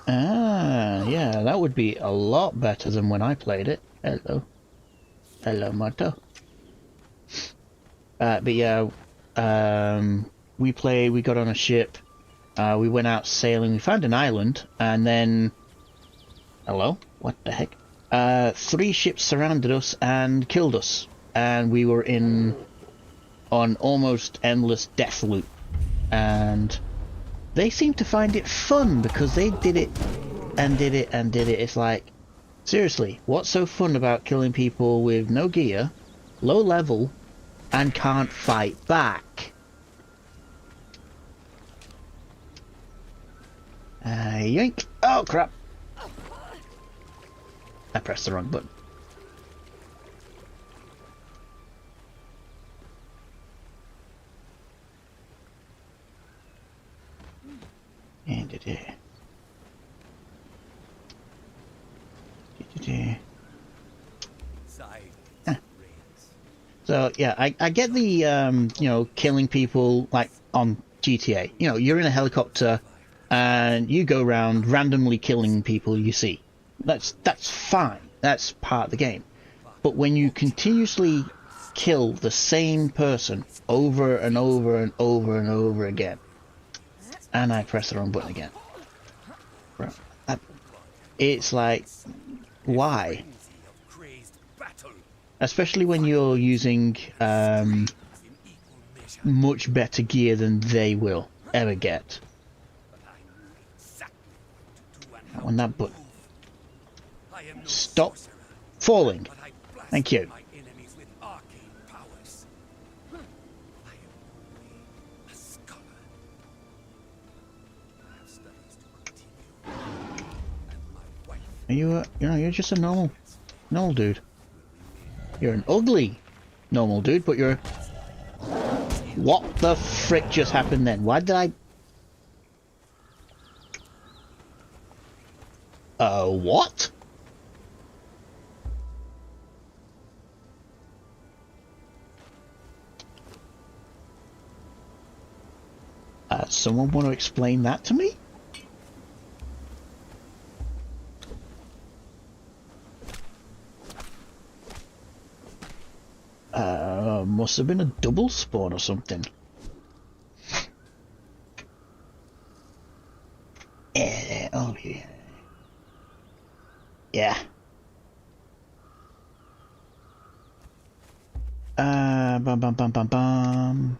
Ah, yeah, that would be a lot better than when I played it. Hello. Hello, Marto. But yeah, we got on a ship, we went out sailing, we found an island, and then... Hello? What the heck? 3 ships surrounded us and killed us, and we were on almost endless death loop, and they seemed to find it fun because they did it and did it and did it. It's like, seriously, what's so fun about killing people with no gear, low level, and can't fight back? Yoink! Oh crap! I pressed the wrong button. And it is. So yeah, I get the you know, killing people like on GTA. You know, you're in a helicopter and you go around randomly killing people you see. That's fine. That's part of the game. But when you continuously kill the same person over and over and over and over again, and I pressed the wrong button again. It's like, why? Especially when you're using much better gear than they will ever get. On that button. Stop falling. Thank you. Are you you know, you're just a normal dude. You're an ugly normal dude, but you're What the frick just happened then? Why did I... what? Someone want to explain that to me? Must have been a double spawn or something. Oh yeah. Yeah. Bum bum bum bum bum.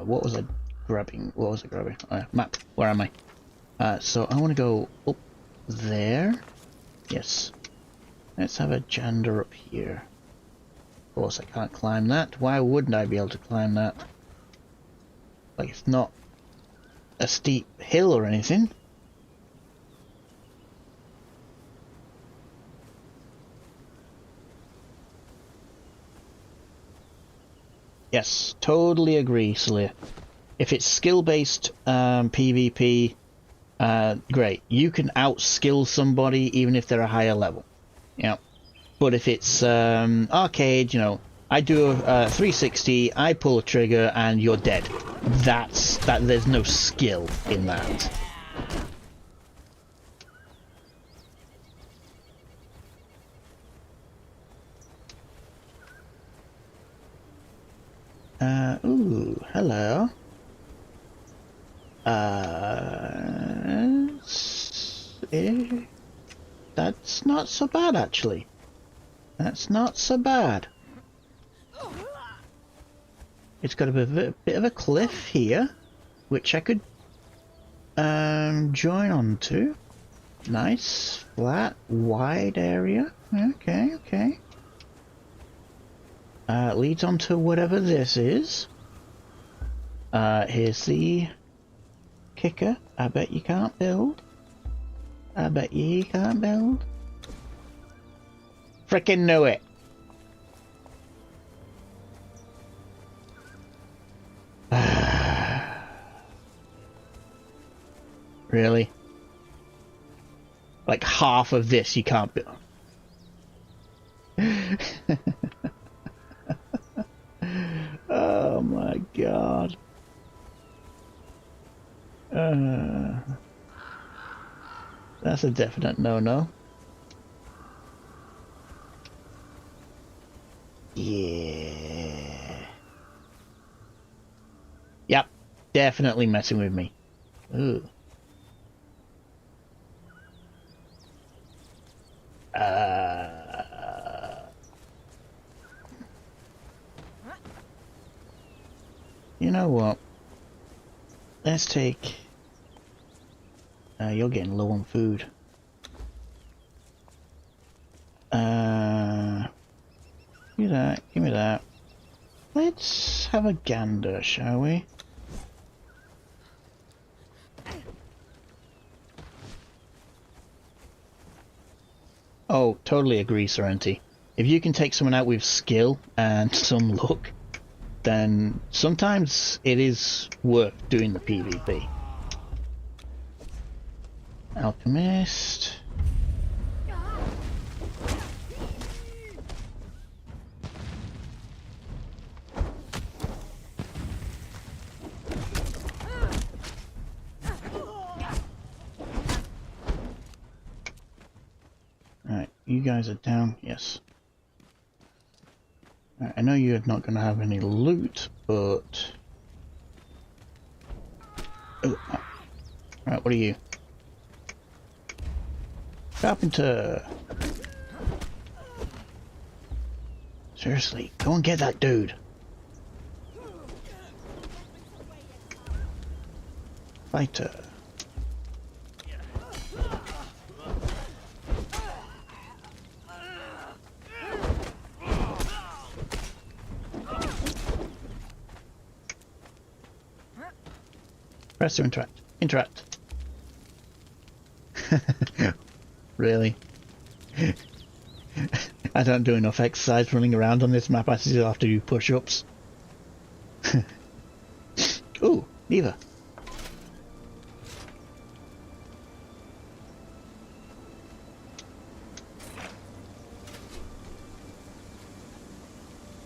What was I grabbing? What was I grabbing? Map. Where am I? So I want to go up there. Yes. Let's have a gander up here. Of course, I can't climb that. Why wouldn't I be able to climb that? Like, it's not a steep hill or anything. Yes, totally agree, Slayer. If it's skill-based PvP, great. You can out-skill somebody even if they're a higher level. Yeah. But if it's arcade, you know, I do a 360, I pull a trigger, and you're dead. There's no skill in that. Ooh, hello. That's not so bad, actually. That's not so bad. It's got a bit of a cliff here, which I could join onto. Nice, flat, wide area. Okay, okay. Leads onto whatever this is. Here's the kicker. I bet you can't build. I bet you can't build. Frickin' knew it. Really? Like half of this you can't build. Oh my god. That's a definite no-no. Yeah. Yep, definitely messing with me. Ooh. You know what? Let's take... you're getting low on food. Give me that, give me that. Let's have a gander, shall we? Oh, totally agree, Serenity. If you can take someone out with skill and some luck, then sometimes it is worth doing the PvP. Alchemist. Alright, you guys are down, yes. I know you're not going to have any loot, but... Oh. Right, what are you? Carpenter! Seriously, go and get that dude! Fighter. Press to interact. Interact. Really? I don't do enough exercise running around on this map. I still have to do push-ups. Ooh, lever.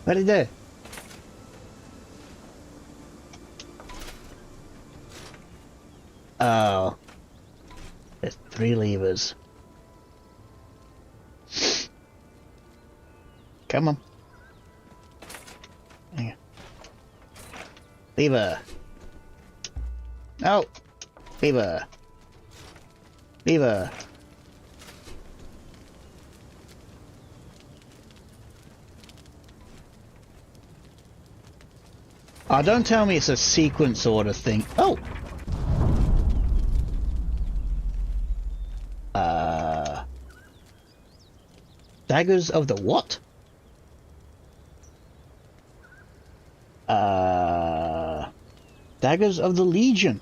What did it do? Oh. There's 3 levers. Come on. Hang on. Lever. No. Lever. Lever. Oh, don't tell me it's a sequence order thing. Oh! Daggers of the what? Daggers of the Legion.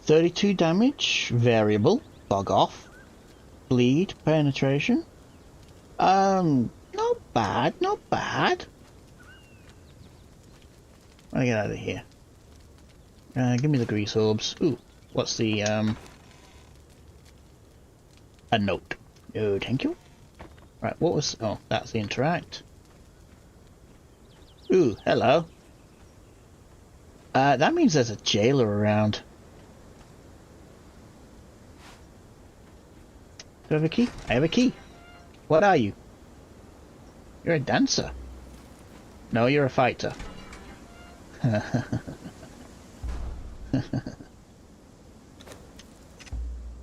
32 damage, variable, bug off, bleed, penetration. Not bad, not bad. Let me get out of here. Give me the grease orbs. Ooh, what's the, a note. No, thank you. Right, what was, oh, that's the interact. Ooh, hello. That means there's a jailer around. Do I have a key? I have a key. What are you? You're a dancer. No, you're a fighter.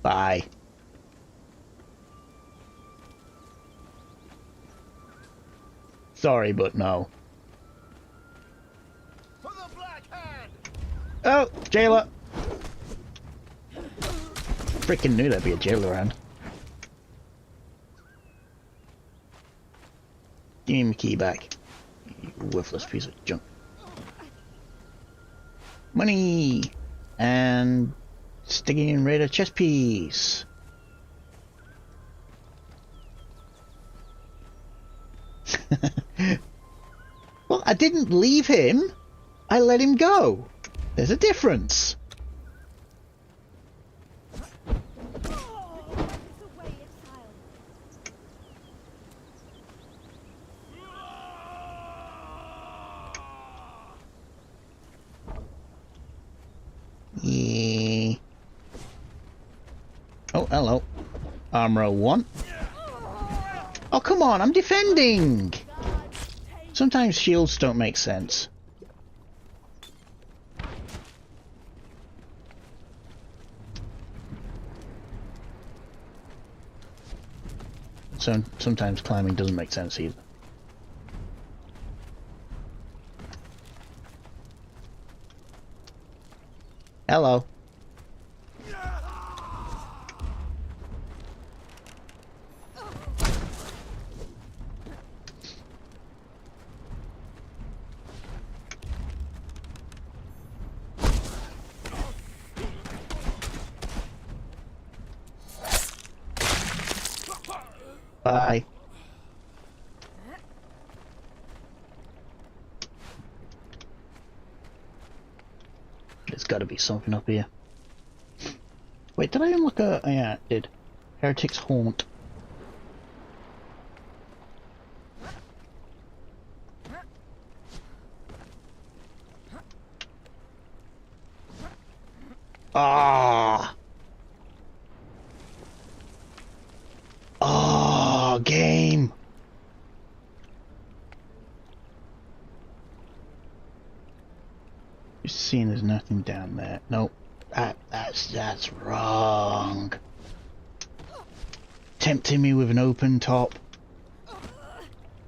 Bye. Sorry, but no. For the Black Hand! Oh, jailer! Freaking knew there'd be a jailer around. Give me my key back. You worthless piece of junk. Money! And Stygian Raider chess piece. Well, I didn't leave him. I let him go. There's a difference. Yeah. Oh, hello. Armor 1. Oh, come on, I'm defending! Sometimes shields don't make sense. So sometimes climbing doesn't make sense either. Hello. Bye. There's got to be something up here. Wait, did I unlock a... Oh, yeah, I did. Heretic's Haunt. Ah! Oh, game! Just seeing there's nothing down there. Nope. That's wrong. Tempting me with an open top.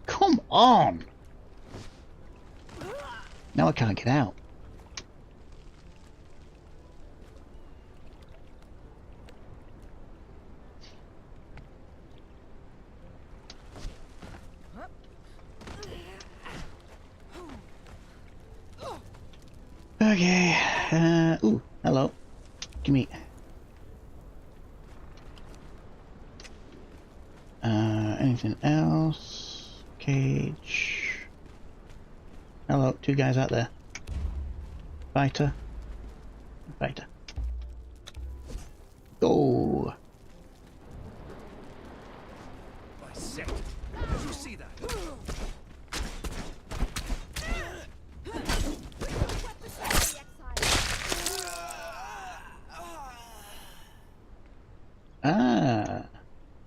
Come on! Now I can't get out. Okay, ooh, hello. Gimme. Anything else? Cage. Hello, 2 guys out there. Fighter. Fighter. Go! By set. Did you see that? Ah!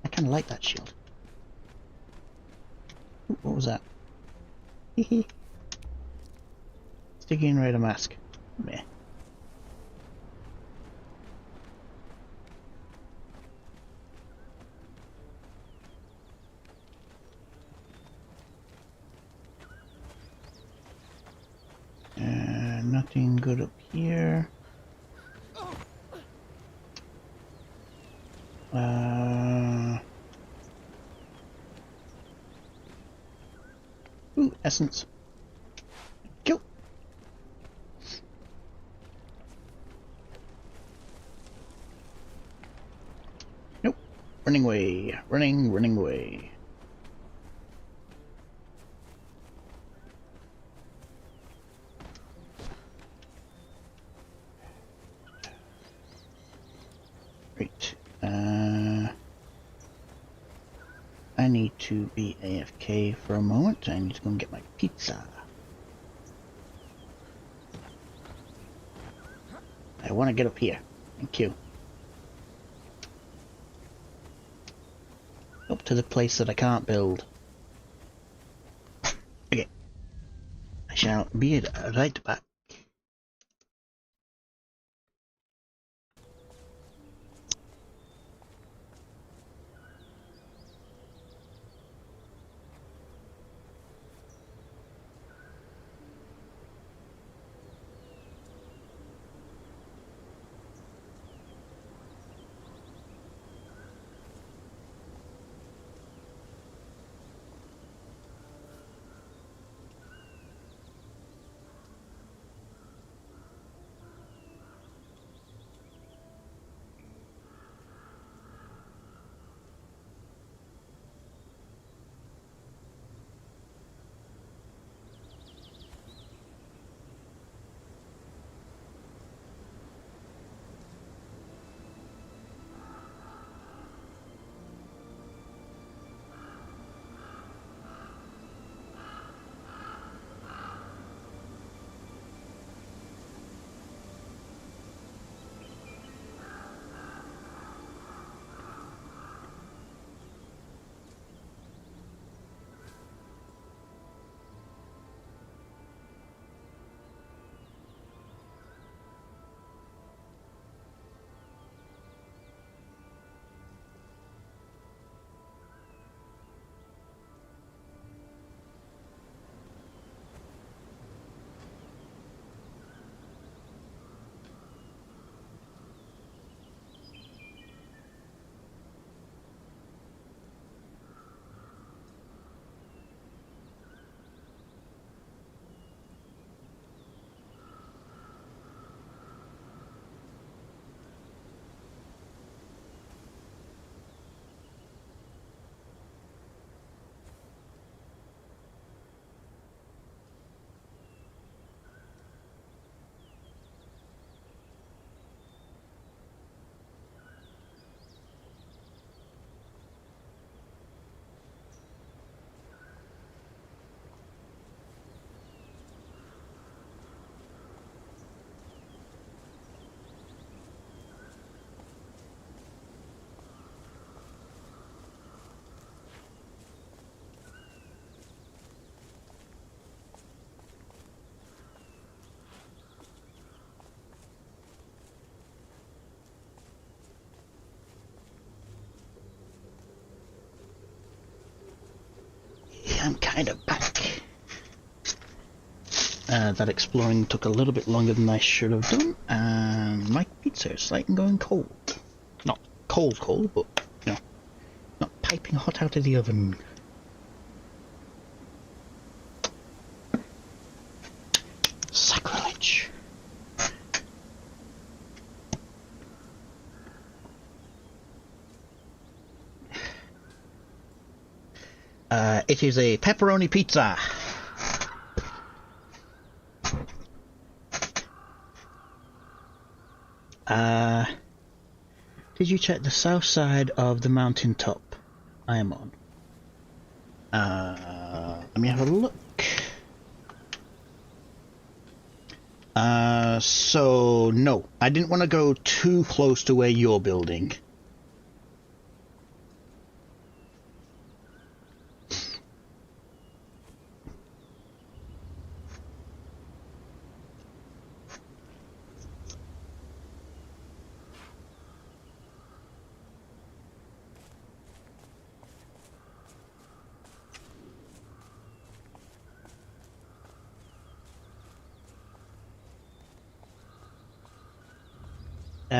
I kinda like that shield. Ooh, what was that? Hehe. Sticky and Raider mask. Meh. Nothing good up here. Ooh, essence. Go. Nope. Running away. Running away. Great. I need to be AFK for a moment. I need to go and get my pizza. I want to get up here. Thank you. Up to the place that I can't build. Okay. I shall be right back. I'm kind of back. That exploring took a little bit longer than I should have done, and my pizza is slightly going cold. Not cold, but, you know, not piping hot out of the oven. Sacrilege. It is a pepperoni pizza. Did you check the south side of the mountain top I am on? Let me have a look. So no, I didn't want to go too close to where you're building.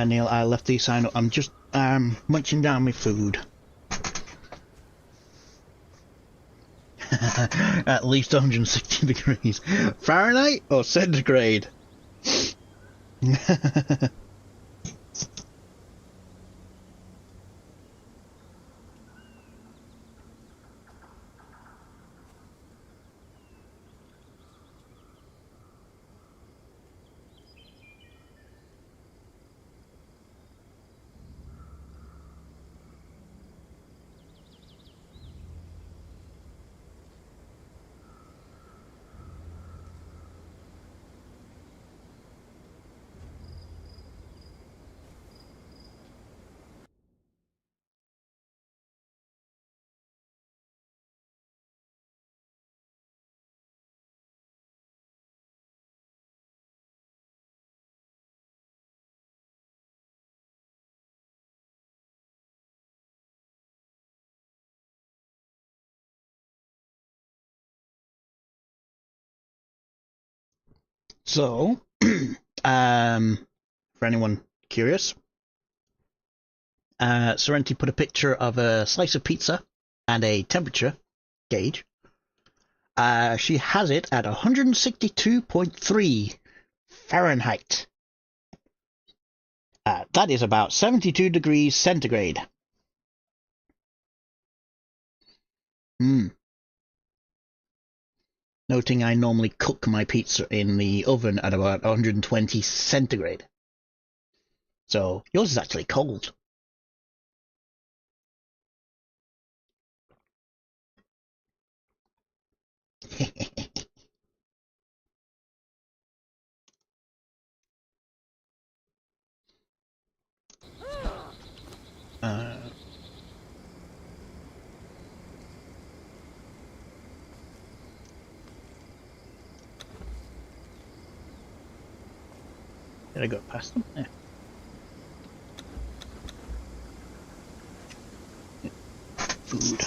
Neil, I left the sign up. I'm just munching down my food. At least 160 degrees. Fahrenheit or centigrade? So, for anyone curious, Sorrenti put a picture of a slice of pizza and a temperature gauge. She has it at 162.3 Fahrenheit. That is about 72 degrees centigrade. Noting I normally cook my pizza in the oven at about 120 centigrade. So yours is actually cold. Did I go past them? Yeah. Food.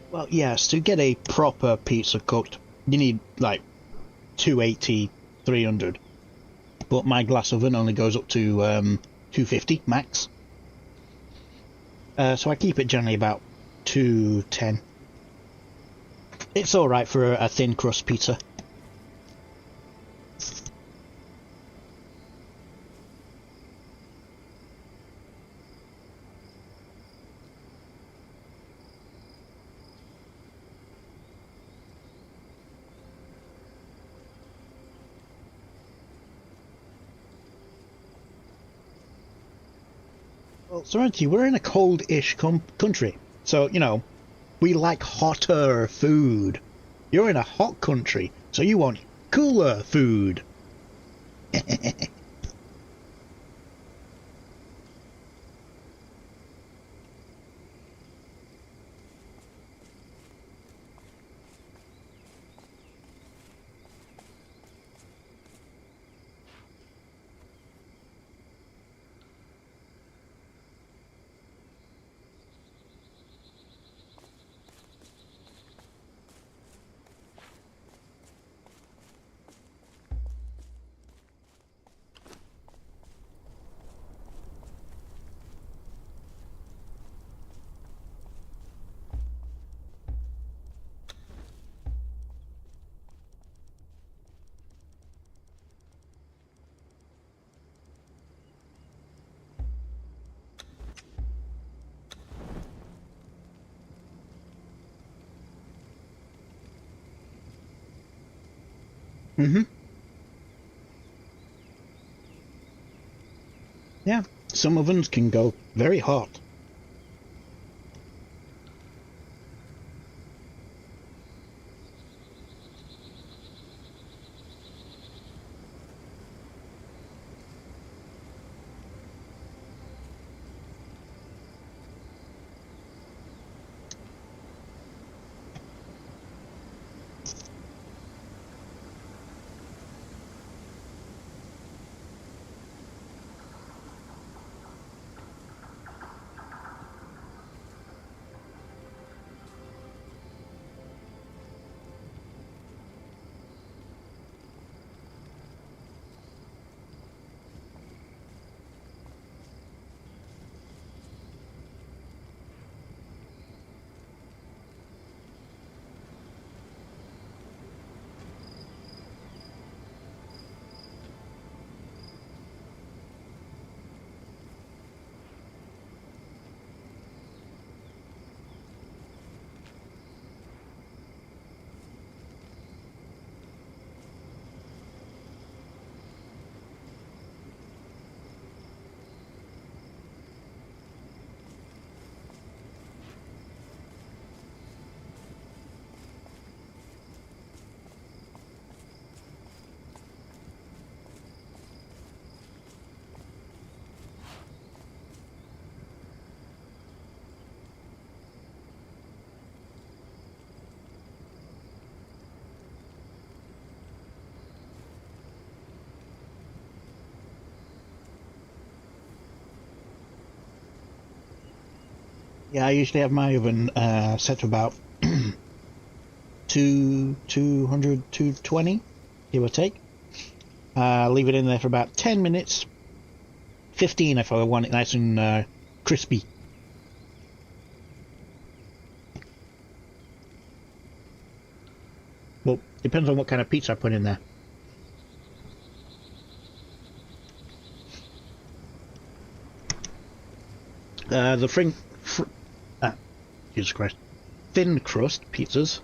Well, yes, to get a proper pizza cooked, you need like 280, 300. But my glass oven only goes up to 250 max. So I keep it generally about 210. It's alright for a thin crust pizza. Well, Serenity, we're in a cold-ish country, so, you know, we like hotter food. You're in a hot country, so you want cooler food. Mm-hmm. Yeah, some ovens can go very hot. Yeah, I usually have my oven set to about 200, 220, give or take. Leave it in there for about 10 minutes. 15 if I want it nice and crispy. Well, depends on what kind of pizza I put in there. Jesus Christ, thin crust pizzas,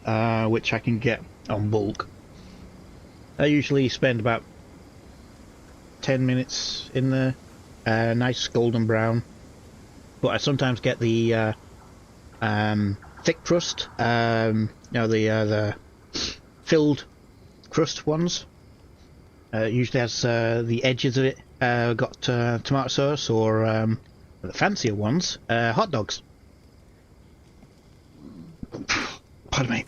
which I can get on bulk. I usually spend about 10 minutes in there, nice golden brown. But I sometimes get the thick crust, the filled crust ones. Usually has the edges of it got tomato sauce, or the fancier ones, hot dogs. Pardon me.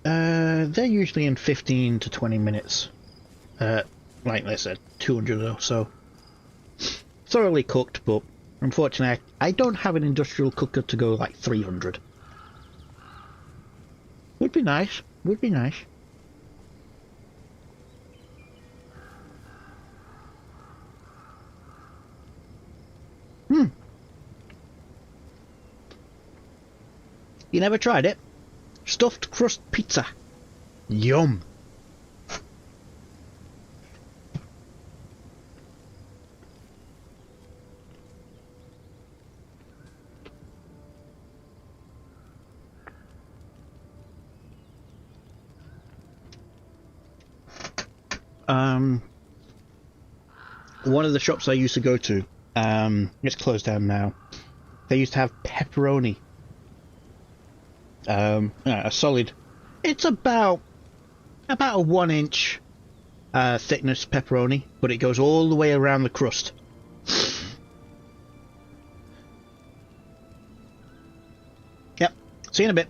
They're usually in 15 to 20 minutes. Like I said, 200 or so. Thoroughly cooked, but unfortunately I don't have an industrial cooker to go like 300. Would be nice. Would be nice. You never tried it? Stuffed crust pizza. Yum. One of the shops I used to go to, it's closed down now. They used to have pepperoni. A solid. It's about a 1 inch thickness pepperoni, but it goes all the way around the crust. Yep. See you in a bit.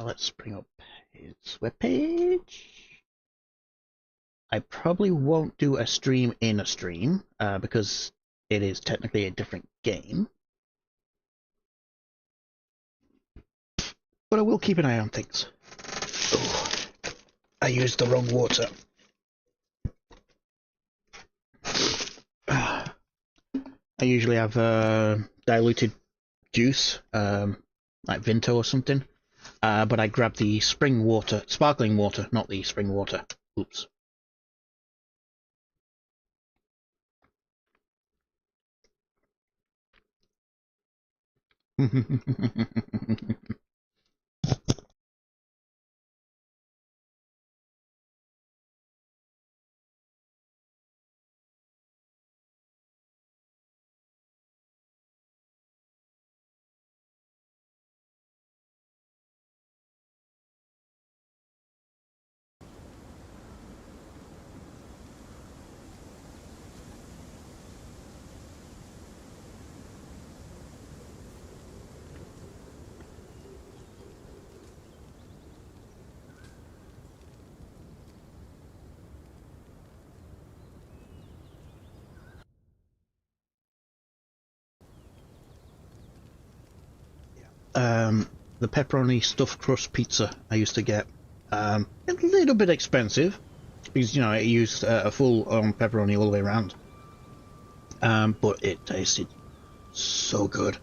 Let's bring up his webpage. I probably won't do a stream in a stream, because it is technically a different game. But I will keep an eye on things. Oh, I used the wrong water. I usually have diluted juice, like Vinto or something. But I grabbed the spring water, sparkling water, not the spring water. Oops. The pepperoni stuffed crust pizza I used to get. A little bit expensive because you know it used a full pepperoni all the way around. But it tasted so good.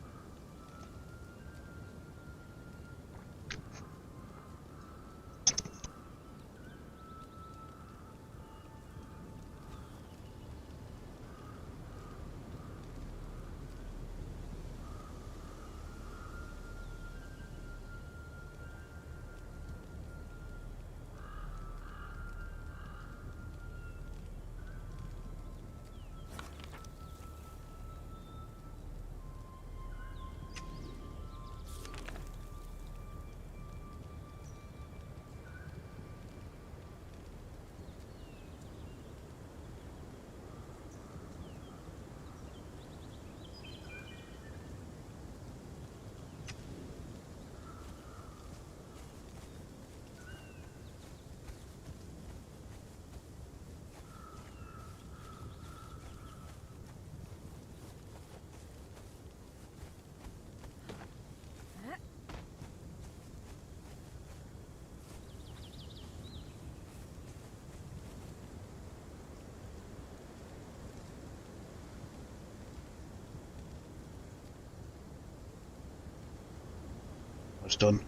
It's done.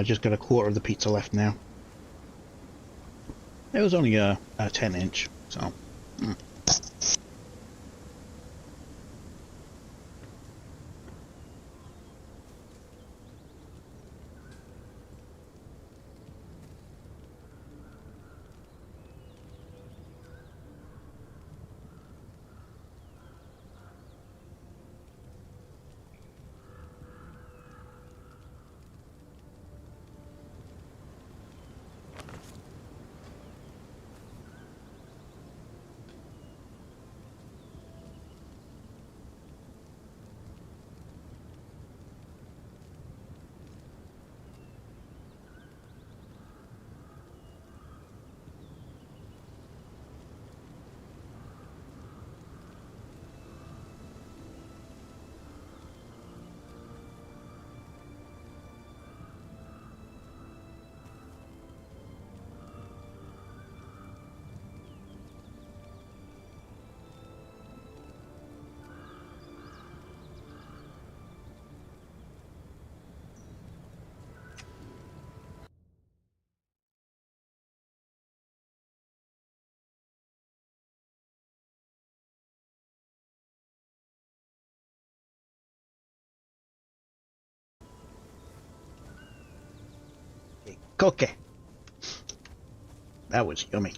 Just got a quarter of the pizza left now. It was only a 10-inch, so. Cookie. That was yummy.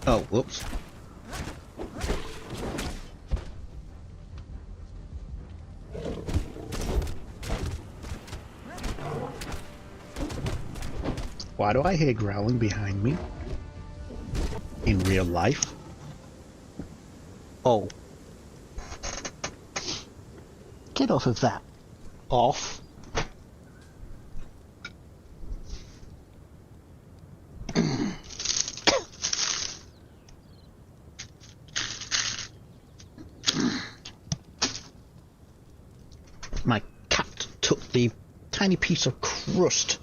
Oh, whoops. Why do I hear growling behind me? In real life? Oh. Get off of that. Off. My cat took the tiny piece of crust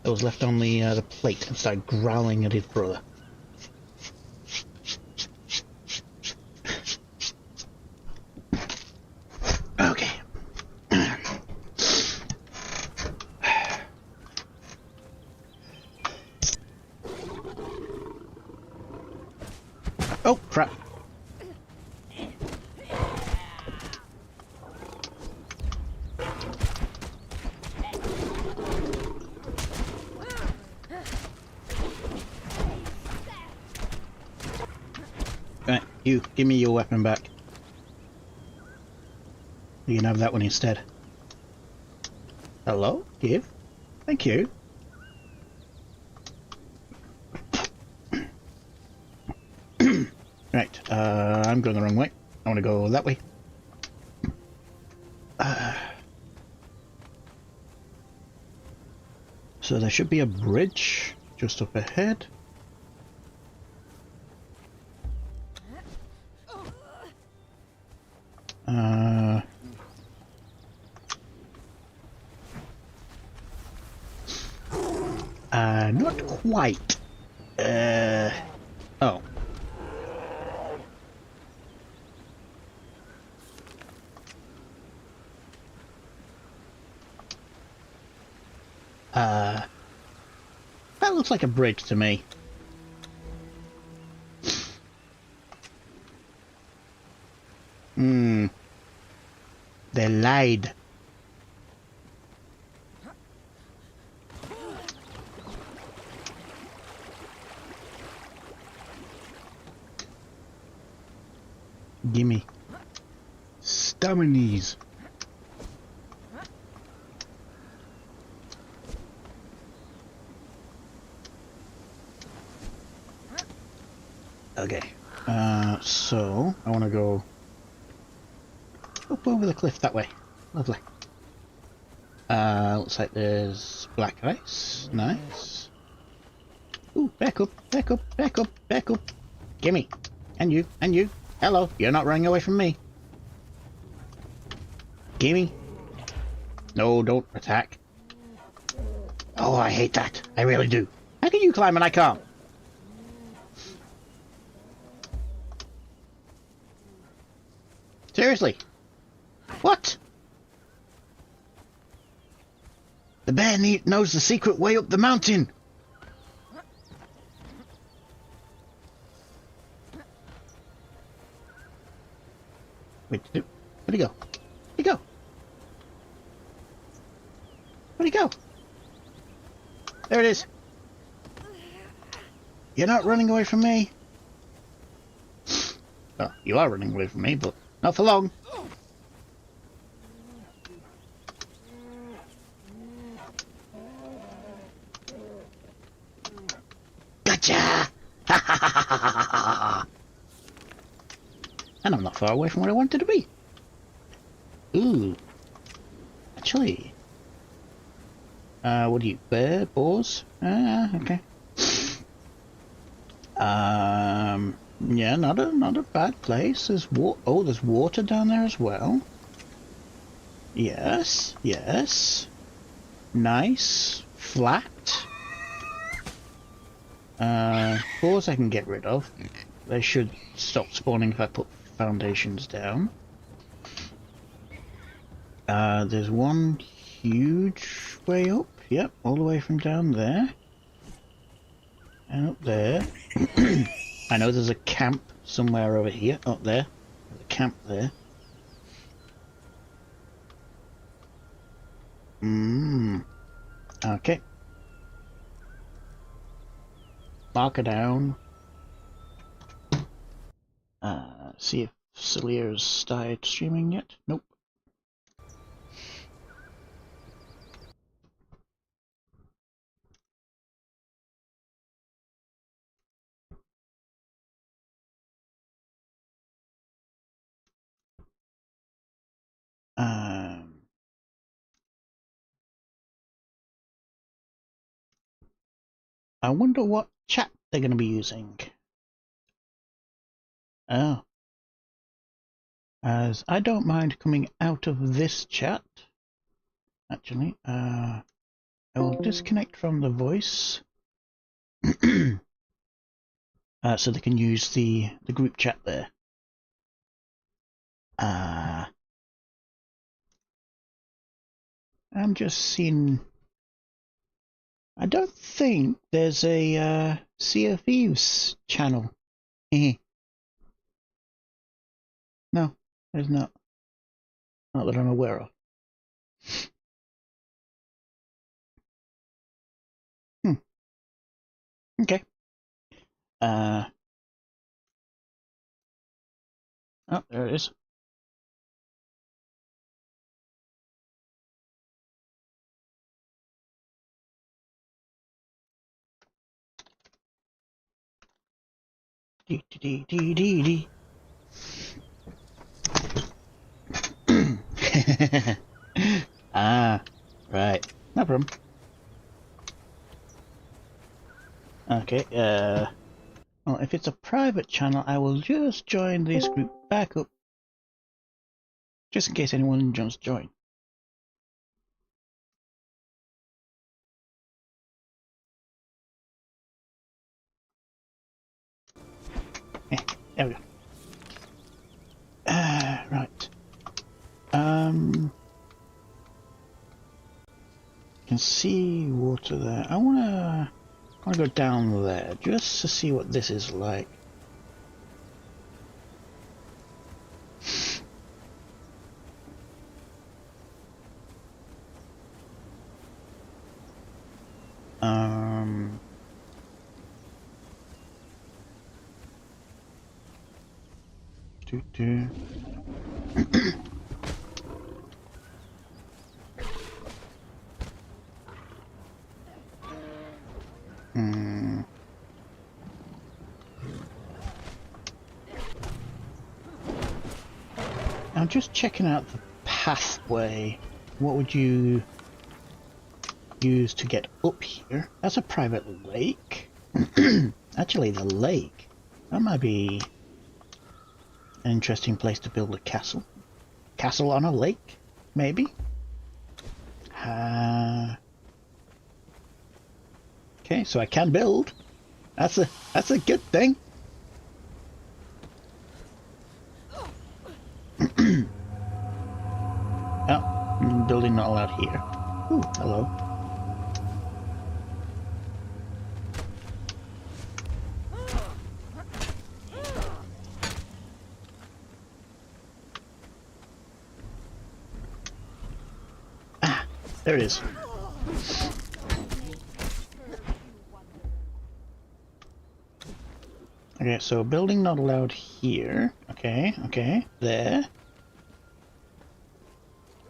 that was left on the plate and started growling at his brother. Okay. You, give me your weapon back. You can have that one instead. Hello? Give? Thank you. Right, I'm going the wrong way. I want to go that way. So there should be a bridge just up ahead. Not quite. Oh. That looks like a bridge to me. They lied. Gimme. Staminies. Okay. So I want to go up over the cliff that way. Lovely. Looks like there's black ice. Nice. Ooh, back up, back up, back up, back up. Gimme. And you, and you. Hello, you're not running away from me. Gimme. No, don't attack. Oh, I hate that. I really do. How can you climb and I can't? Seriously? What? The bear knows the secret way up the mountain. Wait, where'd he go? Where'd he go? Where'd he go? There it is. You're not running away from me. Well, you are running away from me, but not for long. Gotcha! And I'm not far away from where I wanted to be. Ooh. Actually. What do you... Bear? Boars? Okay. Yeah, not a bad place. There's there's water down there as well. Yes, yes. Nice. Flat. Boars I can get rid of. They should stop spawning if I put foundations down. There's one huge way up. Yep, all the way from down there. And up there. I know there's a camp somewhere over here. Up there. There's a camp there. Okay. Marker down. See if Celia's started streaming yet. Nope. I wonder what chat they're going to be using. Oh. As I don't mind coming out of this chat. Actually, I will disconnect from the voice. So they can use the group chat there. I'm just seeing... I don't think there's a Sea of Thieves channel. No, there's not. Not that I'm aware of. Okay. Oh, there it is. Dee dee dee dee dee. Ah, right. No problem. Okay, well, if it's a private channel, I will just join this group back up, just in case anyone jumps join. There we go. Right. Can see water there. I wanna go down there just to see what this is like. Do do. I'm just checking out the pathway. What would you use to get up here? That's a private lake. Actually, the lake. That might be an interesting place to build a castle. Castle on a lake, maybe? Okay, so I can build. That's a good thing. Oh, building not allowed here. Ooh, hello. Ah, there it is. Okay, so building not allowed here. Okay, okay, there.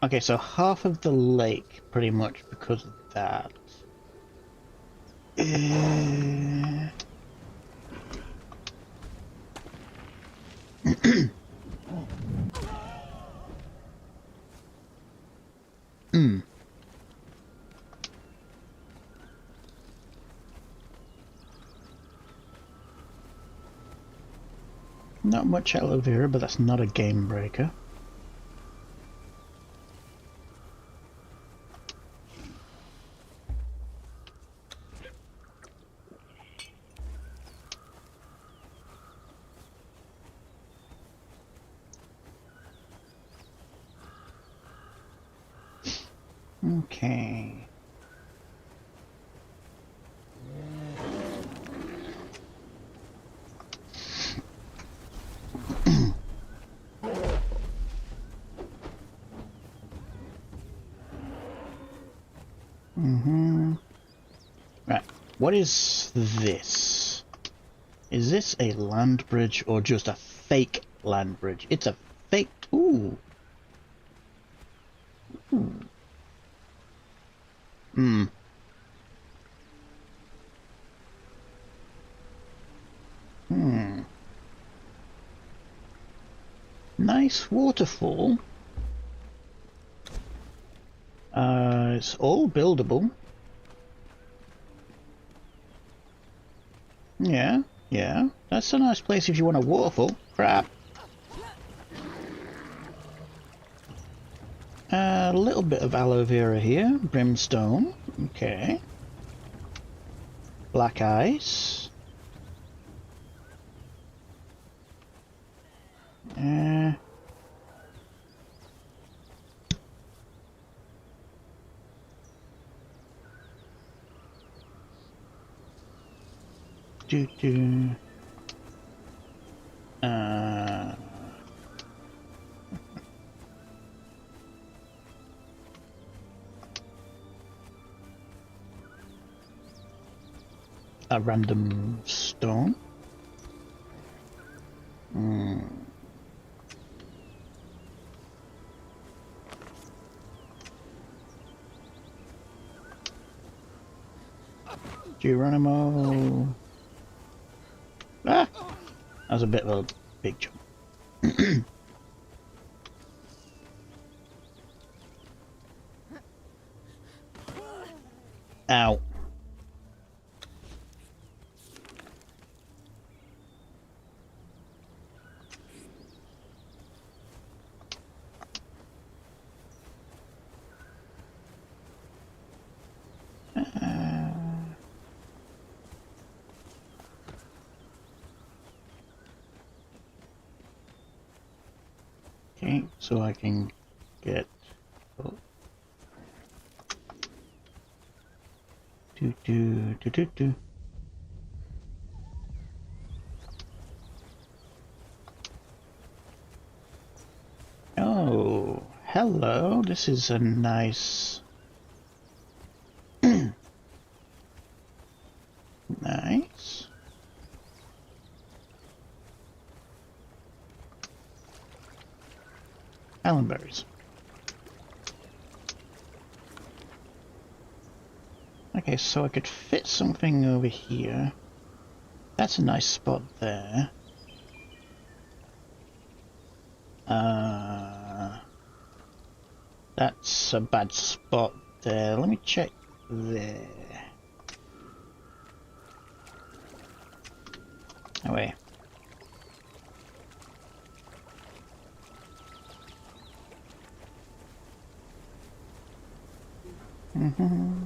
Okay, so half of the lake, pretty much because of that. Not much aloe vera, but that's not a game breaker. Okay. Right. What is this? Is this a land bridge or just a fake land bridge? It's a fake. Ooh. Hmm. Nice waterfall. It's all buildable. Yeah, yeah. That's a nice place if you want a waterfall. Crap. A little bit of aloe vera here. Brimstone. Okay. Black ice. Do. A random stone. Geronimo. Ah! That was a bit of a big jump. Ow. Okay, so I can get... Oh. Do. Oh, hello. This is a nice... nice. Allenberries. Okay, so I could fit something over here. That's a nice spot there. That's a bad spot there. Let me check there. Away. Mm-hmm.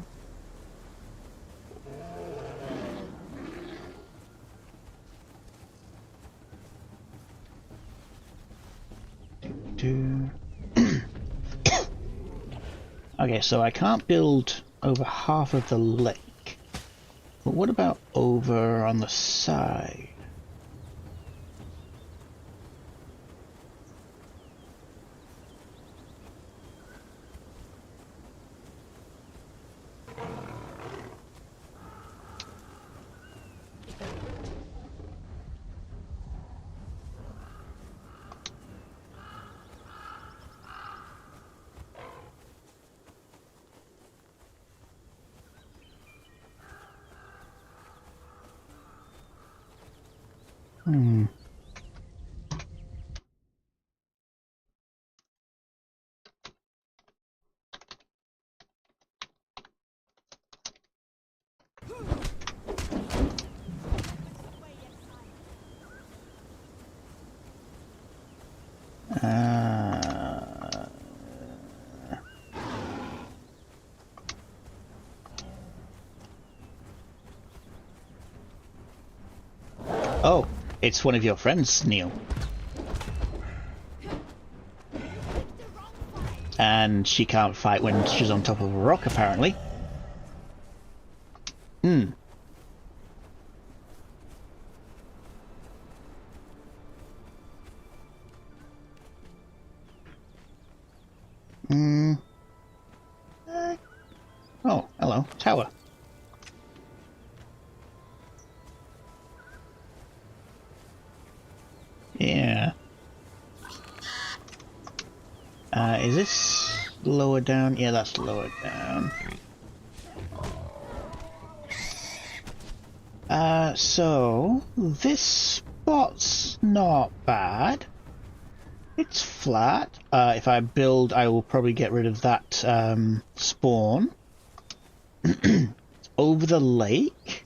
Okay, so I can't build over half of the lake. But what about over on the side? Hmm. Oh, it's one of your friends, Neil. And she can't fight when she's on top of a rock, apparently. Hmm. Hmm. Oh, hello, tower. Yeah. Is this lower down? Yeah, that's lower down. So this spot's not bad. It's flat. If I build, I will probably get rid of that spawn. Over the lake.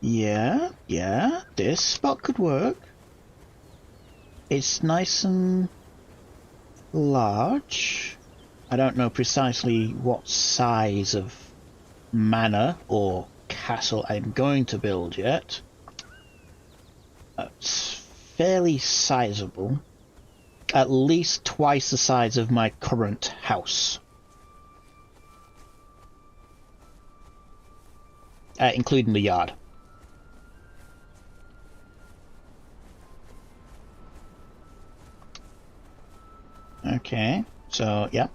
Yeah, this spot could work. It's nice and large. I don't know precisely what size of manor or castle I'm going to build yet. It's fairly sizable. At least twice the size of my current house. Including the yard. Okay, so yeah.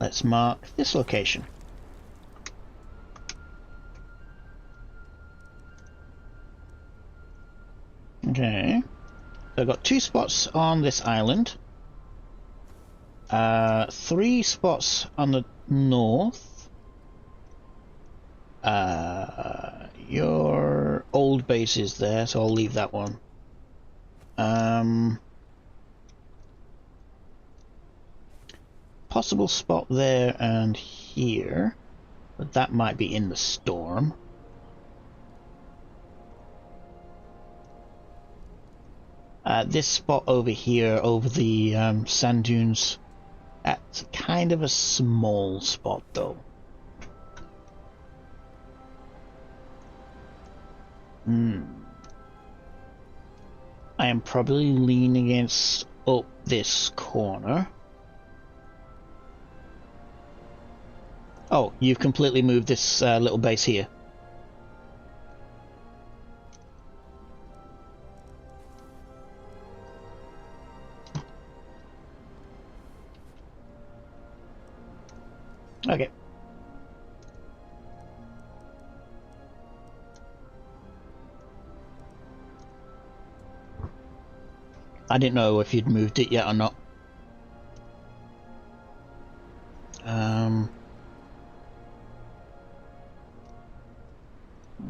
Let's mark this location. Okay, so I've got 2 spots on this island. 3 spots on the north. Your old base is there, so I'll leave that one. Possible spot there and here, but that might be in the storm. This spot over here, over the sand dunes, that's kind of a small spot though. I am probably leaning against up this corner. Oh, you've completely moved this little base here. Okay. I didn't know if you'd moved it yet or not.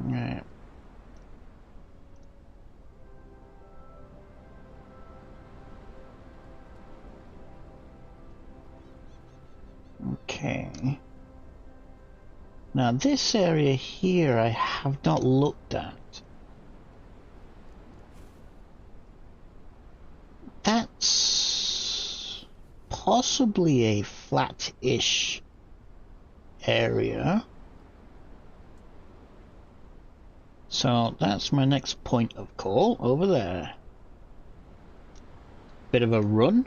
Right. Okay. Now this area here I have not looked at. That's possibly a flat-ish area. So that's my next point of call over there. Bit of a run.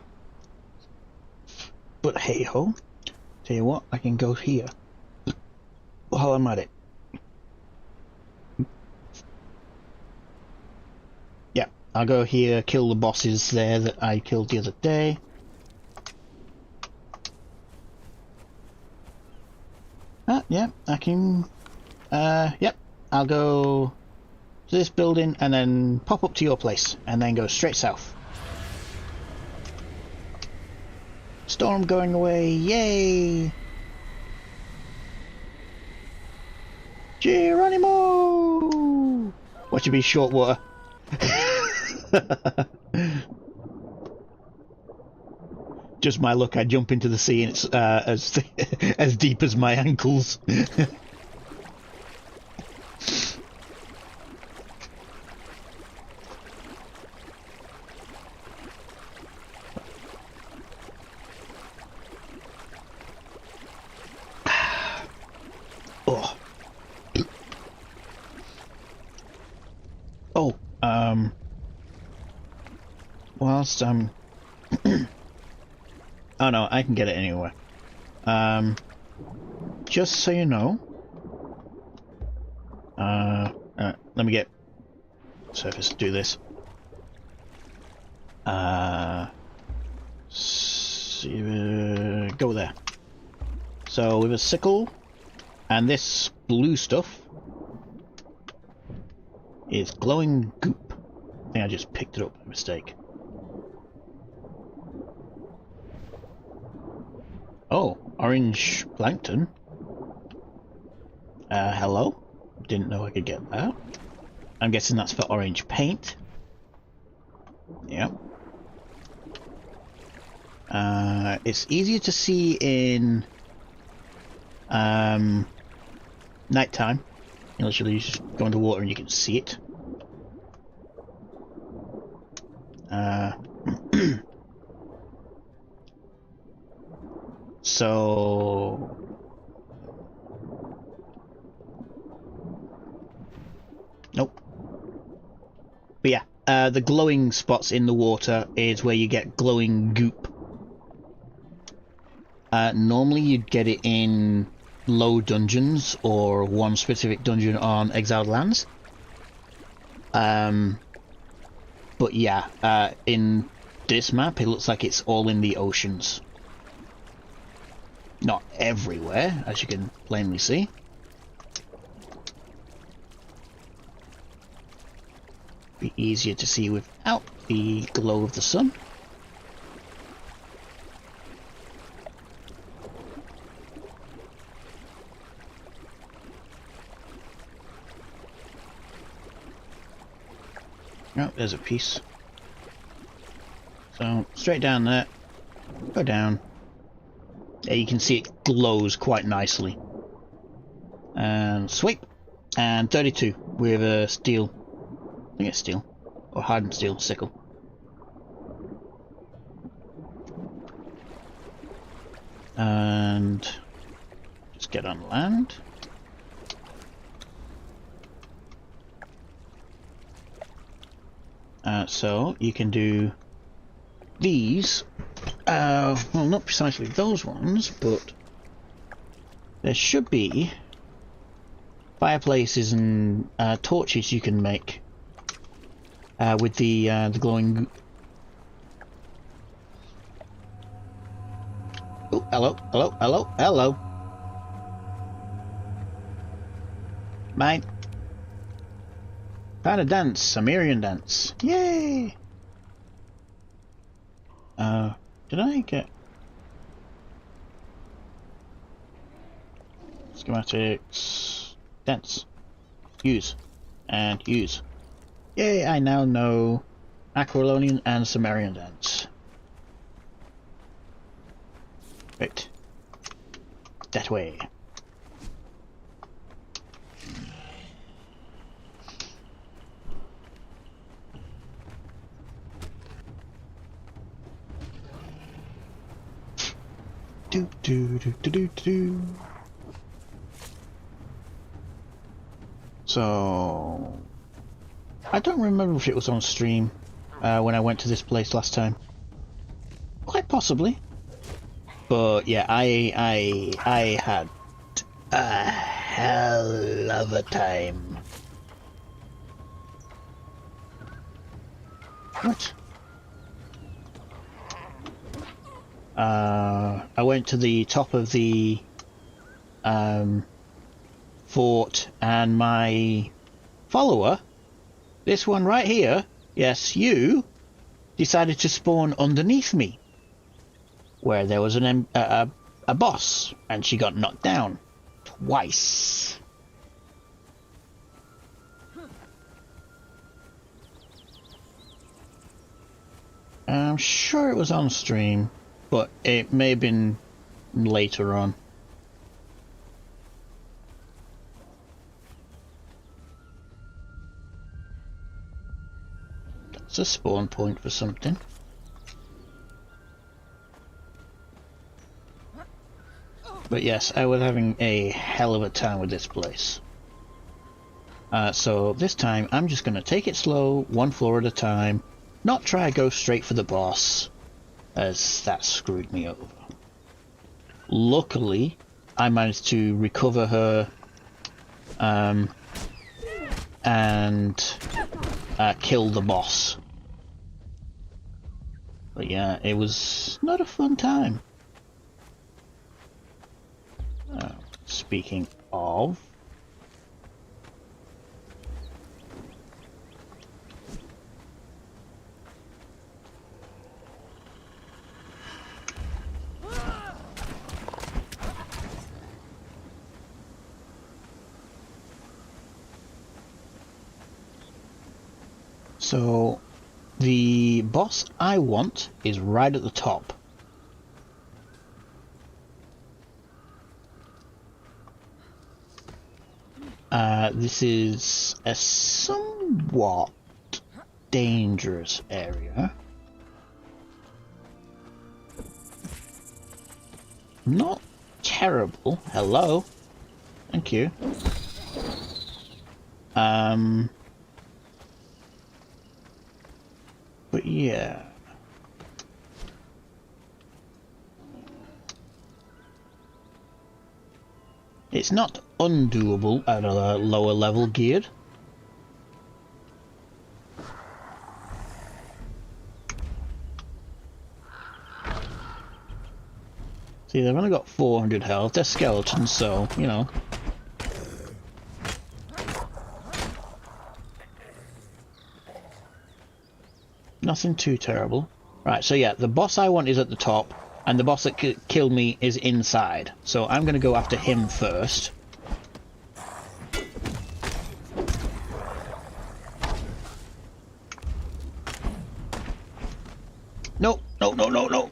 But hey ho. Tell you what, I can go here while I'm at it. Yeah, I'll go here, kill the bosses there that I killed the other day. Yeah, I can, yep, I'll go to this building and then pop up to your place and then go straight south. Storm going away, yay! Geronimo! Watch it be short water. Just my luck, I jump into the sea and it's as deep as my ankles. Whilst I'm oh no, I can get it anywhere. Just so you know, let me get surface to do this. Go there. So with a sickle and this blue stuff is glowing goop. I think I just picked it up by mistake. Oh, orange plankton. Hello? Didn't know I could get that. I'm guessing that's for orange paint. Yep. It's easier to see in nighttime. You literally just go into water and you can see it. So nope. But yeah, the glowing spots in the water is where you get glowing goop. Normally you'd get it in low dungeons or one specific dungeon on Exiled Lands. But yeah, in this map it looks like it's all in the oceans. Not everywhere, as you can plainly see. Be easier to see without the glow of the sun. Oh, there's a piece. So, straight down there. Go down. Yeah, you can see it glows quite nicely. And sweep. And 32 with a steel. I think it's steel. Or hardened steel sickle. And just get on land. So you can do these. Well, not precisely those ones, but there should be fireplaces and torches you can make with the glowing. Oh, hello, hello, hello, hello. Mine. Found a dance, Sumerian dance. Yay! Did I get schematics? Dance. Use. And use. Yay, I now know Aquilonian and Sumerian dance. Right. That way. Do do do do do do. So I don't remember if it was on stream when I went to this place last time. Quite possibly. But yeah, I had a hell of a time. What? I went to the top of the fort, and my follower, this one right here, yes, you, decided to spawn underneath me, where there was a boss, and she got knocked down twice. I'm sure it was on stream, but it may have been later on. That's a spawn point for something. But yes, I was having a hell of a time with this place. So this time I'm just going to take it slow, one floor at a time, not try to go straight for the boss, as that screwed me over. Luckily, I managed to recover her and kill the boss. But yeah, it was not a fun time. Speaking of, so the boss I want is right at the top. This is a somewhat dangerous area. Not terrible. Hello. Thank you. But yeah. It's not undoable at a lower level geared. See, they've only got 400 health. They're skeletons, so, you know. Nothing too terrible. Right, so yeah, the boss I want is at the top, and the boss that killed me is inside. So I'm going to go after him first. No, no, no, no, no.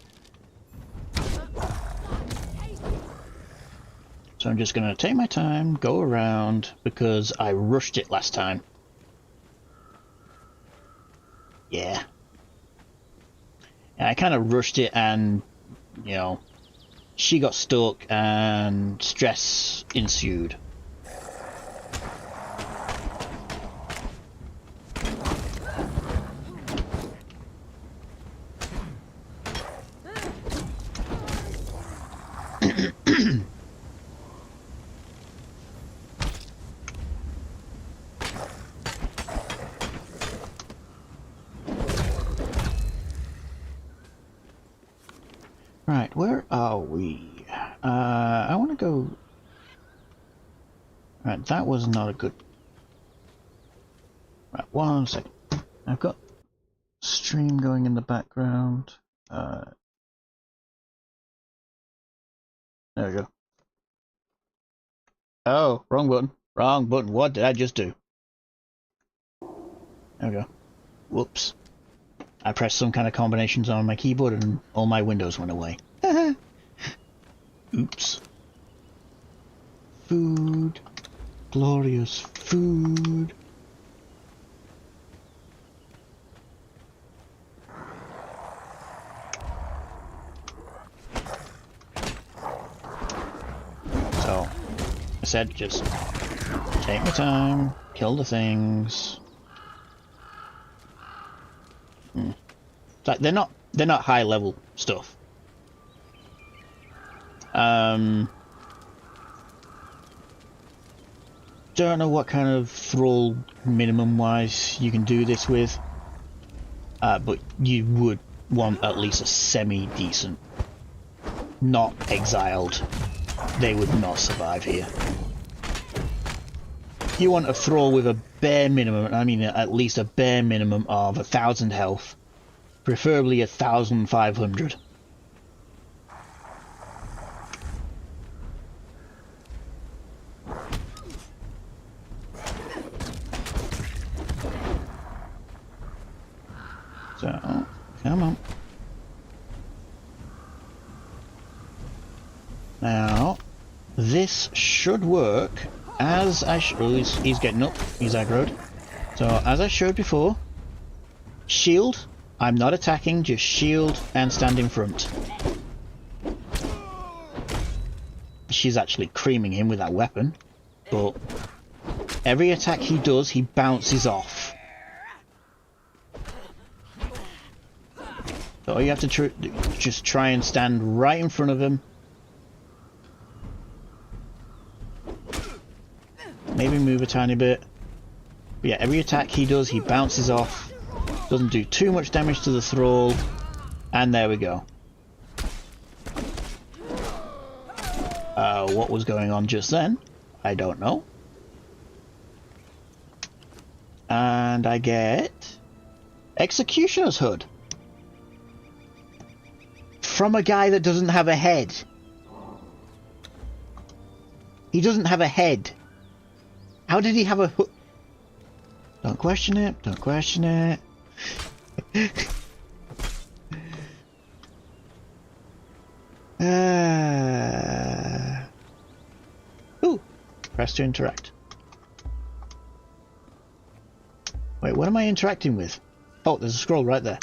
So I'm just going to take my time, go around, because I rushed it last time. Yeah. And I kind of rushed it and, you know, she got stuck and stress ensued. Right, where are we? I want to go... Right, that was not a good... Right, 1 second. I've got stream going in the background. There we go. Oh, wrong button. Wrong button. What did I just do? There we go. Whoops. I pressed some kind of combinations on my keyboard and all my windows went away. Oops. Food. Glorious food. So, I said just take my time, kill the things. Like they're not high level stuff. Don't know what kind of thrall minimum wise you can do this with, but you would want at least a semi decent. Not exiled. They would not survive here. You want a thrall with a bare minimum, I mean at least a bare minimum of 1,000 health. Preferably 1,500. So, come on. Now, this should work as I oh, he's getting up. He's aggroed. So, as I showed before, shield. I'm not attacking, just shield and stand in front. She's actually creaming him with that weapon, but every attack he does, he bounces off. So all you have to just try and stand right in front of him. Maybe move a tiny bit. But yeah, every attack he does, he bounces off. Doesn't do too much damage to the thrall. And there we go. What was going on just then? I don't know. And I get Executioner's Hood. From a guy that doesn't have a head. He doesn't have a head. How did he have a hood? Don't question it. Don't question it. Ooh, press to interact. Wait, what am I interacting with? Oh, there's a scroll right there.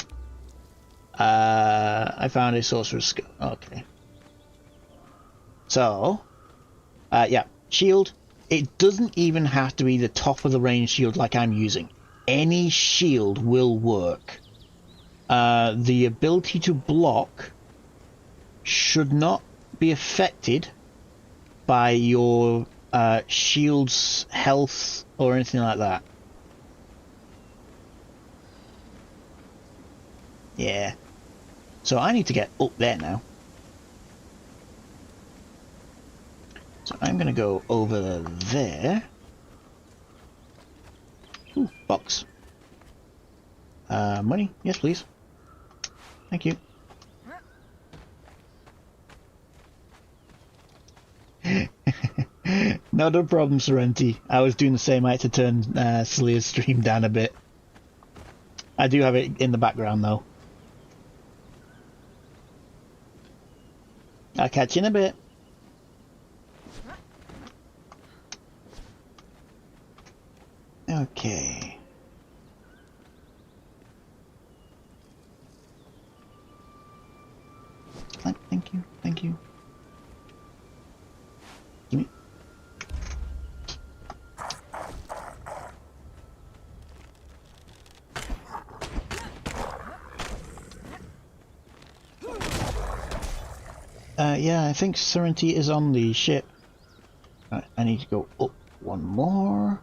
I found a sorcerer's skill. Okay. So, yeah, shield. It doesn't even have to be the top of the range shield like I'm using. Any shield will work. The ability to block should not be affected by your shield's health or anything like that. Yeah. So I need to get up there now. So I'm going to go over there. Ooh, box. Money? Yes, please. Thank you. Not a problem, Sorrenti. I was doing the same. I had to turn Celia's stream down a bit. I do have it in the background, though. I'll catch you in a bit. Okay. Thank you, thank you. Gimme. Yeah, I think Serenity is on the ship. Right, I need to go up one more.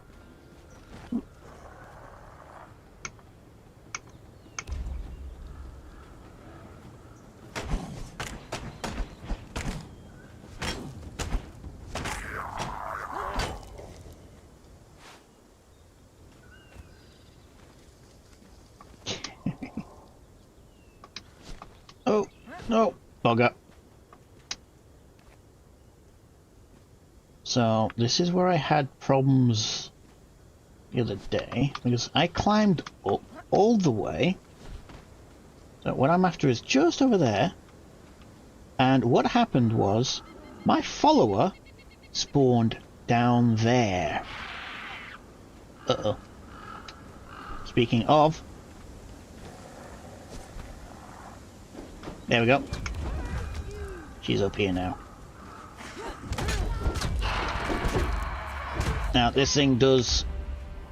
Oh, no, bugger. So, this is where I had problems the other day, because I climbed up all the way. So what I'm after is just over there. And what happened was, my follower spawned down there. Uh-oh. Speaking of... There we go. She's up here now. Now, this thing does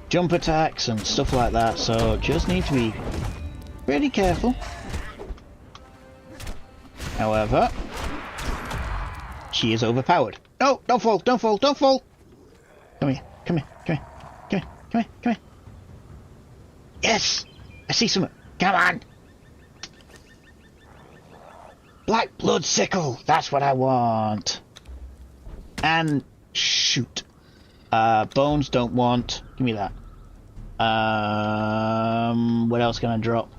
jump attacks and stuff like that, so just need to be pretty careful. However, she is overpowered. No, don't fall, don't fall, don't fall! Come here, come here, come here, come here, come here, come here. Yes! I see something. Come on! Black blood sickle, that's what I want. And shoot. Bones don't want. Give me that. What else can I drop?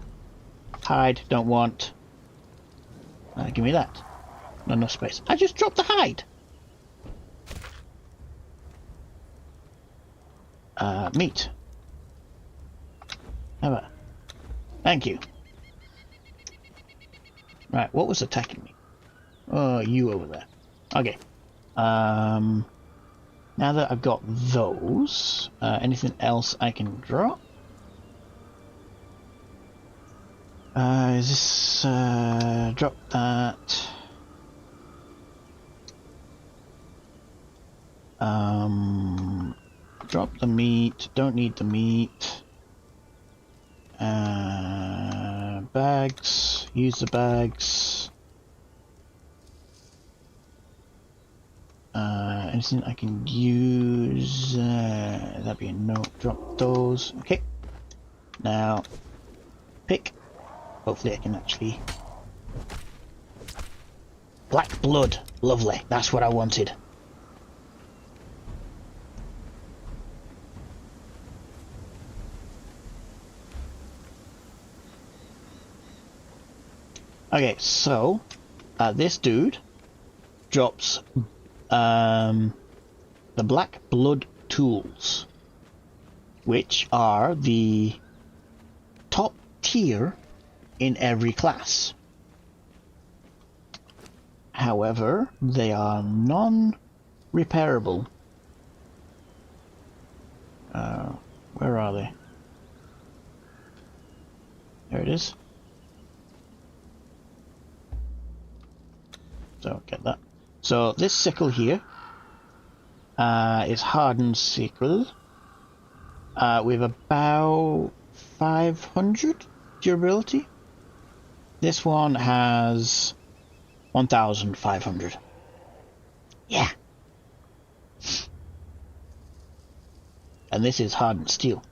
Hide, don't want. Give me that. Not enough space. I just dropped the hide. Meat. How about? Thank you. Right, what was attacking me? Oh, you over there. Okay. Now that I've got those, anything else I can drop? Is this, drop that. Drop the meat, don't need the meat. Bags, use the bags. Anything I can use, that'd be a no, drop those, okay. Now, pick, hopefully I can actually, black blood, lovely, that's what I wanted. Okay, so, this dude drops the black blood tools, which are the top tier in every class. However, they are non-repairable. Where are they? There it is. So get that. So this sickle here is hardened sickle with about 500 durability. This one has 1,500. Yeah. And this is hardened steel.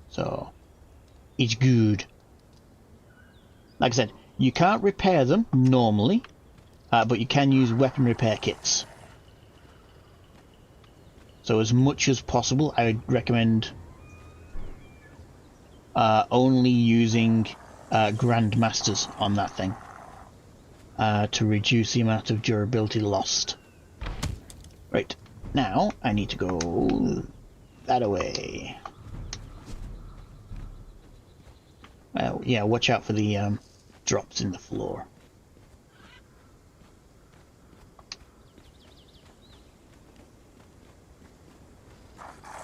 So it's good. Like I said, you can't repair them normally, but you can use weapon repair kits. So as much as possible, I would recommend only using Grandmasters on that thing to reduce the amount of durability lost. Right, now I need to go that away. Well, yeah, watch out for the drops in the floor.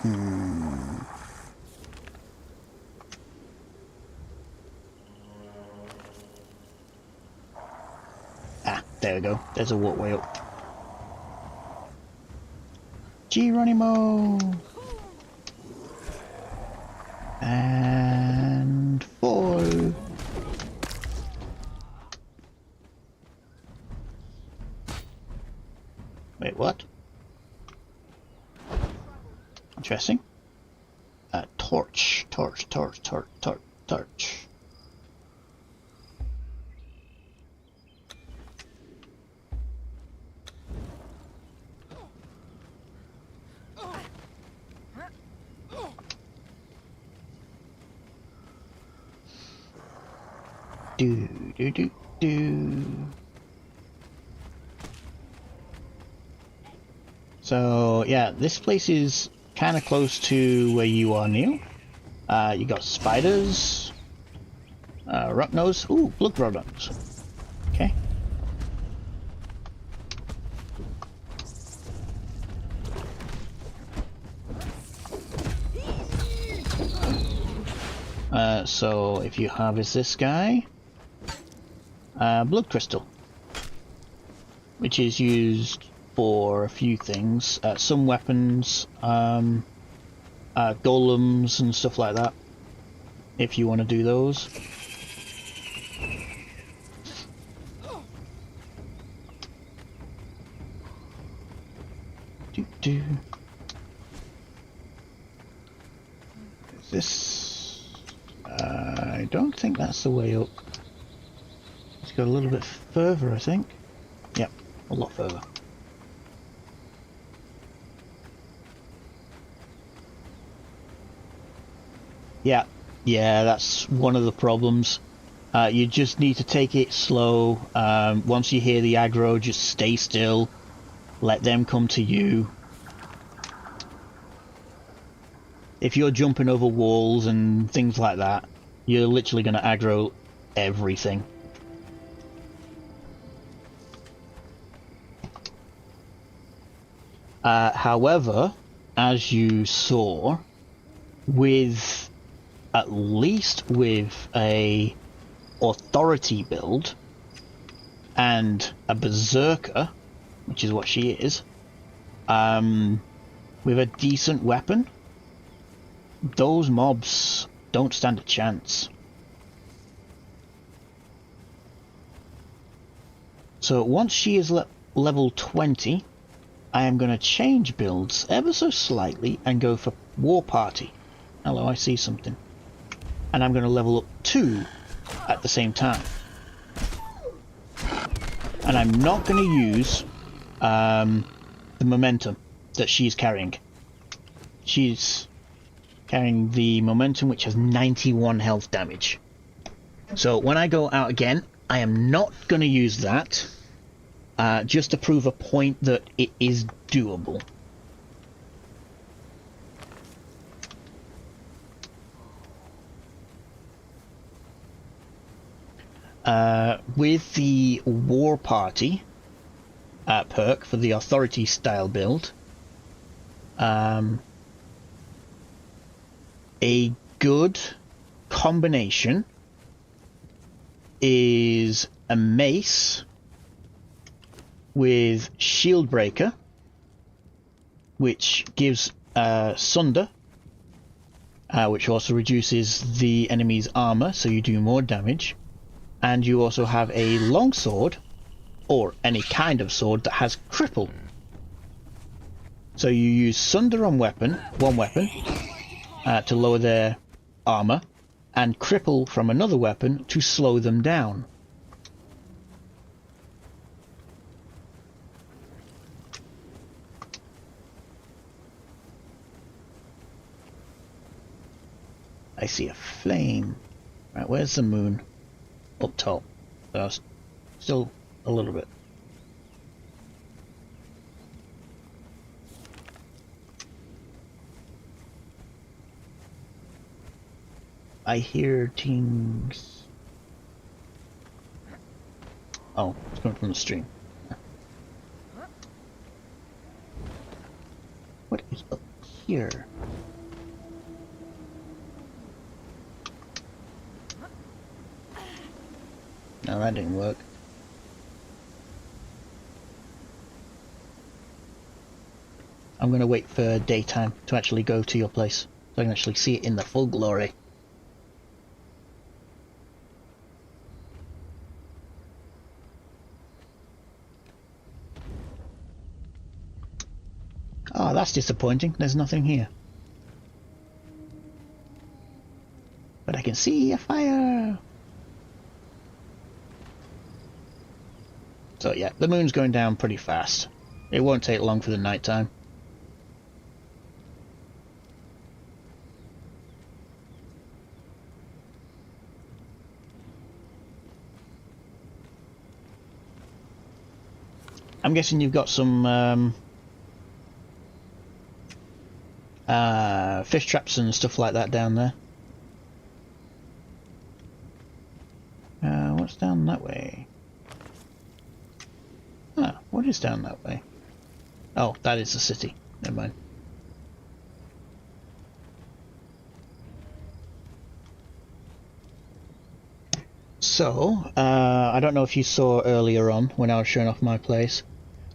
Ah, there we go. There's a walkway up. Geronimo! And fall. Wait, what? Interesting. Torch. Do. So yeah, this place is kind of close to where you are, Neil. You got spiders, rock nose. Ooh, blood rodents. Okay. So if you harvest this guy, blood crystal, which is used for a few things, some weapons, golems and stuff like that, if you want to do those. Is this... I don't think that's the way up. Let's go a little bit further, I think. Yep, a lot further. Yeah, that's one of the problems. You just need to take it slow. Once you hear the aggro, just stay still. Let them come to you. If you're jumping over walls and things like that, you're literally going to aggro everything. However, as you saw, at least with a authority build and a berserker, which is what she is, with a decent weapon, those mobs don't stand a chance. So once she is level 20, I am going to change builds ever so slightly and go for War Party. Hello, I see something. And I'm going to level up 2 at the same time. And I'm not going to use the momentum that she's carrying. She's carrying the momentum, which has 91 health damage. So when I go out again, I am not going to use that, just to prove a point that it is doable. With the War Party perk for the Authority style build, a good combination is a mace with shield breaker, which gives sunder, which also reduces the enemy's armor, so you do more damage. And you also have a longsword, or any kind of sword that has cripple. So you use sunder on one weapon, to lower their armor, and cripple from another weapon to slow them down. I see a flame. Right, where's the moon? Up top. Still a little bit. I hear things. Oh, it's coming from the stream. What is up? here? No, that didn't work. I'm going to wait for daytime to actually go to your place, so I can actually see it in the full glory. Oh, that's disappointing. There's nothing here. But I can see a fire! So yeah, the moon's going down pretty fast. It won't take long for the nighttime. I'm guessing you've got some fish traps and stuff like that down there. What's down that way? Ah, what is down that way? Oh, that is the city. Never mind. So, I don't know if you saw earlier on when I was showing off my place,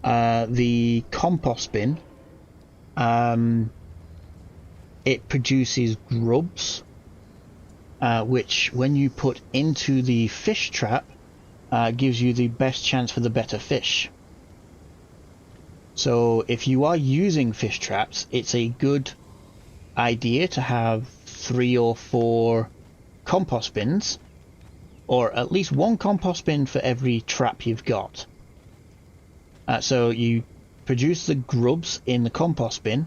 the compost bin, it produces grubs, which when you put into the fish trap, gives you the best chance for the better fish. So if you are using fish traps, it's a good idea to have 3 or 4 compost bins, or at least 1 compost bin for every trap you've got. So you produce the grubs in the compost bin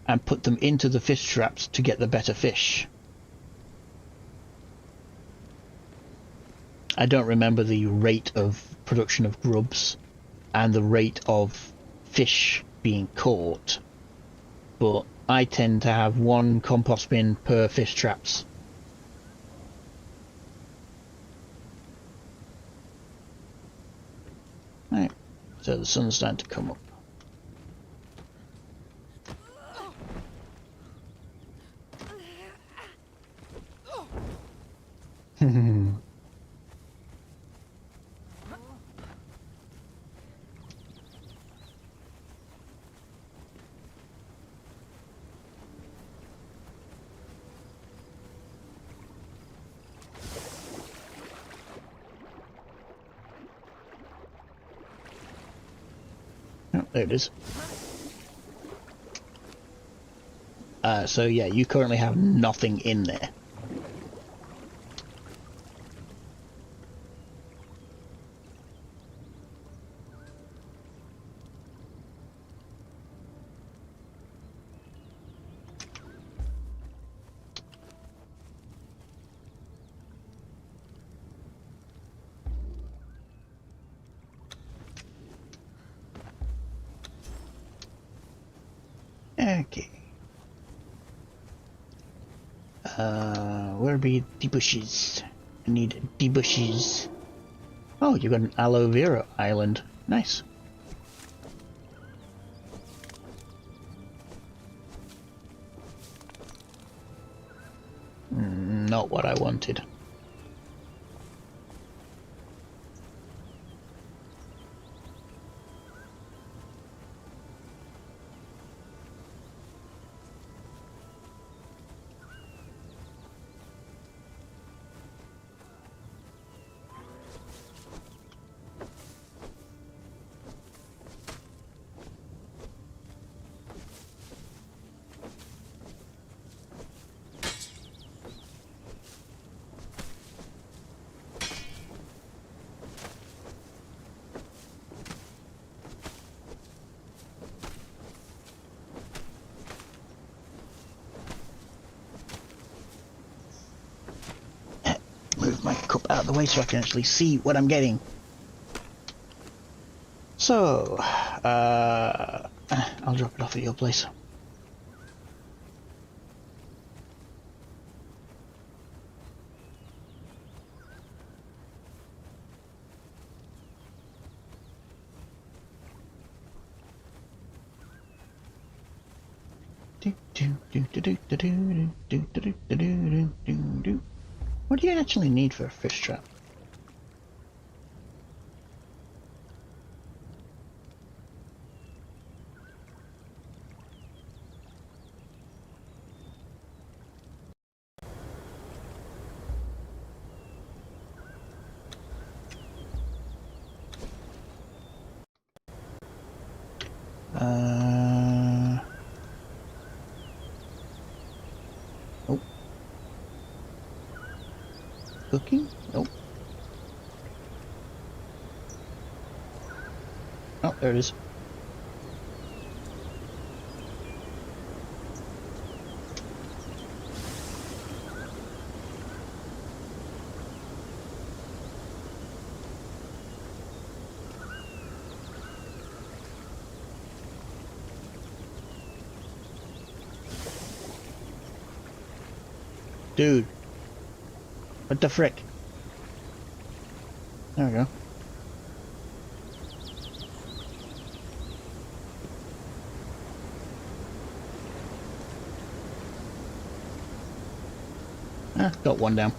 and put them into the fish traps to get the better fish. I don't remember the rate of production of grubs and the rate of fish being caught, but I tend to have 1 compost bin per fish traps. Right, so the sun's starting to come up. Oh, there it is. So yeah, you currently have nothing in there. Okay. Where be the bushes? I need the bushes. Oh, you got an aloe vera island. Nice. Not what I wanted. Move my cup out of the way so I can actually see what I'm getting. So, I'll drop it off at your place. Do, do, What do you actually need for a fish trap? Oh. Cooking? Nope. Oh, there it is. Dude. What the frick? There we go. Ah, got one down.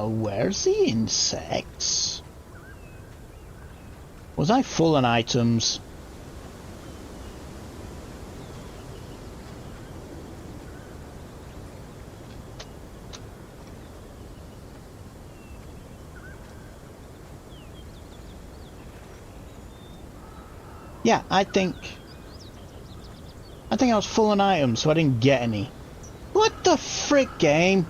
Where's the insects? Was I full on items? Yeah, I think I was full on items, so I didn't get any. What the frick, game?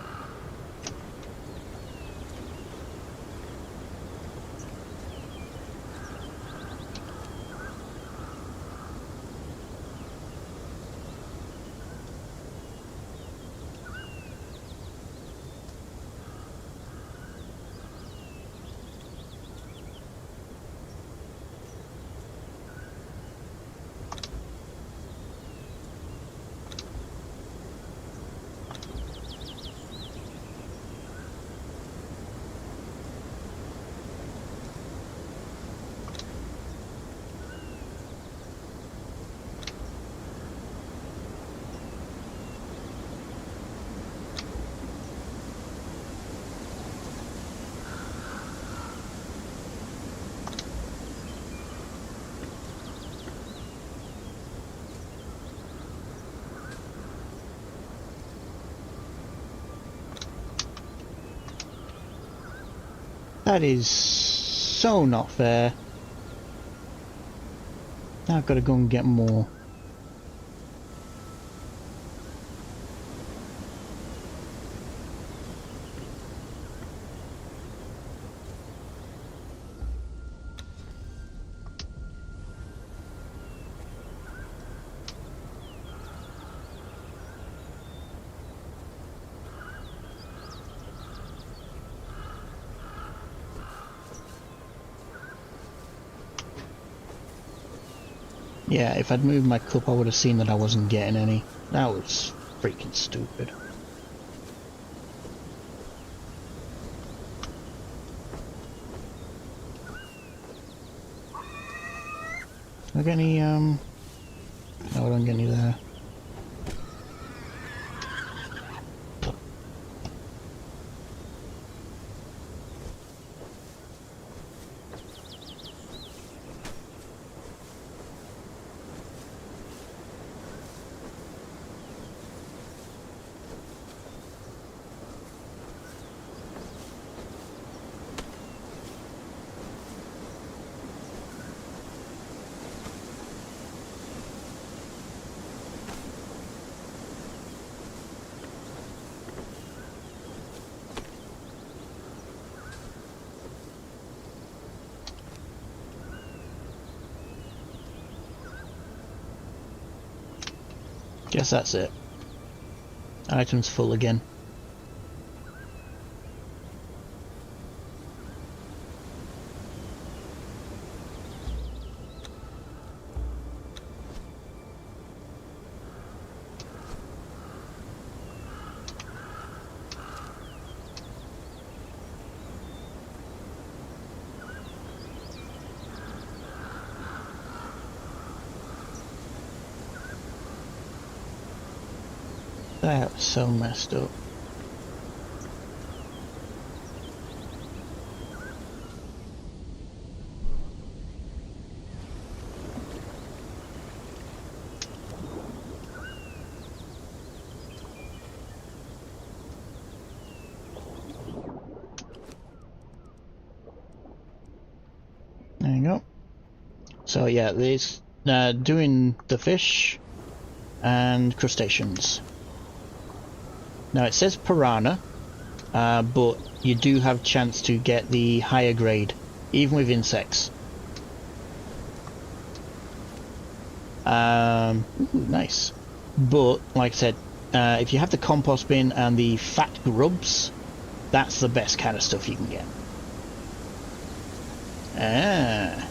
That is so not fair. Now I've got to go and get more. Yeah, if I'd moved my cup I would have seen that I wasn't getting any. That was freaking stupid. Do I get any, no, I don't get any there. Guess that's it. Items full again. That was so messed up. There you go. So yeah, this doing the fish and crustaceans. Now it says piranha, but you do have a chance to get the higher grade, even with insects. Ooh, nice. But like I said, if you have the compost bin and the fat grubs, that's the best kind of stuff you can get. Ah,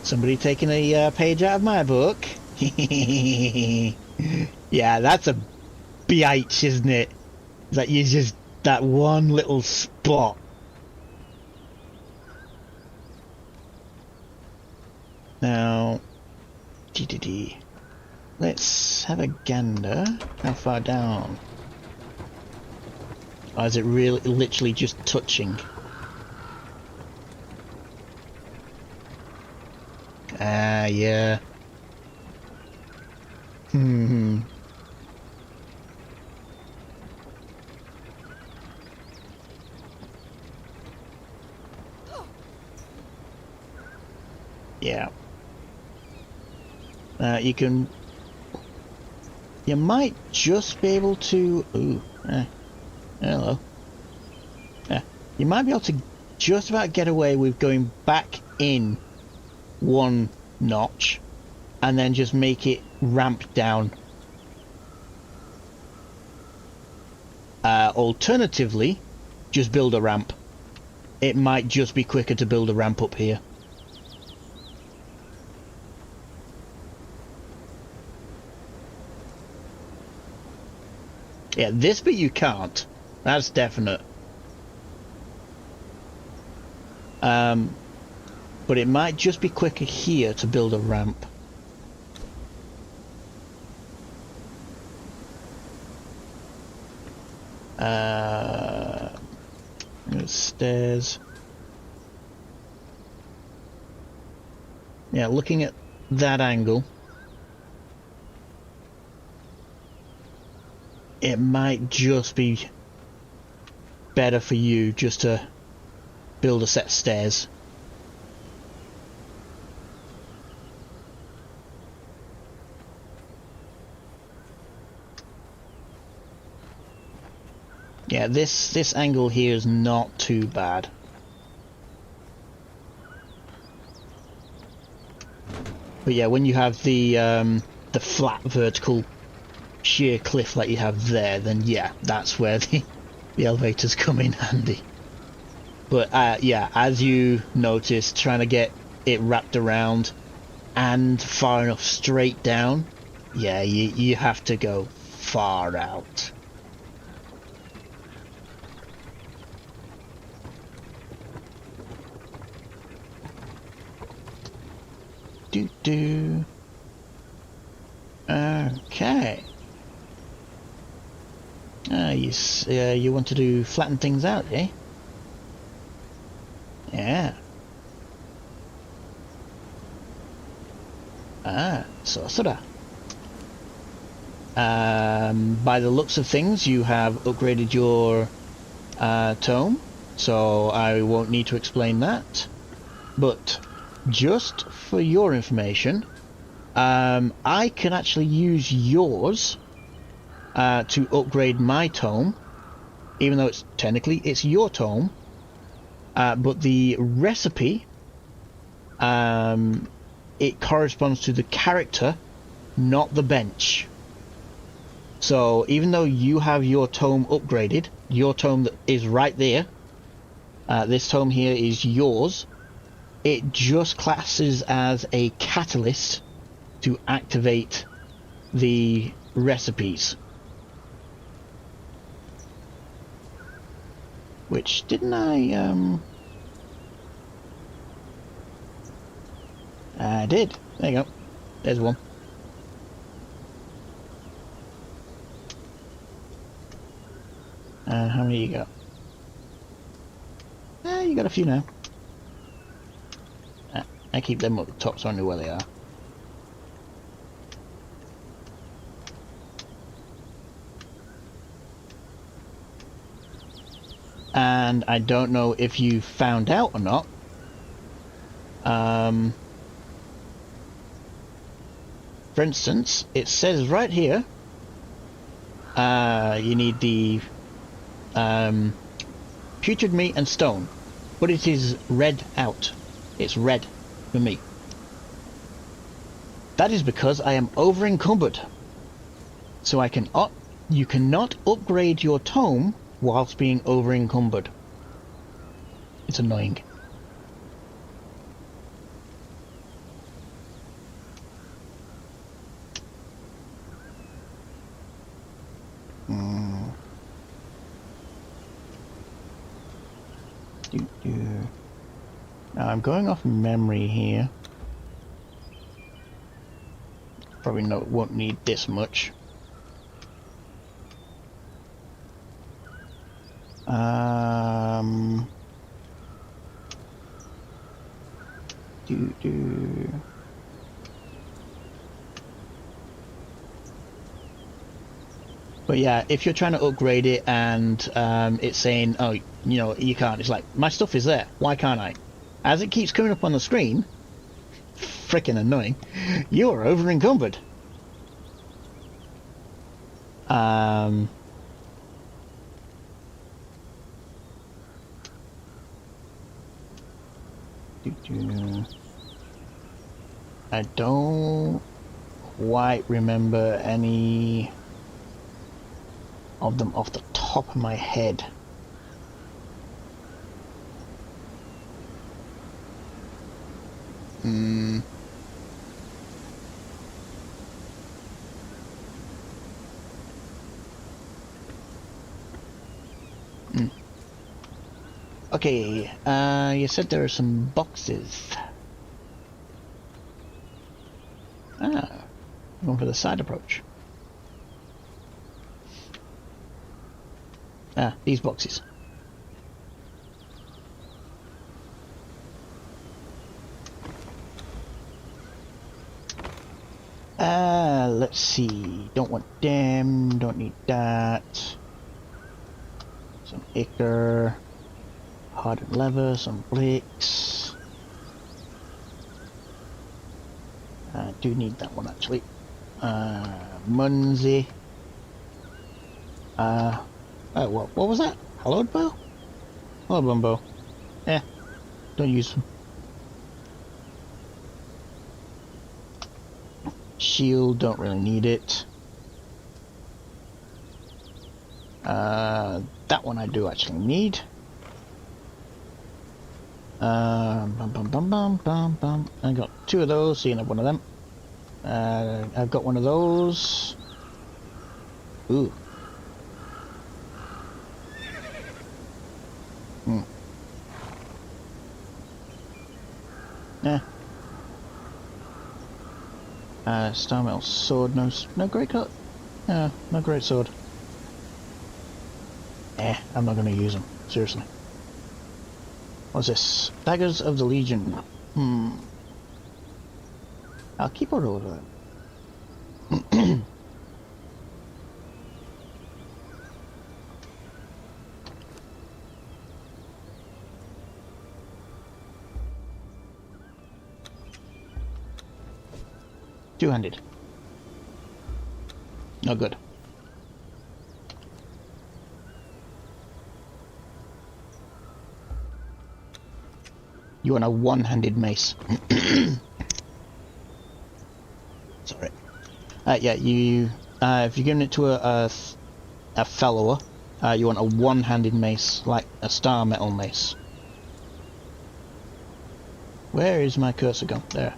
somebody taking a page out of my book. Yeah, that's a biatch, isn't it? That you just that one little spot. Now, let's have a gander. How far down? Or is it really literally just touching? Ah, yeah. Yeah. You might just be able to. Ooh. Hello. Yeah. You might be able to just about get away with going back in one notch and then just make it ramp down. Alternatively, just build a ramp. It might just be quicker to build a ramp up here. Yeah, this bit you can't. That's definite. But it might just be quicker here to build a ramp. There's stairs. Yeah, looking at that angle, it might just be better for you just to build a set of stairs. Yeah, this angle here is not too bad. But yeah, when you have the flat vertical sheer cliff like you have there, then yeah, that's where the elevators come in handy. But yeah, as you notice, trying to get it wrapped around and far enough straight down, yeah, you have to go far out. Okay. You want to do flatten things out, eh? Yeah. Sorcerer. By the looks of things, you have upgraded your tome, so I won't need to explain that. But just for your information, I can actually use yours to upgrade my tome, even though it's technically your tome. But the recipe, it corresponds to the character, not the bench. So even though you have your tome upgraded, your tome that is right there, this tome here is yours, it just classes as a catalyst to activate the recipes. Which, didn't I did. There you go. There's one. How many you got? You got a few now. I keep them up the top so I know where they are. And I don't know if you found out or not. For instance, it says right here, you need the putrid meat and stone, but it is red out. It's red for me. That is because I am over encumbered. So I can you cannot upgrade your tome whilst being over encumbered. It's annoying. Now I'm going off memory here. Probably won't need this much. But yeah, if you're trying to upgrade it and it's saying, oh, you know, you can't, it's like, my stuff is there, why can't I? As it keeps coming up on the screen, freaking annoying, you are over encumbered. I don't quite remember any of them off the top of my head. Okay, you said there are some boxes. Going for the side approach. These boxes. Let's see. Don't want them. Don't need that. Some ichor. Hardened leather. Some bricks. I do need that one actually. Munsey. Oh, what was that? Hallowed bow? Hallowed bow. Yeah, don't use them. Shield, don't really need it. That one I do actually need. I got two of those, so you can have one of them. I've got one of those. Ooh. Yeah. Star metal sword, no great cut. Yeah, no great sword. I'm not going to use them, seriously. What's this? Daggers of the Legion. I'll keep all of that. 200. No good. You want a one-handed mace. Sorry. Yeah, you... if you're giving it to a fellower, you want a one-handed mace, like a star metal mace. Where is my cursor gone? There.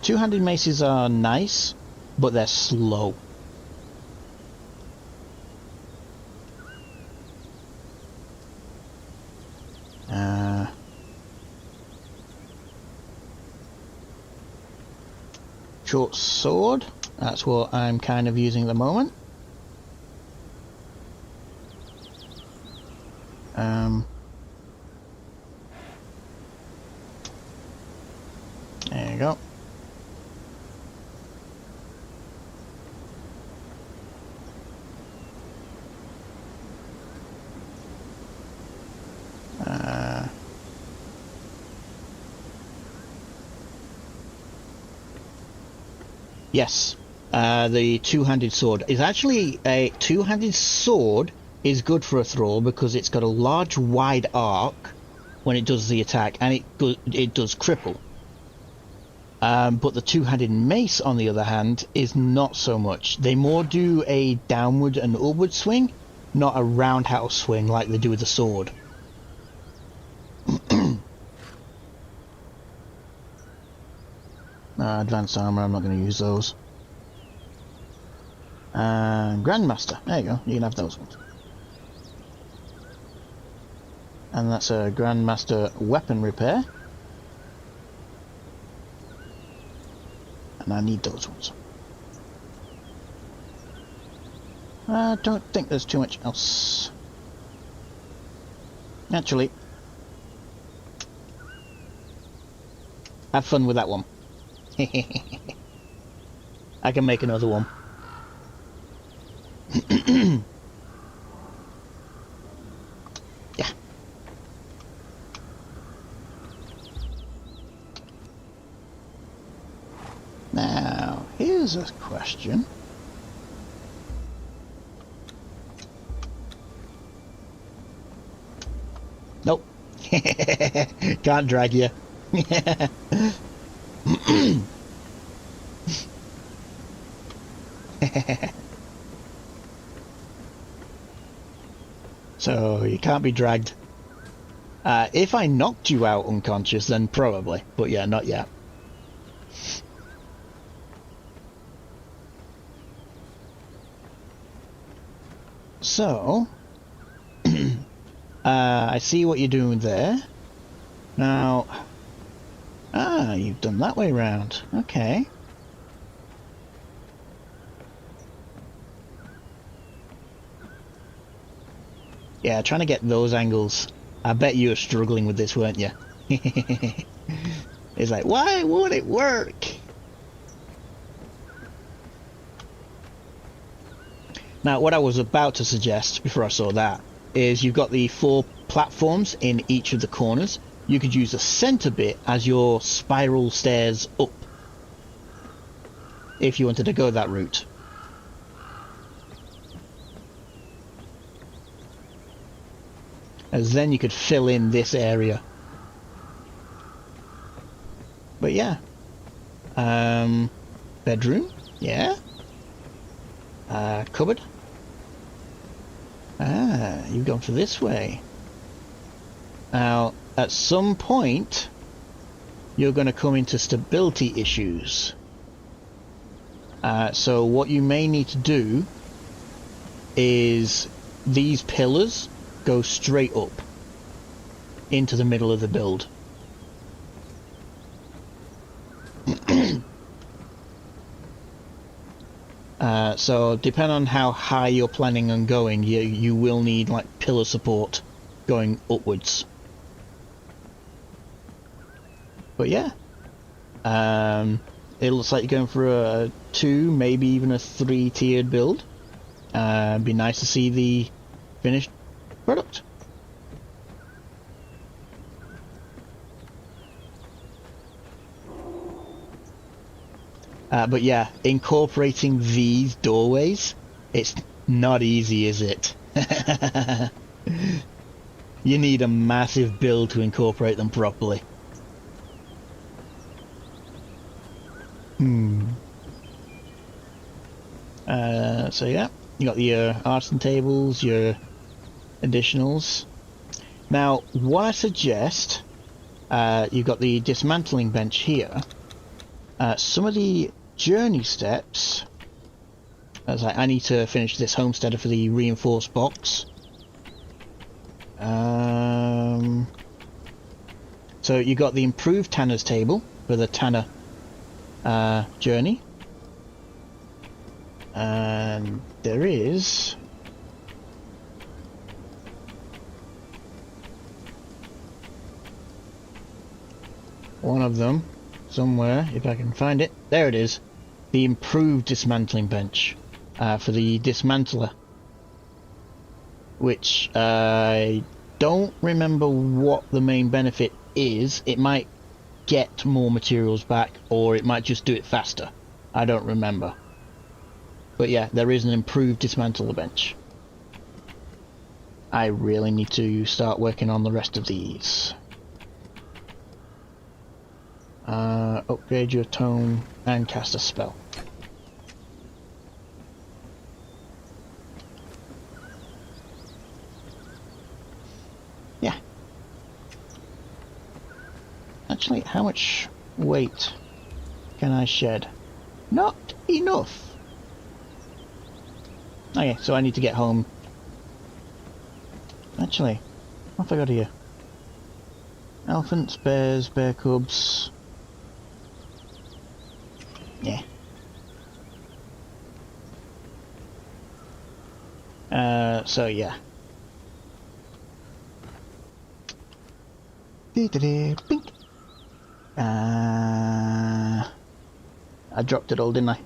Two-handed maces are nice, but they're slow. Short sword, that's what I'm kind of using at the moment. There you go. Yes, the two-handed sword is actually a two-handed sword is good for a thrall because it's got a large wide arc when it does the attack, and it does cripple. But the two-handed mace, on the other hand, is not so much. They more do a downward and upward swing, not a roundhouse swing like they do with the sword. Advanced armor, I'm not going to use those. Grandmaster, there you go, you can have those ones. And that's a Grandmaster weapon repair. And I need those ones. I don't think there's too much else. Actually, have fun with that one. I can make another one. Yeah. Now, here's a question. Nope. Can't drag you. So you can't be dragged. If I knocked you out unconscious, then probably. But yeah, not yet. So, I see what you're doing there. Now, you've done that way round. Okay. Yeah, trying to get those angles. I bet you were struggling with this, weren't you? It's like, why won't it work? Now, what I was about to suggest before I saw that is you've got the 4 platforms in each of the corners. You could use the center bit as your spiral stairs up if you wanted to go that route. As then you could fill in this area. But yeah. Bedroom? Yeah. Cupboard? You've gone for this way. Now, at some point, you're going to come into stability issues. So what you may need to do is these pillars go straight up into the middle of the build. So depending on how high you're planning on going, you will need like pillar support going upwards. But yeah, it looks like you're going for a 2, maybe even a 3 tiered build. It'd be nice to see the finished product. But yeah, incorporating these doorways, it's not easy, is it? You need a massive build to incorporate them properly. So yeah, you got your artisan tables, your additionals. Now, what I suggest, you've got the dismantling bench here. Some of the journey steps, I was like, I need to finish this homesteader for the reinforced box. So you got the improved Tanner's table for the Tanner journey. And there is one of them somewhere, if I can find it. There it is. The improved dismantling bench for the dismantler. Which I don't remember what the main benefit is. It might get more materials back, or it might just do it faster. I don't remember. But yeah, there is an improved dismantler bench. I really need to start working on the rest of these. Upgrade your tome and cast a spell. Yeah. Actually, how much weight can I shed? Not enough. Okay, so I need to get home. Actually, what have I got here? Elephants, bears, bear cubs. Yeah. So yeah. Bink. I dropped it all, didn't I?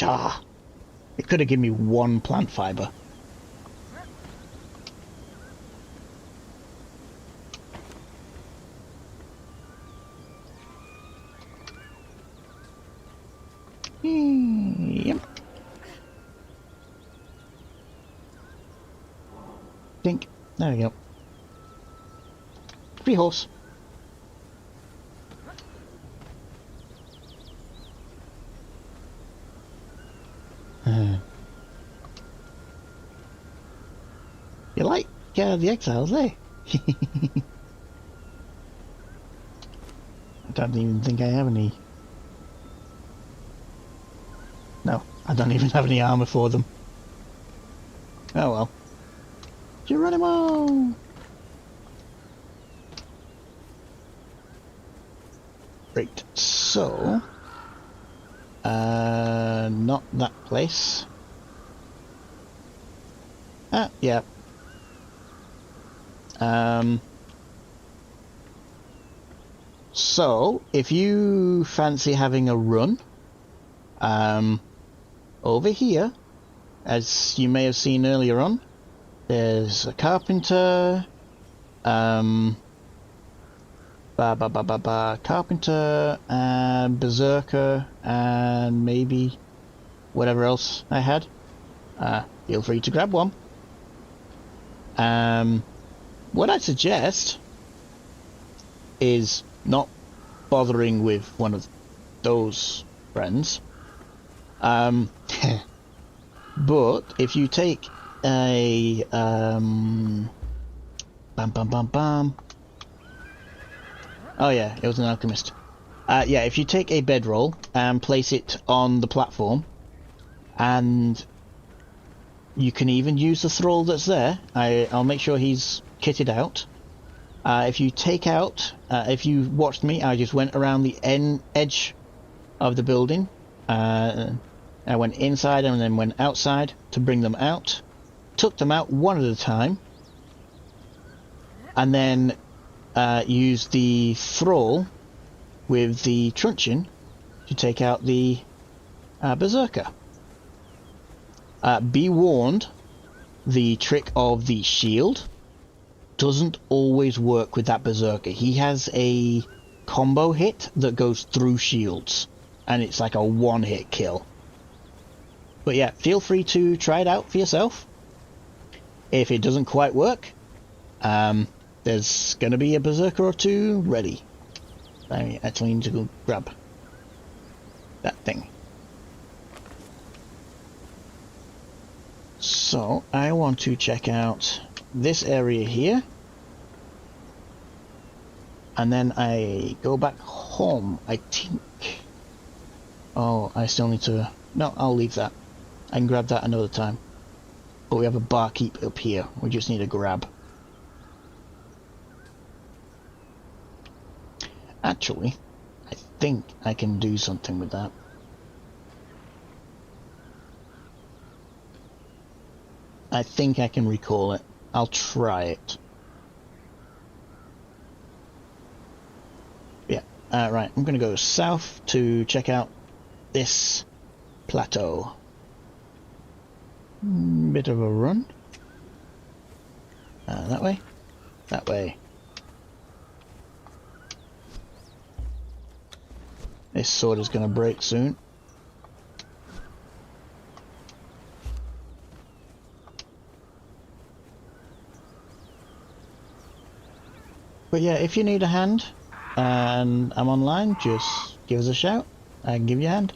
Ah, it could have given me one plant fiber. Yep. Think. There we go. Free horse. You like the Exiles, eh? I don't even think I have any. No, I don't even have any armor for them. Oh well. Geronimo! Great. So, not that place. Ah, yeah. So, if you fancy having a run, over here, as you may have seen earlier on, there's a carpenter, carpenter, and berserker, and maybe whatever else I had. Feel free to grab one. What I'd suggest is not bothering with one of those friends. But if you take a oh yeah, it was an alchemist. Yeah, if you take a bedroll and place it on the platform, and you can even use the thrall that's there. I'll make sure he's kitted out. If you take out, if you watched me, I just went around the edge of the building. I went inside and then went outside to bring them out. Took them out one at a time. And then used the thrall with the truncheon to take out the berserker. Be warned, the trick of the shield doesn't always work with that berserker. He has a combo hit that goes through shields, and it's like a one-hit kill. But yeah, feel free to try it out for yourself. If it doesn't quite work, there's going to be a berserker or two ready. I actually need to go grab that thing. So, I want to check out this area here. And then I go back home, I think. Oh, I still need to... No, I'll leave that. I can grab that another time. But we have a barkeep up here. We just need a grab. Actually, I think I can do something with that. I think I can recall it. I'll try it. Yeah, right, I'm gonna go south to check out this plateau. Bit of a run. That way. That way. This sword is gonna break soon. But yeah, if you need a hand and I'm online, just give us a shout. I can give you a hand.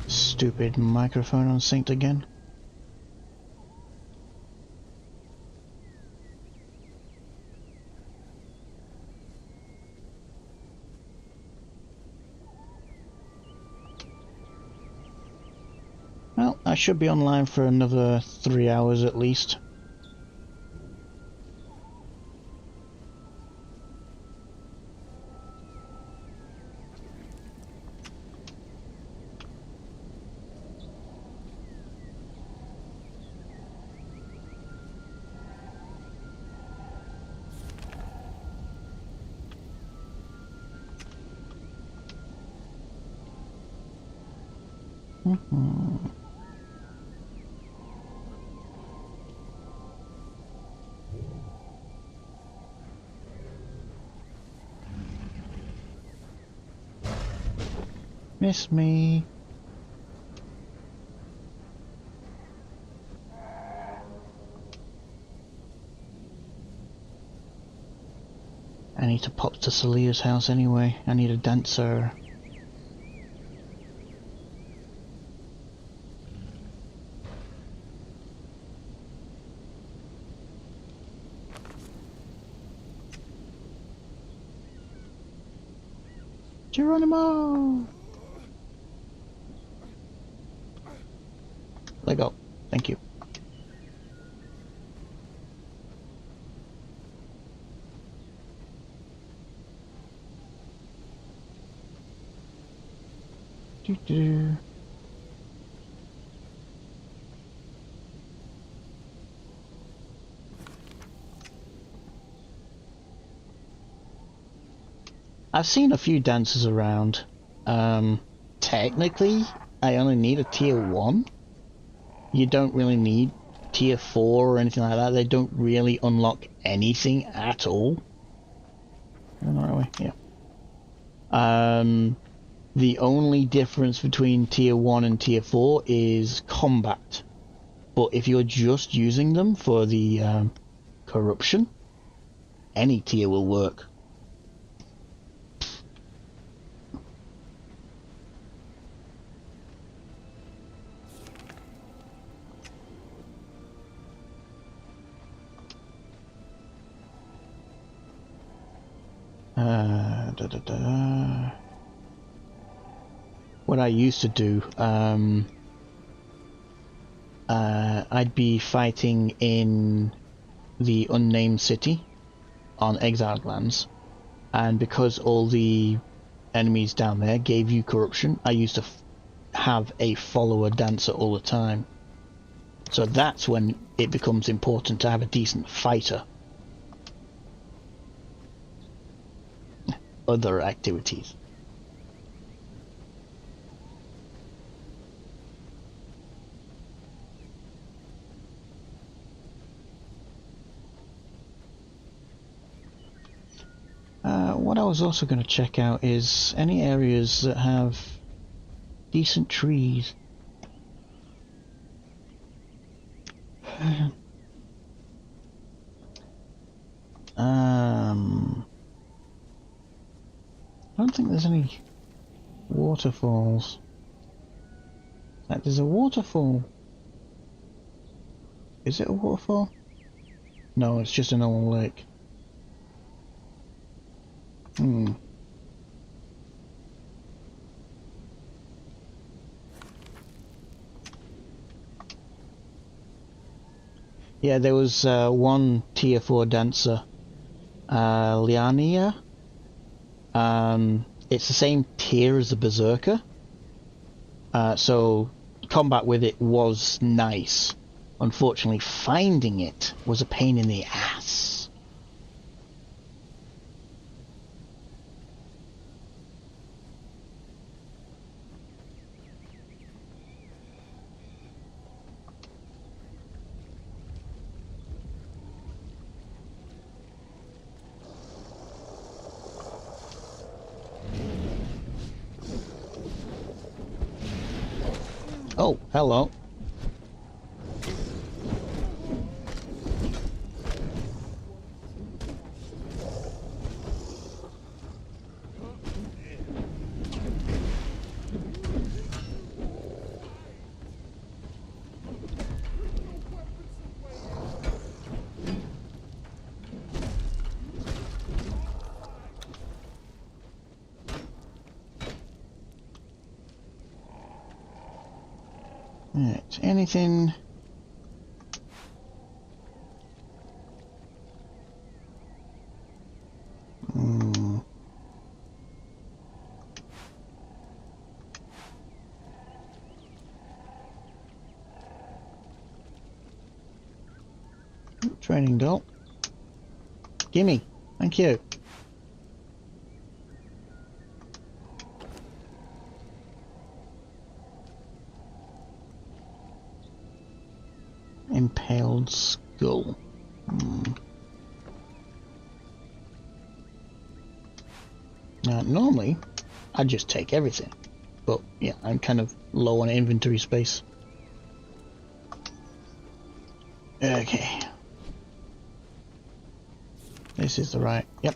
Stupid microphone unsynced again. Well, I should be online for another 3 hours at least. Miss me. I need to pop to Salia's house anyway. I need a dancer. Geronimo! Let go. Thank you. Doo-doo. I've seen a few dancers around. Technically, I only need a tier 1. You don't really need tier 4 or anything like that. They don't really unlock anything at all. Going the right way? Yeah. The only difference between tier 1 and tier 4 is combat. But if you're just using them for the corruption, any tier will work. What I used to do, I'd be fighting in the unnamed city on exiled lands, and because all the enemies down there gave you corruption, I used to have a follower dancer all the time. So that's when it becomes important to have a decent fighter. Other activities. What I was also going to check out is any areas that have decent trees. I don't think there's any waterfalls. Like, there's a waterfall. Is it a waterfall? No, it's just a normal lake. Yeah, there was one tier 4 dancer, Liania. It's the same tier as the Berserker. So combat with it was nice. Unfortunately, finding it was a pain in the ass. Oh, hello. Right, anything? Training doll. Gimme. Thank you. Impaled skull. Now, normally, I'd just take everything. But, yeah, I'm kind of low on inventory space. Okay. This is the right... Yep.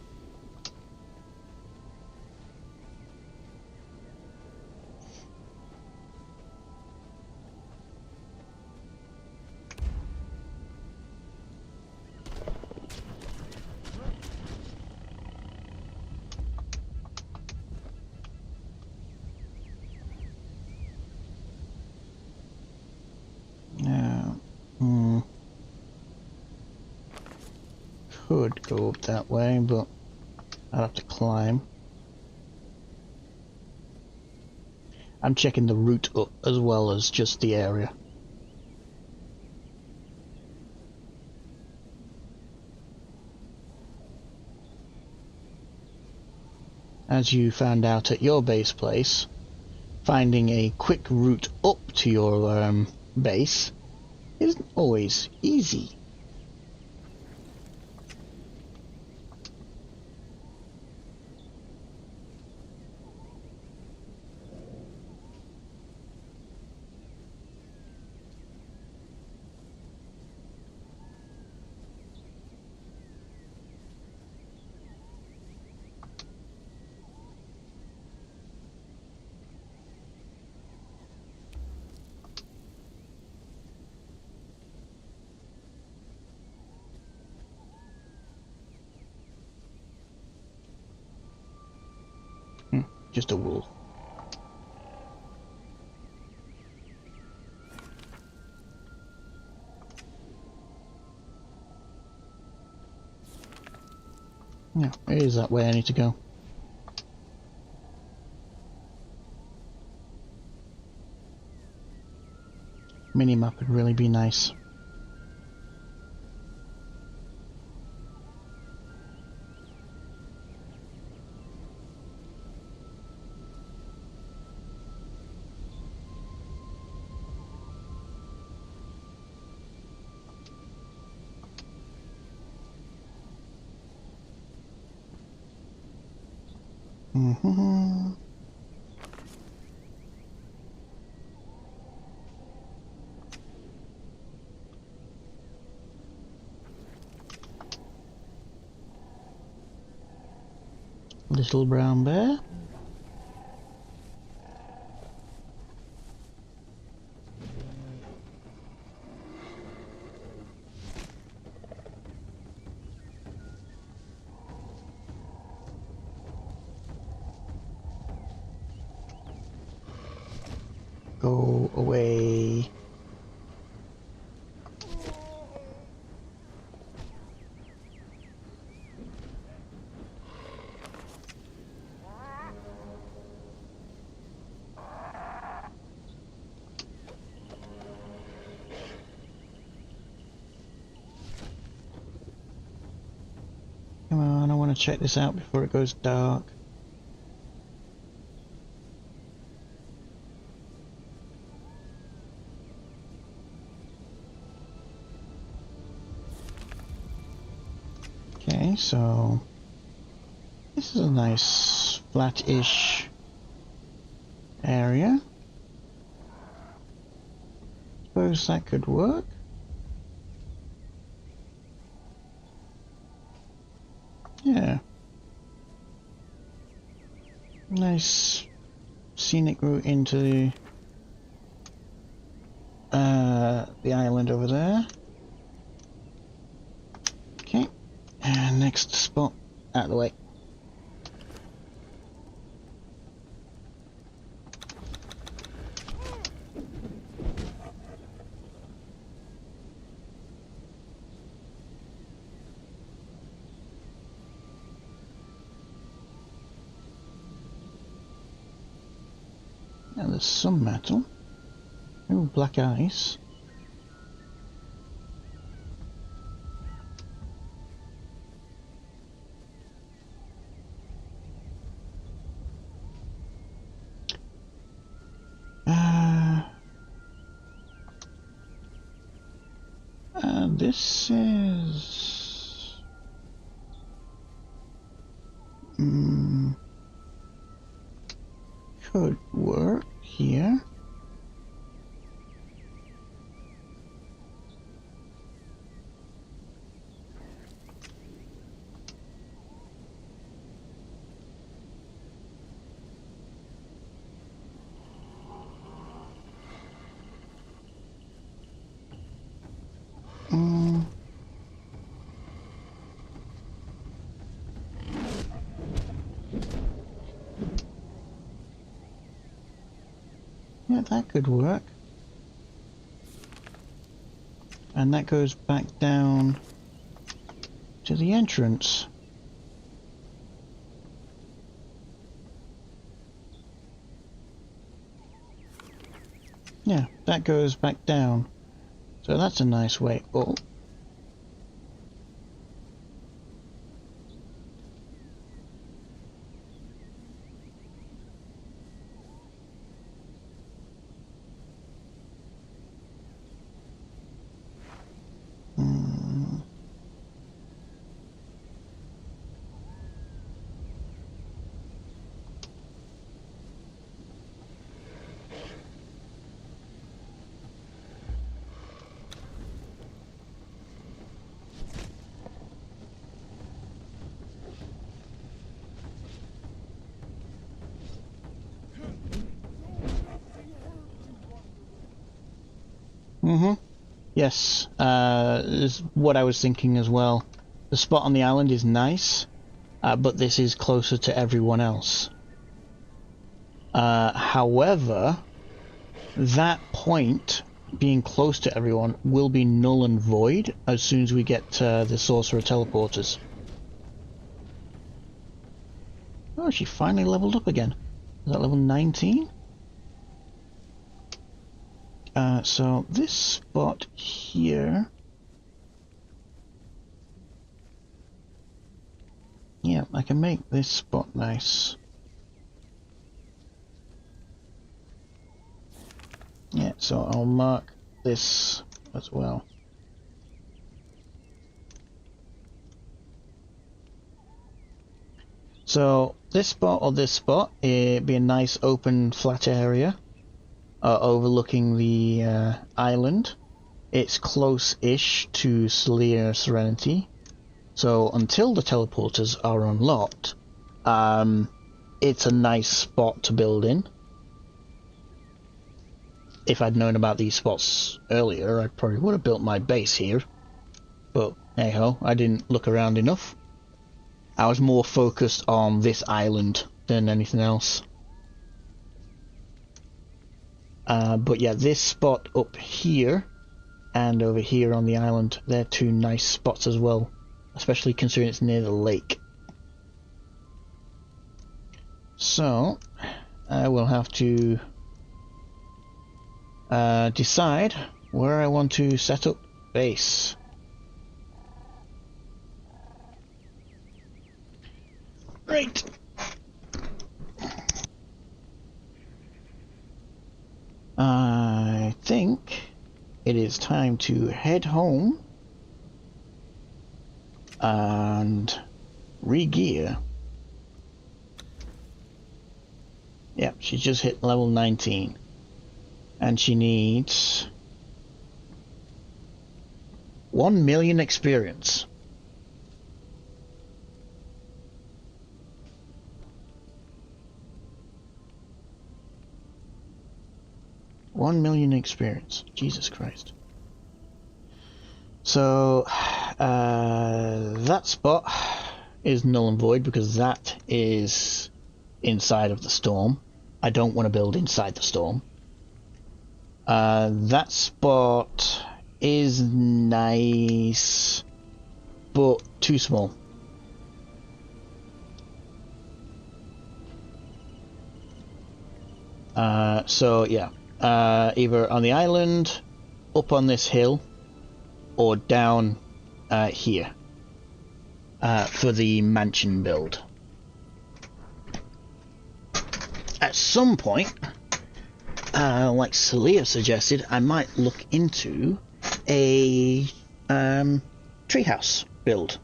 Could go up that way, but I'd have to climb. I'm checking the route up as well as just the area. As you found out at your base place, finding a quick route up to your base isn't always easy. Just a wool. Yeah, it is that way I need to go. Minimap would really be nice. Little brown bear. Go away. want to check this out before it goes dark. Okay, so this is a nice flat-ish area. Suppose that could work. Yeah. Nice scenic route into the island over there. Okay. And next spot out of the way. Now there's some metal. Ooh, black ice. This is... could work here. Yeah, that could work. And that goes back down to the entrance. Yeah, that goes back down. So that's a nice way up. Yes, is what I was thinking as well. The spot on the island is nice, but this is closer to everyone else. However, that point being close to everyone will be null and void as soon as we get the sorcerer teleporters. Oh, she finally leveled up again. Is that level 19? So this spot here, yeah, I can make this spot nice. Yeah, so I'll mark this as well. So this spot or this spot, it'd be a nice open flat area. Overlooking the island. It's close-ish to Sleer Serenity, so until the teleporters are unlocked, it's a nice spot to build in. If I'd known about these spots earlier, I probably would have built my base here, but hey ho, I didn't look around enough. I was more focused on this island than anything else. But yeah, this spot up here and over here on the island, they're two nice spots as well, especially considering it's near the lake. So I will have to decide where I want to set up base. Right. I think it is time to head home and re-gear. Yep, she just hit level 19. And she needs 1 million experience. $1 million experience. Jesus Christ. So, that spot is null and void because that is inside of the storm. I don't want to build inside the storm. That spot is nice, but too small. So yeah, either on the island, up on this hill, or down here for the mansion build. At some point, like Celia suggested, I might look into a treehouse build.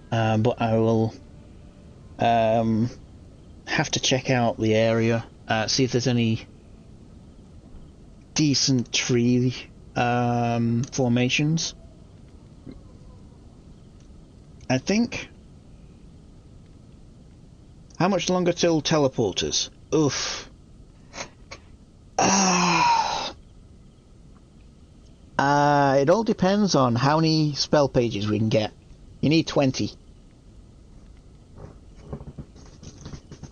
But I will have to check out the area, see if there's any decent tree formations. I think. How much longer till teleporters? Oof. It all depends on how many spell pages we can get. You need 20.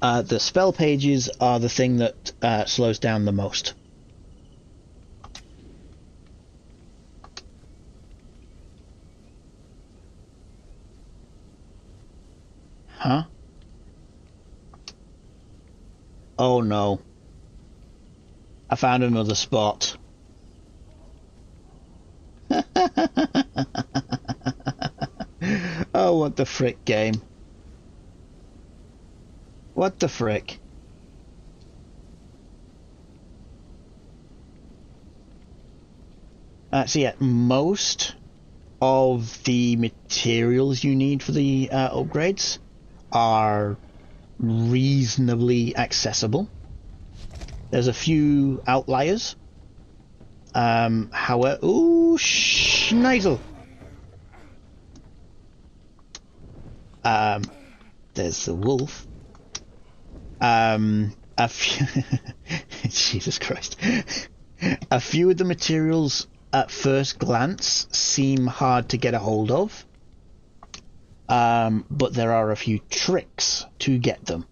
The spell pages are the thing that slows down the most. Huh? Oh no. I found another spot. Oh, what the frick, game. What the frick? So yeah, most of the materials you need for the upgrades are reasonably accessible. There's a few outliers. However, ooh, schneisel. There's the wolf. A few Jesus Christ. A few of the materials at first glance seem hard to get a hold of. But there are a few tricks to get them.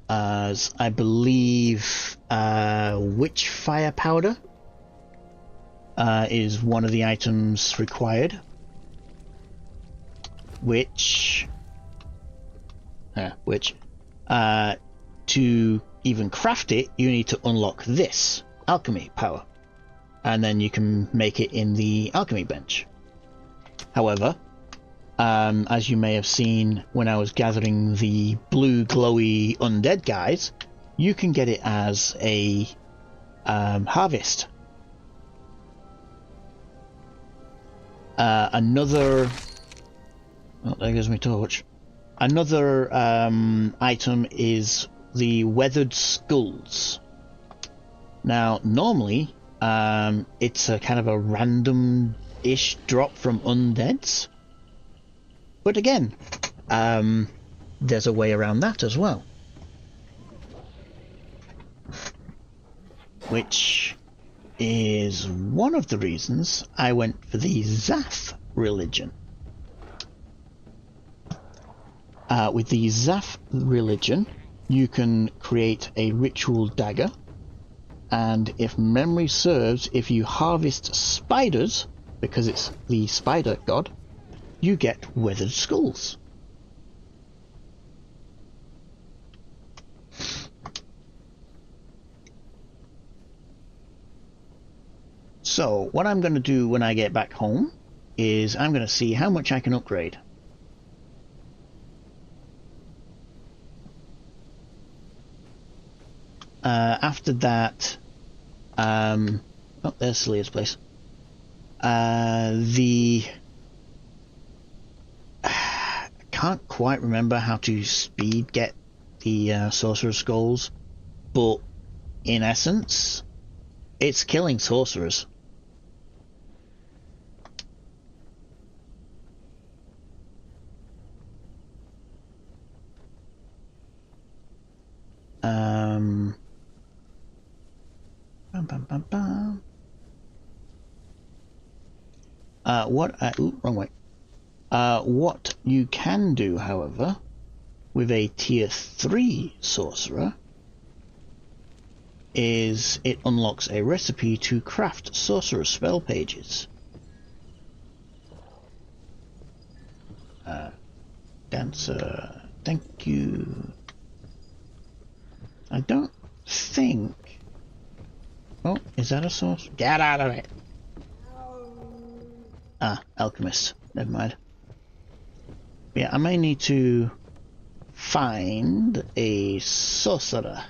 As I believe witch fire powder is one of the items required, which to even craft it you need to unlock this alchemy power, and then you can make it in the alchemy bench. However, as you may have seen when I was gathering the blue glowy undead guys, you can get it as a harvest. Another... Oh, there goes my torch. Another item is the weathered skulls. Now, normally, it's a kind of a random-ish drop from undeads. But again, there's a way around that as well. Which is one of the reasons I went for the Zaph religion. With the Zaph religion, you can create a ritual dagger, and if memory serves, if you harvest spiders, because it's the spider god, you get weathered skulls. So what I'm going to do when I get back home is I'm going to see how much I can upgrade. After that, oh, there's Celia's place. I can't quite remember how to speed get the Sorcerer's Skulls, but in essence, it's killing sorcerers. Bum, bum, bum, bum. Wrong way. What you can do, however, with a tier 3 sorcerer is it unlocks a recipe to craft sorcerer spell pages. Dancer, thank you. I don't think... Oh, is that a source? Get out of it! Ah, alchemist. Never mind. Yeah, I may need to find a sorcerer.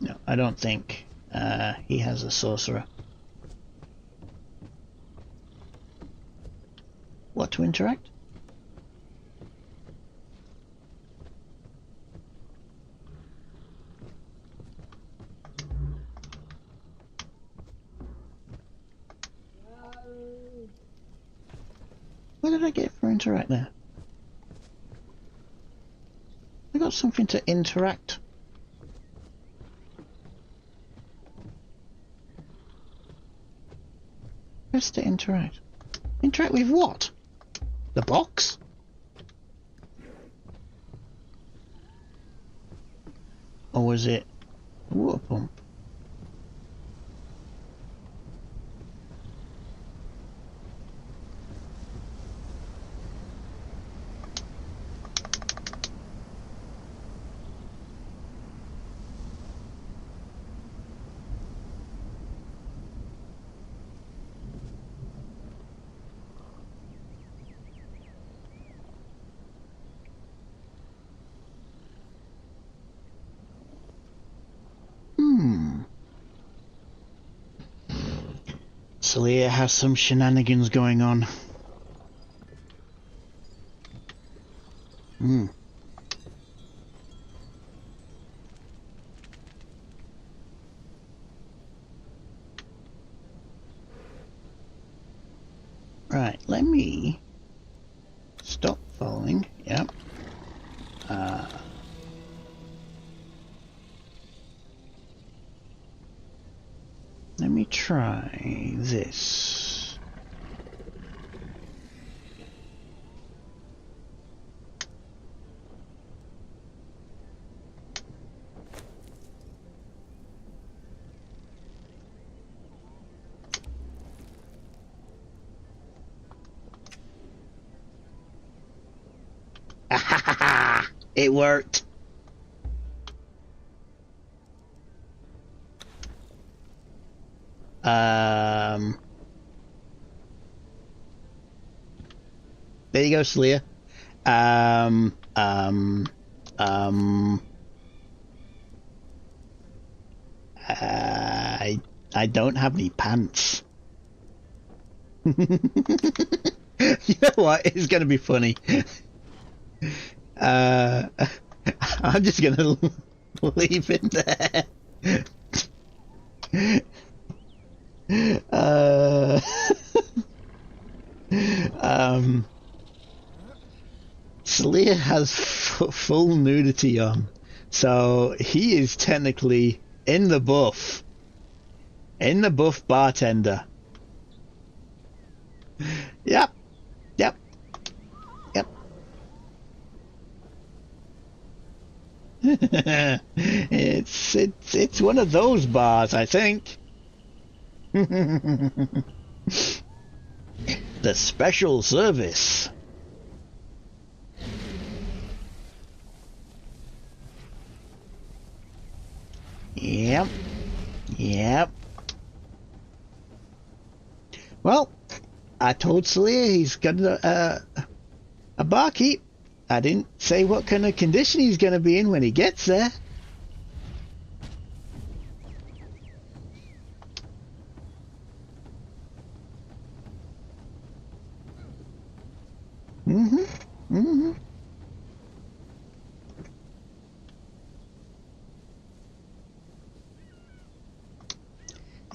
No, I don't think he has a sorcerer. What to interact? What did I get for interact there? I got something to interact. Press to interact. Interact with what? The box? Or was it a water pump? Celia has some shenanigans going on. Right, let me stop following. Yep. Let me try this. It worked. There you go, Celia. I don't have any pants. You know what? It's gonna be funny. I'm just gonna leave it there. Celia has full nudity on, so he is technically in the buff bartender. Yep. It's one of those bars, I think. The special service. Yep. Yep. Well, I told Celia he's got a barkeep. I didn't say what kind of condition he's going to be in when he gets there.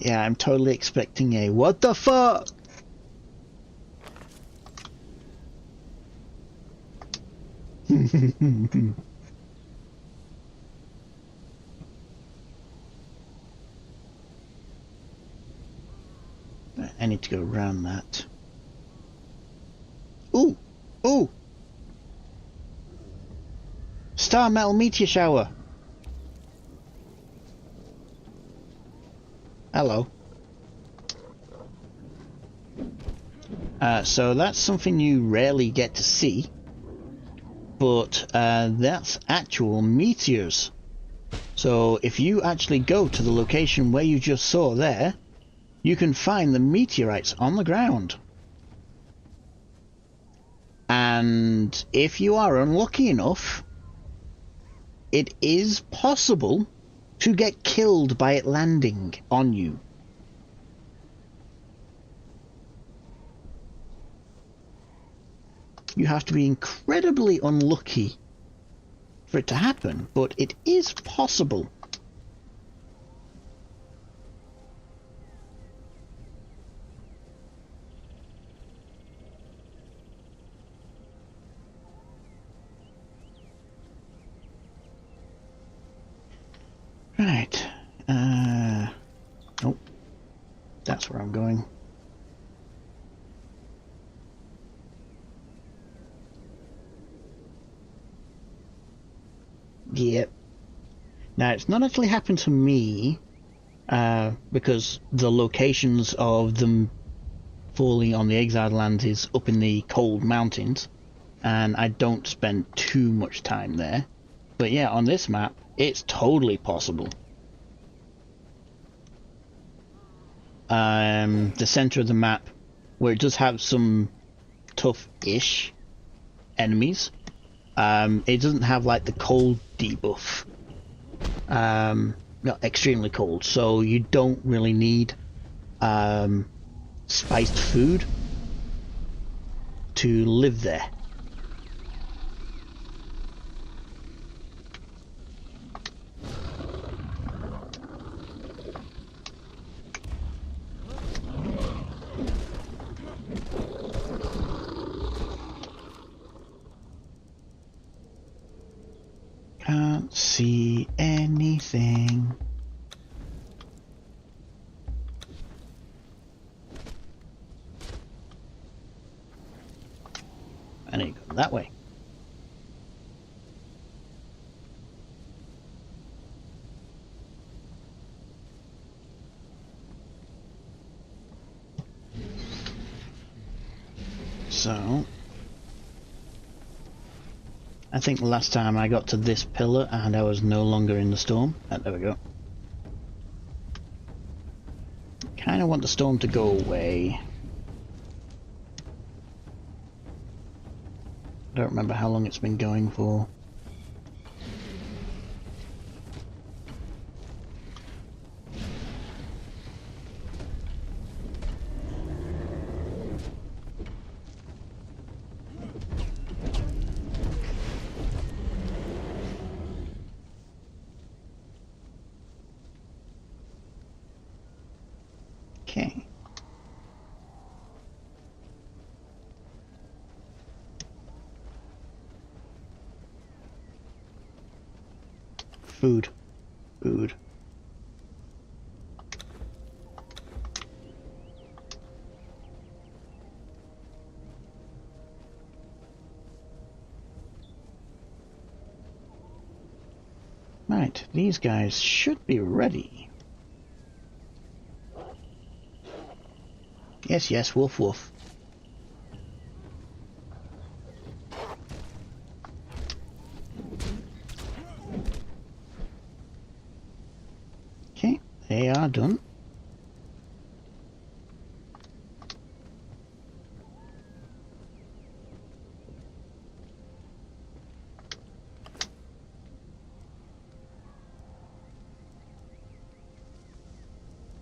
Yeah, I'm totally expecting a what the fuck? I need to go around that. Ooh! Ooh! Star metal meteor shower! Hello. So that's something you rarely get to see, but that's actual meteors. So if you actually go to the location where you just saw there, you can find the meteorites on the ground. And if you are unlucky enough, it is possible to get killed by it landing on you. You have to be incredibly unlucky for it to happen, but it is possible. Right. Oh, that's where I'm going. Yep. Now, it's not actually happened to me, because the locations of them falling on the exiled land is up in the cold mountains, and I don't spend too much time there. But yeah, on this map, it's totally possible. The center of the map, where it does have some tough-ish enemies, it doesn't have like the cold debuff. Not extremely cold, so you don't really need spiced food to live there. Can't see anything. I need to go that way. So I think the last time I got to this pillar and I was no longer in the storm. There we go. Kind of want the storm to go away. I don't remember how long it's been going for. Okay. Food. Food. Right, these guys should be ready. Yes, yes, woof woof. Okay, They are done.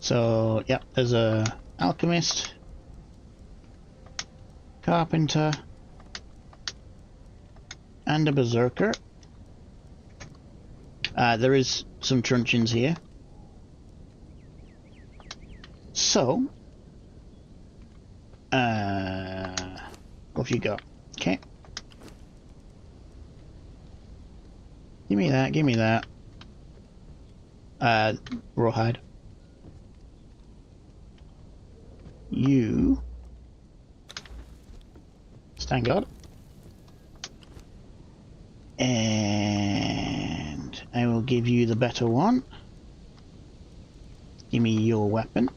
So, yep, there's a alchemist, carpenter, and a berserker. There is some truncheons here. So, what have you got? Okay. Give me that, give me that. Rawhide. You stand guard, and I will give you the better one. Give me your weapon.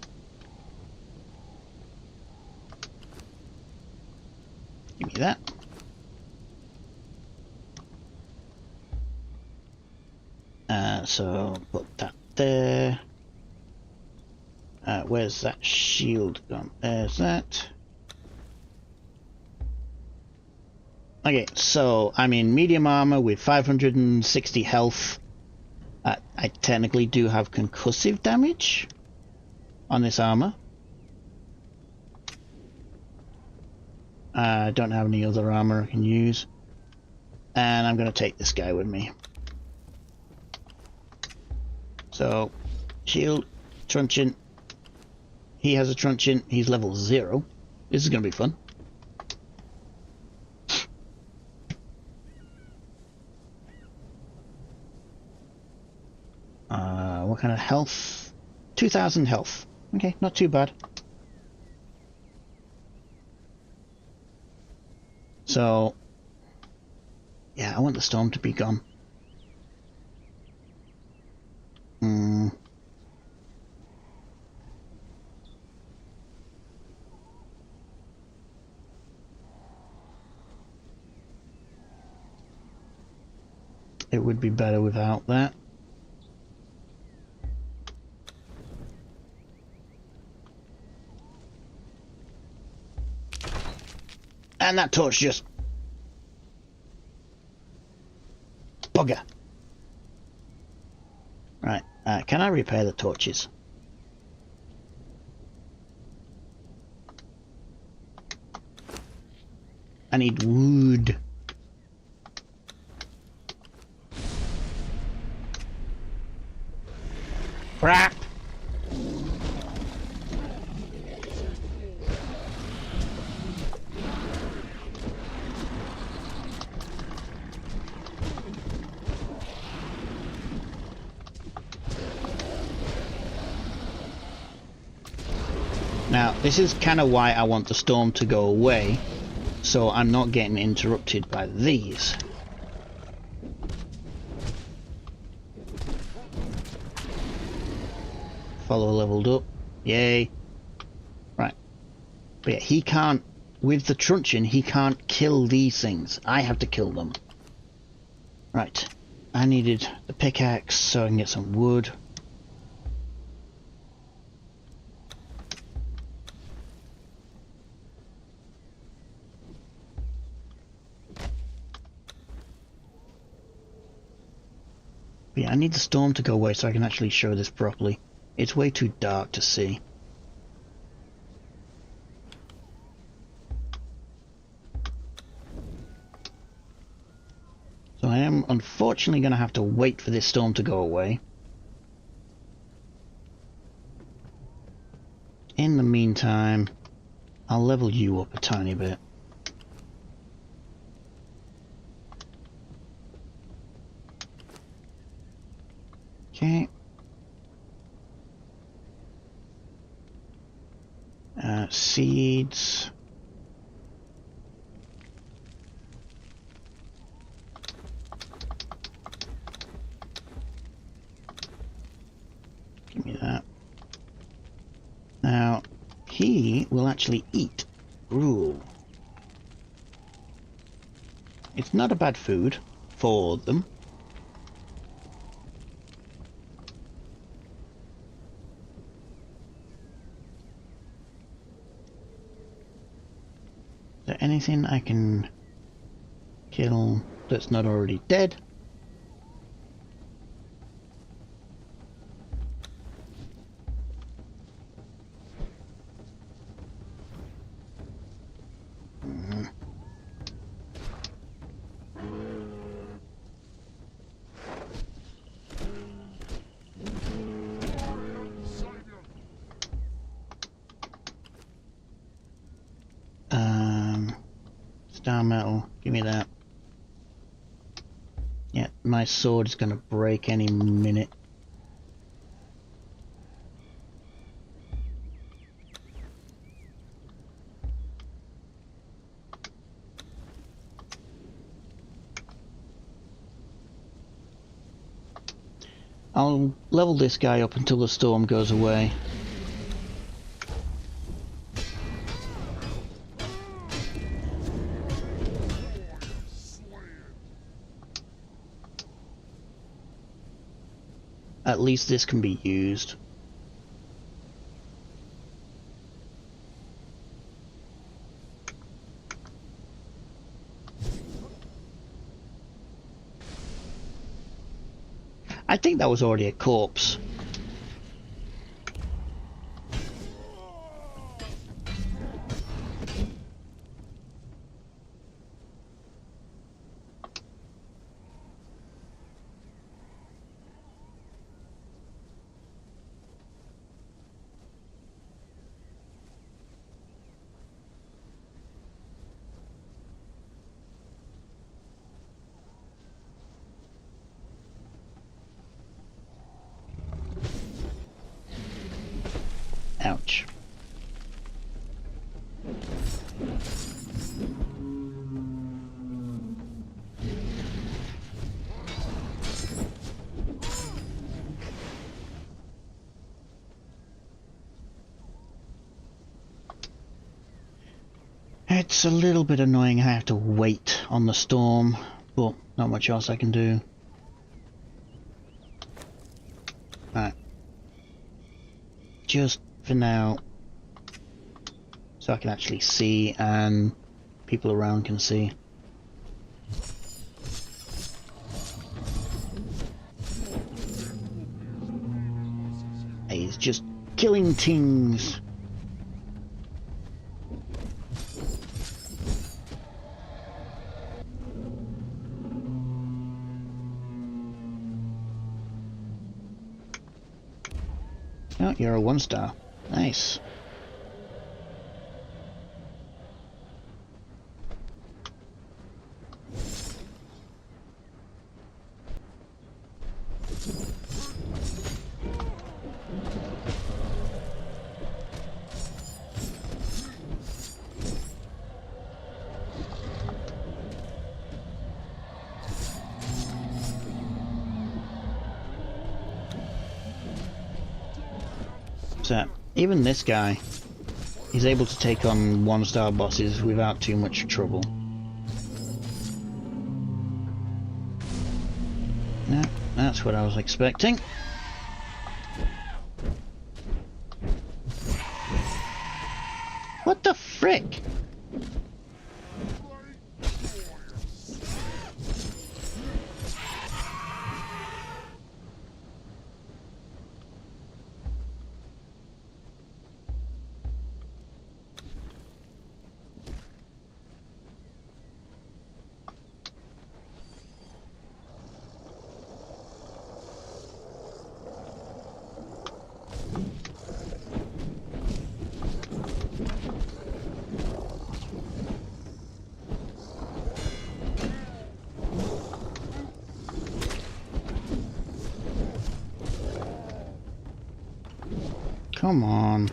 Give me that. So put that there. Where's that shield gone? There's that. Okay, so I'm in medium armor with 560 health. I technically do have concussive damage on this armor. I don't have any other armor I can use. And I'm going to take this guy with me. So, shield, truncheon. He has a truncheon. He's level 0. This is going to be fun. What kind of health? 2,000 health. Okay, not too bad. So, yeah, I want the storm to be gone. It would be better without that. And that torch just... bugger. Right, can I repair the torches? I need wood. Crap! Now, this is kind of why I want the storm to go away, so I'm not getting interrupted by these. Follow leveled up. Yay. Right. But yeah, he can't, with the truncheon, he can't kill these things. I have to kill them. Right. I needed the pickaxe so I can get some wood. But yeah, I need the storm to go away so I can actually show this properly. It's way too dark to see. So I am unfortunately going to have to wait for this storm to go away. In the meantime, I'll level you up a tiny bit. Okay. Seeds. Give me that. Now, he will actually eat gruel. It's not a bad food for them. anything I can kill that's not already dead? Star metal, give me that. Yeah, my sword is gonna break any minute. I'll level this guy up until the storm goes away. At least this can be used. I think that was already a corpse. Ouch. It's a little bit annoying I have to wait on the storm, but not much else I can do. Right. Just for now, so I can actually see and people around can see. He's just killing things. Oh, you're a 1-star. Nice. So, even this guy is able to take on 1-star bosses without too much trouble. No, that's what I was expecting. What the frick? Come on.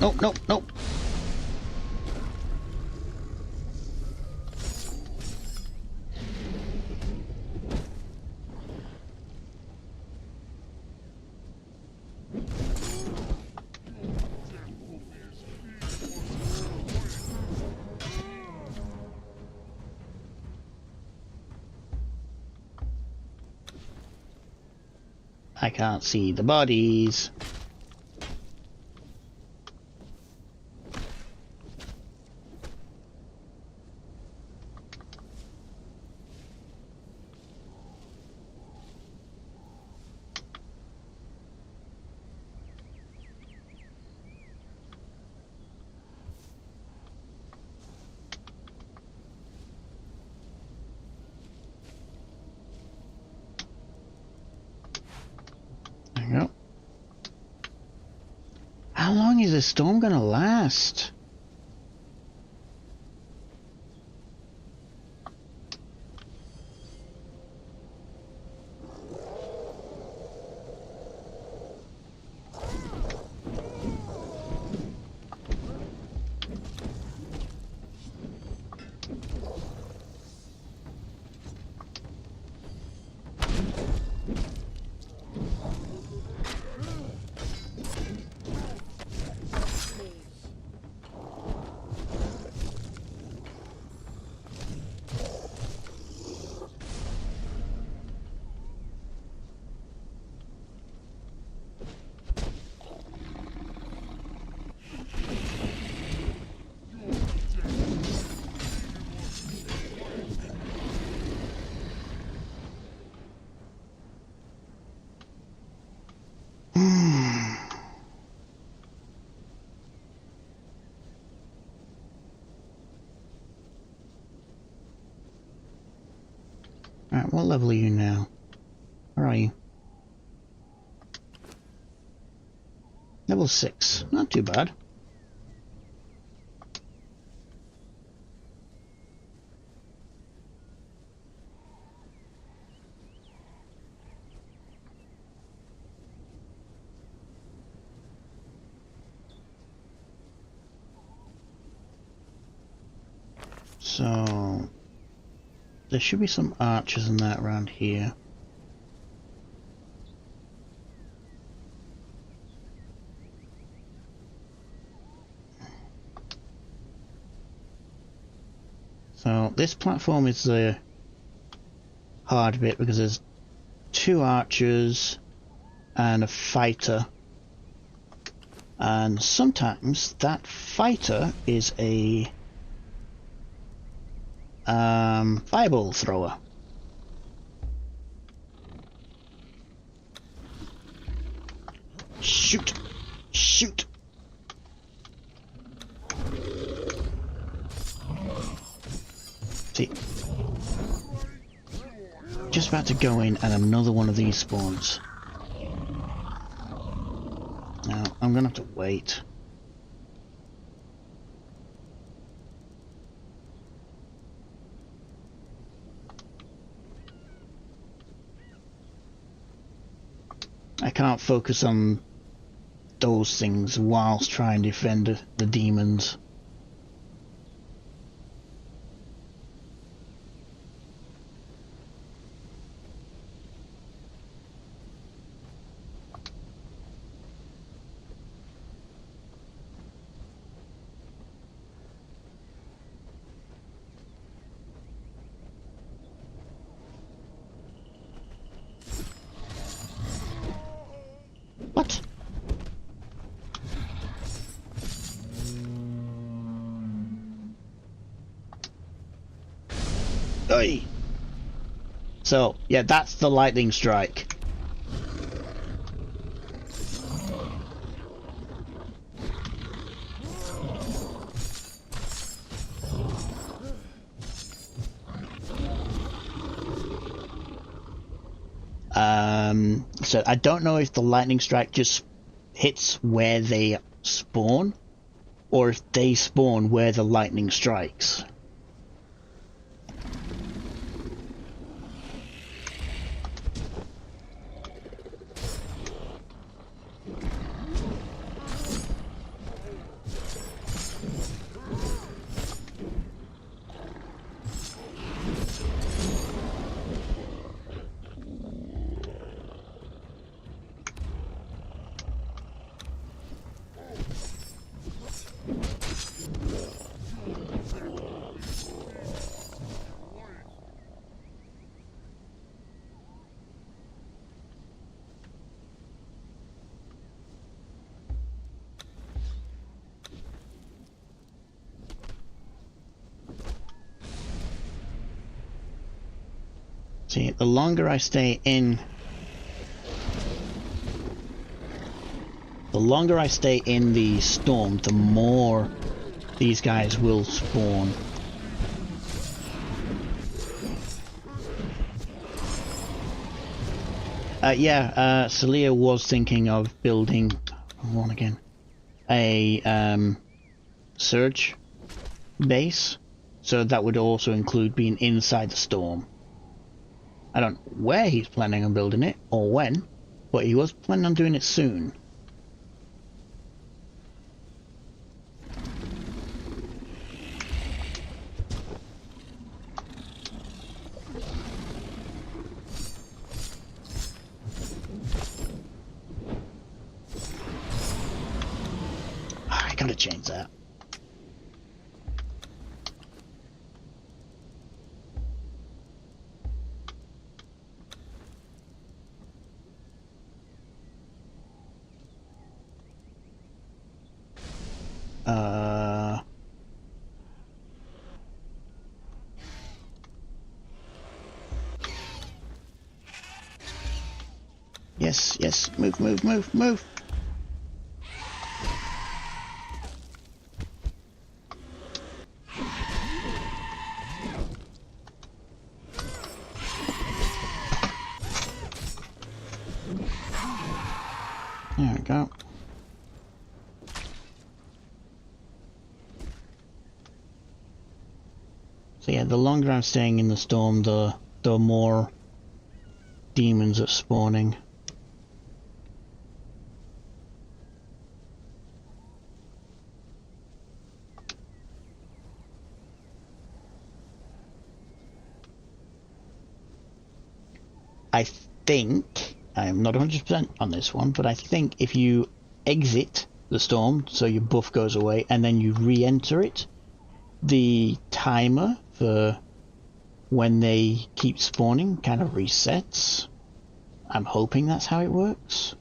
nope, nope, nope, nope. I can't see the bodies. There you go. How long is this storm gonna last? Alright, what level are you now? Where are you? Level 6. Not too bad. So there should be some archers and that around here. So this platform is the hard bit because there's 2 archers and a fighter, and sometimes that fighter is a fireball thrower. Shoot! Shoot! See, just about to go in and another one of these spawns. Now I'm gonna have to wait. I can't focus on those things whilst trying to defend the demons. What? Oi! So, yeah, that's the lightning strike. So I don't know if the lightning strike just hits where they spawn, or if they spawn where the lightning strikes. See, the longer I stay in... The longer I stay in the storm, the more these guys will spawn. Celia was thinking of building... One again. A surge base. So that would also include being inside the storm. I don't know where he's planning on building it, or when, but he was planning on doing it soon. I gotta change that. Yes, move. There we go. So yeah, the longer I'm staying in the storm, the more demons are spawning. I think, I'm not 100% on this one, but I think if you exit the storm, so your buff goes away, and then you re-enter it, the timer for when they keep spawning kind of resets. I'm hoping that's how it works.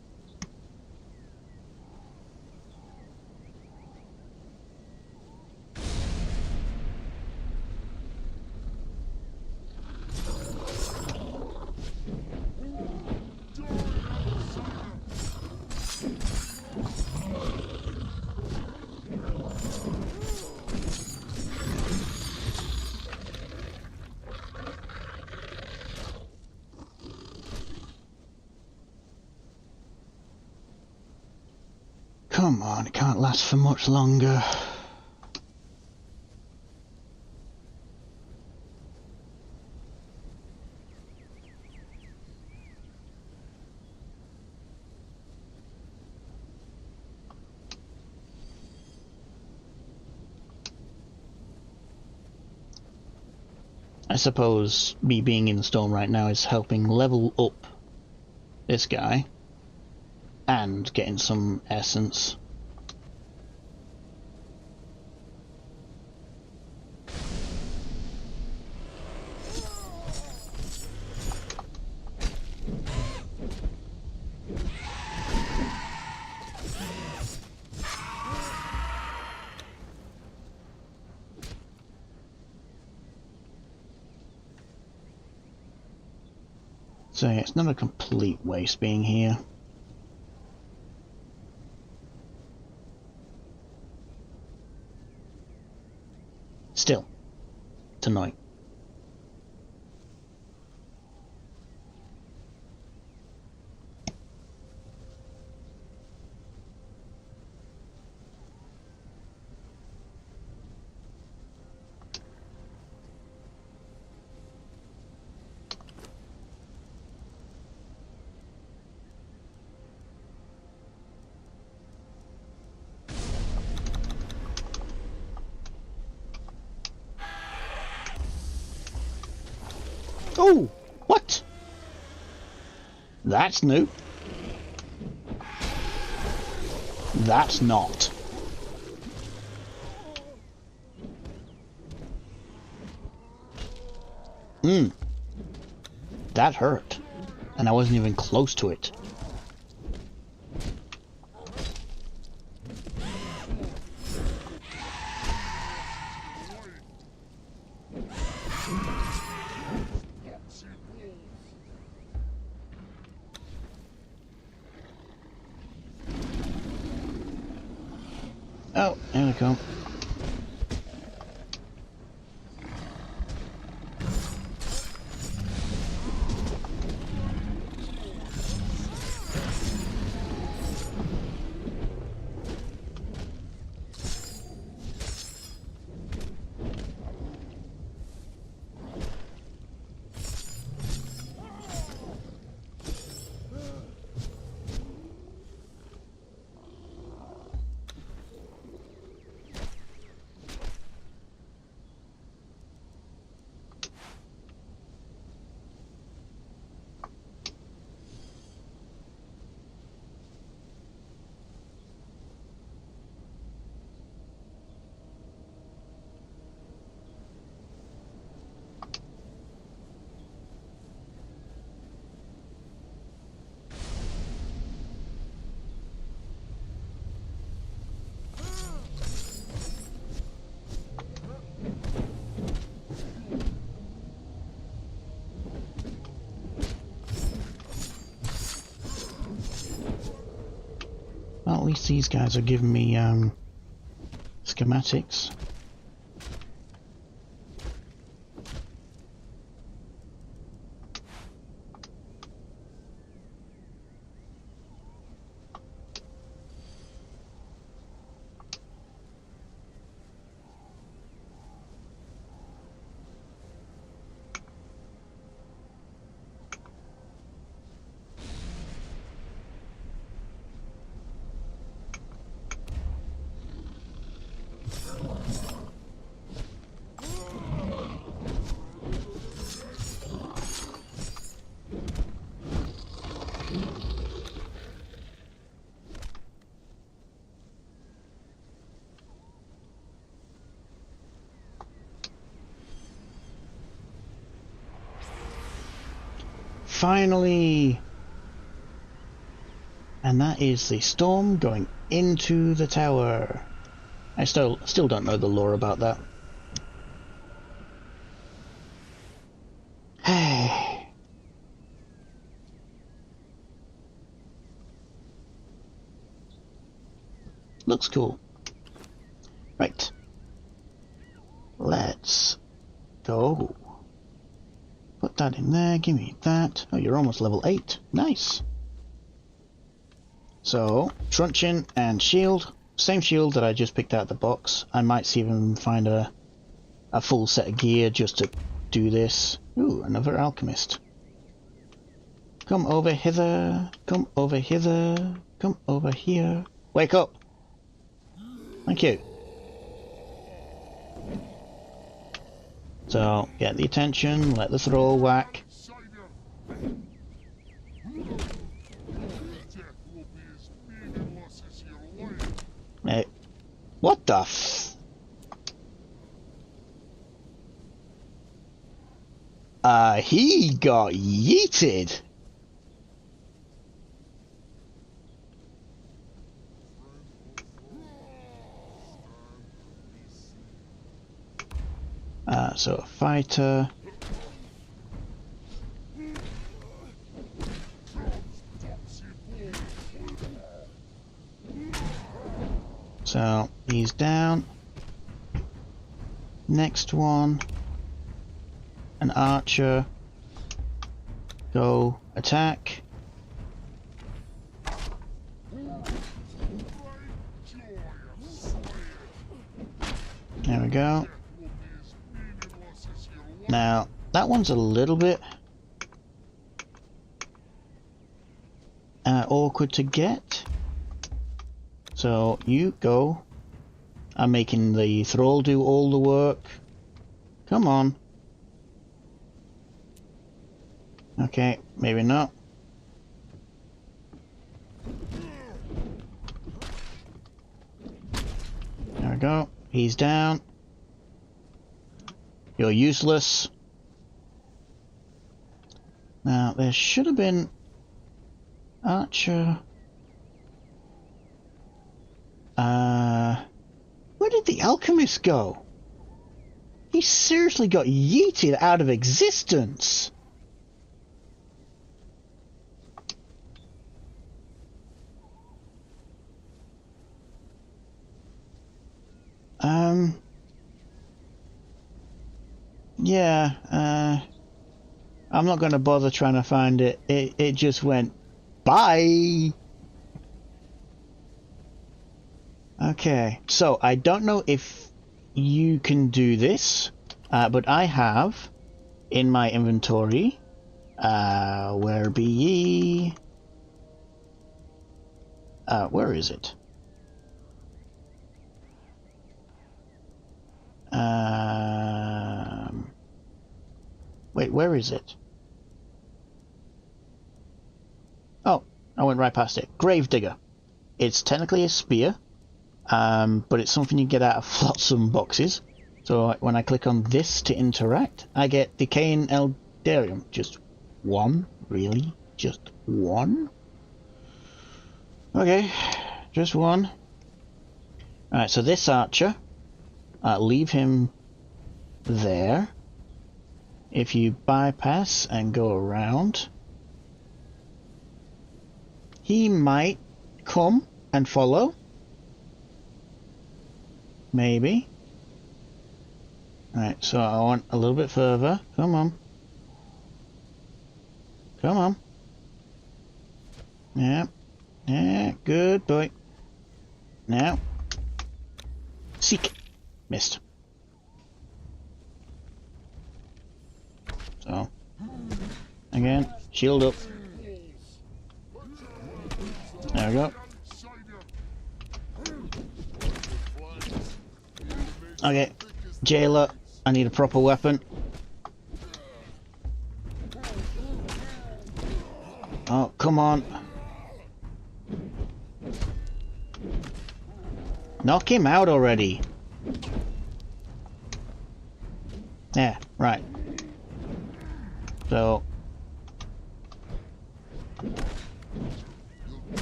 Come on, it can't last for much longer. I suppose me being in the storm right now is helping level up this guy. And getting some essence. So yeah, it's not a complete waste being here. Still, it's annoying. Oh, what? That's new. That's not. That hurt. And I wasn't even close to it. Oh, here we come. Well, at least these guys are giving me schematics. Finally! And that is the storm going into the tower. I still don't know the lore about that. Hey. Looks cool. Right. Let's go. Put that in there, give me that. Oh, you're almost level 8. Nice. So, truncheon and shield. Same shield that I just picked out of the box. I might see if I can find a full set of gear just to do this. Ooh, another alchemist. Come over hither. Come over hither. Come over here. Wake up! Thank you. So, get the attention, let the throw whack. Hey, what the f... he got yeeted! So a fighter. So he's down. Next one. An archer. Go attack. There we go. Now, that one's a little bit awkward to get. So, you go. I'm making the thrall do all the work. Come on. Okay, maybe not. There we go. He's down. You're useless. Now, there should have been Archer. Where did the alchemist go? He seriously got yeeted out of existence. Yeah, I'm not going to bother trying to find it. It just went, bye! Okay, so I don't know if you can do this, but I have in my inventory, where be ye? Where is it? Wait, where is it? Oh, I went right past it. Gravedigger. It's technically a spear, but it's something you get out of flotsam boxes. So when I click on this to interact, I get Decaying Eldarium. Just one? Really? Just one? Okay, just one. Alright, so this archer, leave him there. If you bypass and go around, he might come and follow. Maybe. Alright, so I want a little bit further. Come on. Come on. Yeah. Yeah, good boy. Now. Seek. Missed. So. Again. Shield up. There we go. Okay. Jailer. I need a proper weapon. Oh, come on. Knock him out already. Yeah, right. So.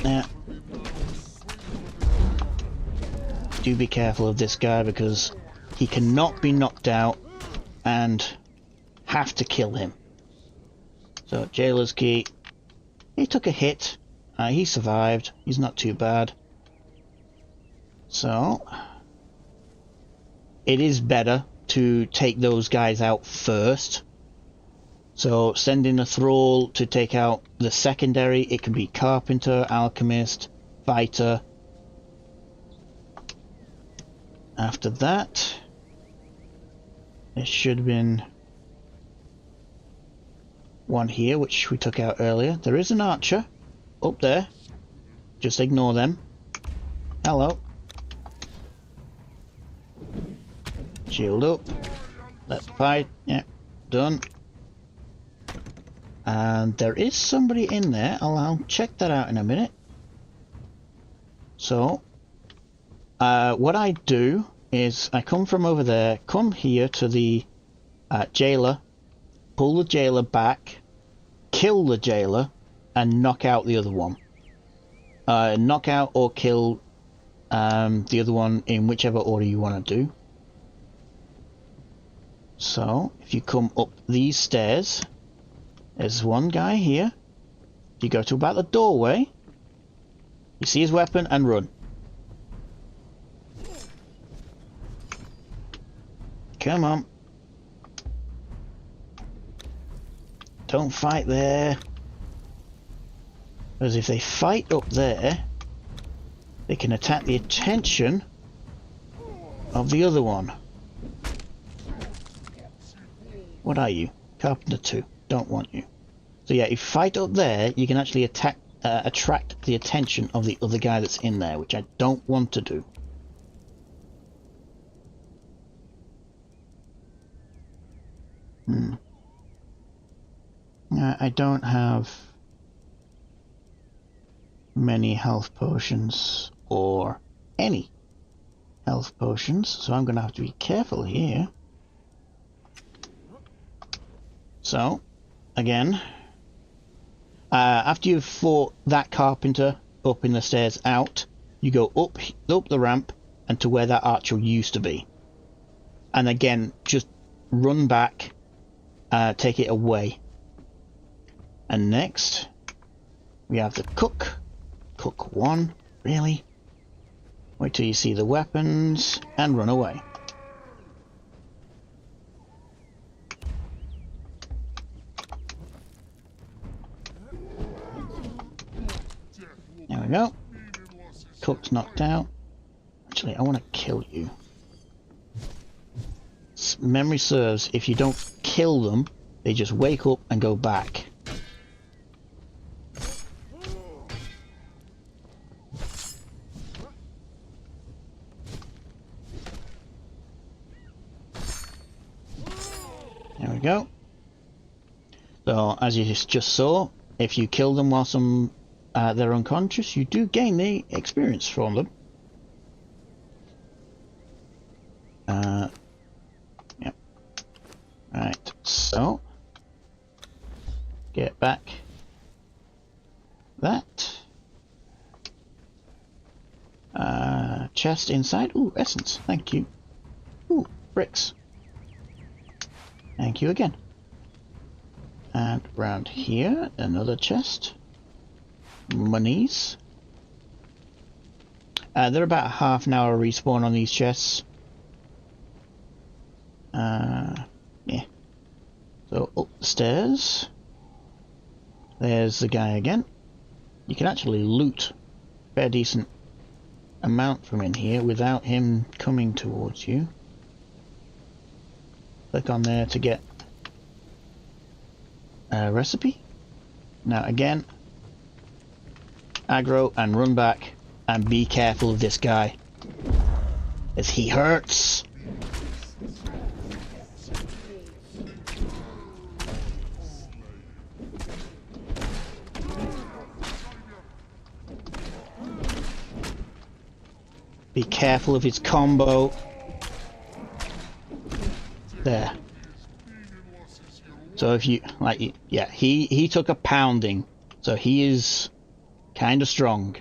Yeah. Do be careful of this guy because he cannot be knocked out and have to kill him. So, Jailer's Key. He took a hit. He survived. He's not too bad. So, it is better to take those guys out first. So, sending a thrall to take out the secondary. It can be Carpenter, Alchemist, Fighter. After that, there should have been one here, which we took out earlier. There is an archer up there. Just ignore them. Hello. Shield up. Let's fight. Yeah, done. And there is somebody in there. I'll check that out in a minute. So, what I do is I come from over there, come here to the jailer, pull the jailer back, kill the jailer, and knock out the other one. Knock out or kill the other one in whichever order you want to do. So, if you come up these stairs, there's one guy here. If you go to about the doorway, you see his weapon and run. Come on. Don't fight there. Because if they fight up there, they can attack the attention of the other one. What are you? Carpenter 2. Don't want you. So yeah, if you fight up there, you can actually attract the attention of the other guy that's in there, which I don't want to do. I don't have many health potions or any health potions, so I'm going to have to be careful here. So, again, after you've fought that carpenter up in the stairs out, you go up the ramp and to where that archer used to be. And again, just run back, take it away. And next, we have the cook. Cook 1, really? Wait till you see the weapons and run away. we go. Cook's knocked out. Actually, I want to kill you. Memory serves, if you don't kill them, they just wake up and go back. There we go. So, as you just saw, if you kill them whilst they're unconscious, you do gain the experience from them. Yep. Right, so get back that. Chest inside. Ooh, essence. Thank you. Ooh, bricks. Thank you again. And round here, another chest. Monies. They're about half an hour respawn on these chests. Yeah. So up the stairs. There's the guy again. You can actually loot a fair decent amount from in here without him coming towards you. Click on there to get a recipe. Now again, aggro and run back and be careful of this guy, as he hurts. Be careful of his combo. There. So if you like, yeah, he took a pounding, so he is kind of strong,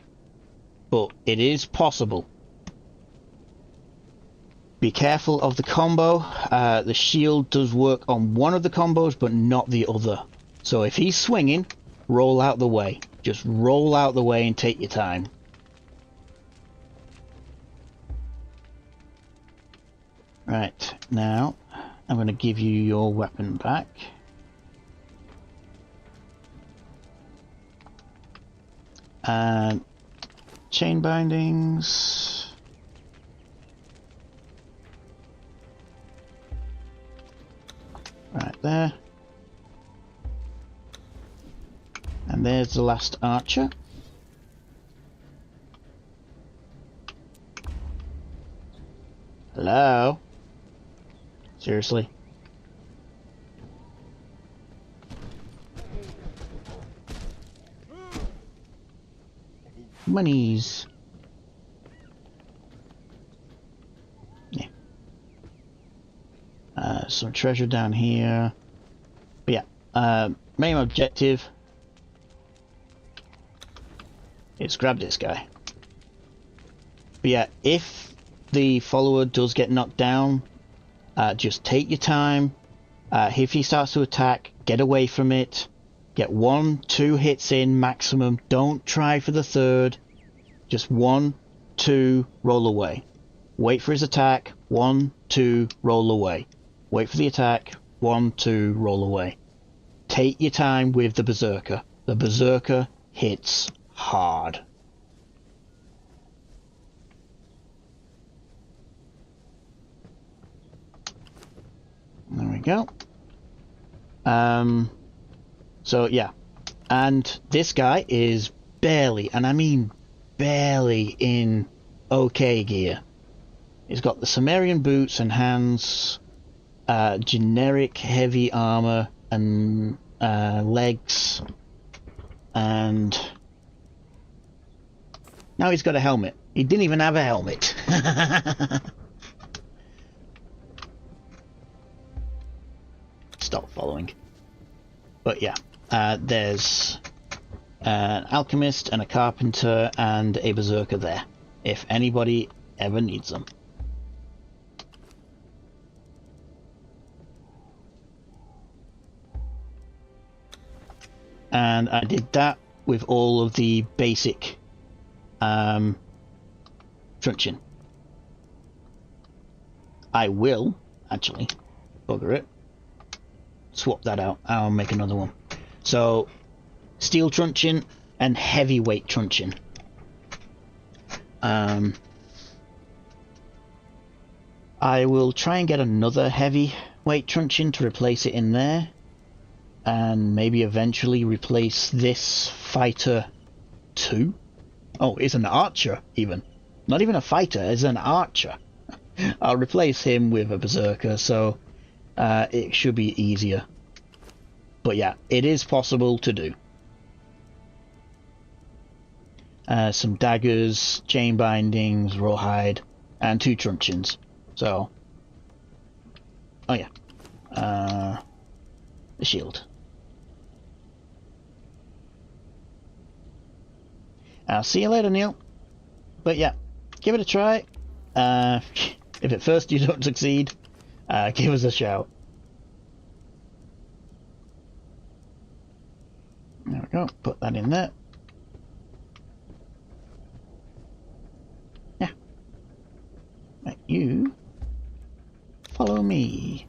but it is possible. Be careful of the combo. The shield does work on one of the combos, but not the other. So if he's swinging, roll out the way. Just roll out the way and take your time. Right, now I'm going to give you your weapon back. And chain bindings. Right there. And there's the last archer. Hello? Seriously? Monies. Yeah. Some treasure down here. But yeah, main objective is grab this guy. But yeah, if the follower does get knocked down, just take your time. If he starts to attack, get away from it. Get 1-2 hits in maximum. Don't try for the third. Just 1-2, roll away. Wait for his attack. 1-2, roll away. Wait for the attack. 1-2, roll away. Take your time with the berserker. The berserker hits hard. There we go. So yeah, and this guy is barely, and I mean barely, in okay gear. He's got the Sumerian boots and hands, generic heavy armor and legs, and now he's got a helmet. He didn't even have a helmet. Stop following. But yeah, there's an alchemist and a carpenter and a berserker there, if anybody ever needs them. And I did that with all of the basic truncheon. I will actually bugger it. Swap that out. I'll make another one. So, steel truncheon and heavyweight truncheon. I will try and get another heavyweight truncheon to replace it in there, and maybe eventually replace this fighter too. Oh, it's an archer even. Not even a fighter, it's an archer. I'll replace him with a berserker, so it should be easier. But yeah, it is possible to do. Some daggers, chain bindings, rawhide, and 2 truncheons. So, oh yeah, the shield. I'll see you later, Neil. But yeah, give it a try. If at first you don't succeed, give us a shout. There we go, put that in there. Yeah. Right, you follow me.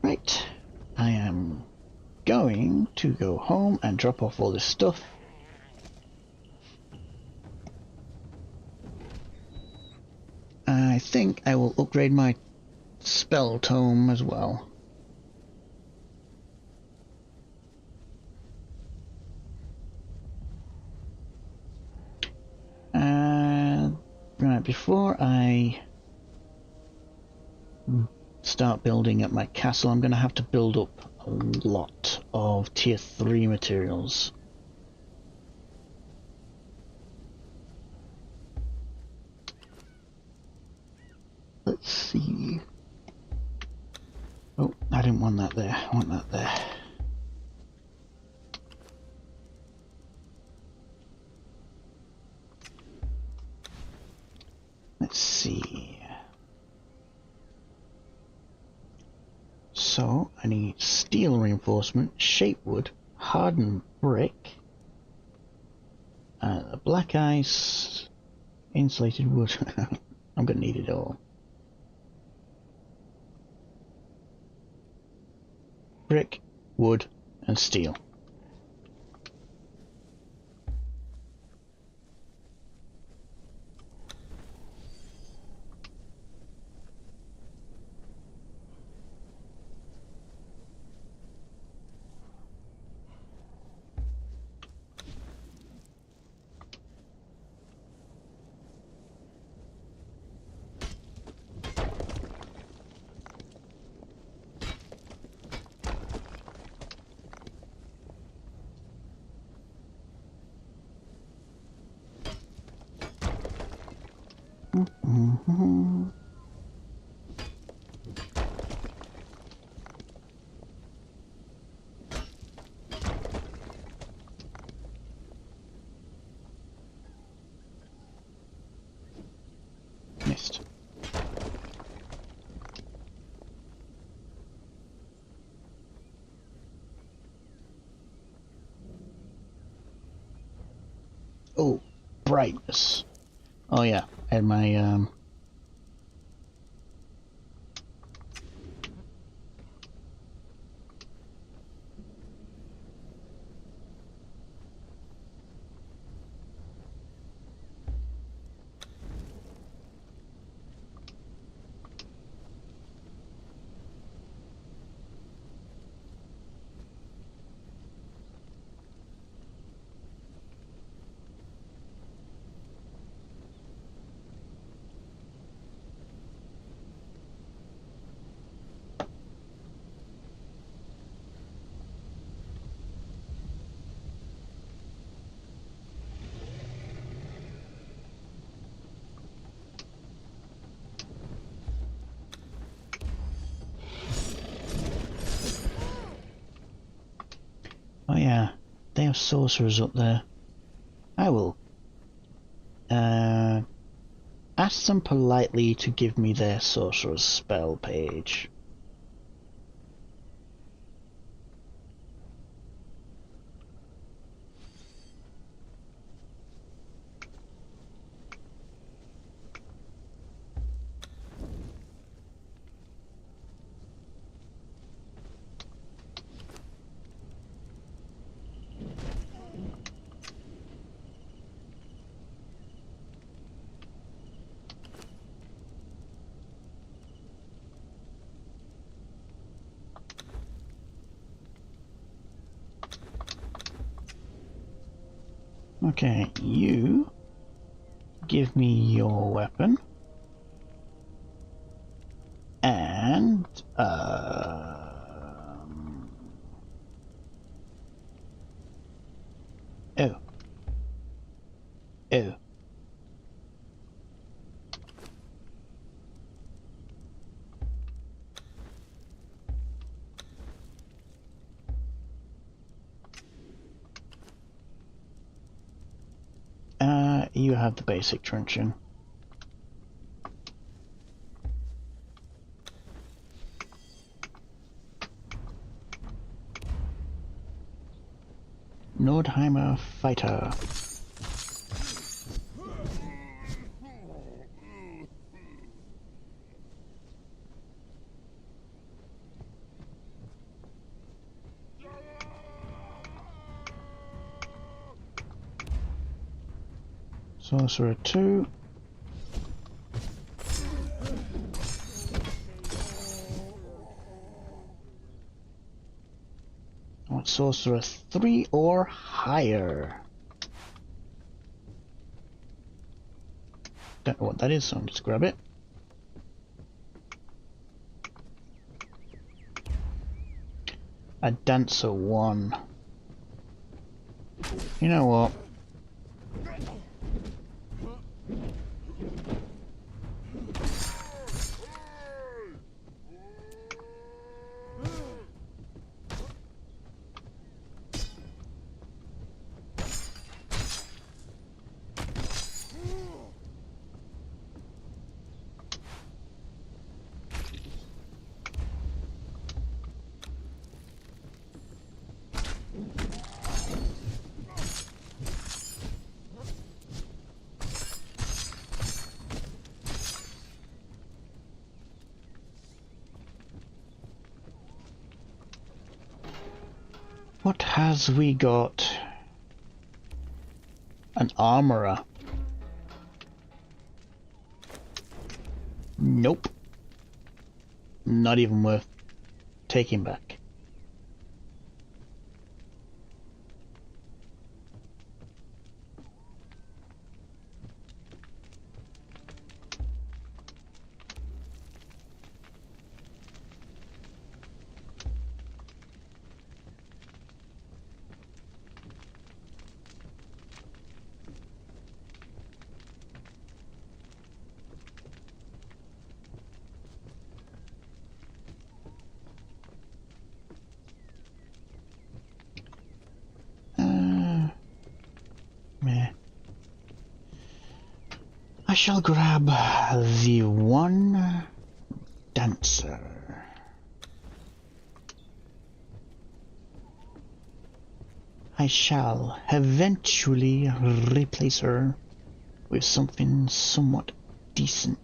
Right, I am going to go home and drop off all this stuff. I think I will upgrade my spell tome as well. Right, before I start building at my castle, I'm going to have to build up a lot of tier 3 materials. Let's see. Oh, I didn't want that there. I want that there. Let's see. So, I need steel reinforcement, shapewood, hardened brick, black ice, insulated wood. I'm going to need it all. Brick, wood, and steel. Missed. Oh, brightness. Oh yeah, and my oh yeah, they have sorcerers up there. I will ask them politely to give me their sorcerer's spell page. Okay, you give me your weapon. And oh. Oh. You have the basic truncheon. Nordheimer fighter. Sorcerer 2. I want Sorcerer 3 or higher. Don't know what that is, so I'll just grab it. A Dancer 1. You know what? What has we got? An armorer. Nope. Not even worth taking back. Meh. I shall grab the one dancer. I shall eventually replace her with something somewhat decent.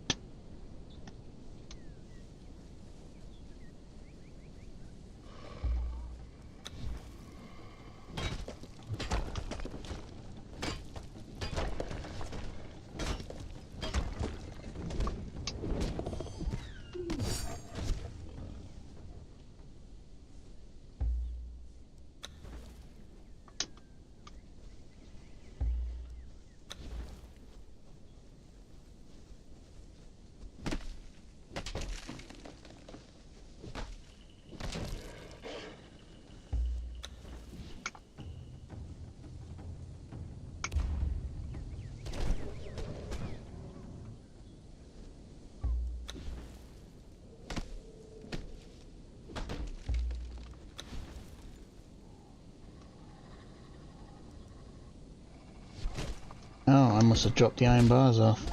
Oh, I must have dropped the iron bars off.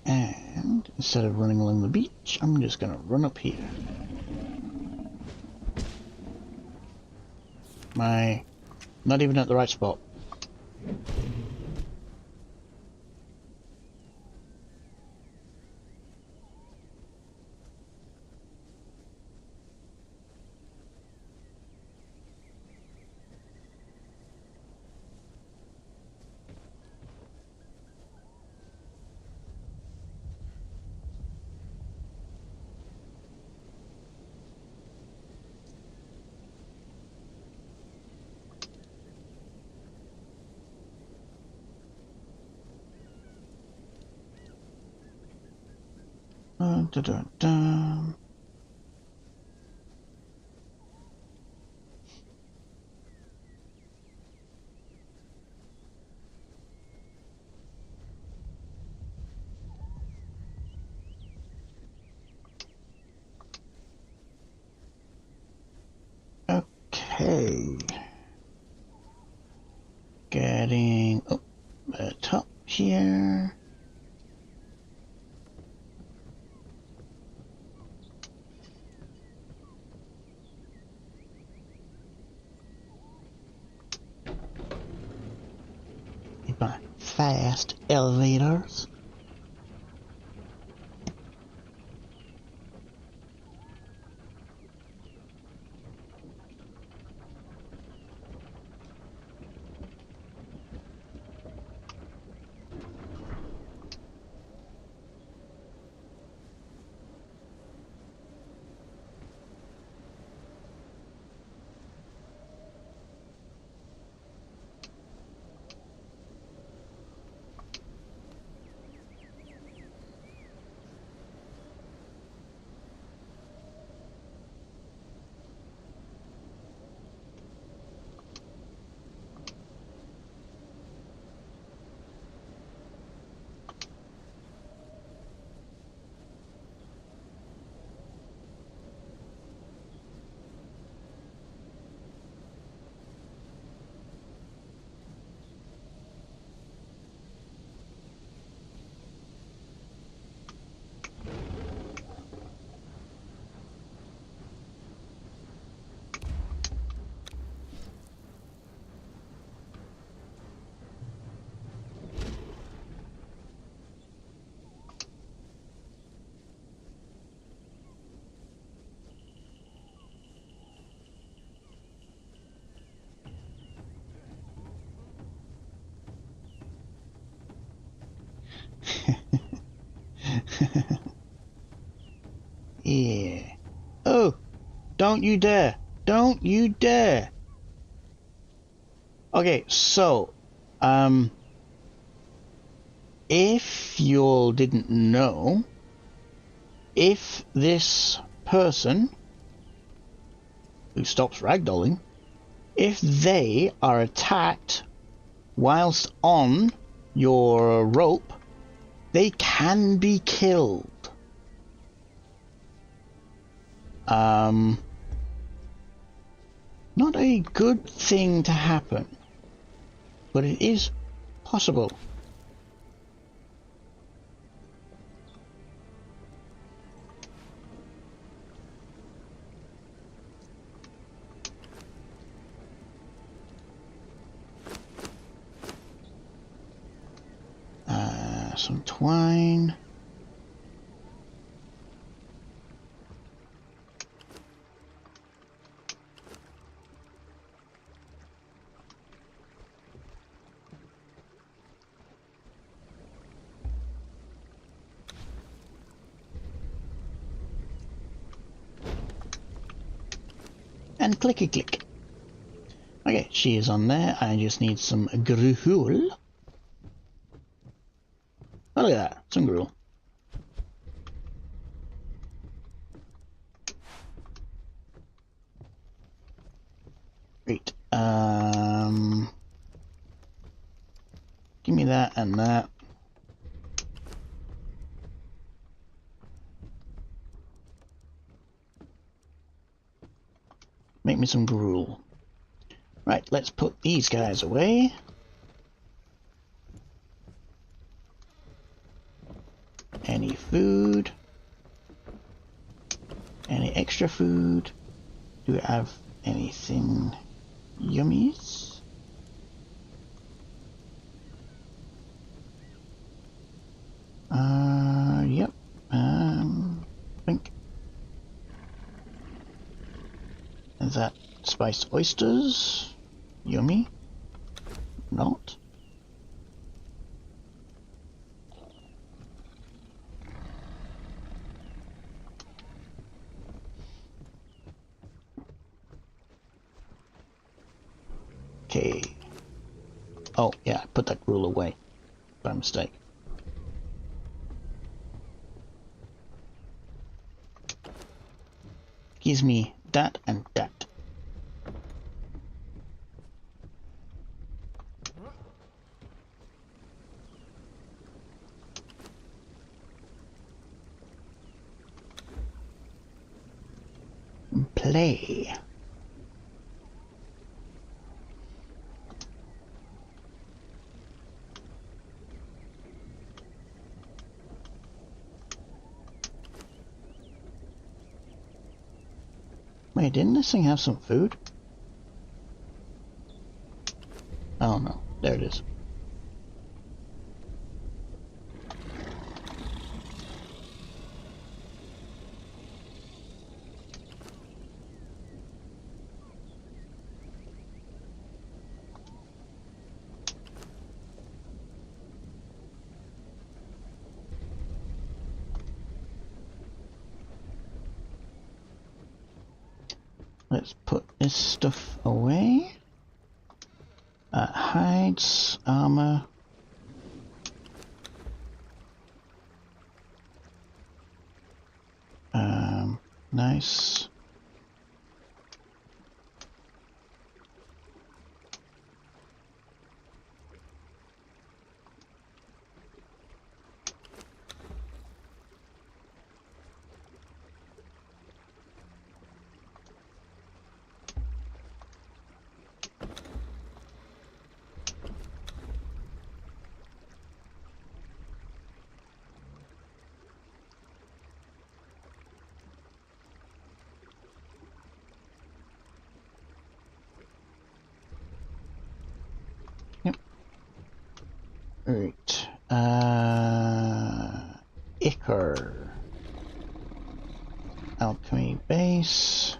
And instead of running along the beach, I'm just gonna run up here. Not even at the right spot. dun, dun, dun. Okay. Getting up the top here. Need my fast elevators. Yeah. Oh, don't you dare. Don't you dare. Okay, so, if you all didn't know, if this person who stops ragdolling, if they are attacked whilst on your rope, they can be killed. Not a good thing to happen, but it is possible. Some twine. And clicky click. Okay, she is on there. I just need some gruel. Oh, look at that, some gruel. Great. Give me that and that. Make me some gruel. Right, let's put these guys away. Any food? Any extra food? Do we have anything yummies? Yep. Think. Is that spiced oysters? Yummy. Not. Okay. Oh, yeah, I put that rule away by mistake. gives me that and that. Play. Wait, didn't this thing have some food? Oh no, there it is. Let's put this stuff away. Hides, armor. Nice. Right. Ichor. Alchemy base.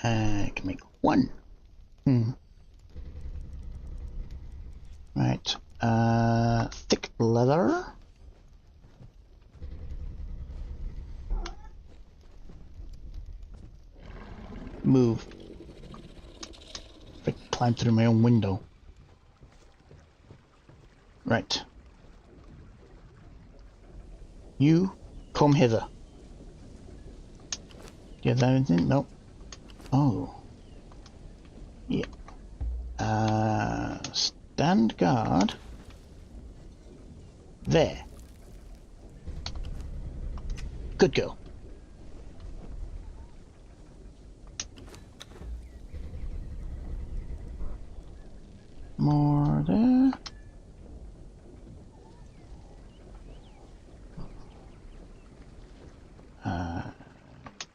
I can make one. Right. Thick leather. Move. I climbed through my own window. Right. You come hither. Do you have anything? Nope. Oh. Yeah. Stand guard. There. Good girl. More there.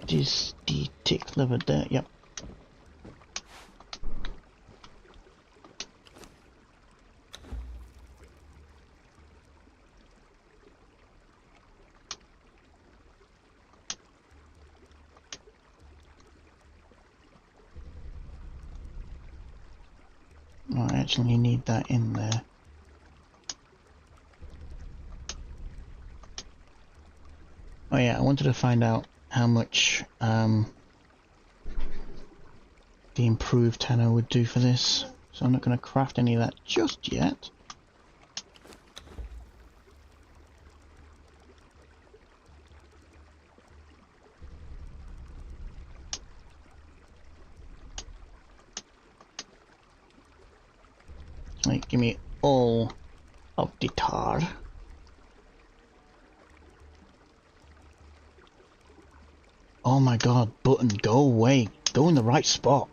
Just the tick lever there, yep. Oh, I actually need that in there. Oh yeah, I wanted to find out how much the improved tenor would do for this, so I'm not going to craft any of that just yet. Like, give me all of the tar. Oh my god, button, go away. Go in the right spot.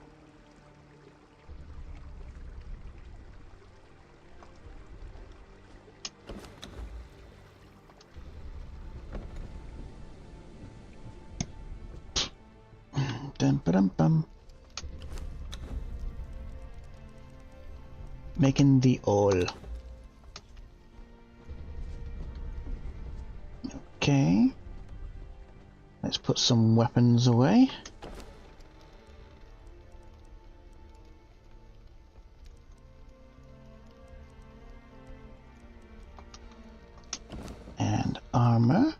Dum-ba-dum-bum. Making the oil. Okay. Let's put some weapons away. And armor.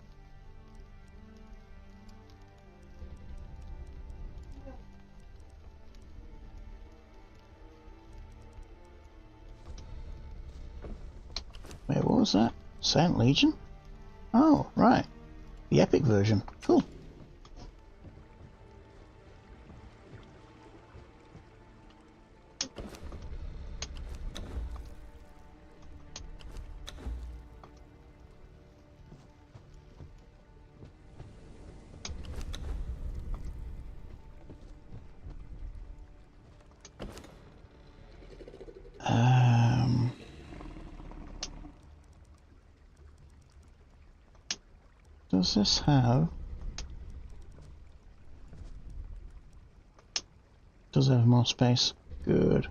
was that? Silent Legion? Oh, right. The epic version. Cool. Does this have... Does it have more space? Good.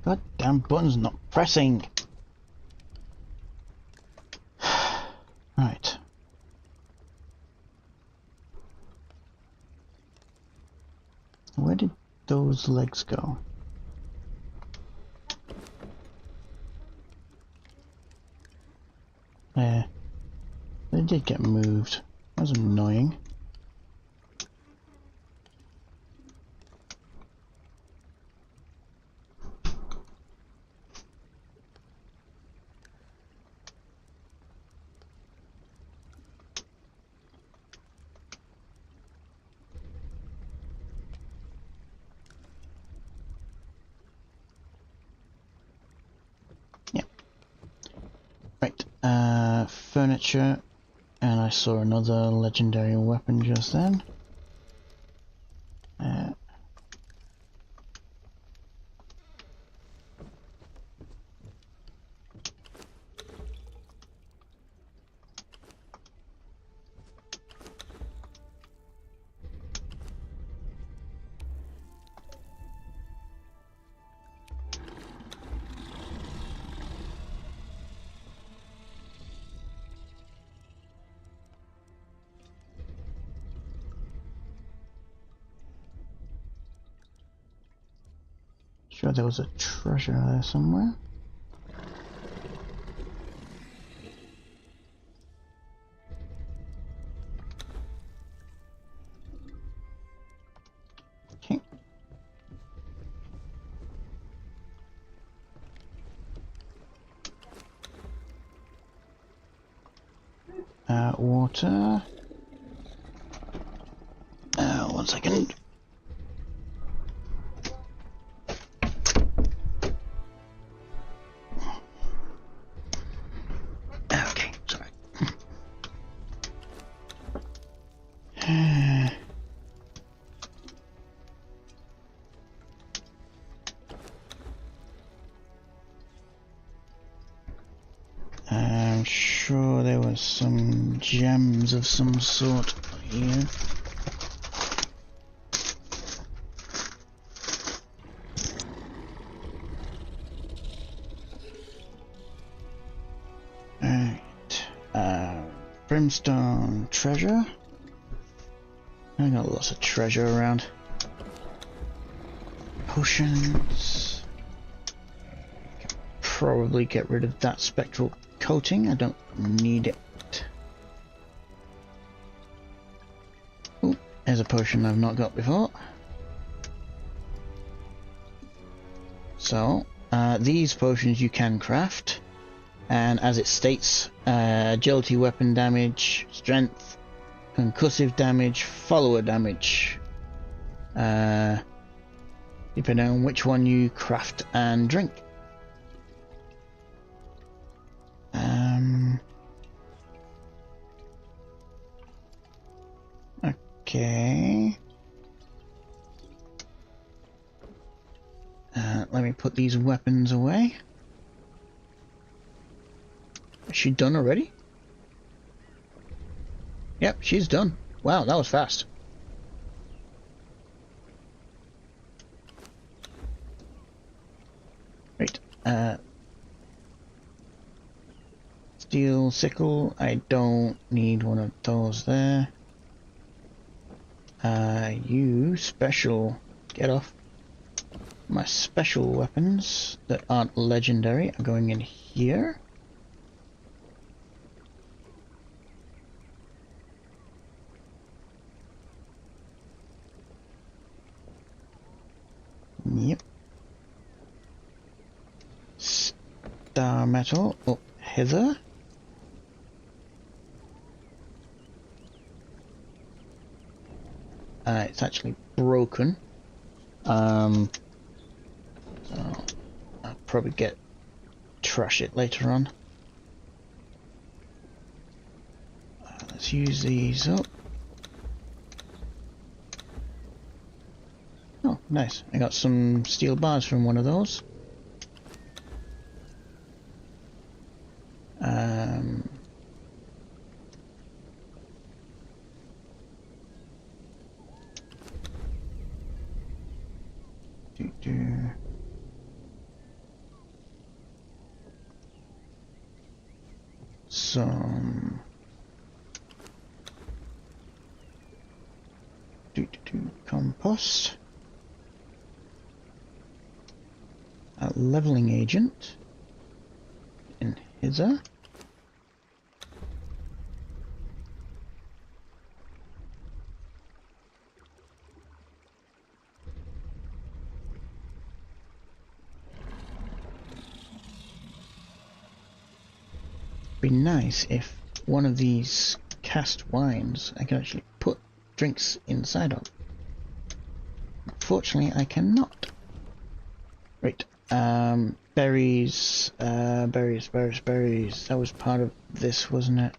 God damn button's not pressing. Right. Where did those legs go? There. They did get moved. That was annoying. Right, furniture, and I saw another legendary weapon just then. Sure, there was a treasure there somewhere. Okay. Water. 1 second. Okay, sorry. I'm sure there was some gems of some sort here. Brimstone treasure. I got lots of treasure around. Potions. Probably get rid of that spectral coating. I don't need it. Ooh, there's a potion I've not got before. So, these potions you can craft. And as it states, agility, weapon damage, strength, concussive damage, follower damage, depending on which one you craft and drink. Okay. let me put these weapons away. Is she done already? Yep, she's done. Wow, that was fast. Right. Steel sickle. I don't need one of those there. You special. Get off. My special weapons that aren't legendary are going in here. Yep. Star metal up hither. It's actually broken. So I'll probably trash it later on. Let's use these up. Oh, nice. I got some steel bars from one of those. Some compost. A leveling agent in hither. Be nice if one of these cast wines I can actually put drinks inside of. Unfortunately, I cannot. Right. Berries. Berries. That was part of this, wasn't it?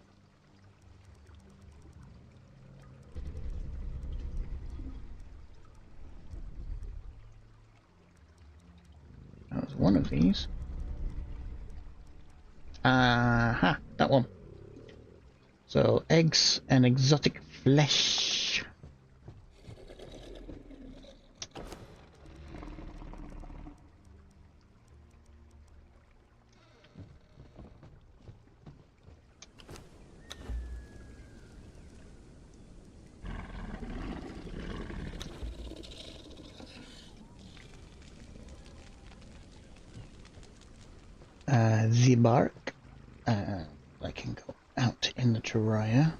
That was one of these. Aha, that one. So, eggs and exotic flesh. The bark. I can go out in the dryer.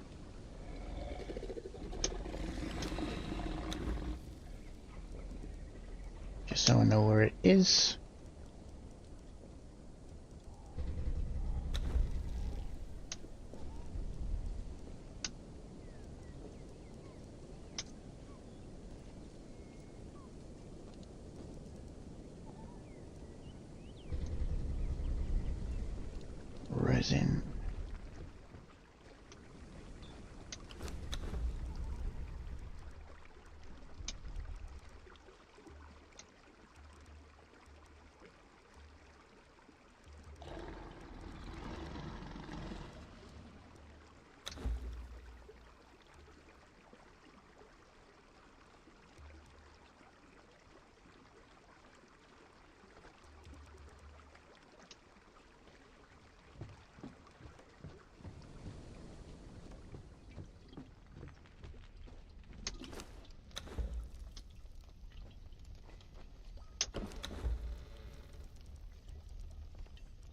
Just so I know where it is. Resin.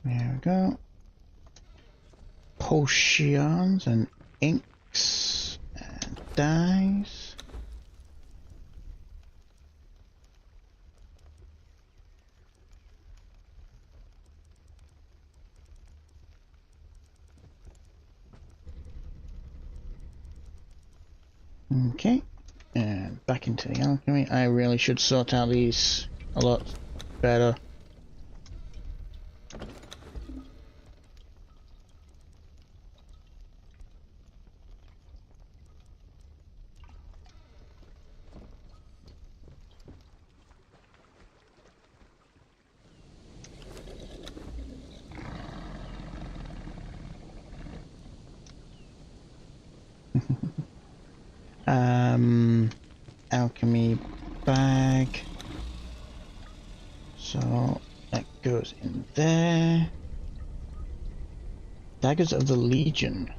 There we go. Potions and inks and dyes. Okay, and back into the alchemy. I really should sort out these a lot better. alchemy bag. So that goes in there. Daggers of the Legion.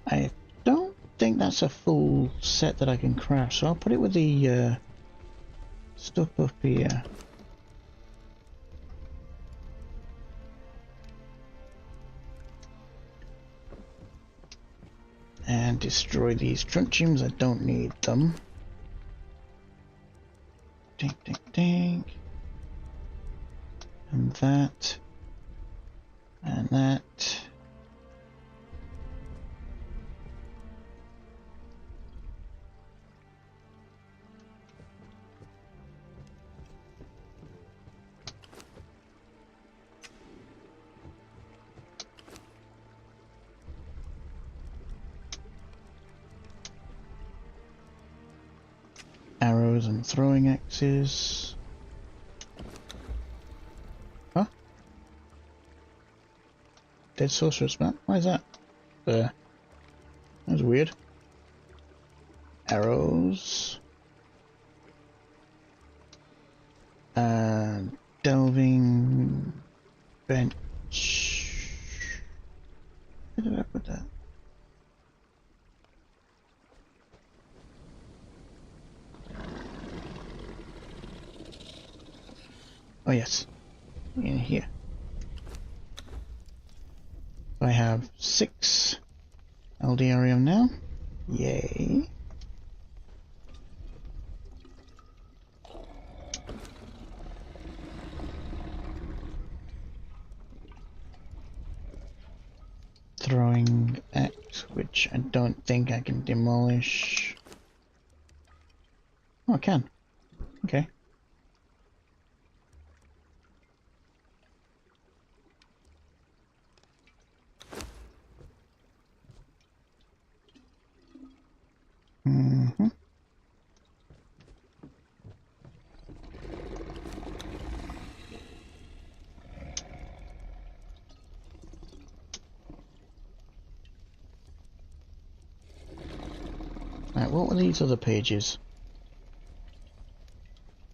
I don't think that's a full set that I can craft, so I'll put it with the stuff up here. And destroy these truncheons, I don't need them. Ding, ding, ding. And that. And that. Arrows and throwing axes. Huh? Dead sorcerer's map? Why is that? There. That was weird. Arrows. Delving bench. Where did I put that? Oh yes, in here. I have 6 Aldarium now. Yay. Throwing axe, which I don't think I can demolish. Oh, I can. Okay. Mm-hmm. Right, what were these other pages?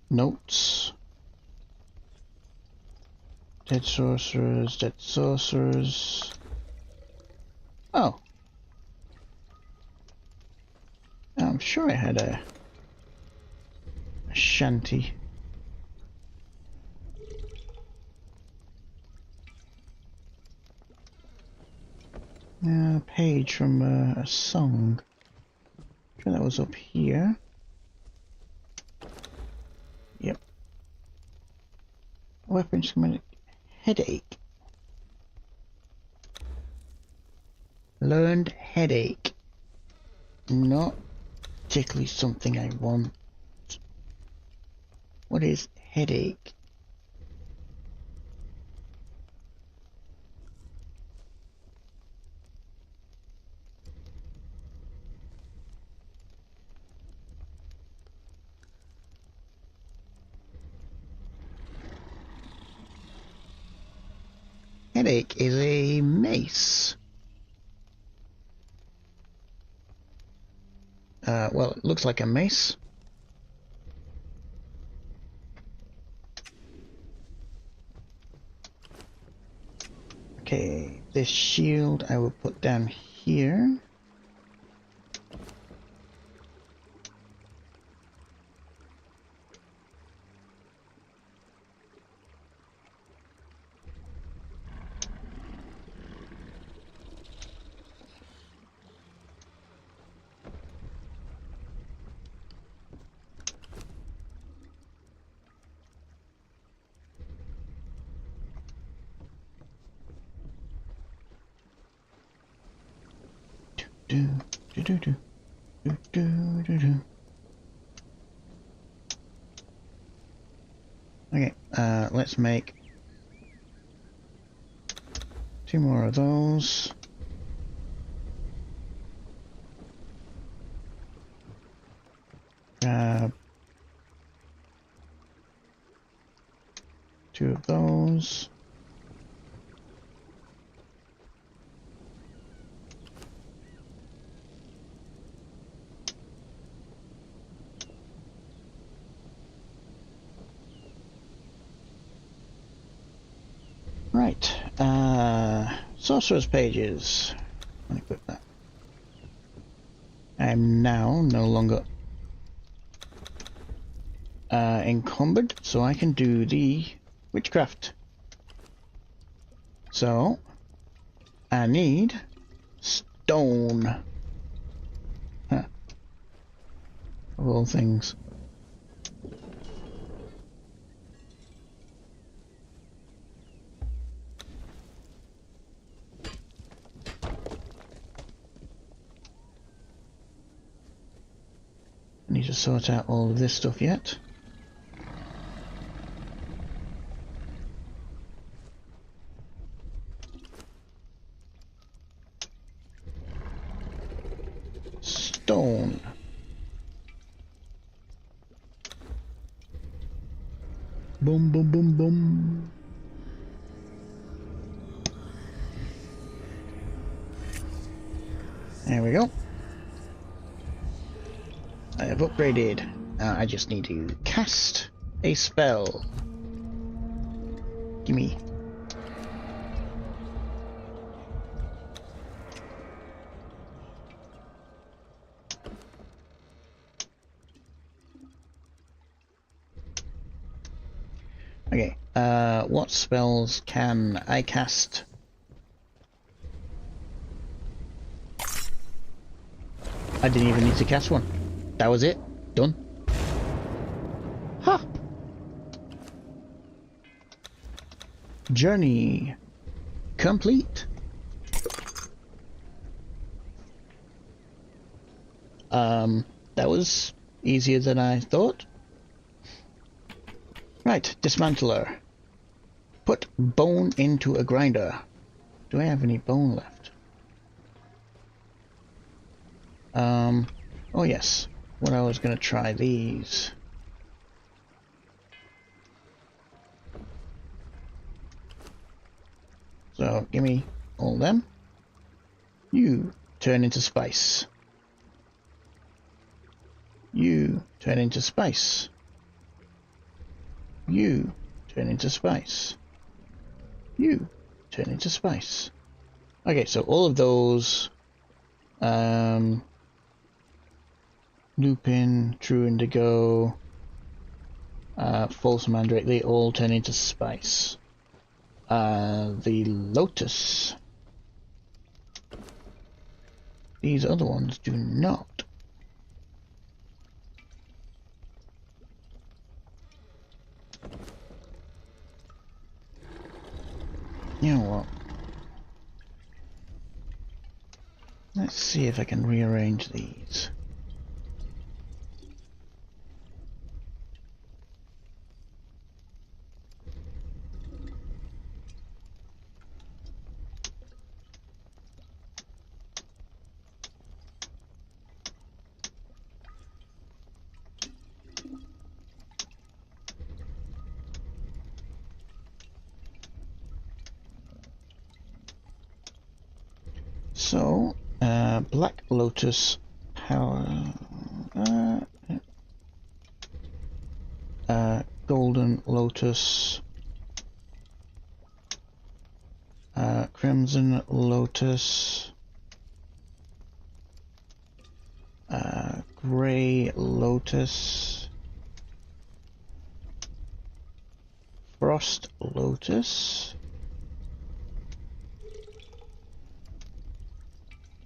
Notes. Dead sorcerers, dead sorcerers. Oh. I'm sure I had a shanty. A page from a song. I'm sure that was up here. Yep. Weapons coming. Headache. Learned headache. Not particularly something I want. What is headache? Headache is a mace. Well, it looks like a mace. Okay, this shield I will put down here. Do, do, do, do, do, do, do, do. Okay, let's make 2 more of those. Grab 2 of those. Right. Sorcerer's pages. Unequip that. I am now no longer encumbered, so I can do the witchcraft. So I need stone. Huh. Of all things. I need to sort out all of this stuff yet. Stone. Boom, boom, boom, boom. There we go. I have upgraded. I just need to cast a spell. Gimme. Okay, what spells can I cast? I didn't even need to cast one. That was it. Done. Ha! Journey complete. That was easier than I thought. Right, dismantler. Put bone into a grinder. Do I have any bone left? Oh yes. What I was gonna try these. So give me all them. You turn into spice. You turn into spice. You turn into spice. You turn into spice. Okay, so all of those Lupin, True Indigo, False Mandrake, they all turn into spice. The Lotus, these other ones do not. You know what? Let's see if I can rearrange these. So, Black Lotus power, Golden Lotus, Crimson Lotus, Grey Lotus, Frost Lotus,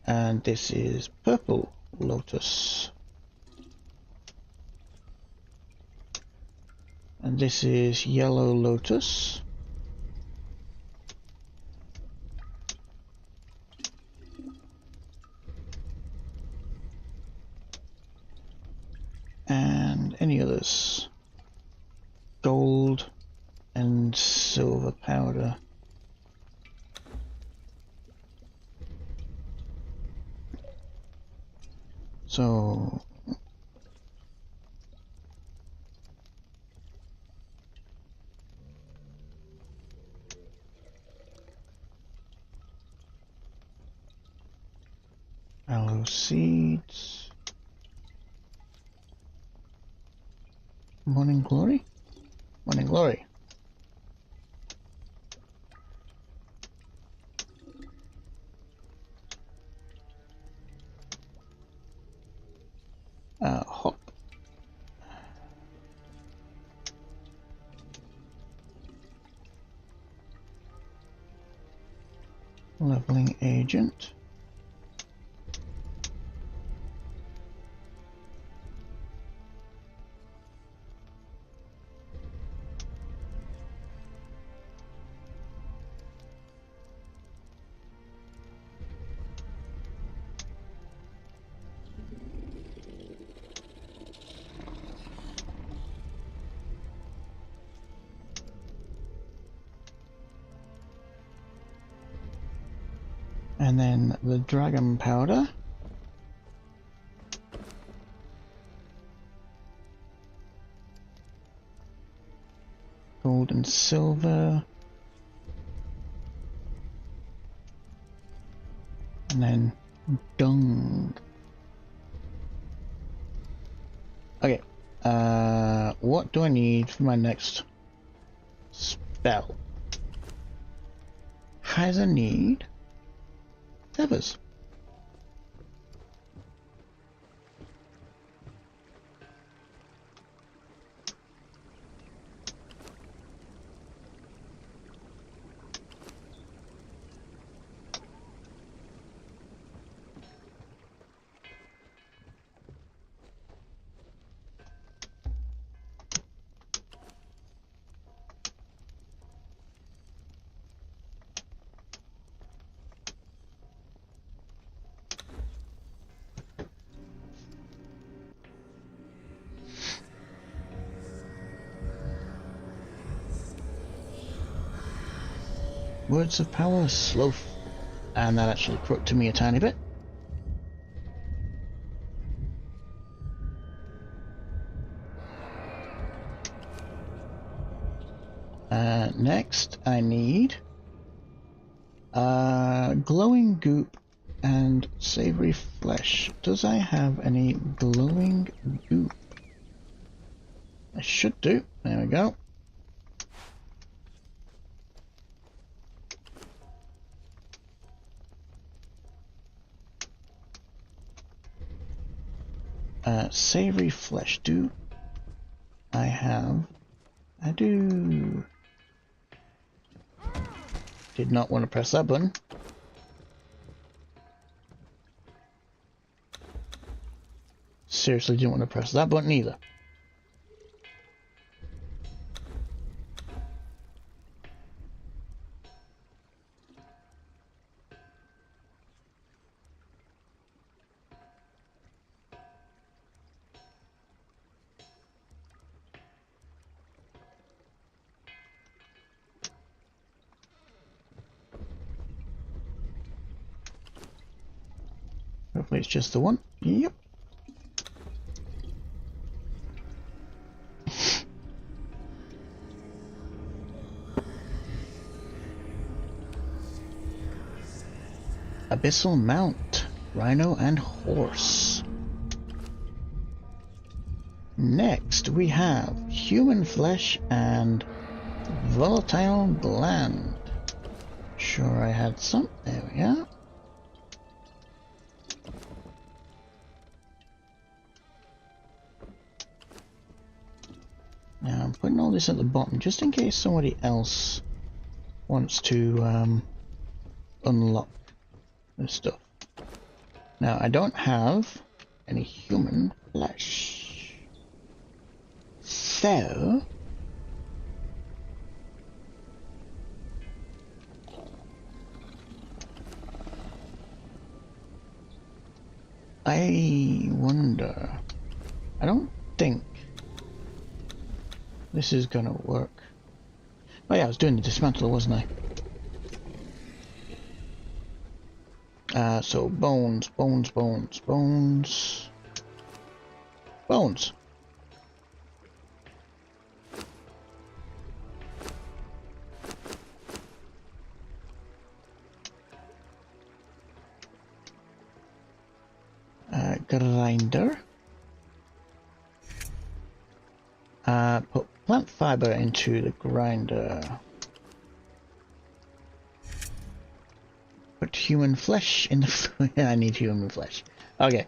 and this is Purple Lotus, and this is Yellow Lotus, and any others, gold and silver powder. So aloe seeds, morning glory, morning glory. Hop. Leveling agent. And then the dragon powder. Gold and silver. And then dung. Okay. What do I need for my next spell? Has a need feathers. Words of power, sloth, and that actually crooked to me a tiny bit. Next, I need glowing goop and savory flesh. Does I have any glowing goop? I should do. There we go. Savory flesh. Do I have? I do. Did not want to press that button. Seriously, didn't want to press that button either. Hopefully it's just the one. Yep. Abyssal Mount, Rhino and Horse. Next we have Human Flesh and Volatile Gland. Sure I had some. There we are. Now I'm putting all this at the bottom just in case somebody else wants to unlock this stuff. Now I don't have any human flesh, so I wonder. I don't think this is gonna work. Oh yeah, I was doing the dismantle, wasn't I? So bones, bones, bones, bones, bones. Grinder. Put plant fiber into the grinder. Put human flesh in the. I need human flesh. Okay.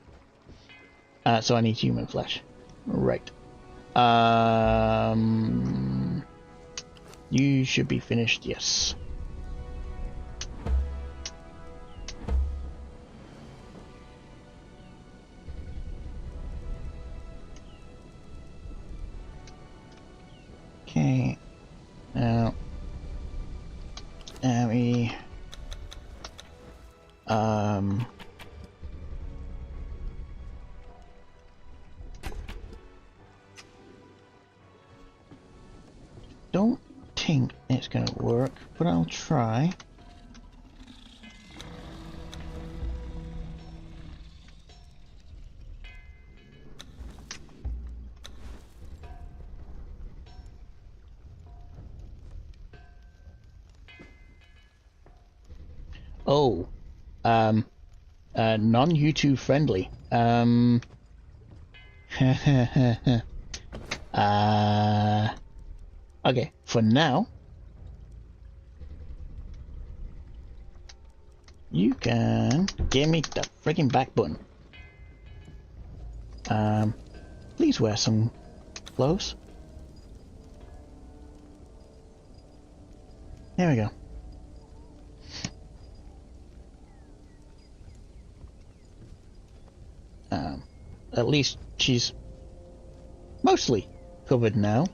So I need human flesh. Right. You should be finished, yes. Okay. Now, we don't think it's gonna work, but I'll try. Oh, non-YouTube friendly. Okay, for now, you can give me the freaking back button. Please wear some clothes. There we go. At least she's mostly covered now.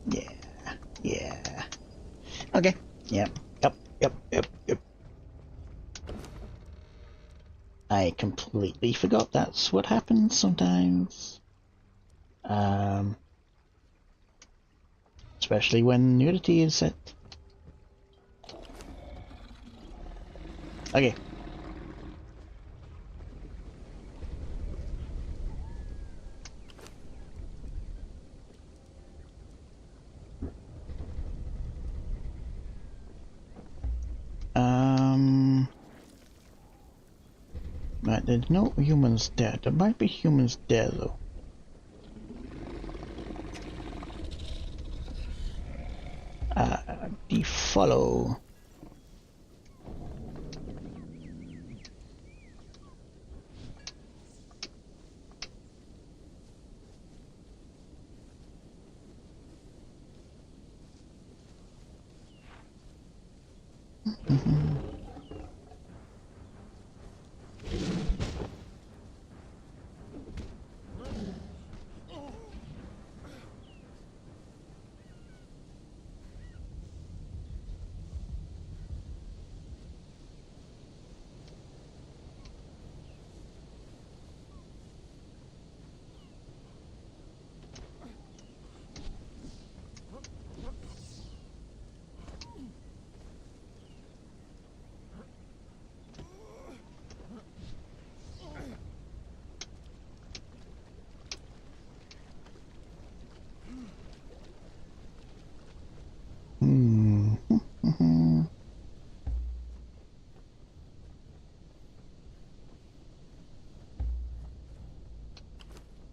Yeah, yeah. Okay, yep. I completely forgot that's what happens sometimes. Especially when nudity is set. Okay. Right, there's no humans there. There might be humans there though. Follow.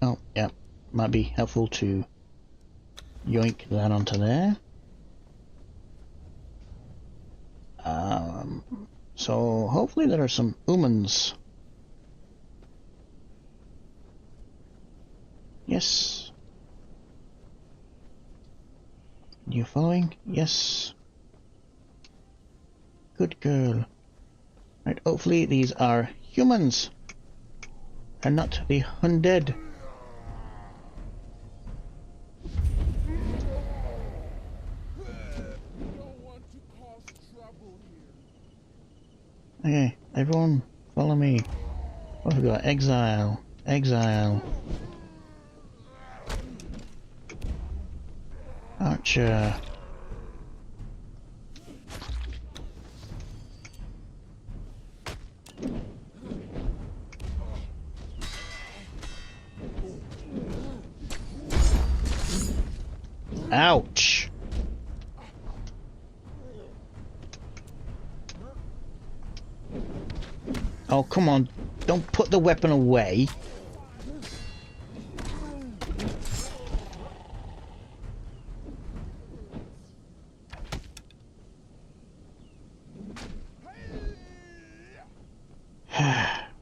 Oh, yeah. Might be helpful to yoink that onto there. So hopefully there are some humans. Yes. You following? Yes. Good girl. Right, hopefully these are humans and not the undead. Okay, everyone follow me. What have we got? Exile. Exile. Archer. Ouch! Oh, come on. Don't put the weapon away.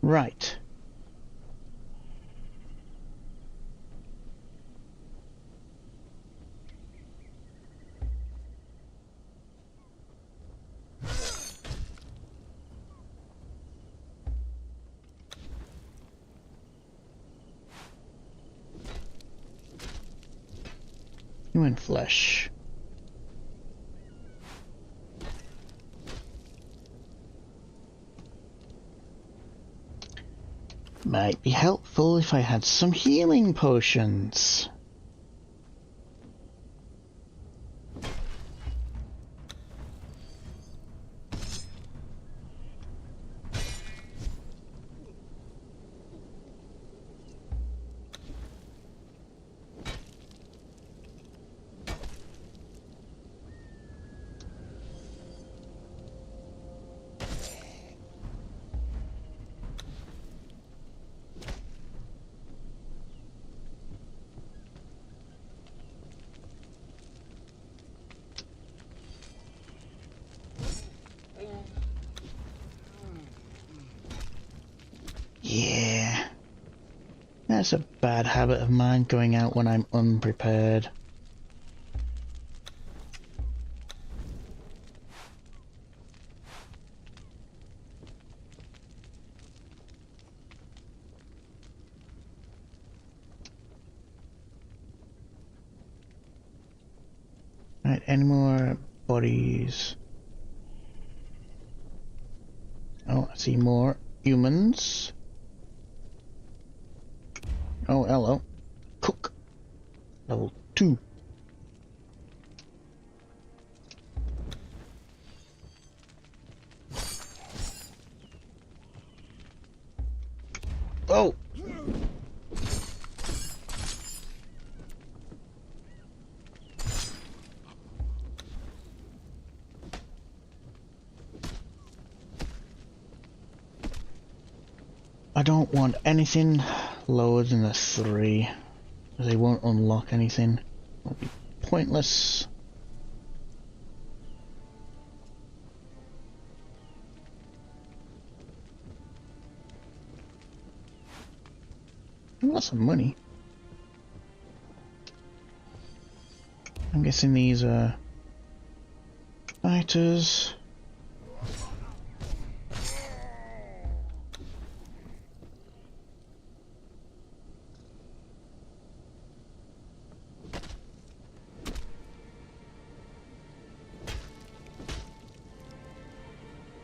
Right. Human flesh. Might be helpful if I had some healing potions. Yeah. That's a bad habit of mine, going out when I'm unprepared. Right, any more bodies? Oh, I see more humans. Oh, hello. Cook. Level 2. Oh! I don't want anything lower than a 3, because they won't unlock anything. It'll be pointless. I've got some money. I'm guessing these are fighters.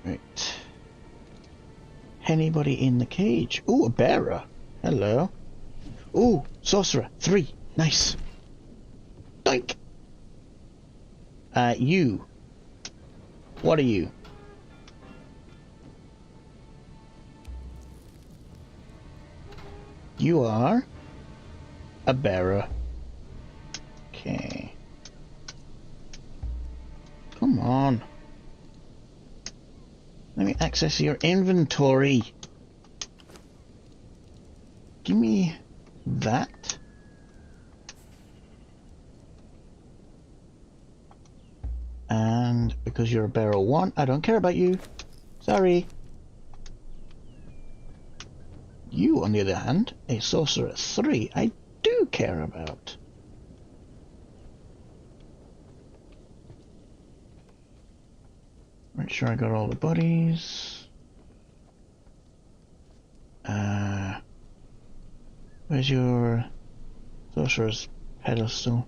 Right. Anybody in the cage? Ooh, a bearer. Hello. Ooh, sorcerer. 3. Nice. Doink. You. What are you? You are a bearer. Okay. Come on. Let me access your inventory. Give me that. And because you're a bearer 1, I don't care about you. Sorry. You, on the other hand, a sorcerer 3, I do care about. Make sure I got all the bodies. Where's your sorcerer's pedestal?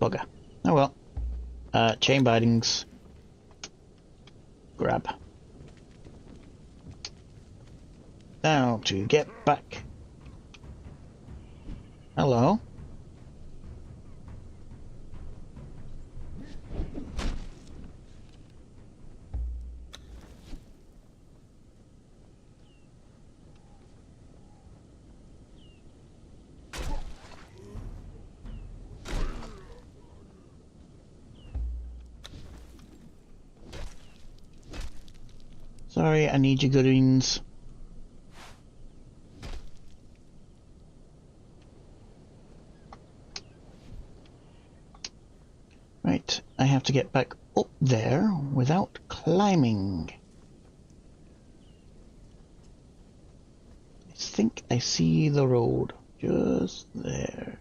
Bugger. Oh well. Chain bindings. Grab. Now to get back. Hello. Sorry, I need your goodings. Right, I have to get back up there without climbing. think I see the road just there.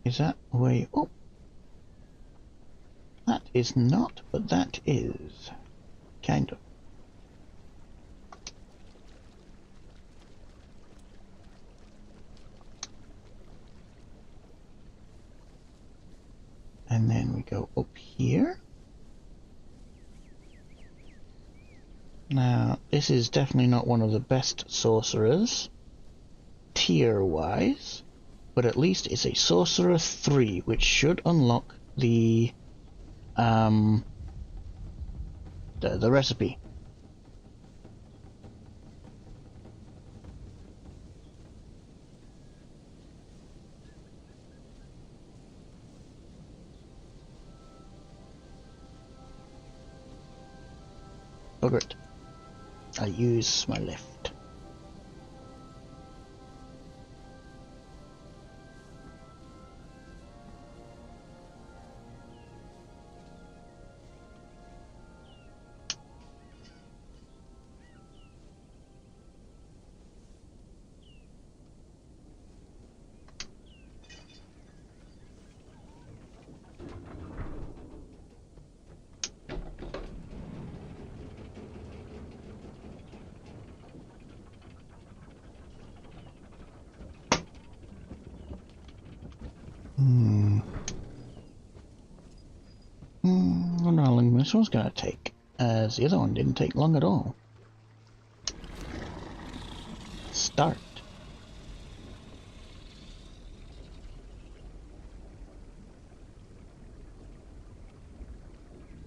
Is that way up? That is not, but that is. Kind of. And then we go up here. Now, this is definitely not one of the best sorcerers, tier-wise, but at least it's a Sorcerer 3, which should unlock the recipe. Bugger it. I'll use my left. I wonder how long this one's gonna take, as the other one didn't take long at all. Start.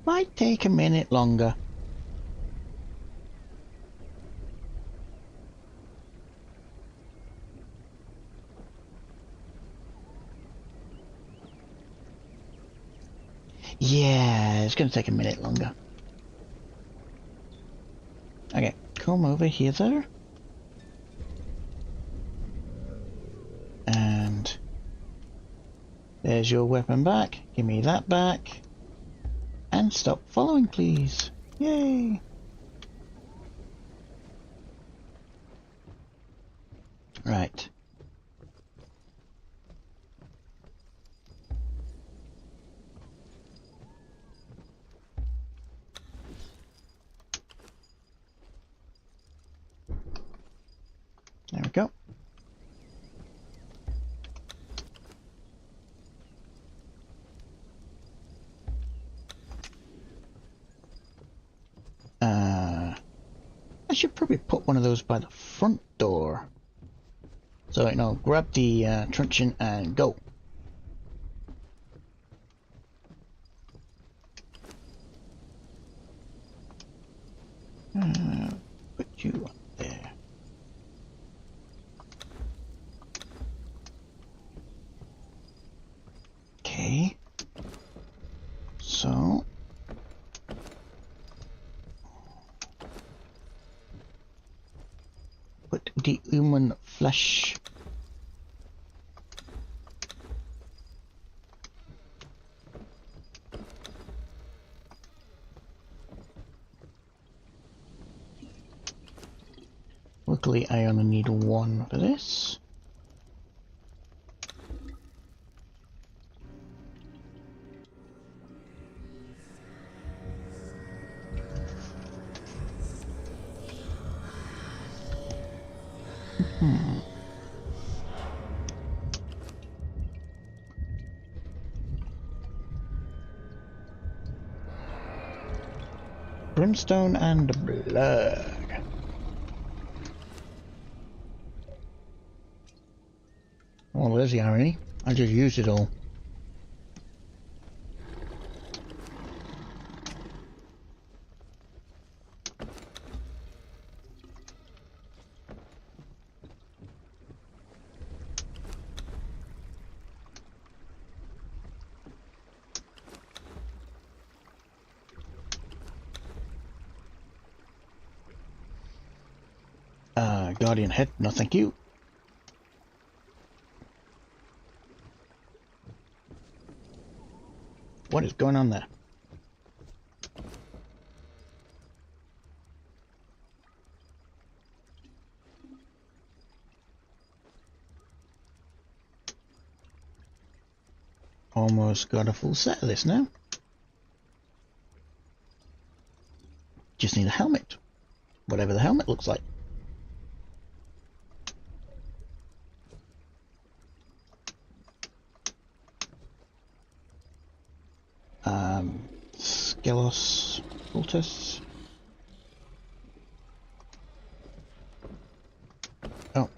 Might take a minute longer. Yeah, it's gonna take a minute longer. Okay, come over here there. And there's your weapon back. Give me that back. And stop following, please. Yay! Right. There we go. I should probably put one of those by the front door. So, you know, grab the truncheon and go. Put you up there. Okay. So. Put the human flesh. Luckily, I only need one for this. Brimstone and blood. Oh, there's the irony. I just used it all. Guardian head, no thank you. What is going on there? Almost got a full set of this now. Just need a helmet. Whatever the helmet looks like. Skelos Cultists. Oh.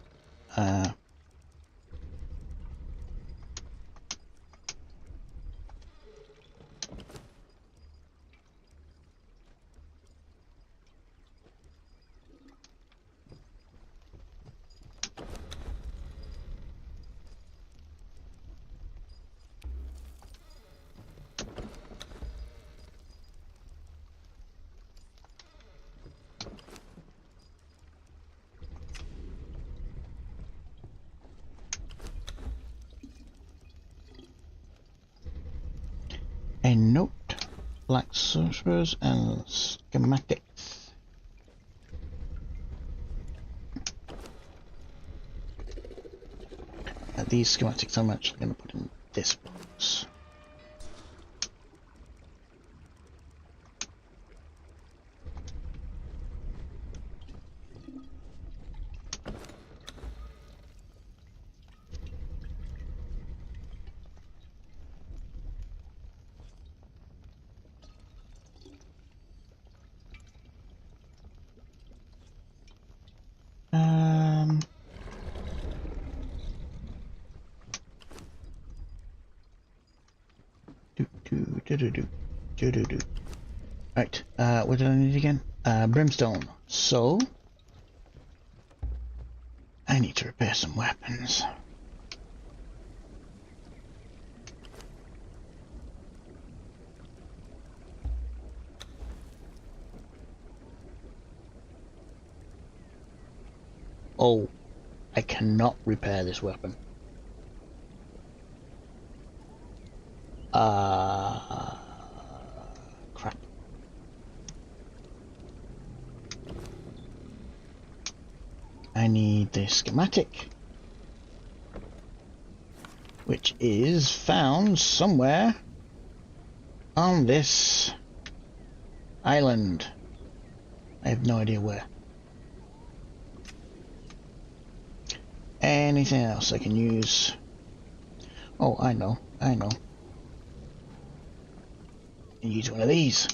A note, black sorcerers and schematics. These schematics I'm actually going to put in this box. Right, what did I need again? Brimstone. So, I need to repair some weapons. Oh, I cannot repair this weapon. Crap. I need the schematic, which is found somewhere on this island. I have no idea where. Anything else I can use? Oh, I know. Use one of these.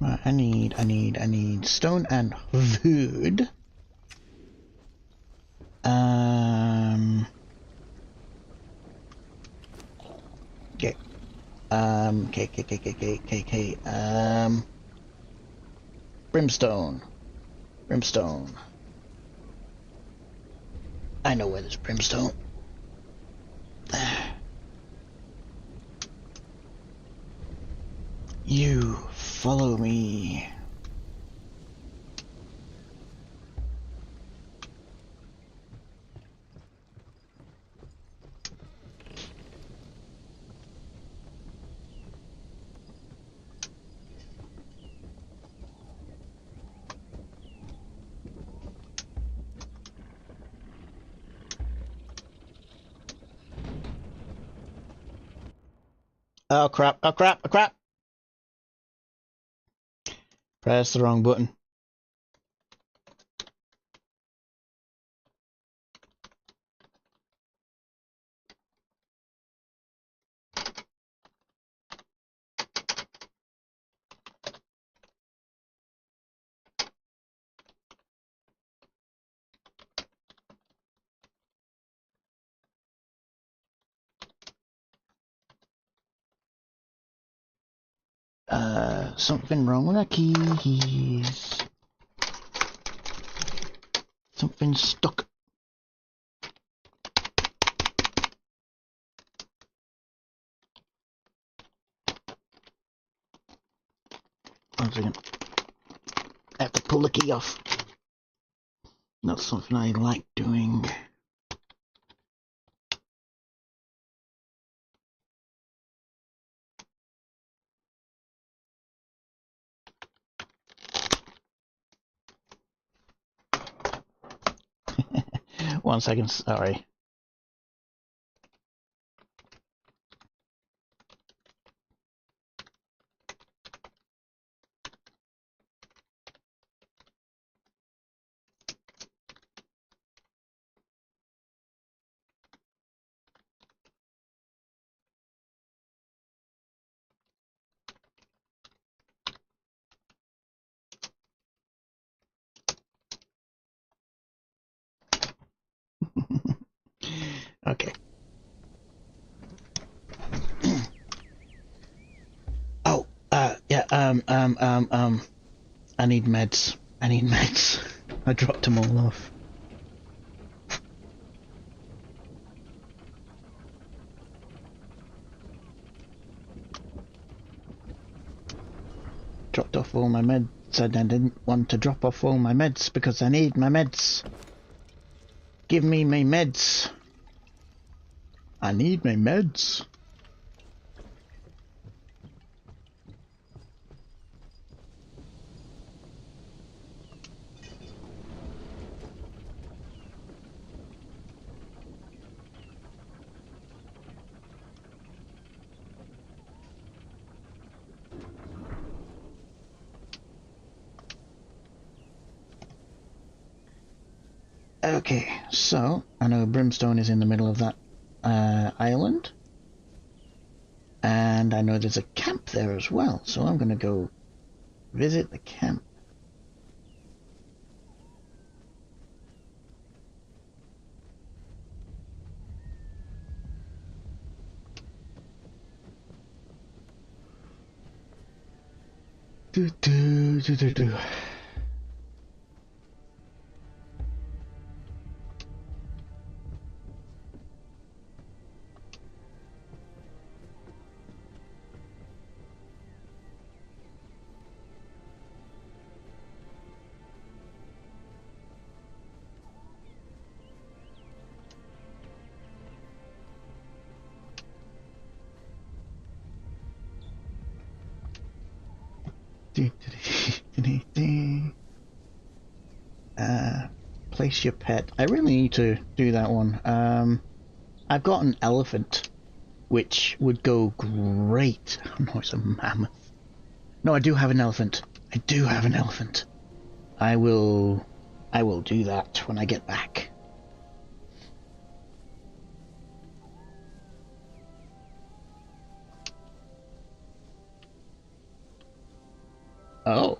Right, I need stone and wood. Okay. Brimstone. I know where there's brimstone. You follow me. Oh crap, oh crap, oh crap! Press the wrong button. Something wrong with the keys. Something stuck. One second. I have to pull the key off. Not something I like doing. One second, sorry. Okay. Oh, yeah, I need meds. I need meds. I dropped them all off. Dropped off all my meds, and I didn't want to drop off all my meds because I need my meds. Give me my meds. I need my meds. Okay, so I know Brimstone is in the middle of that island, and I know there's a camp there as well, so I'm gonna go visit the camp. Do do do do do. Place your pet. I really need to do that one. I've got an elephant, which would go great. Oh no, it's a mammoth. No, I do have an elephant. I do have an elephant. I will do that when I get back. Oh.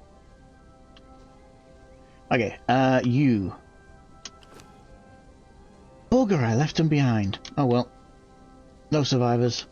Okay, you. Bugger, I left him behind. Oh well. No survivors.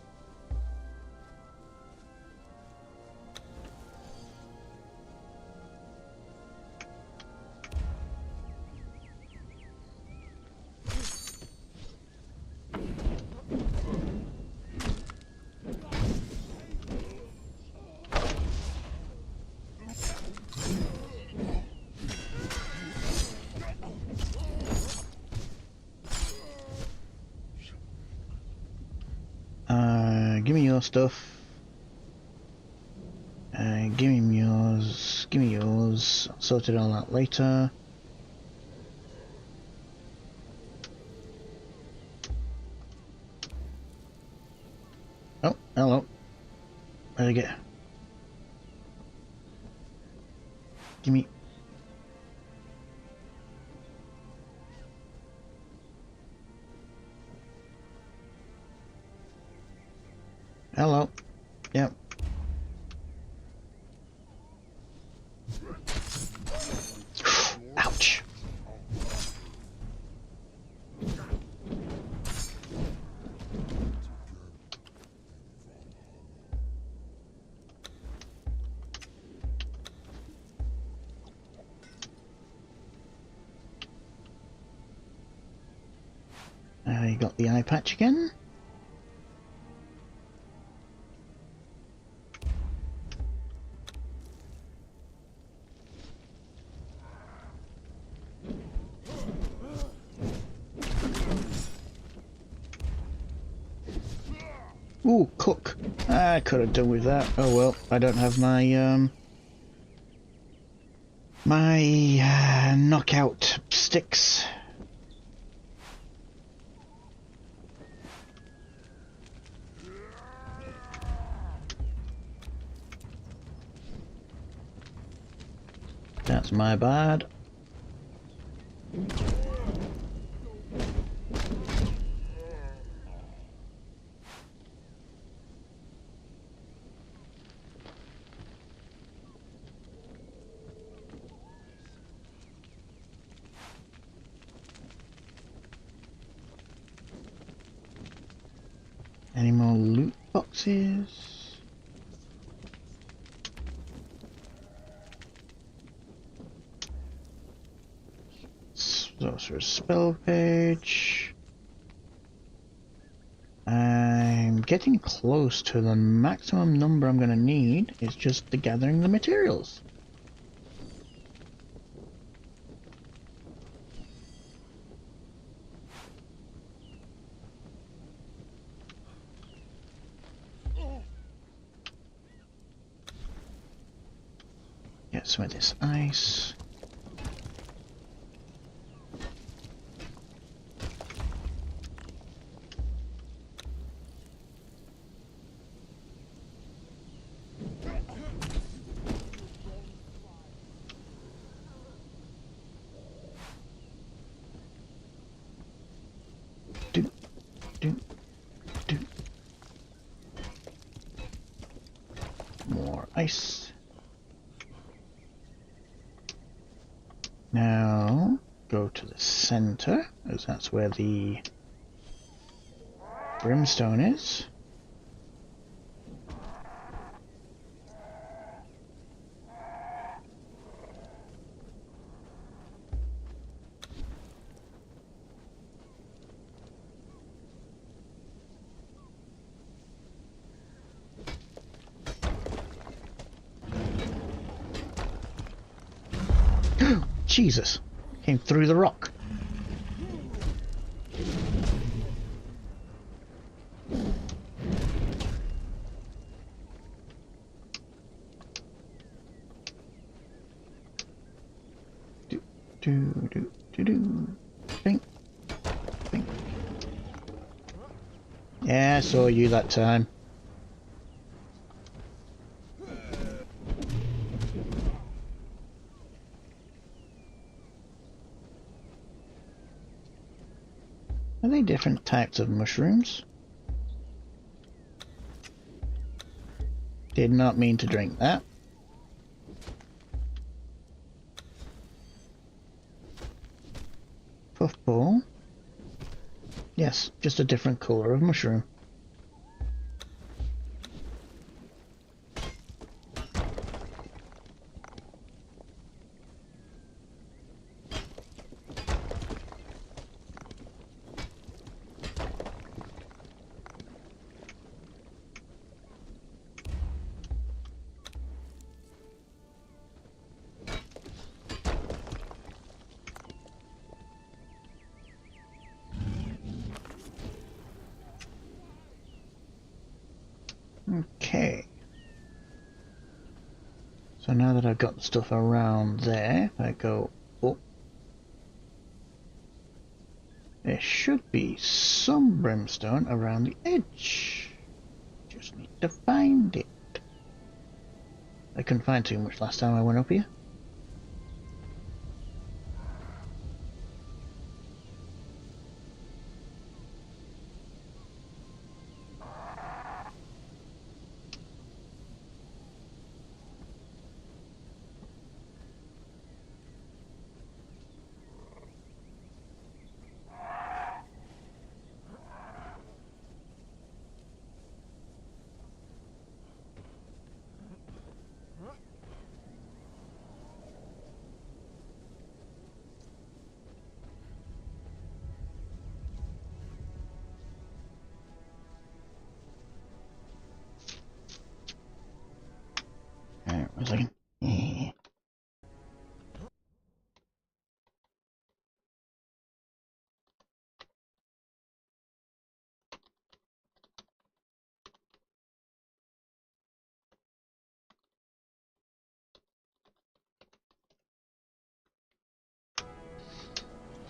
Give me your stuff. Give me yours. Give me yours. I'll sort it all out later. Oh, hello. Where'd I get? Give me. Hello. Yep. Ouch. I got the eye patch again. Ooh, cook. I could have done with that. Oh well, I don't have my knockout sticks. That's my bad. Any more loot boxes? Sorcerer's spell page. I'm getting close to the maximum number I'm going to need. It's just the gathering the materials. Get some of this ice. Do, do, do. More ice. Now, go to the center, as that's where the brimstone is. Jesus, came through the rock. Do, do, do, do, do. Bink, bink. Yeah, I saw you that time. Are they different types of mushrooms? Did not mean to drink that. Puffball. Yes, just a different colour of mushroom. Okay. So now that I've got the stuff around there, if I go up, there should be some brimstone around the edge. Just need to find it. I couldn't find too much last time I went up here.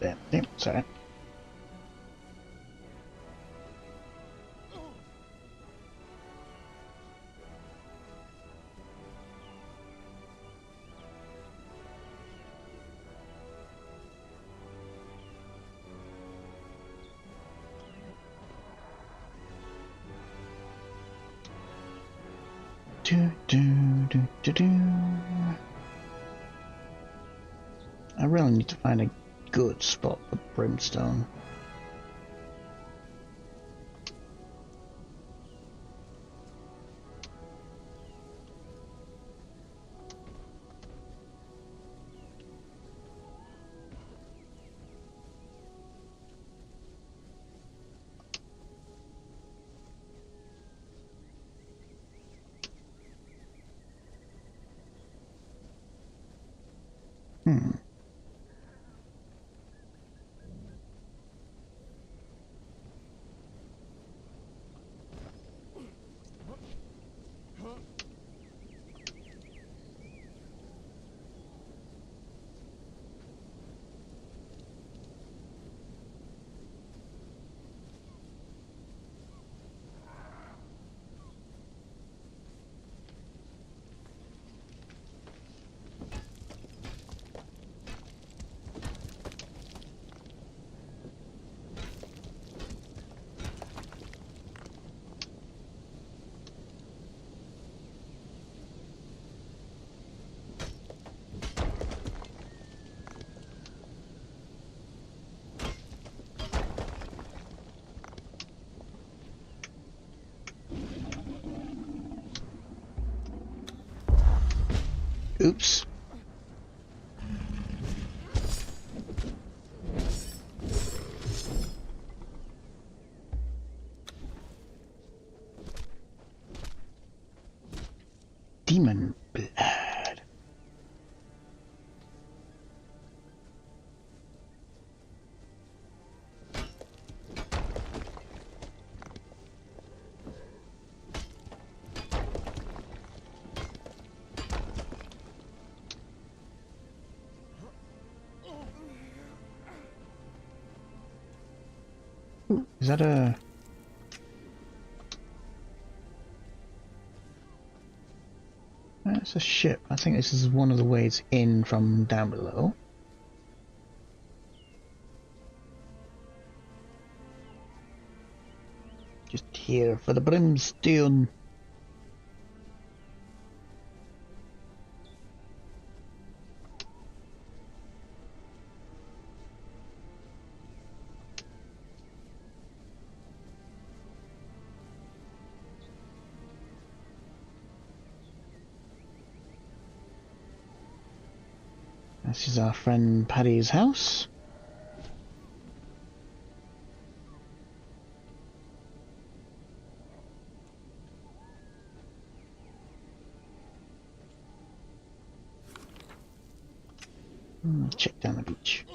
there. Yep, sorry. I really need to find a good spot for brimstone. Oops. Demon blood. Is that a... That's a ship. I think this is one of the ways in from down below. Just here for the brimstone. This is our friend Paddy's house. Check down the beach.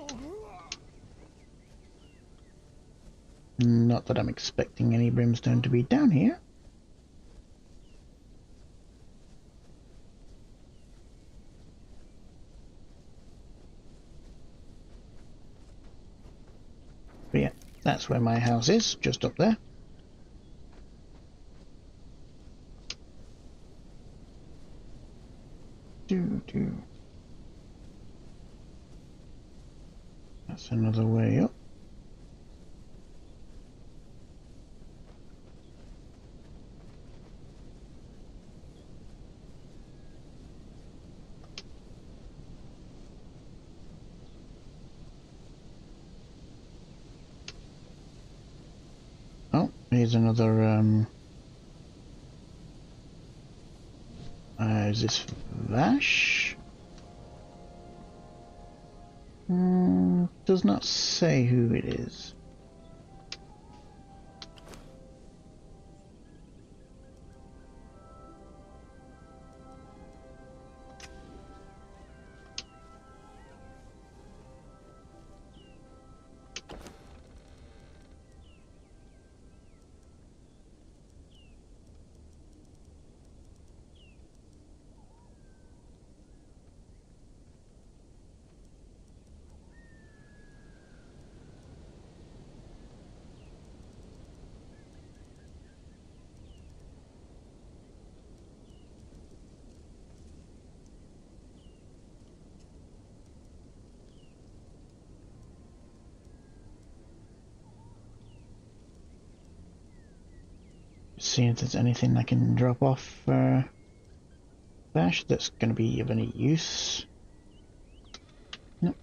Not that I'm expecting any brimstone to be down here. But yeah, that's where my house is, just up there. That's another way up. Oh, here's another, is this Vash? Does not say who it is. See if there's anything I can drop off Bash that's going to be of any use. Nope.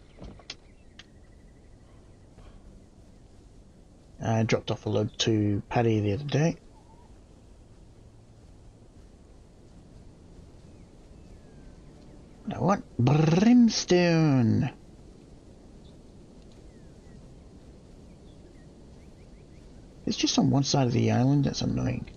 I dropped off a load to Paddy the other day. I want brimstone. It's just on one side of the island, that's annoying.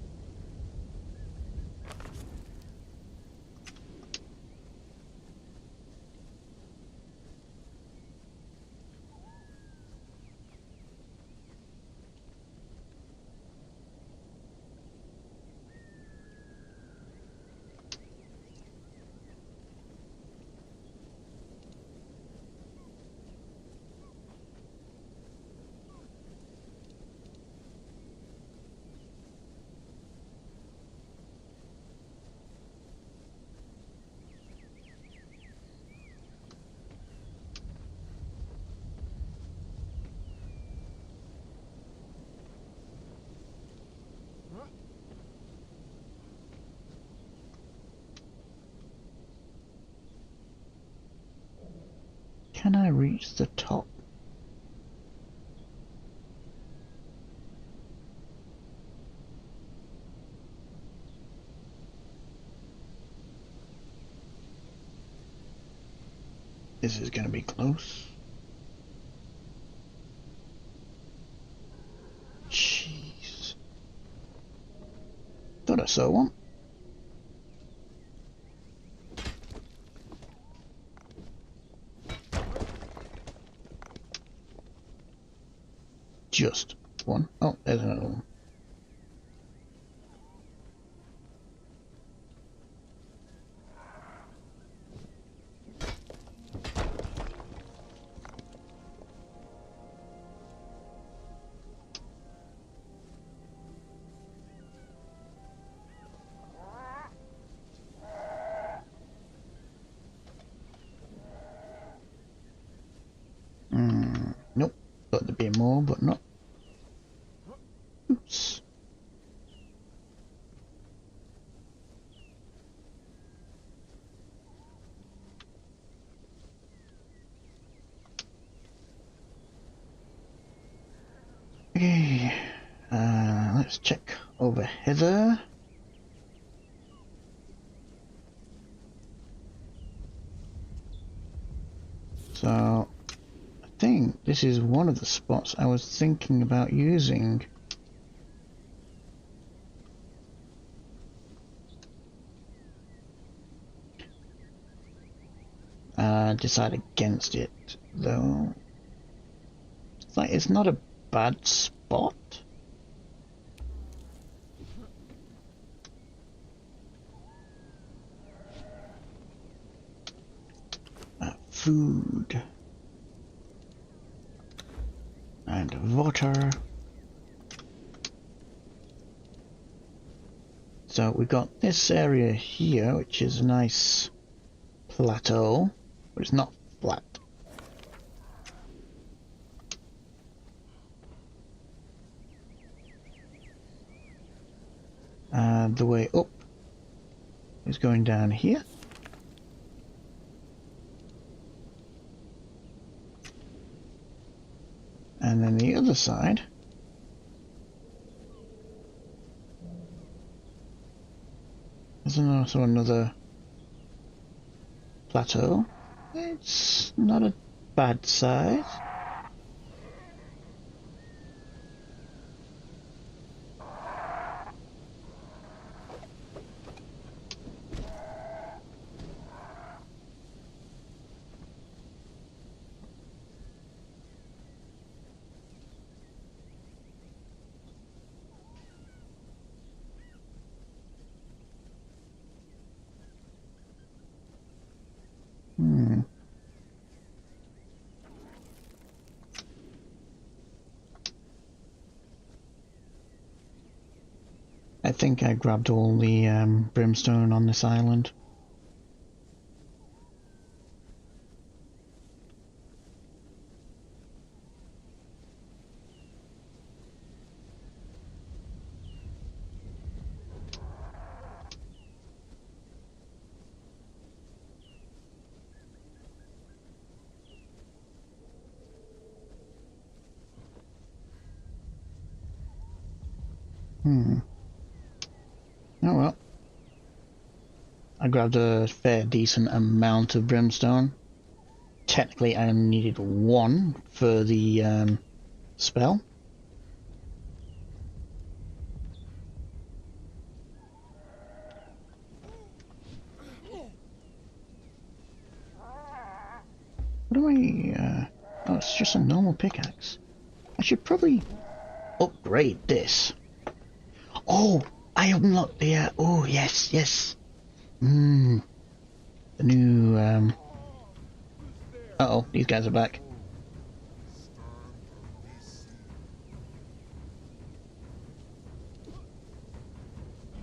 Can I reach the top? This is going to be close. Jeez. Thought I saw one. Just one. Oh, there's another one. Nope. Thought there'd be more, but not. Oops. Okay. Let's check over here. So, I think this is one of the spots I was thinking about using. Decide against it, though. It's like, it's not a bad spot. Food. And water. So we've got this area here, which is a nice plateau, but it's not flat. And the way up is going down here. And then the other side is also another plateau. It's not a bad size. I think I grabbed all the brimstone on this island. Hmm. Oh well. I grabbed a fair decent amount of brimstone. Technically I only needed one for the spell. What do I oh, it's just a normal pickaxe. I should probably upgrade this. Oh, I unlocked the oh yes, yes. The new uh-oh, these guys are back.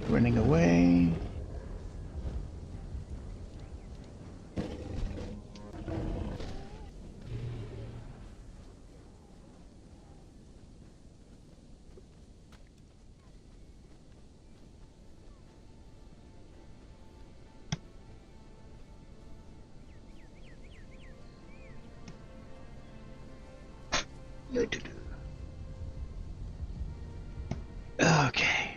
Running away. Okay.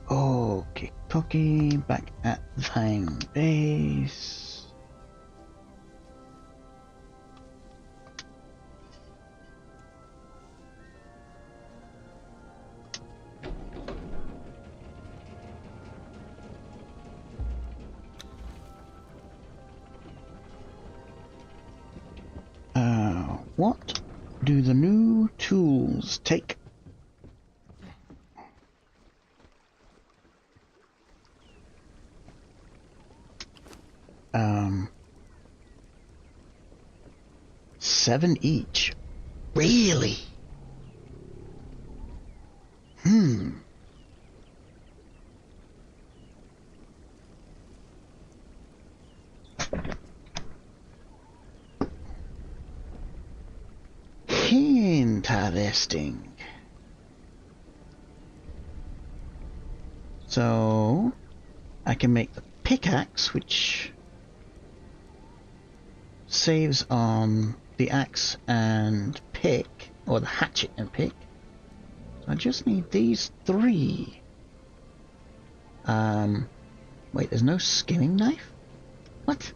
Okay, cookie back at Vine Base. What do the new tools take? Um, 7 each. Really? Interesting. So I can make the pickaxe, which saves on the axe and pick, or the hatchet and pick. So I just need these 3. Wait, there's no skinning knife? What?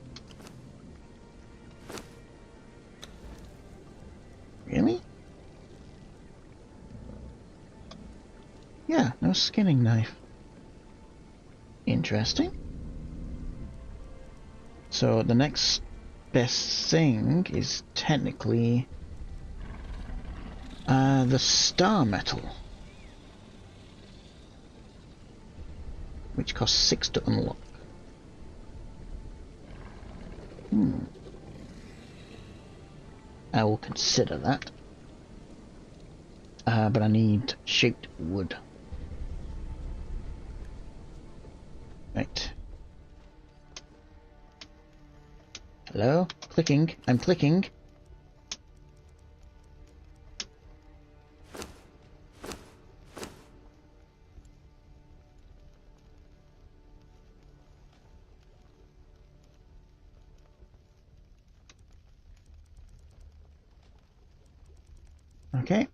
Really? Yeah, no skinning knife. Interesting. So the next best thing is technically the star metal, which costs 6 to unlock. I will consider that. But I need shaped wood. Right. Hello? Clicking. I'm clicking. Okay.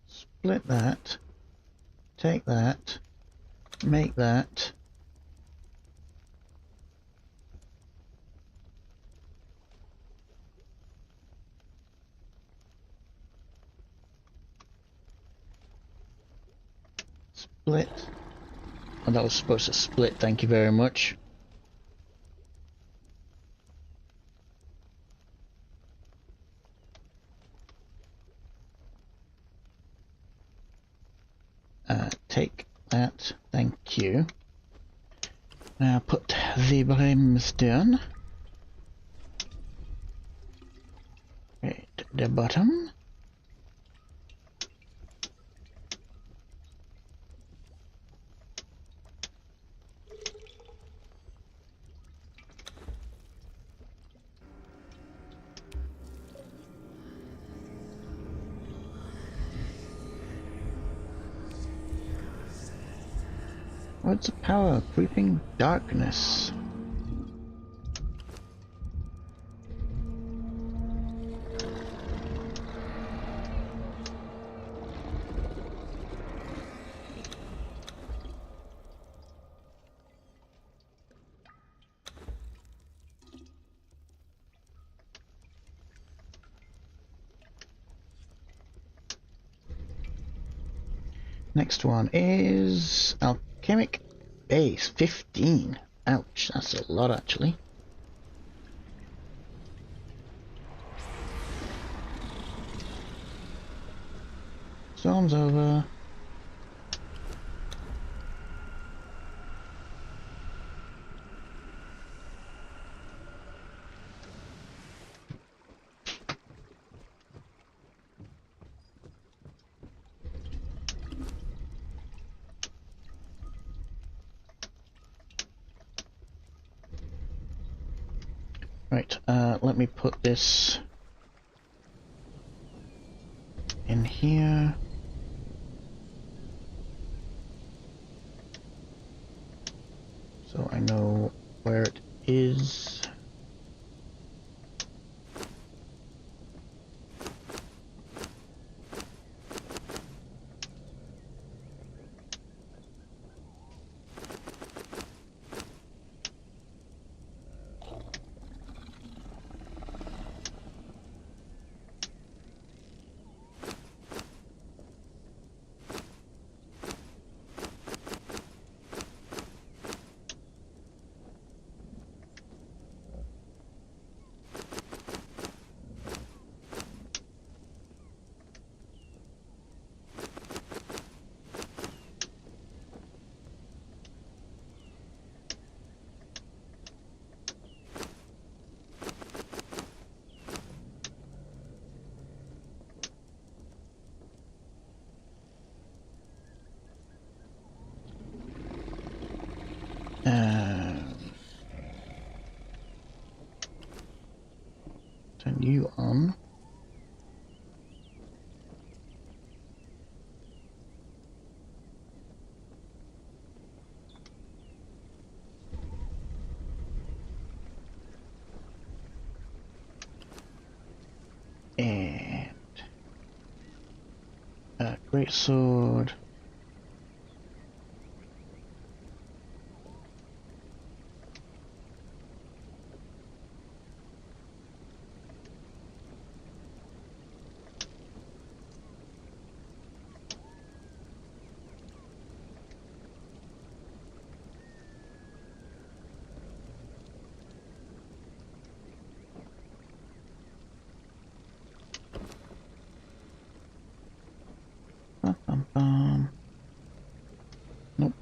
Split that. Take that. Make that. Split. Oh, that was supposed to split, thank you very much. take that. Thank you. Now put the brimstone right at the bottom. What's the power? Creeping darkness. Next one is alchemic base 15. Ouch, that's a lot actually. Storm's over. Right, let me put this in here. So I know where it is. Turn you on. And great sword. Nope.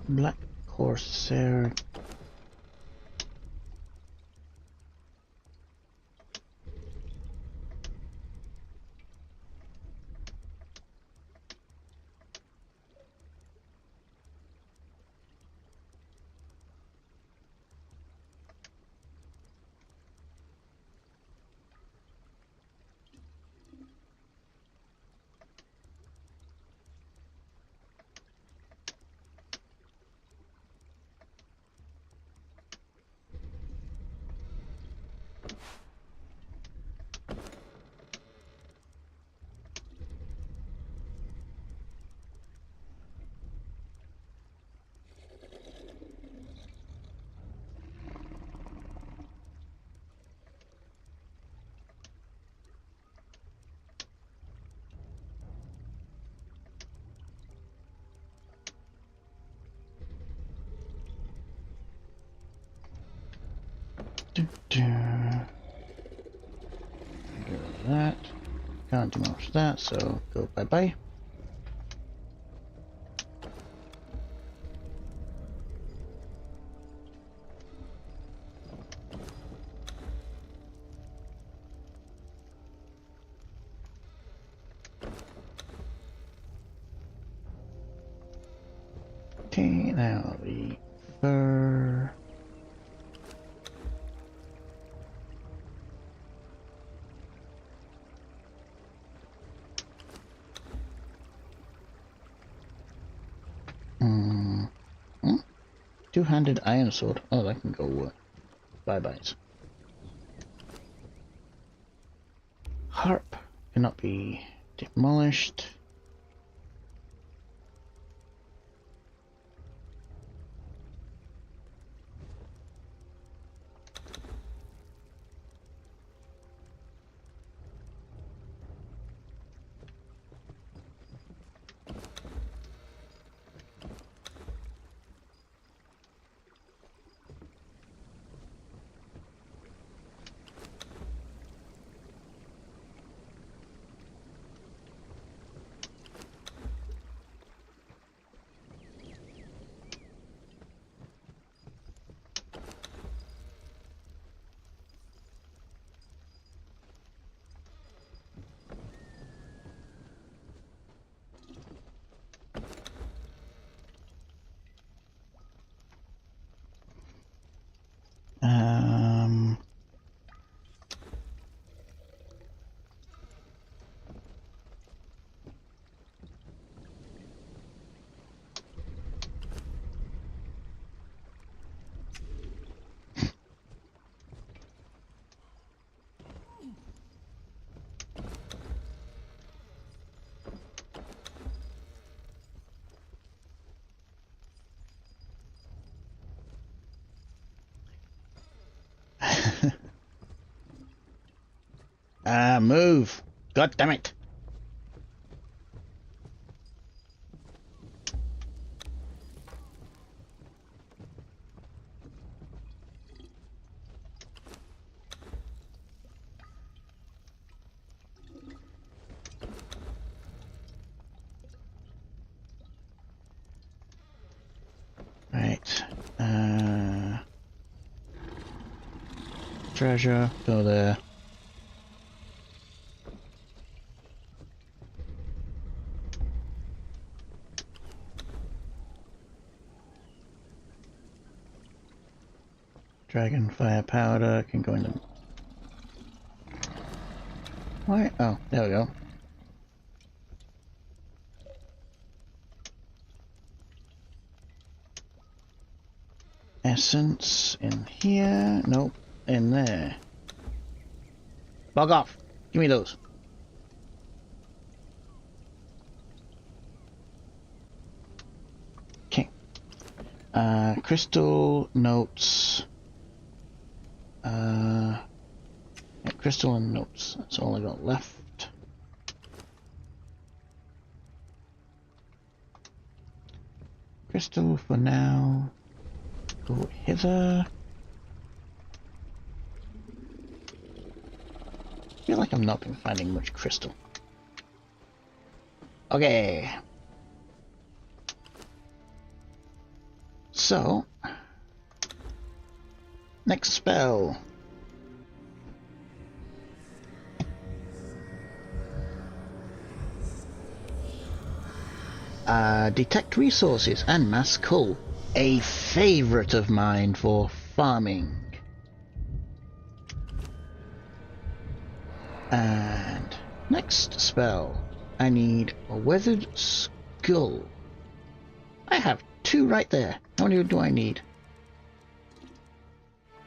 Black Corsair. Do, do. Do that. Can't demolish that, so go bye bye. Okay, now the fur. Two-handed iron sword. Oh, that can go bye-byes. Harp cannot be demolished. Um, move! God damn it! Right. Treasure, go there. Dragon fire powder can go in the... Why? Oh, there we go. Essence in here. Nope. In there. Bug off. Give me those. Okay. Crystal notes. Yeah, crystal and notes. That's all I got left. Crystal for now. Go hither. I feel like I'm not been finding much crystal. Okay. So, next spell. Detect resources and mass cull. A favorite of mine for farming. And next spell, I need a weathered skull. I have two right there. How many do I need?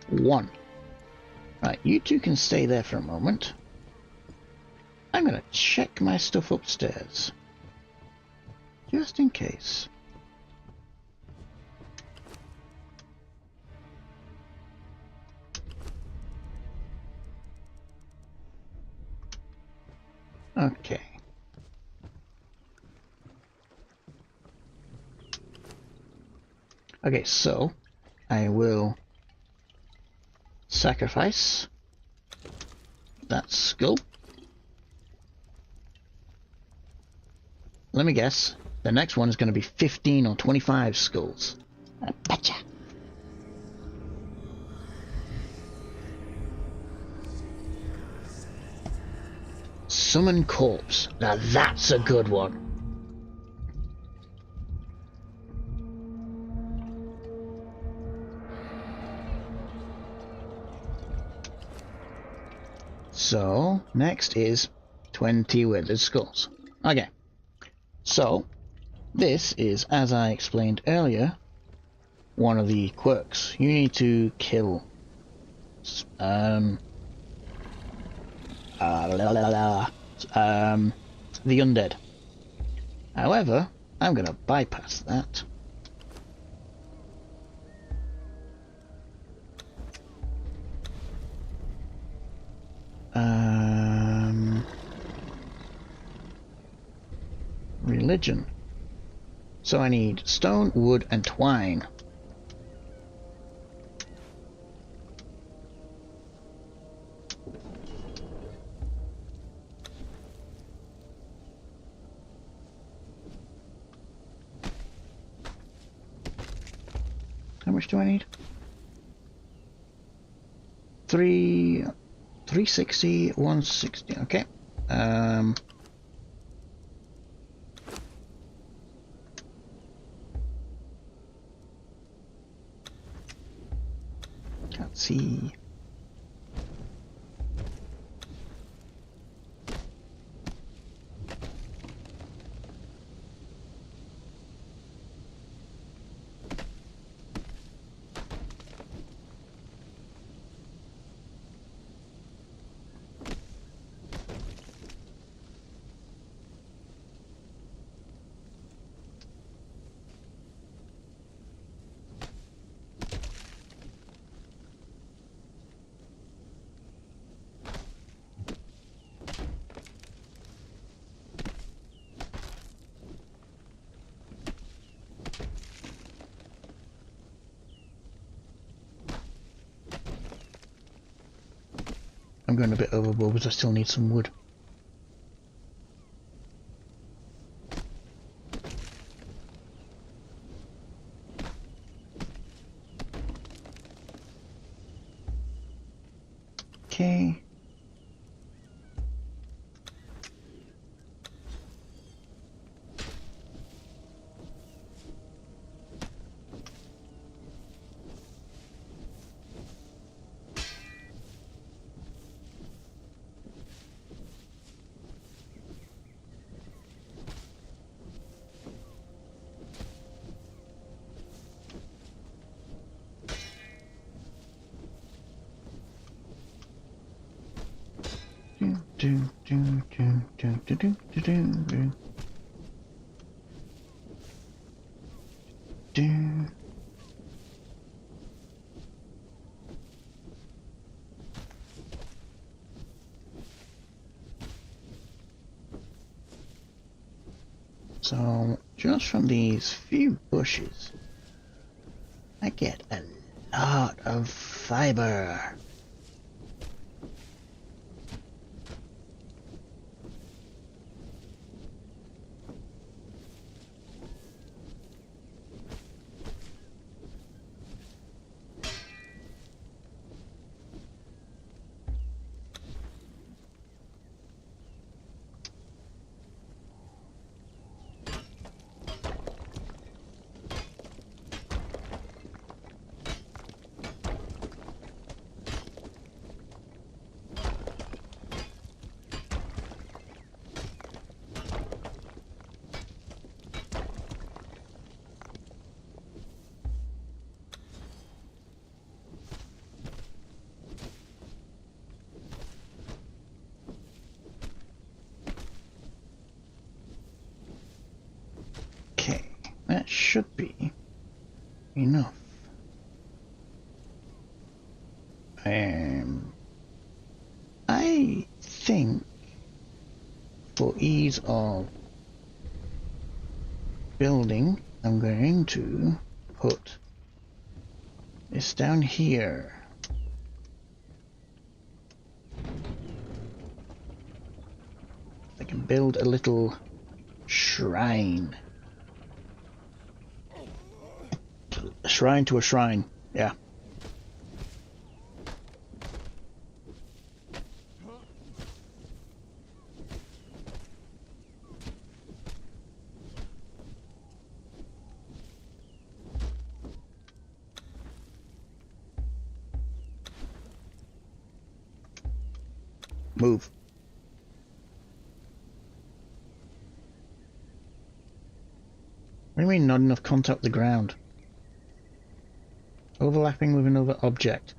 One. Right, you two can stay there for a moment. I'm gonna check my stuff upstairs. Just in case. Okay. Okay, so I will sacrifice that skull. Let me guess. The next one is going to be 15 or 25 skulls. I betcha. Summon corpse. Now that's a good one. So, next is 20 withered skulls. Okay. So, this is, as I explained earlier, one of the quirks. You need to kill the undead. However, I'm going to bypass that. Religion. So I need stone, wood, and twine. How much do I need? 360, 160. Okay. Can't see. I'm going a bit overboard because I still need some wood. Okay. So, just from these few bushes, I get a lot of fiber. That should be enough. I think for ease of building, I'm going to put this down here. can build a little shrine. A shrine to a shrine. Yeah. Move. What do you mean not enough contact with the ground? Overlapping with another object.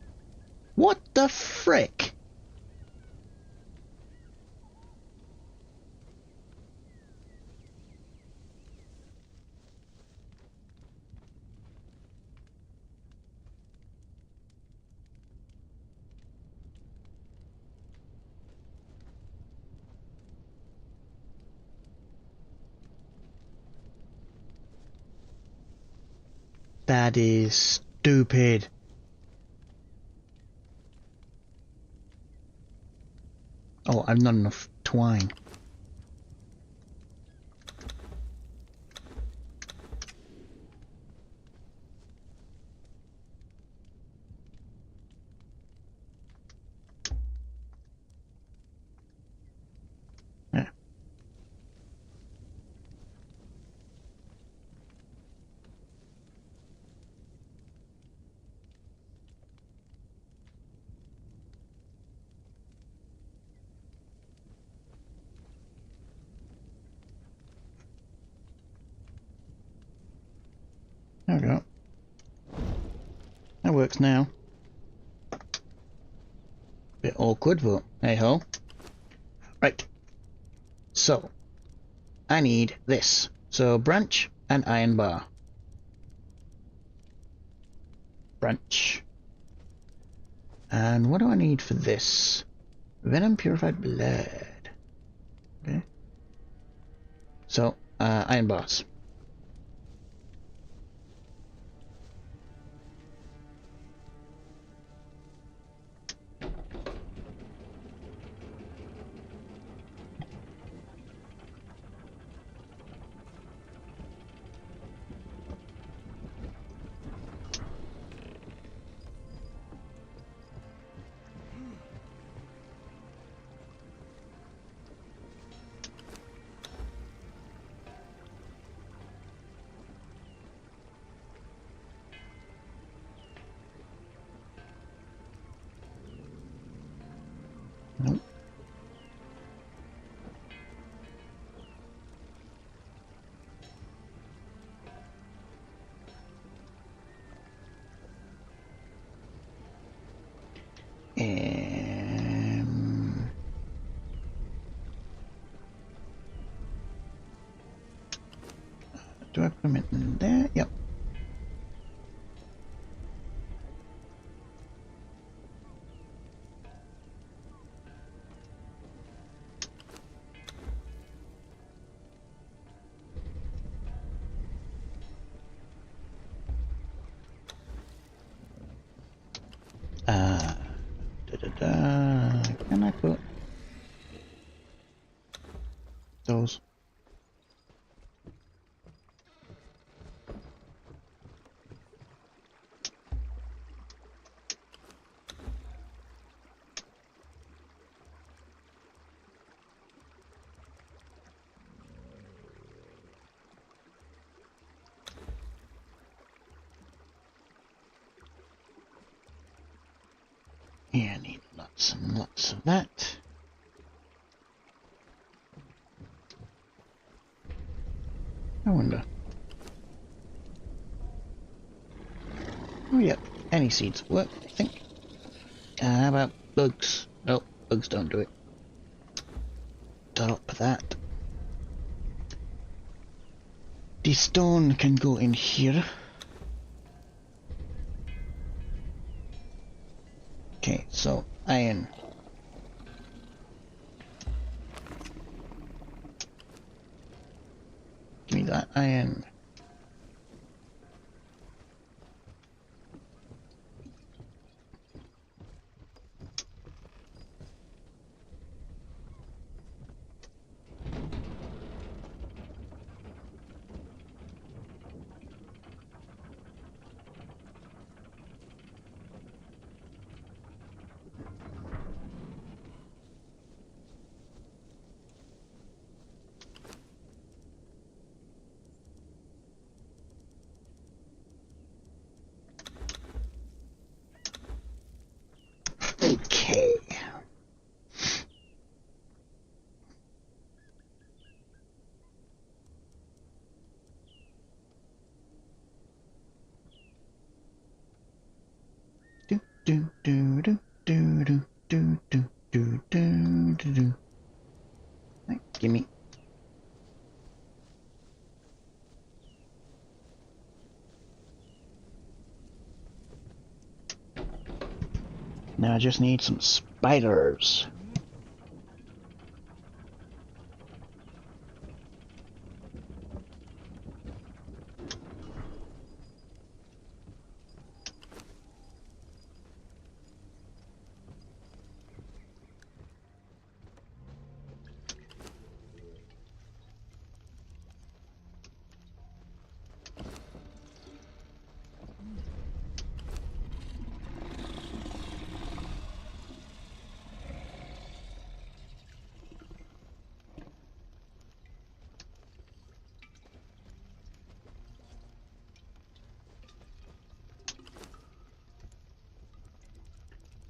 What the frick? That is stupid. Oh, I've not enough twine. Yeah. There we go. That works now. Bit awkward, but hey ho. Right. So, I need this. So, branch and iron bar. Branch. And what do I need for this? Venom purified blood. Okay. So, iron bars. Nope. Do I put them in there? Yep. Can I put those? Yeah, I need lots and lots of that. I wonder. Oh, yep. Any seeds work, I think. How about bugs? No, bugs don't do it. Stop that. The stone can go in here. Okay, so iron. Give me that iron. do do do do do do do do do do do. Right, gimme. Now I just need some spiders.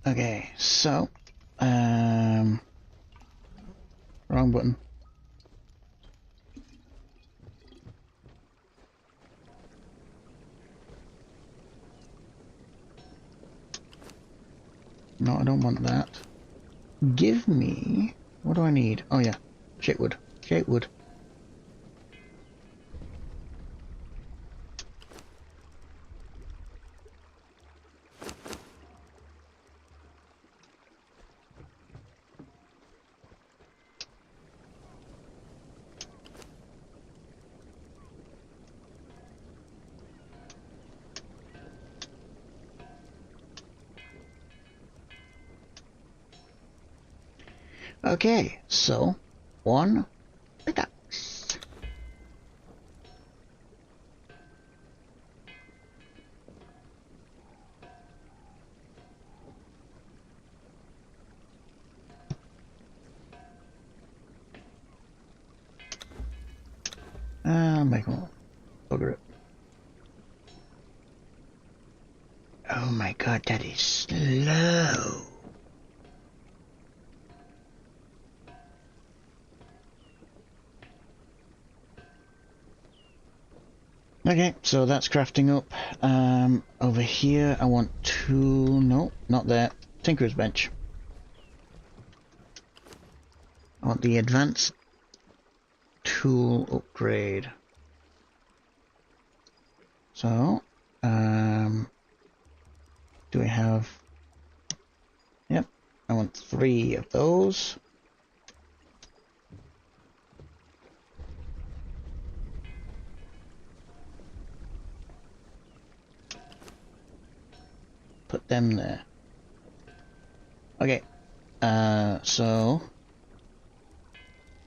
Okay, so, wrong button. No, I don't want that. Give me, what do I need? Oh yeah, shapewood, shapewood. Okay, so, one pickaxe. Michael, bugger it. Oh my god, that is slow. Okay, so that's crafting up. Over here I want two, no, not there. Tinker's bench. I want the advanced tool upgrade. So, do we have, yep, I want 3 of those. Put them there. Okay, so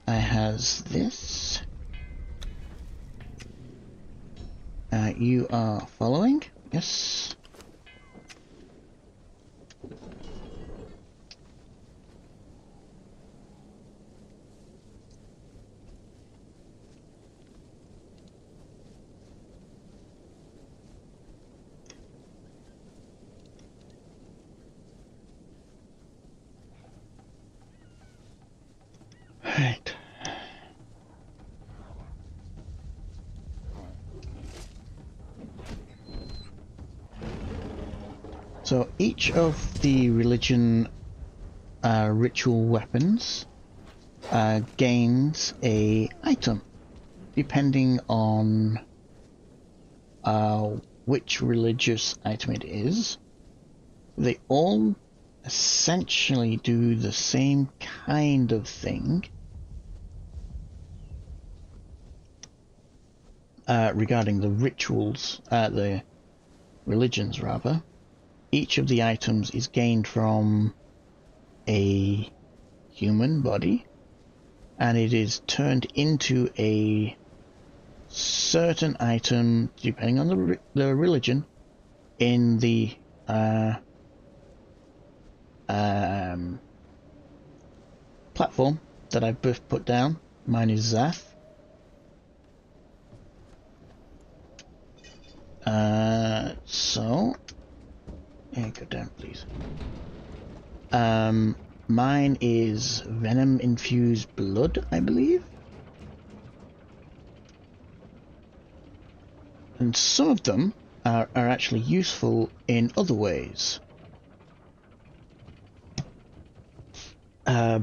I has this. You are following? Yes. Right. So each of the religion ritual weapons gains a item depending on which religious item it is. They all essentially do the same kind of thing regarding the rituals, the religions rather. Each of the items is gained from a human body, and it is turned into a certain item depending on the religion in the platform that I've put down. Mine is Zath. So, yeah, go down, please. Mine is venom infused blood, I believe. And some of them are actually useful in other ways. Like,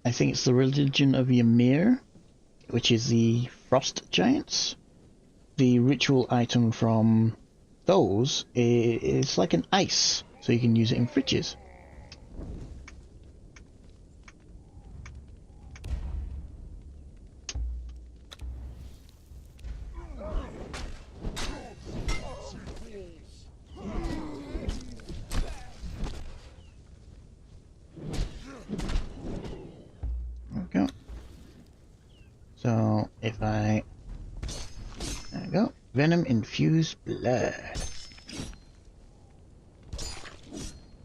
I think it's the religion of Ymir, which is the frost giants. The ritual item from those is like an ice, so you can use it in fridges. There we go. So if there we go, venom infused blood.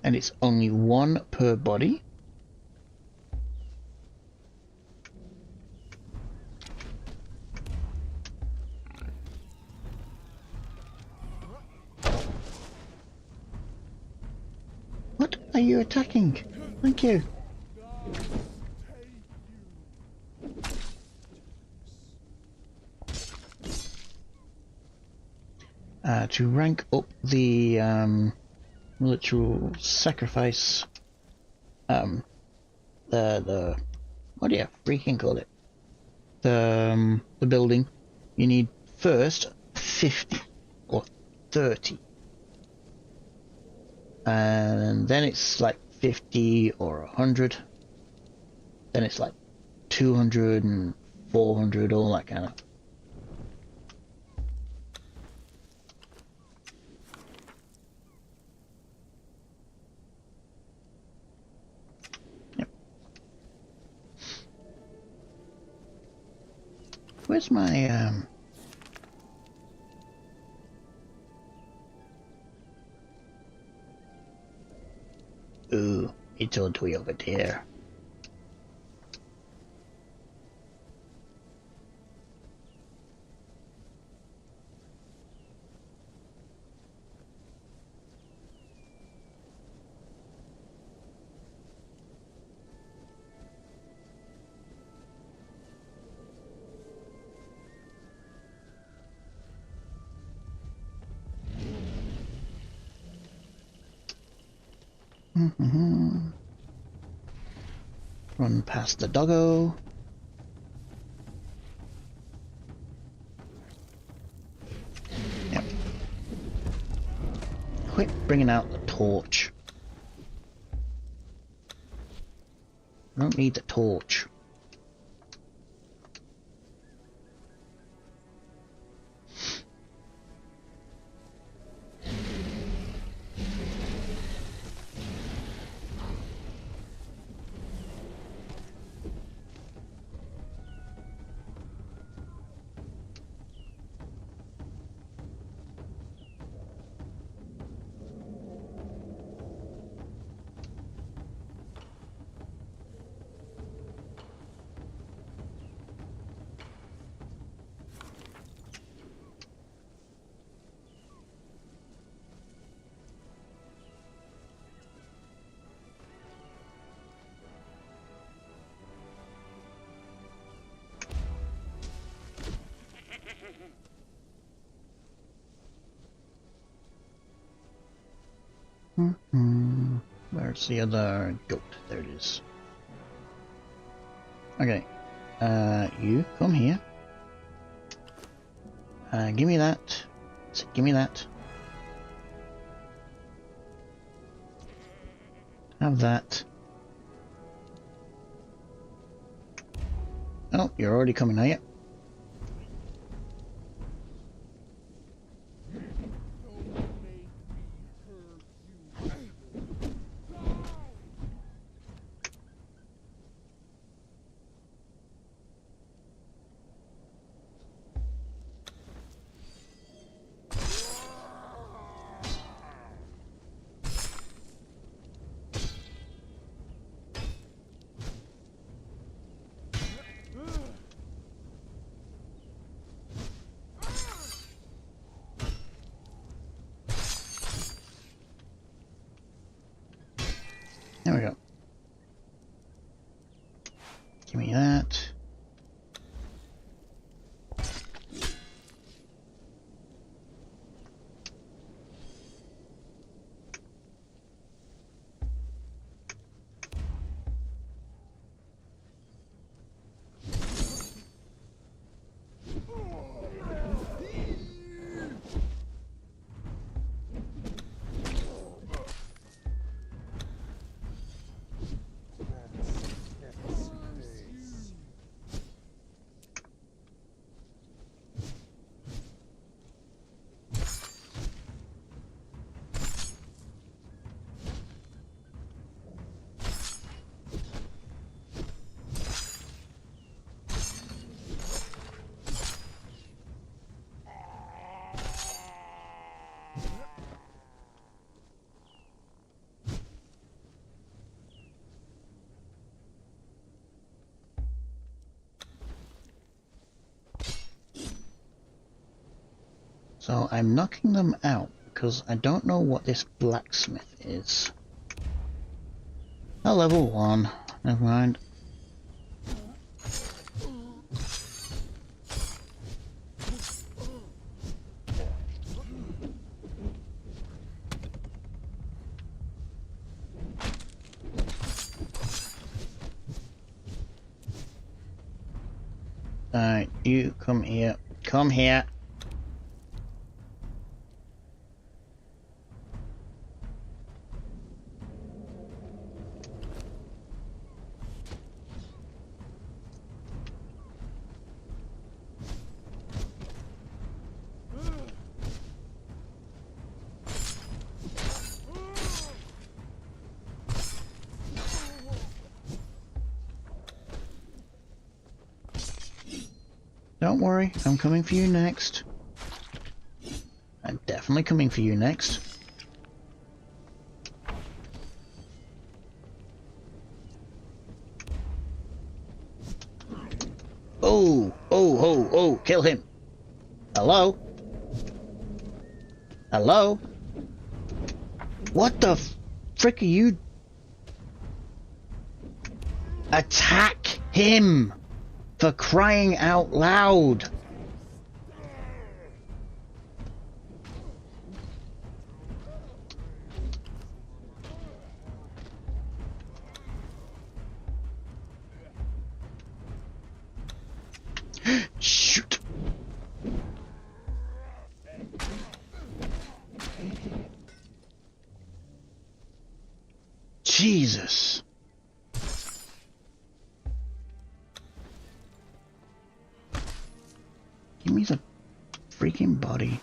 And it's only one per body. What are you attacking? Thank you. To rank up the ritual sacrifice, the what do you freaking call it? The building, you need first 50 or 30, and then it's like 50 or 100. Then it's like 200 and 400, all that kind of. Where's my Ooh, it's all the way over there. Run past the doggo. Yep. Quit bringing out the torch. I don't need the torch. Where's the other goat? There it is. Okay. You come here. Give me that. Give me that. Have that. Oh, you're already coming, are you? There we go. Give me that. So I'm knocking them out because I don't know what this blacksmith is. A level 1. Never mind. Alright, you come here. Come here. Don't worry, I'm coming for you next. I'm definitely coming for you next. Oh, oh, oh, oh, kill him. Hello? Hello? What the frick are you? Attack him! For crying out loud! Shoot! Jesus! Give me the freaking body.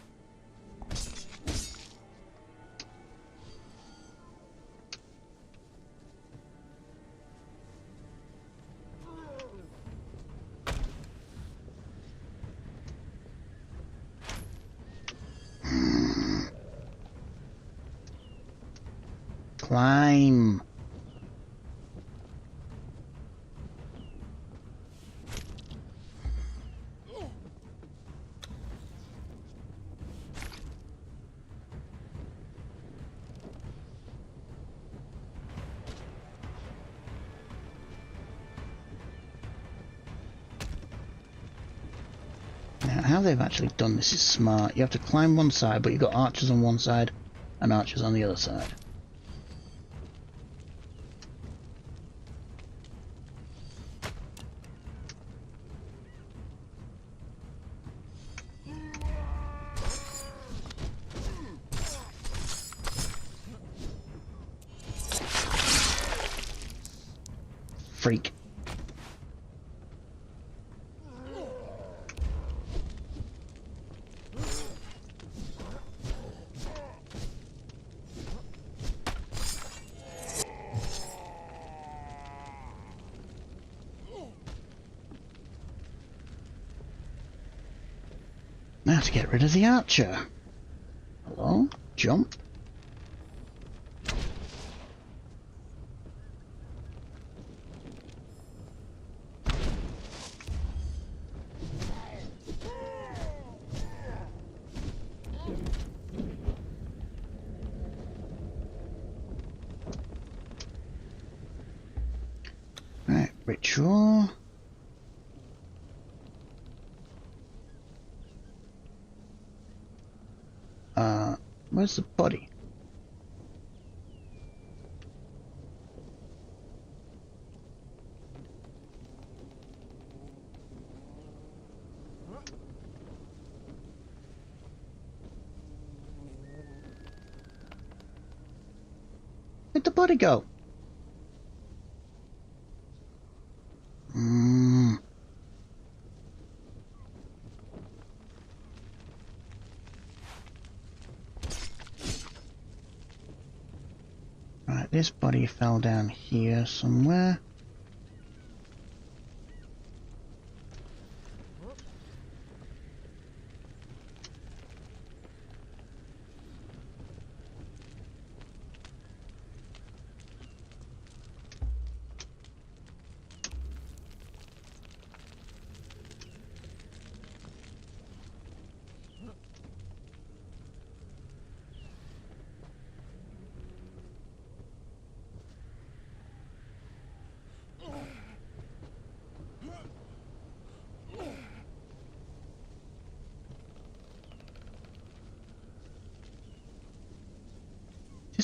Climb. Now, how they've actually done this is smart. You have to climb one side, but you've got archers on one side and archers on the other side. Freak. Now to get rid of the archer. Hello? Jump. Right, ritual. Where's the body? Where'd the body go? Right, this body fell down here somewhere.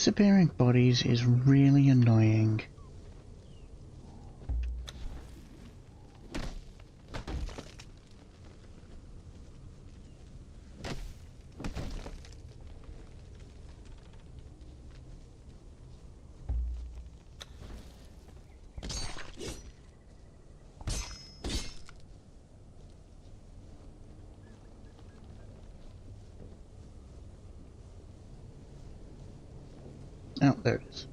disappearing bodies is really annoying. Oh, there it is.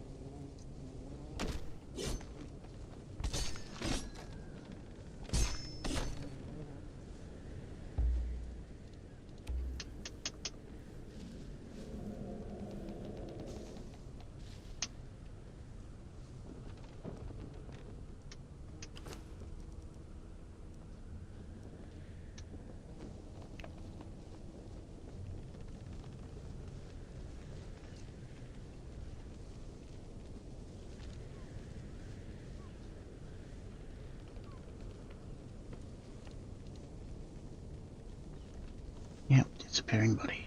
Yep, disappearing bodies.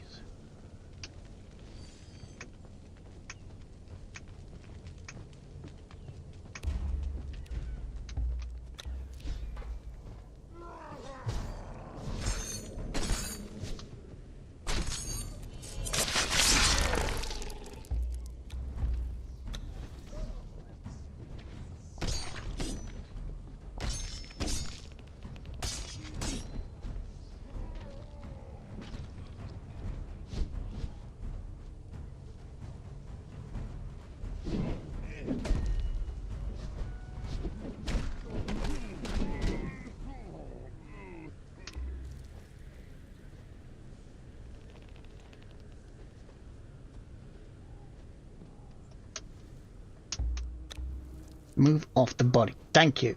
Move off the body. Thank you.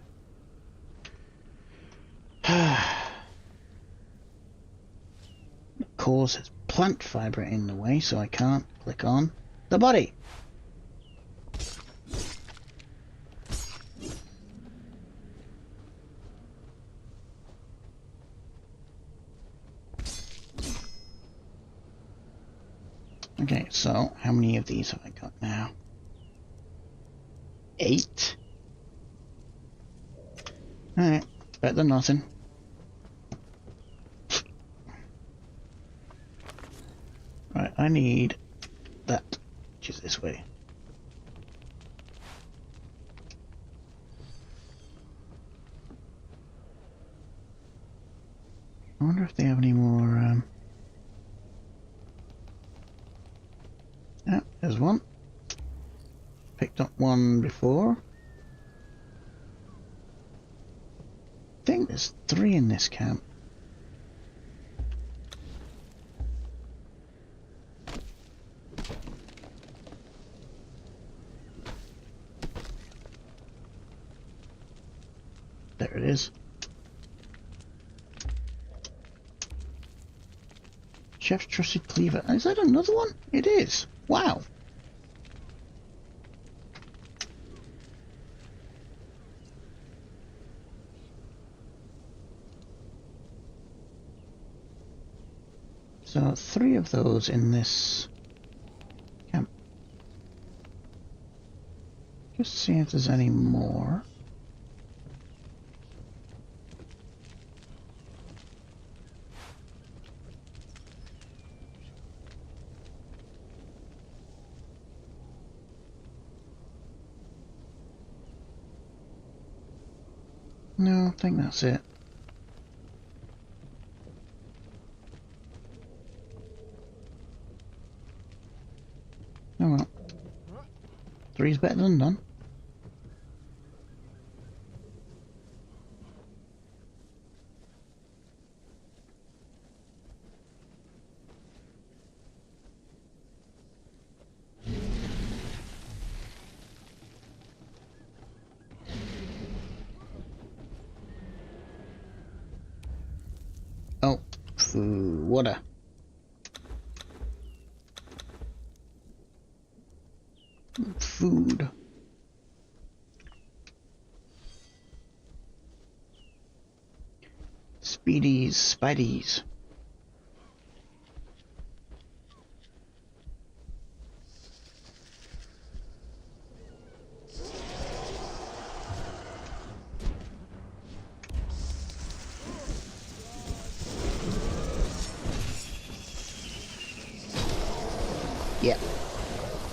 Causes plant fibre in the way, so I can't click on the body. Okay, so how many of these have I got now? 8. Alright, better than nothing. Right, I need that, which is this way. I wonder if they have any more, yeah, there's one. Picked up one before. I think there's 3 in this camp. There it is. Chef's trusted cleaver. Is that another one? It is. Wow. So 3 of those in this camp. Just see if there's any more. No, I think that's it. Oh well. 3's better than none. Oh, water. Food. Speedies, Spideys. Yep.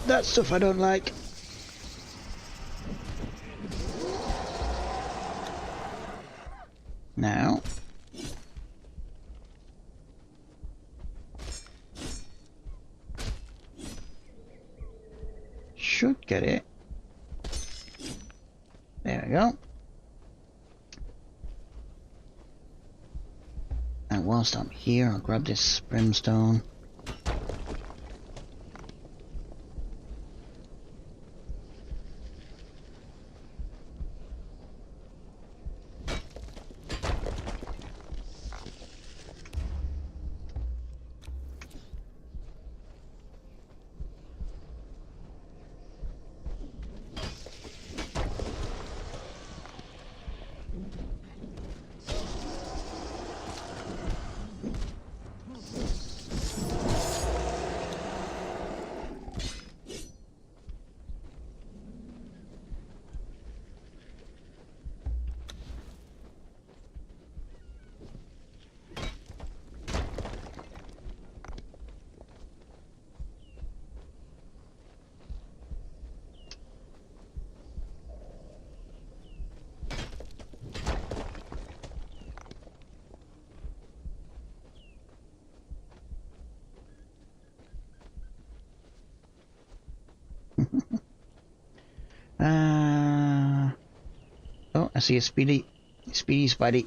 That's stuff I don't like. Now. Should get it. There we go. And whilst I'm here, I'll grab this brimstone. Oh, I see a speedy spidey.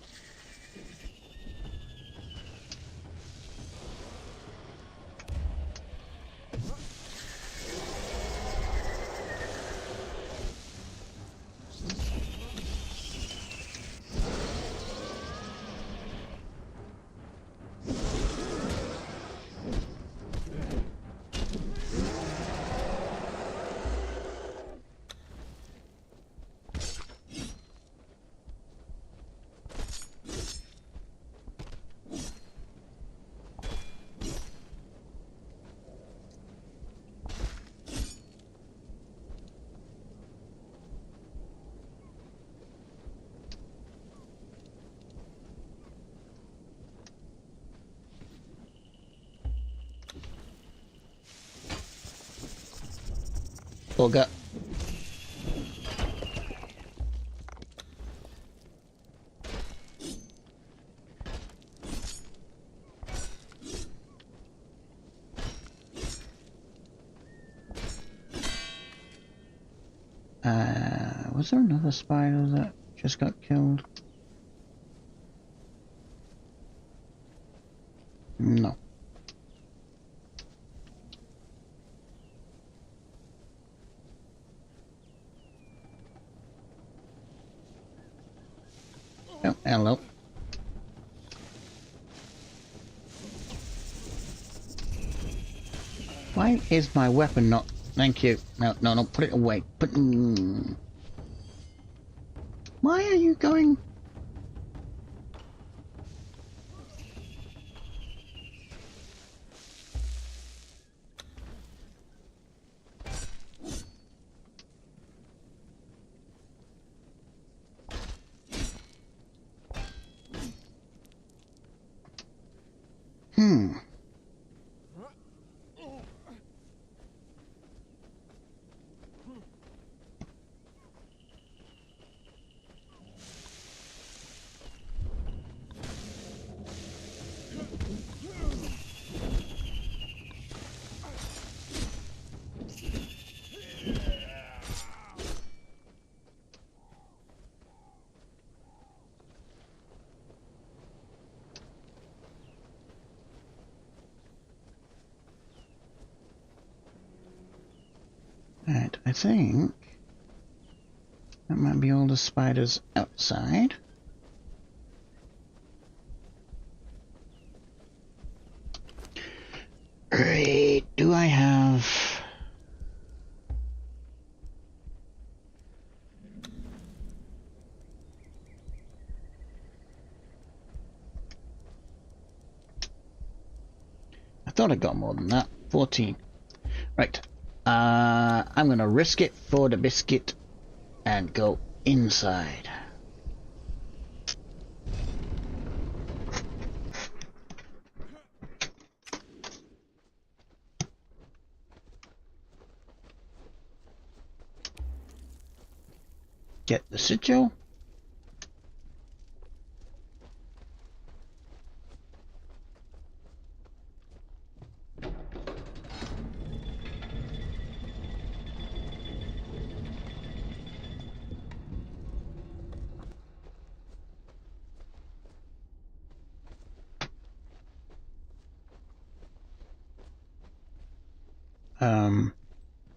Bugger. Was there another spider that just got killed? No. Oh, hello. Why is my weapon not... Thank you. No, put it away. Why are you going... Right, I think that might be all the spiders outside. Right, do I have... I thought I got more than that. 14. Right. I'm gonna risk it for the biscuit and go inside. get the sigil.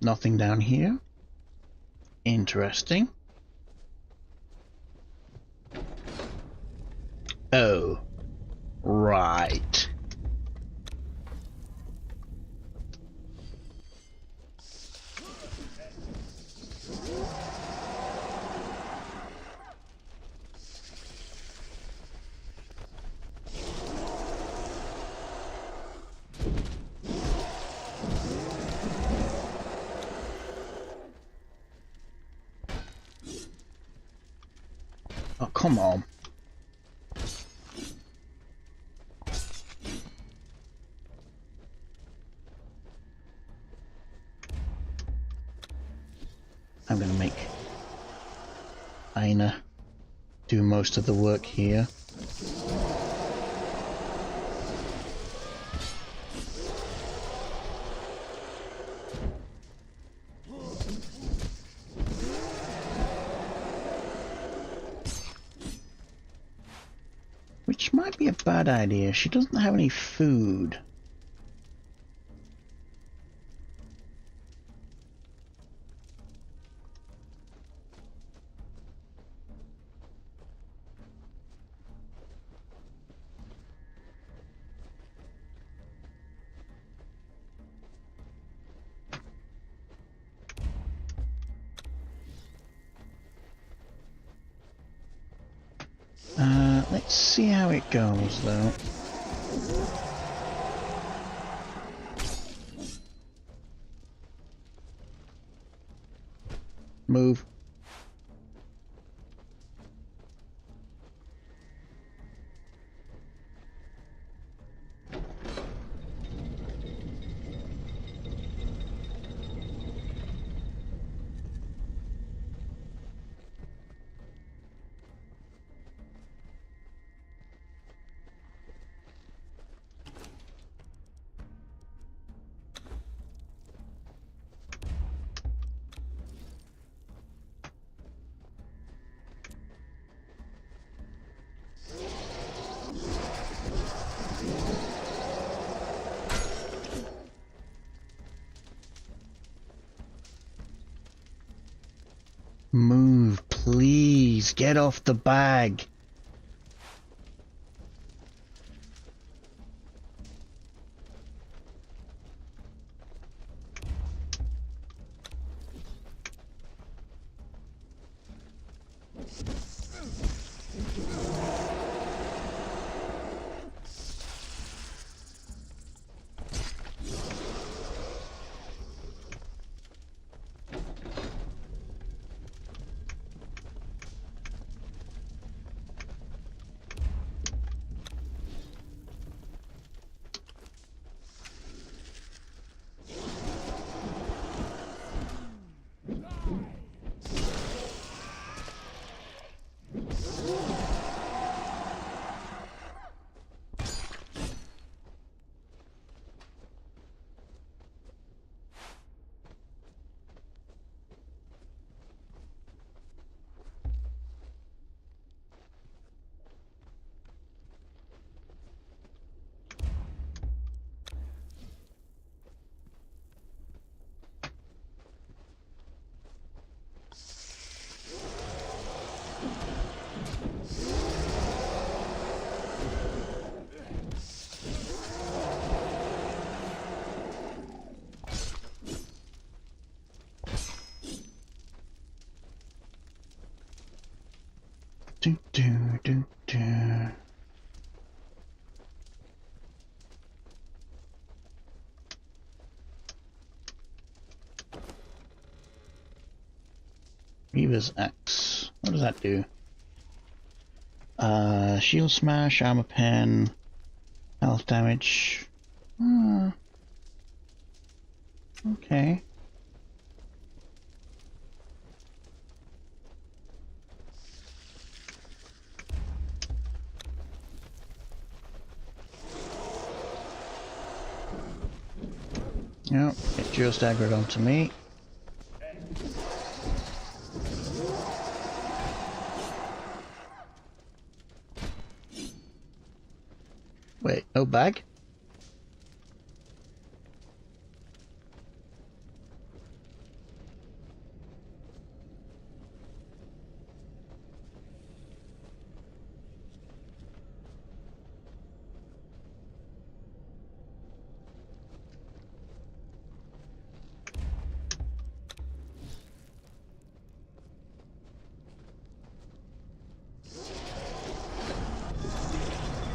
Nothing down here. Interesting. Oh, right. Oh, come on. I'm gonna make Aina do most of the work here. Which might be a bad idea. She doesn't have any food. Let's see how it goes, though. Move. Move, please. Get off the bag. Do, do, do, do. Reaver's Axe. What does that do? Shield smash, armor pen, health damage. Okay. Yep, it just aggroed onto me. Wait, no bag?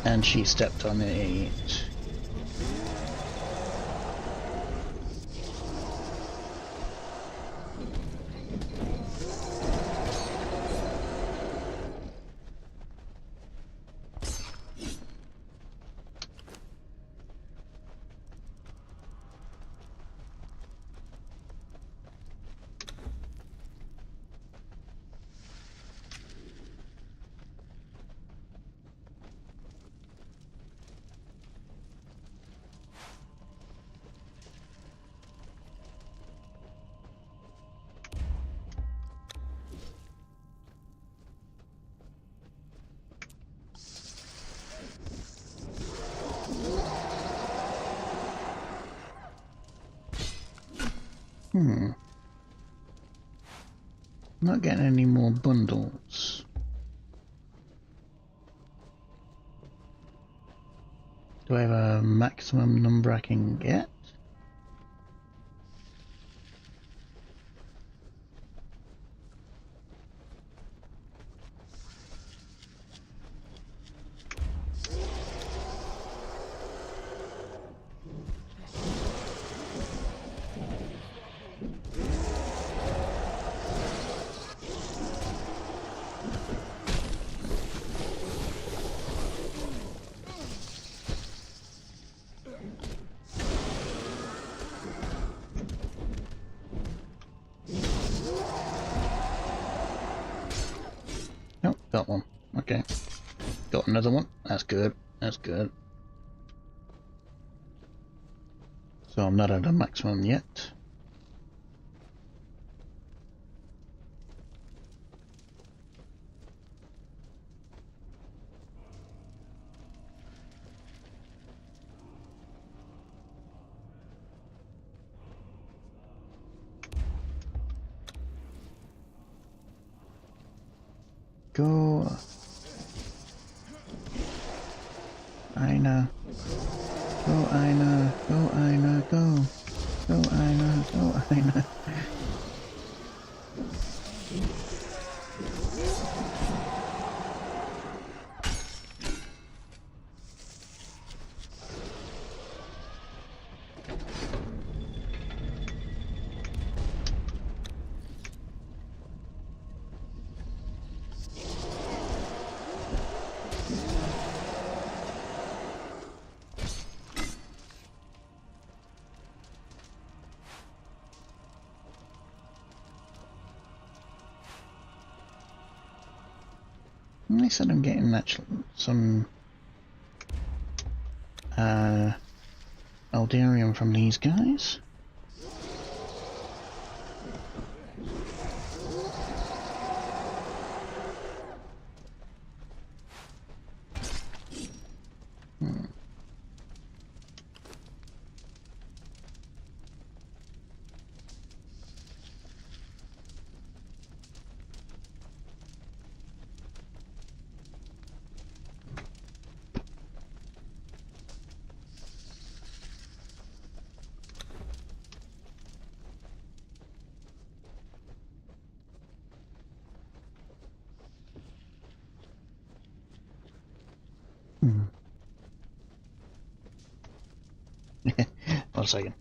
And she stepped on it. Not getting any more bundles. Do I have a maximum number I can get? Nope, got one. Okay. Got another one. That's good. That's good. So I'm not at a maximum yet. Go. Aina. Go, Aina. Go, Aina. Go. Go, Aina. Go, Aina. They said I'm getting actually some Eldarium from these guys. One second.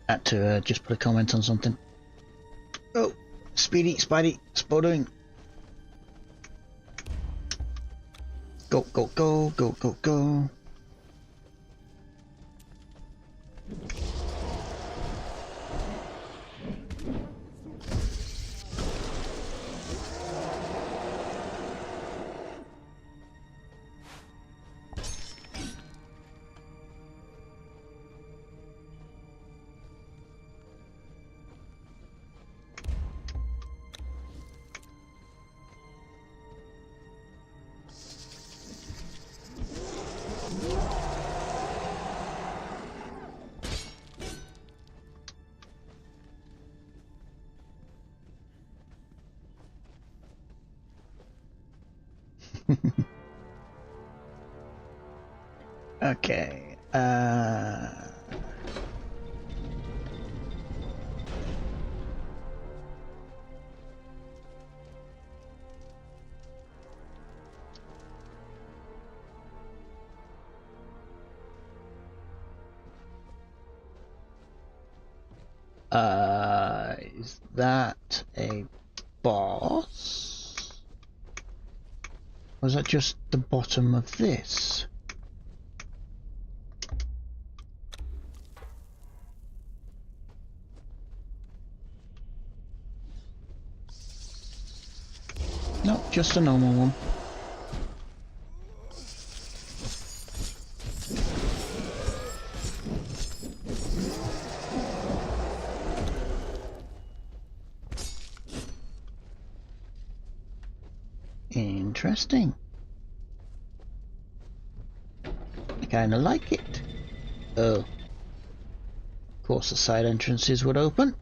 Had to just put a comment on something. Oh, Speedy, Spidey, spotting. Go, go, go, go, go, go. Okay. Is that a boss? Or is that just the bottom of this? No, just a normal one. Interesting. I kinda like it. Oh. Of course the side entrances would open.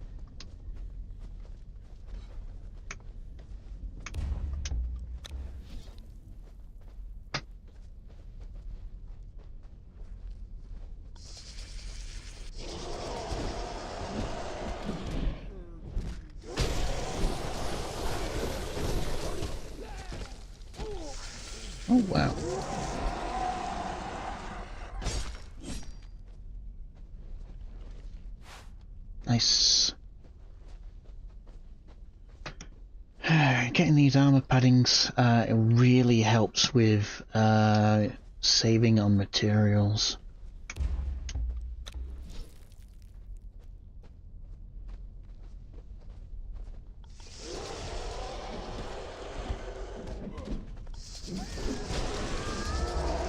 Oh wow. Nice. Getting these armor paddings it really helps with saving on materials.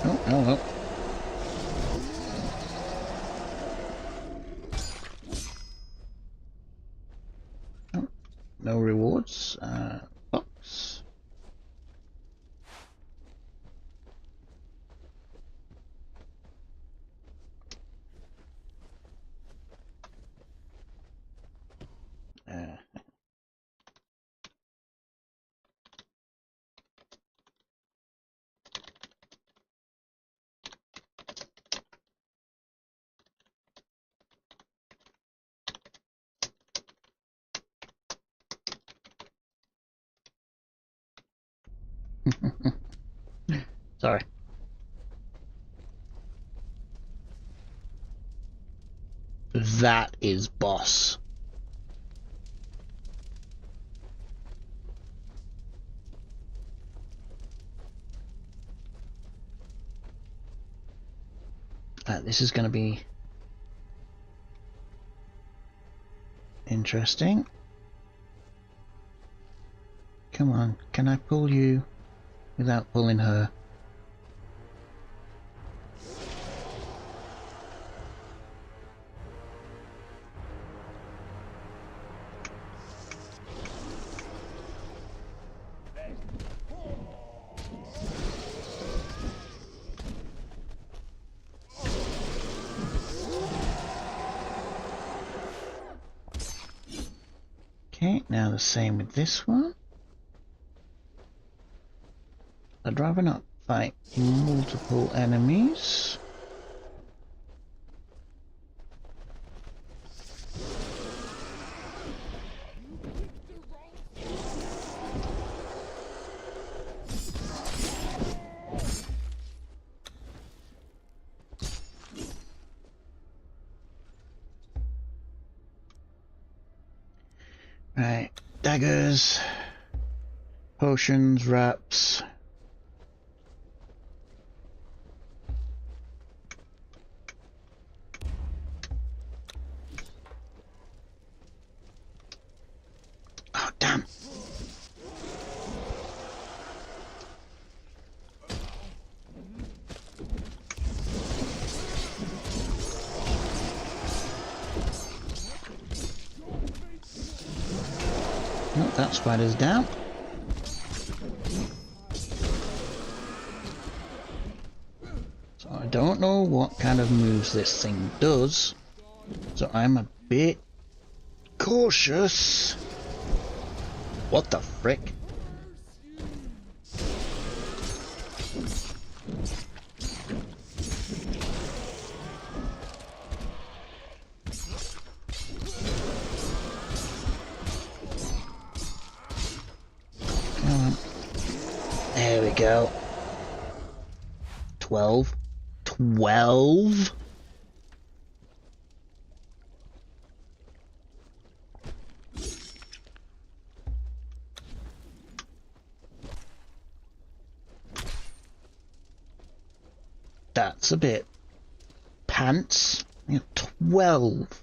Oh, hello. Oh, no rewards. Box. Sorry. That is boss. This is going to be interesting. Come on, can I pull you without pulling her? Okay, now the same with this one. I'd rather not fight multiple enemies. Right, daggers, potions, wraps. Oh, damn. Oh, that spider's down. So I don't know what kind of moves this thing does, so I'm a bit cautious. What the frick? Come on. There we go. 12. 12? That's a bit pants. 12.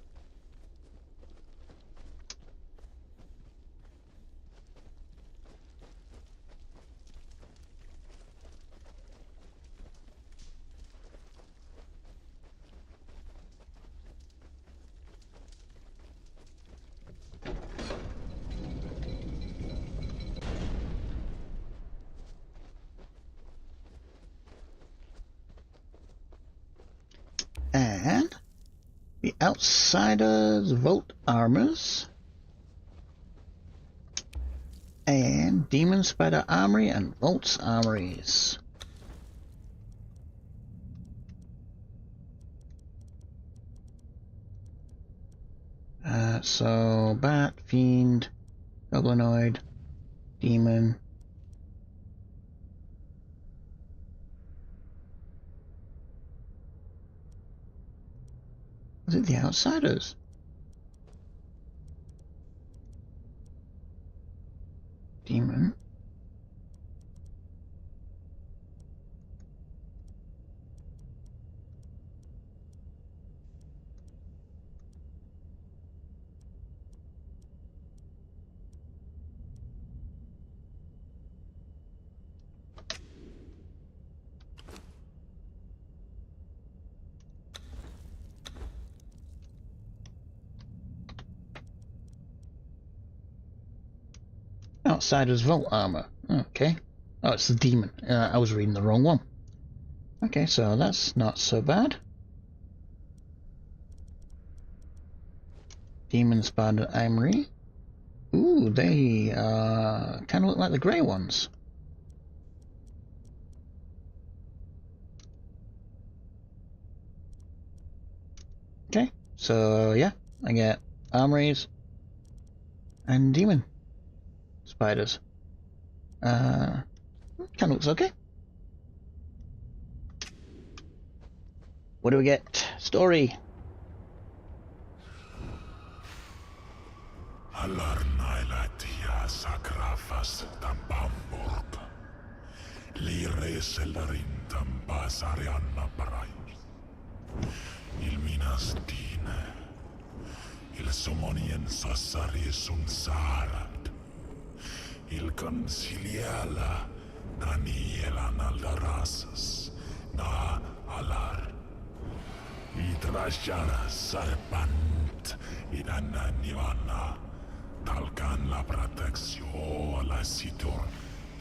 And the Outsiders Vault Armors, and Demon Spider Armory and Vaults Armories. So Bat, Fiend, Goblinoid, Demon. Was it the Outsiders? Demon. Outsiders Vault Armor. Okay. Oh, it's the Demon. I was reading the wrong one. Okay, so that's not so bad. Demon Spider Armory. Ooh, they kind of look like the grey ones. Okay, so yeah, I get armories and demon spiders. Kind of looks okay. What do we get? Story. Alarnailatia sakrafas tampamburg. Lire sellarin tampasarianna parai. Il minas dine. Il somonien sassari sun sarat. Il conciliala Danielan aldarasas. Na alar. Idrashara serpent idana nivana. Talkan la protecció la situr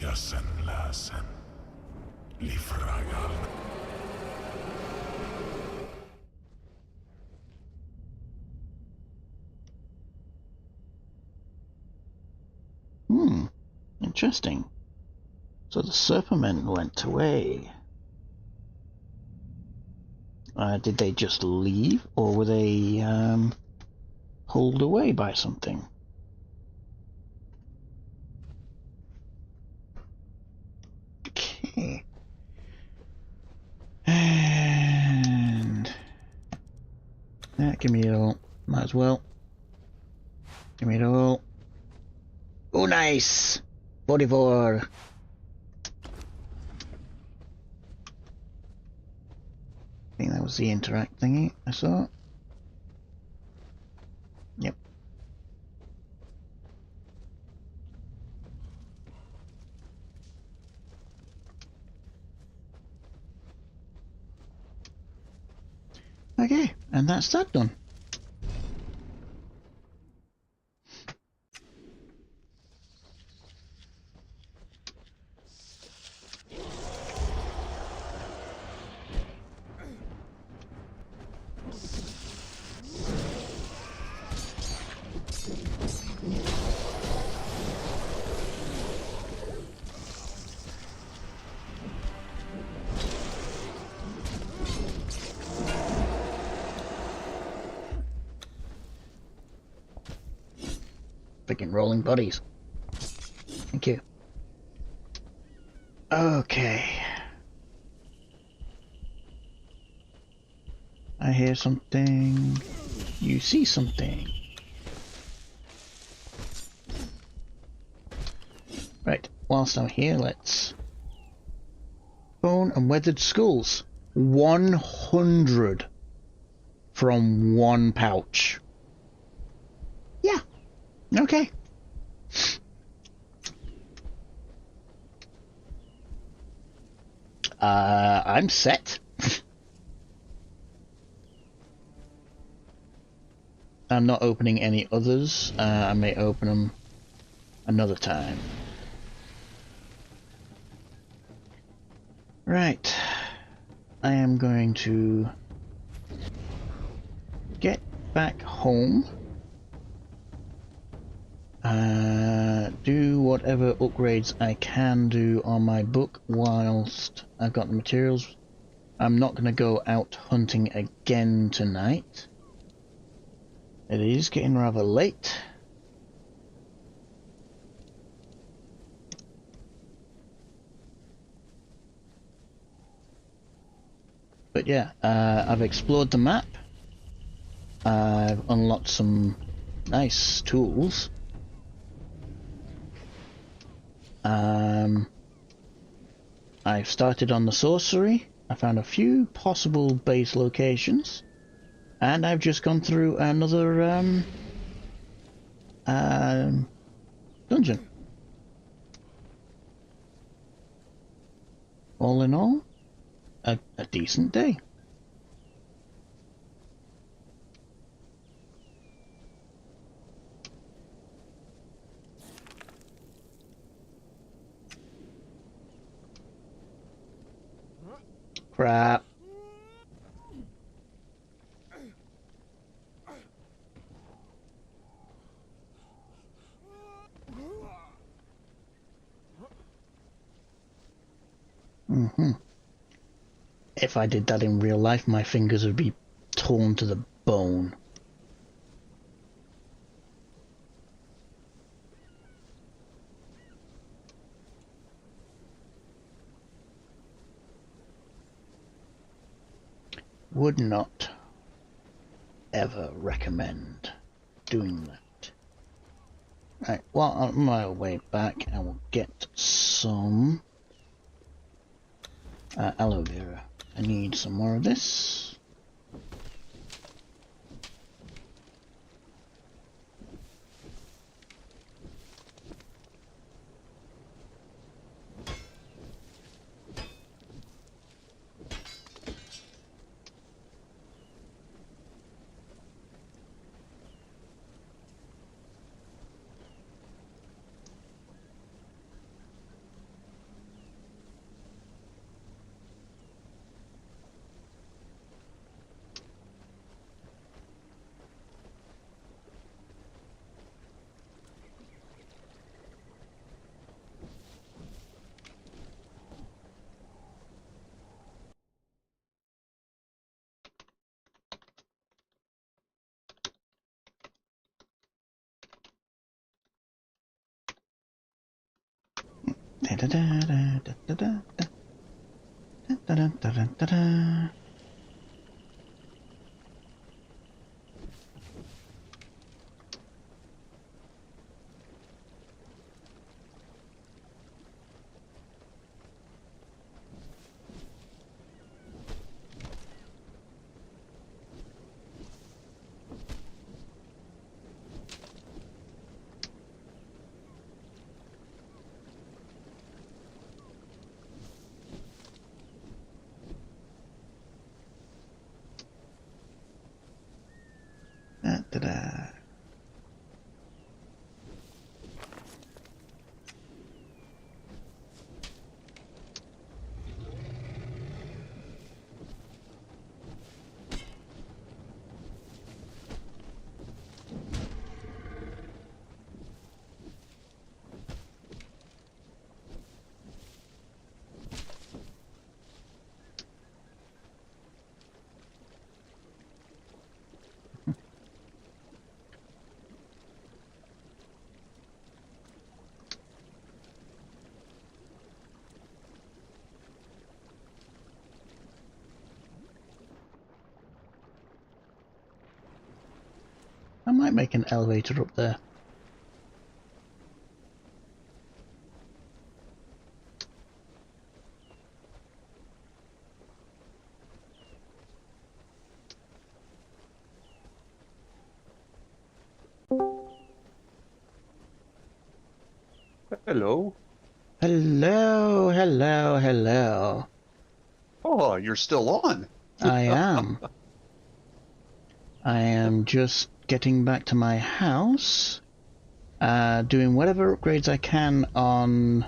jasen läsen. Lifragal. Interesting. So the Serpentmen went away. Did they just leave, or were they pulled away by something? Okay. And give me it all. Might as well. Give me it all. Oh, nice! 44. I think that was the interact thingy I saw. Yep. Okay, and that's that done. Freaking rolling bodies. Thank you. Okay. I hear something. You see something. Right, whilst I'm here, let's... Bone and weathered skulls. 100 from one pouch. Yeah. Okay. I'm set. I'm not opening any others. I may open them another time. Right. I am going to get back home. Do whatever upgrades I can do on my book whilst I've got the materials. I'm not going to go out hunting again tonight. It is getting rather late. But yeah, I've explored the map. I've unlocked some nice tools. I've started on the sorcery. I found a few possible base locations. And I've just gone through another dungeon. All in all, a decent day. Crap. If I did that in real life, my fingers would be torn to the bone. Would not ever recommend doing that. Right, well, on my way back, I will get some aloe vera. I need some more of this. Da da da da da da da da da da da da. Da-da. I might make an elevator up there. Hello. Hello, hello, hello. Oh, you're still on. I am. I am just getting back to my house, doing whatever upgrades I can on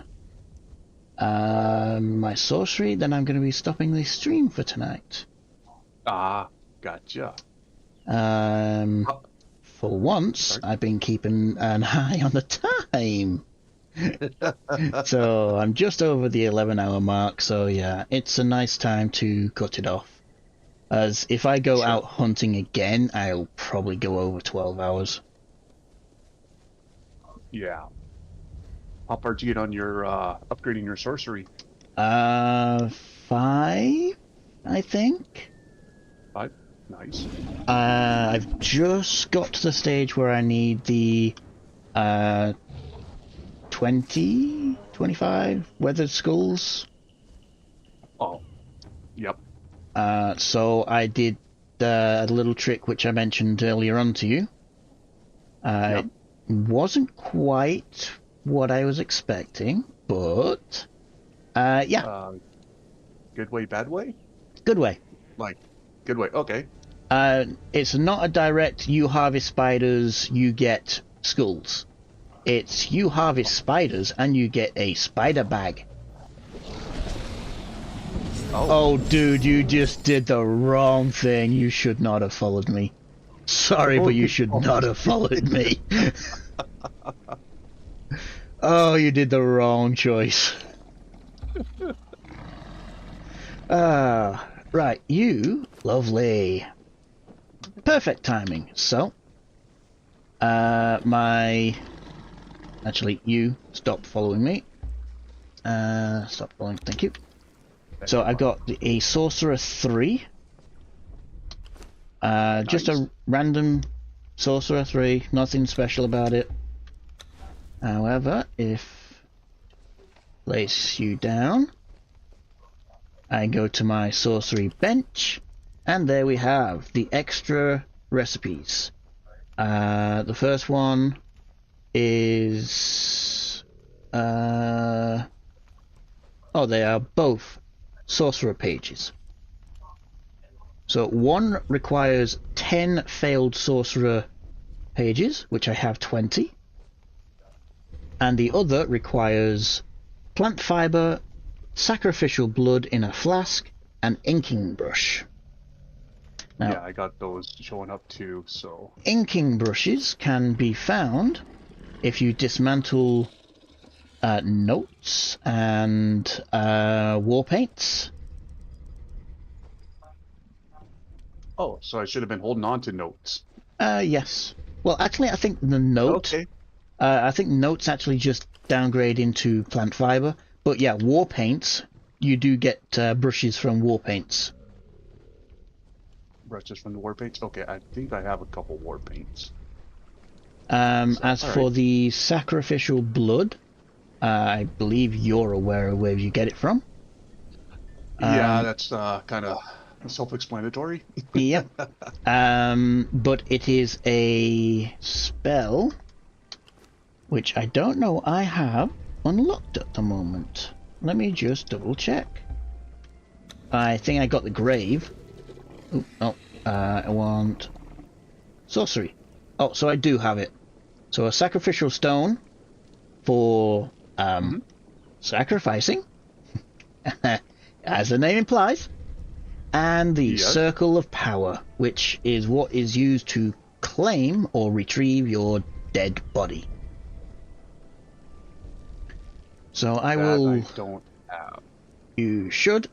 my sorcery, then I'm going to be stopping the stream for tonight. Ah, gotcha. For once, Sorry? I've been keeping an eye on the time. So I'm just over the 11-hour mark, so yeah, it's a nice time to cut it off. As if I go out hunting again, I'll probably go over 12 hours. Yeah. How far did you get on your upgrading your sorcery? 5, I think. 5? Nice. I've just got to the stage where I need the 25 weathered skulls. Oh, yep. So I did a little trick which I mentioned earlier on to you. Yep. It wasn't quite what I was expecting, but yeah, Good way, bad way? good way. Like, good way. Okay. It's not a direct you harvest spiders, you get skulls. It's you harvest spiders and you get a spider bag. Oh, dude, you just did the wrong thing. You should not have followed me. Sorry, but you should not have followed me. Oh, you did the wrong choice. Right, you, lovely. Perfect timing. So, actually, you, stop following me. Stop following, thank you. So I got a Sorcerer 3. Just a random Sorcerer 3, nothing special about it. However, if place you down, I go to my sorcery bench, and there we have the extra recipes. The first one is oh, they are both sorcerer pages. So one requires 10 failed sorcerer pages, which I have 20, and the other requires plant fiber, sacrificial blood in a flask, and inking brush. Now, yeah, I got those showing up too, so... Inking brushes can be found if you dismantle notes and war paints. Oh, so I should have been holding on to notes. Yes. Well, actually, I think the note... Okay. I think notes actually just downgrade into plant fiber. But yeah, war paints, you do get brushes from war paints. Brushes from the war paints? Okay, I think I have a couple war paints. As for the sacrificial blood, I believe you're aware of where you get it from. Yeah, that's kind of self-explanatory. Yep. But it is a spell which I don't know I have unlocked at the moment. Let me just double check. I think I got the grave. Ooh, oh, I want sorcery. Oh, so I do have it. So a sacrificial stone for sacrificing, as the name implies, and the Yes. circle of power, which is what is used to claim or retrieve your dead body. So I That will. I don't have. You should.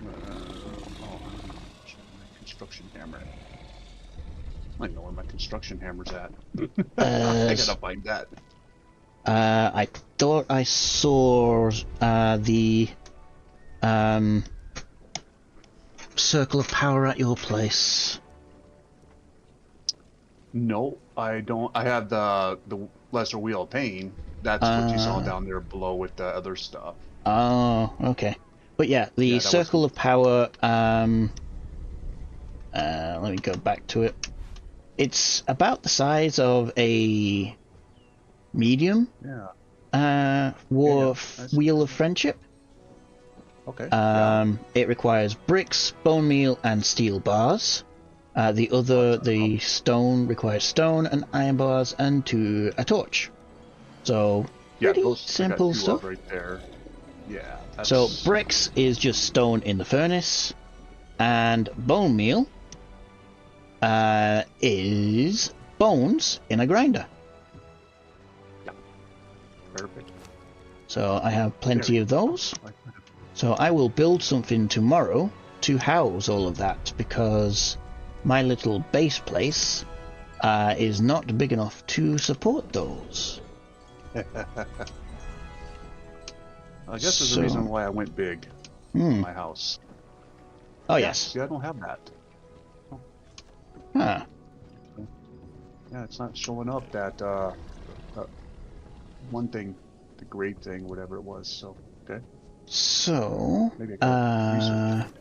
My construction hammer. I know where my construction hammer's at. I gotta find that. I thought I saw the circle of power at your place. No, I don't. I have the lesser wheel of pain. That's what you saw down there below with the other stuff. Oh, okay. But yeah, the Yeah, that circle of power. Let me go back to it. It's about the size of a medium Yeah. wheel of friendship. Okay. It requires bricks, bone meal, and steel bars. The stone requires stone and iron bars and a torch. So pretty those, simple I got two stuff. of right there. Yeah. So bricks is just stone in the furnace, and bone meal is bones in a grinder. Perfect. So I have plenty of those. So I will build something tomorrow to house all of that, because my little base place is not big enough to support those. I guess there's a reason why I went big in my house. Oh, Yeah, yes. See, I don't have that. Huh. Yeah, it's not showing up that one thing, the grade thing, whatever it was. So okay. So, Maybe I can research.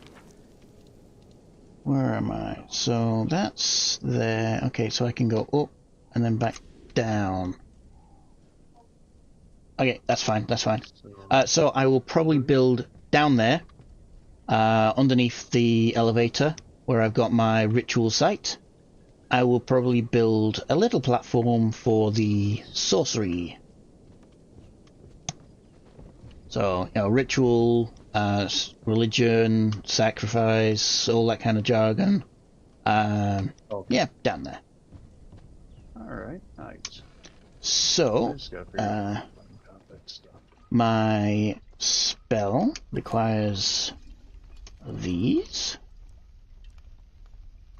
where am I? So that's there. Okay, so I can go up and then back down. Okay, that's fine. That's fine. So I will probably build down there, underneath the elevator, where I've got my ritual site. I will probably build a little platform for the sorcery. So, ritual, religion, sacrifice, all that kind of jargon. Okay. Yeah, down there. All right. Nice. So, my spell requires these.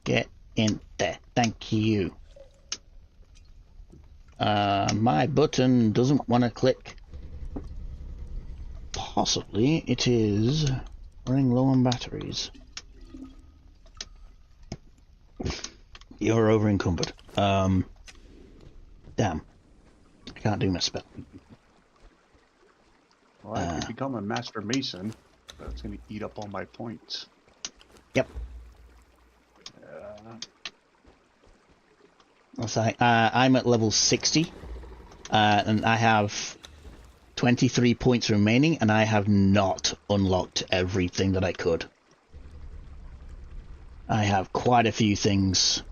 Get in there. Thank you. My button doesn't want to click. Possibly it is running low on batteries. You're over encumbered. Damn. I can't do my spell. Well, I could become a master mason. That's going to eat up all my points. Yep. I'm at level 60, and I have 23 points remaining, and I have not unlocked everything that I could. I have quite a few things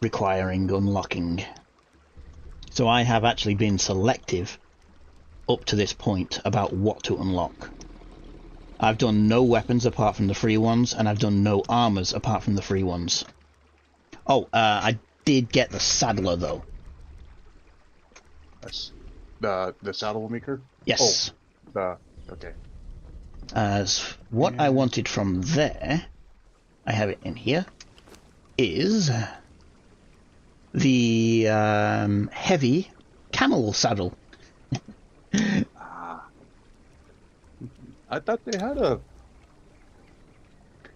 requiring unlocking. So I have actually been selective up to this point about what to unlock. I've done no weapons apart from the free ones, and I've done no armors apart from the free ones. Oh, I did get the saddler though. That's the saddle maker? Yes. Oh, okay. As what I wanted from there, I have it in here, is the heavy camel saddle. I thought they had to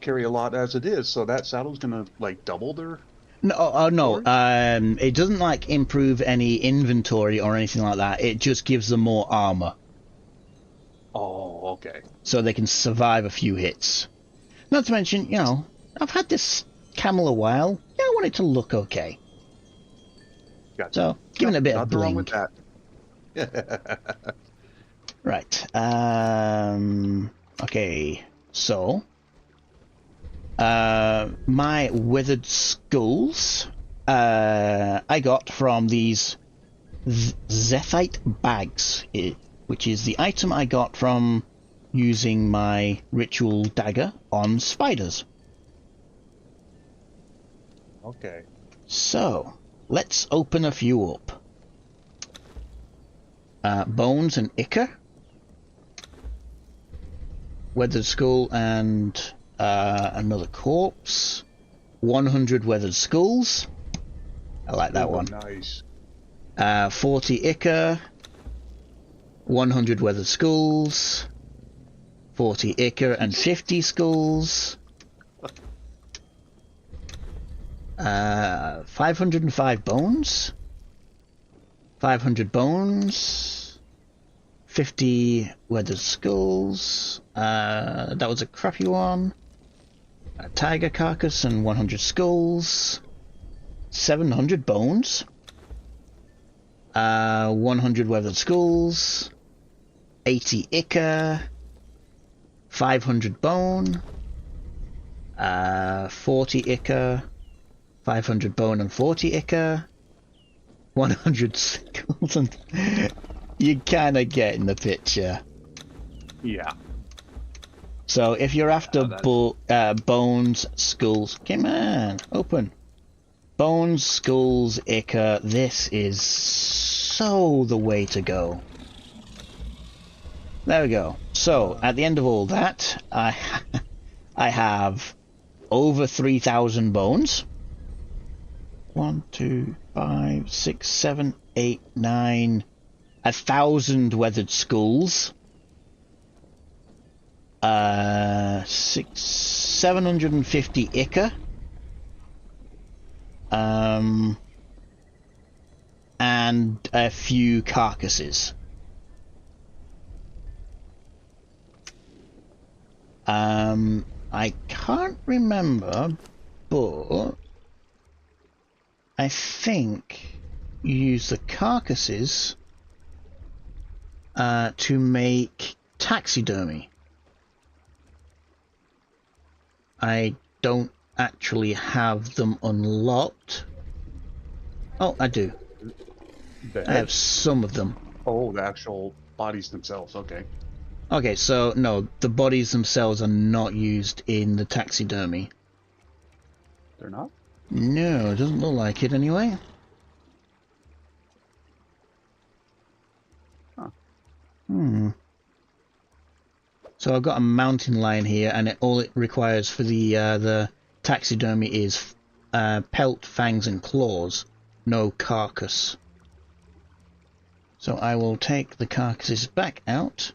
carry a lot as it is, so that saddle's gonna like double their. No, no. It doesn't like improve any inventory or anything like that. It just gives them more armor, Oh, okay. so they can survive a few hits. Not to mention, I've had this camel a while. Yeah, I want it to look okay. Gotcha. So, giving it a bit of Nothing wrong bling. with that. Right. Okay. So, my weathered skulls I got from these Zethite bags, which is the item I got from using my ritual dagger on spiders. Okay. So, let's open a few up. Bones and ichor. Weathered skull and another corpse. 100 weathered skulls. I like that one. Nice. 40 ichor. 100 weathered skulls. 40 ichor and 50 skulls. 505 bones. 500 bones. 50 weathered skulls. That was a crappy one. A tiger carcass and 100 skulls. 700 bones. 100 weathered skulls. 80 ichor. 500 bone. 40 ichor. 500 bone and 40 ichor. 100 skulls. And you kind of get in the picture. Yeah. So if you're after bones, skulls, come on, open. Bones, skulls, ichor, this is so the way to go. There we go. So at the end of all that, I have over 3,000 bones. 1, 2, 5, 6, 7, 8, 9, 1,000 weathered skulls. 750 ichor. And a few carcasses. I can't remember, but I think you use the carcasses to make taxidermy. I don't actually have them unlocked. Oh, I do. I have some of them. Oh, the actual bodies themselves. Okay. Okay, so no, the bodies themselves are not used in the taxidermy. They're not? No, it doesn't look like it anyway. Huh. So I've got a mountain lion here, and all it requires for the taxidermy is pelt, fangs, and claws. No carcass. So I will take the carcasses back out.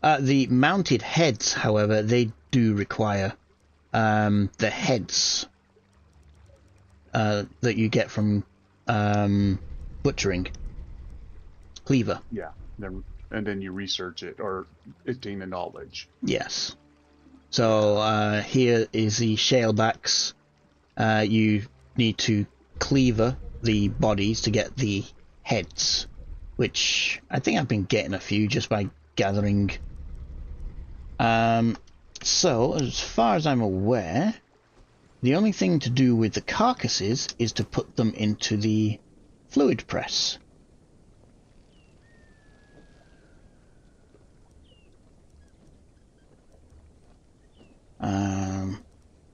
The mounted heads, however, they do require the heads that you get from butchering. Cleaver. Yeah. And then you research it or attain the knowledge. Yes. So here is the shalebacks. You need to cleaver the bodies to get the heads, which I think I've been getting a few just by gathering. So as far as I'm aware, the only thing to do with the carcasses is to put them into the fluid press.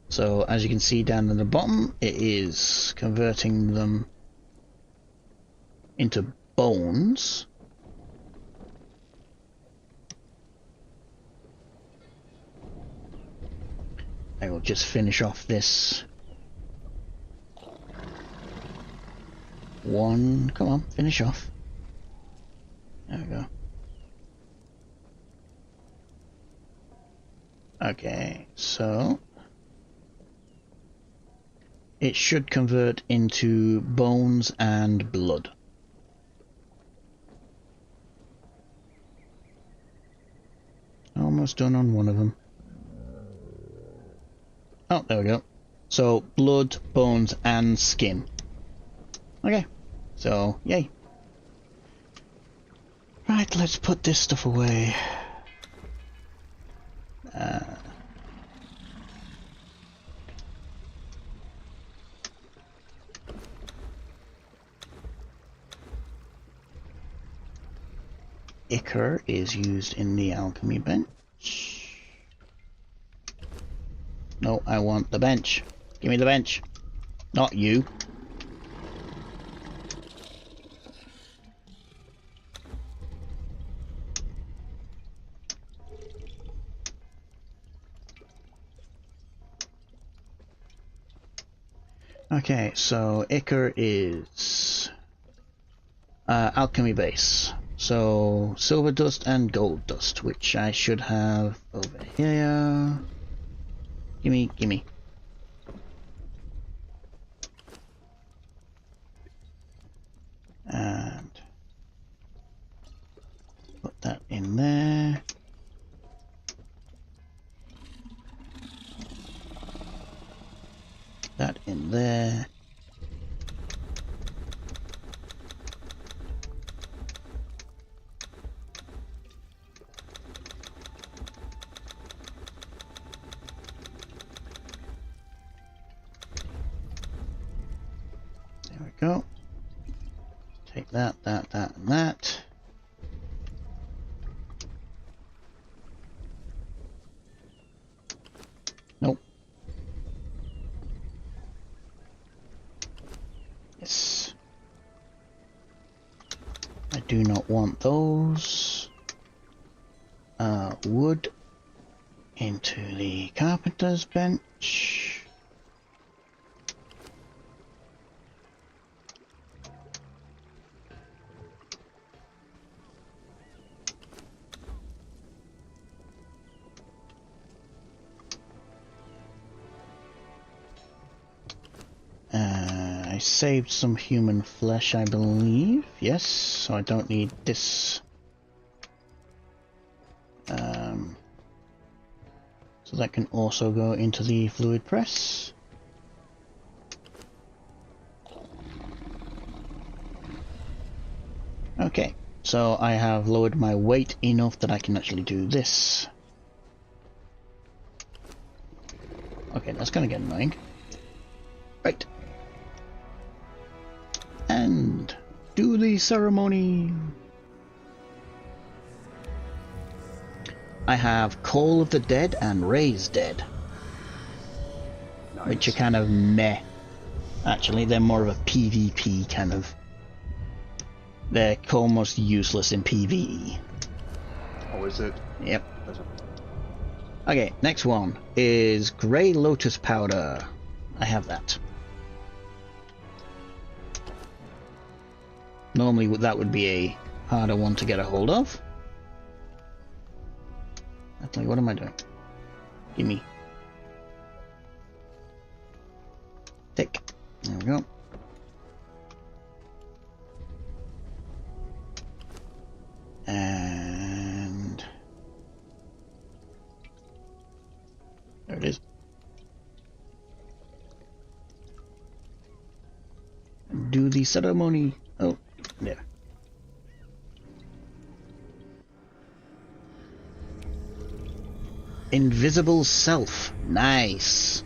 So as you can see down at the bottom, it is converting them into bones. I will just finish off this one. Come on, finish off. There we go. Okay, so it should convert into bones and blood. Almost done on one of them. Oh, there we go. So, blood, bones, and skin. Okay, so, yay. Right, let's put this stuff away. ichor is used in the alchemy bench. No, I want the bench. Give me the bench. Not you. Okay, so ichor is alchemy base. So silver dust and gold dust, which I should have over here. Gimme, gimme. And put that in there. That in there. There we go. Take that, that, and that. Nope. Yes. I do not want those. Wood into the carpenter's bench. I saved some human flesh, I believe. Yes, so I don't need this. So that can also go into the fluid press. Okay, so I have lowered my weight enough that I can actually do this. Okay, that's gonna get annoying. Right. And do the ceremony. I have Call of the Dead and Raise Dead. Nice. Which are kind of meh. Actually, they're more of a PvP kind of. They're almost useless in PvE. Oh, is it? Yep. Okay, next one is Grey Lotus Powder. I have that. Normally that would be a harder one to get a hold of. Actually, what am I doing? Gimme. Tick. There we go. And there it is. Do the ceremony. Oh, there. Invisible Self. Nice.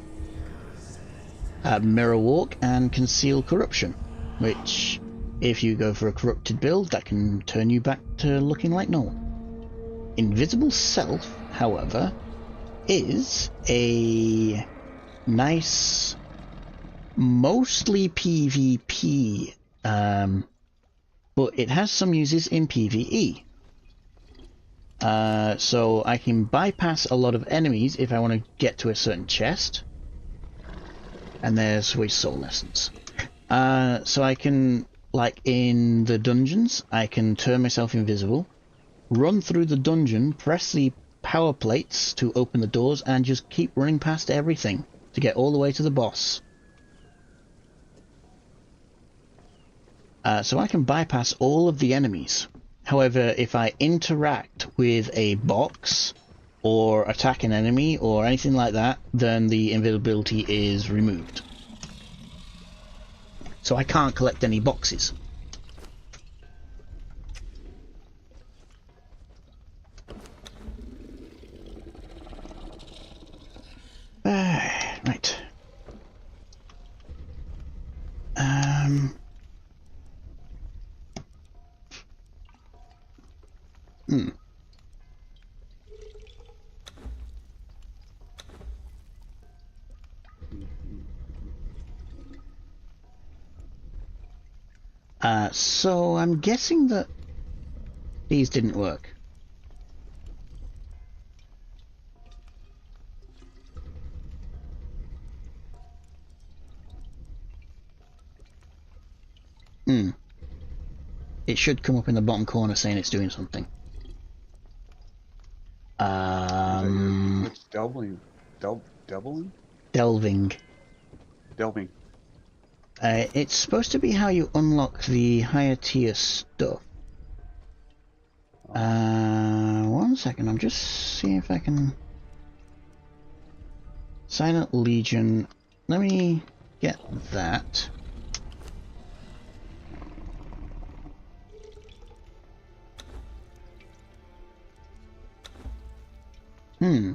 Mirror Walk and Conceal Corruption, which, if you go for a corrupted build, that can turn you back to looking like normal. Invisible Self, however, is a nice, mostly PvP, but it has some uses in PvE. So I can bypass a lot of enemies if I want to get to a certain chest. And there's waste soul essence. So I can, like in the dungeons, I can turn myself invisible, run through the dungeon, press the power plates to open the doors, and just keep running past everything to get all the way to the boss. So I can bypass all of the enemies. However, if I interact with a box or attack an enemy or anything like that, then the invisibility is removed. So I can't collect any boxes. Right. So I'm guessing that these didn't work. It should come up in the bottom corner saying it's doing something. It's delving. Delving? Delving. Delving. It's supposed to be how you unlock the higher tier stuff. One second, I'm just seeing if I can... Silent Legion. Let me get that. Hmm.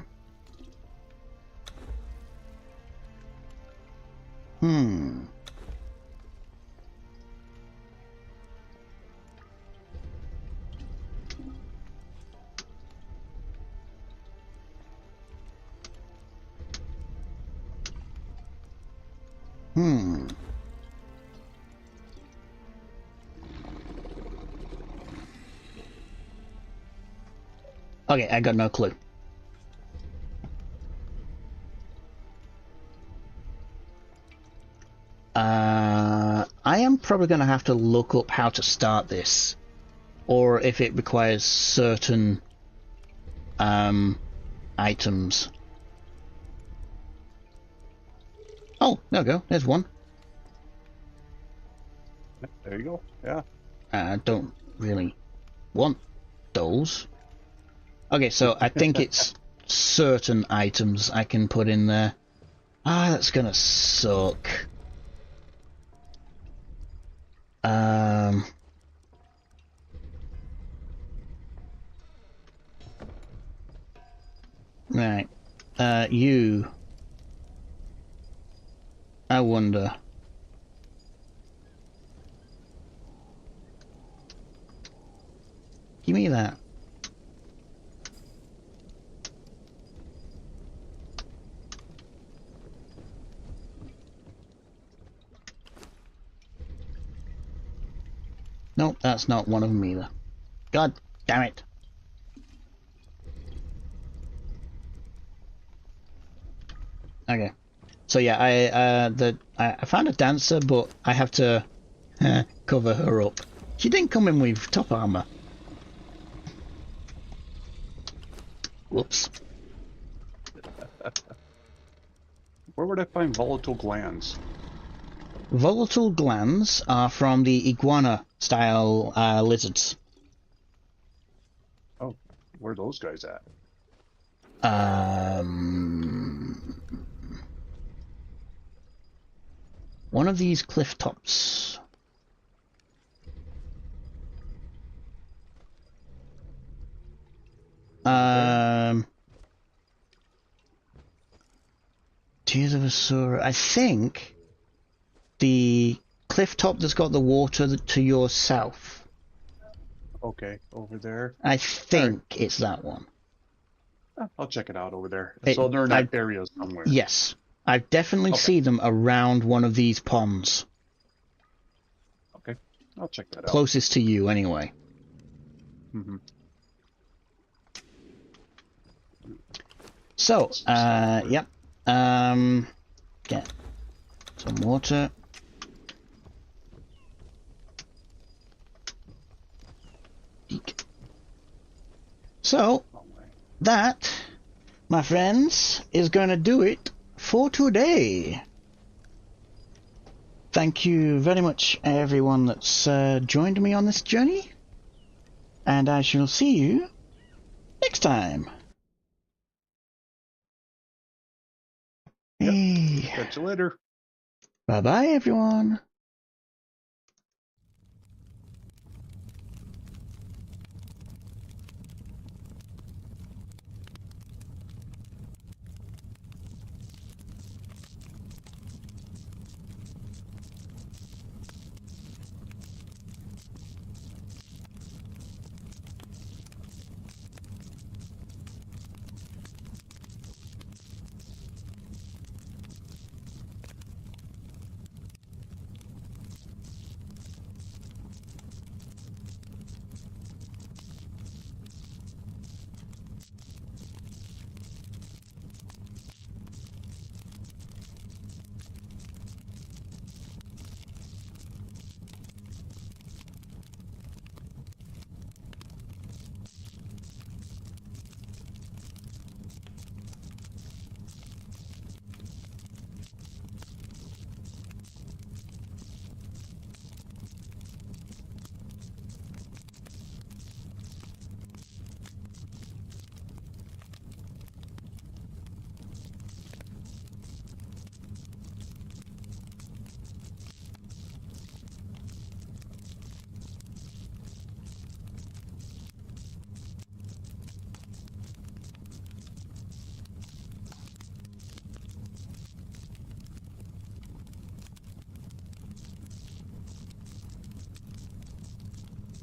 Okay, I got no clue. I am probably going to have to look up how to start this, or if it requires certain items. Oh, there we go. There's one. There you go. Yeah. I don't really want those. Okay, so I think it's certain items I can put in there. Ah, that's gonna suck. Right. You. I wonder. Give me that. Nope, that's not one of them either. God damn it. Okay. So yeah, I found a dancer, but I have to cover her up. She didn't come in with top armor. Whoops. Where would I find volatile glands? Volatile glands are from the iguana style lizards. Oh, where are those guys at? One of these cliff tops. Tears of Asura. I think the cliff top that's got the water to your south. Okay, over there. I think it's that one. I'll check it out over there. So they're in that area somewhere. Yes. I definitely see them around one of these ponds. Okay, I'll check that out. Closest to you, anyway. Mm-hmm. So, yep. Get some water. Eek. So, that, my friends, is going to do it for today. Thank you very much, everyone that's joined me on this journey. And I shall see you next time. Yep. Hey. Catch you later. Bye-bye, everyone.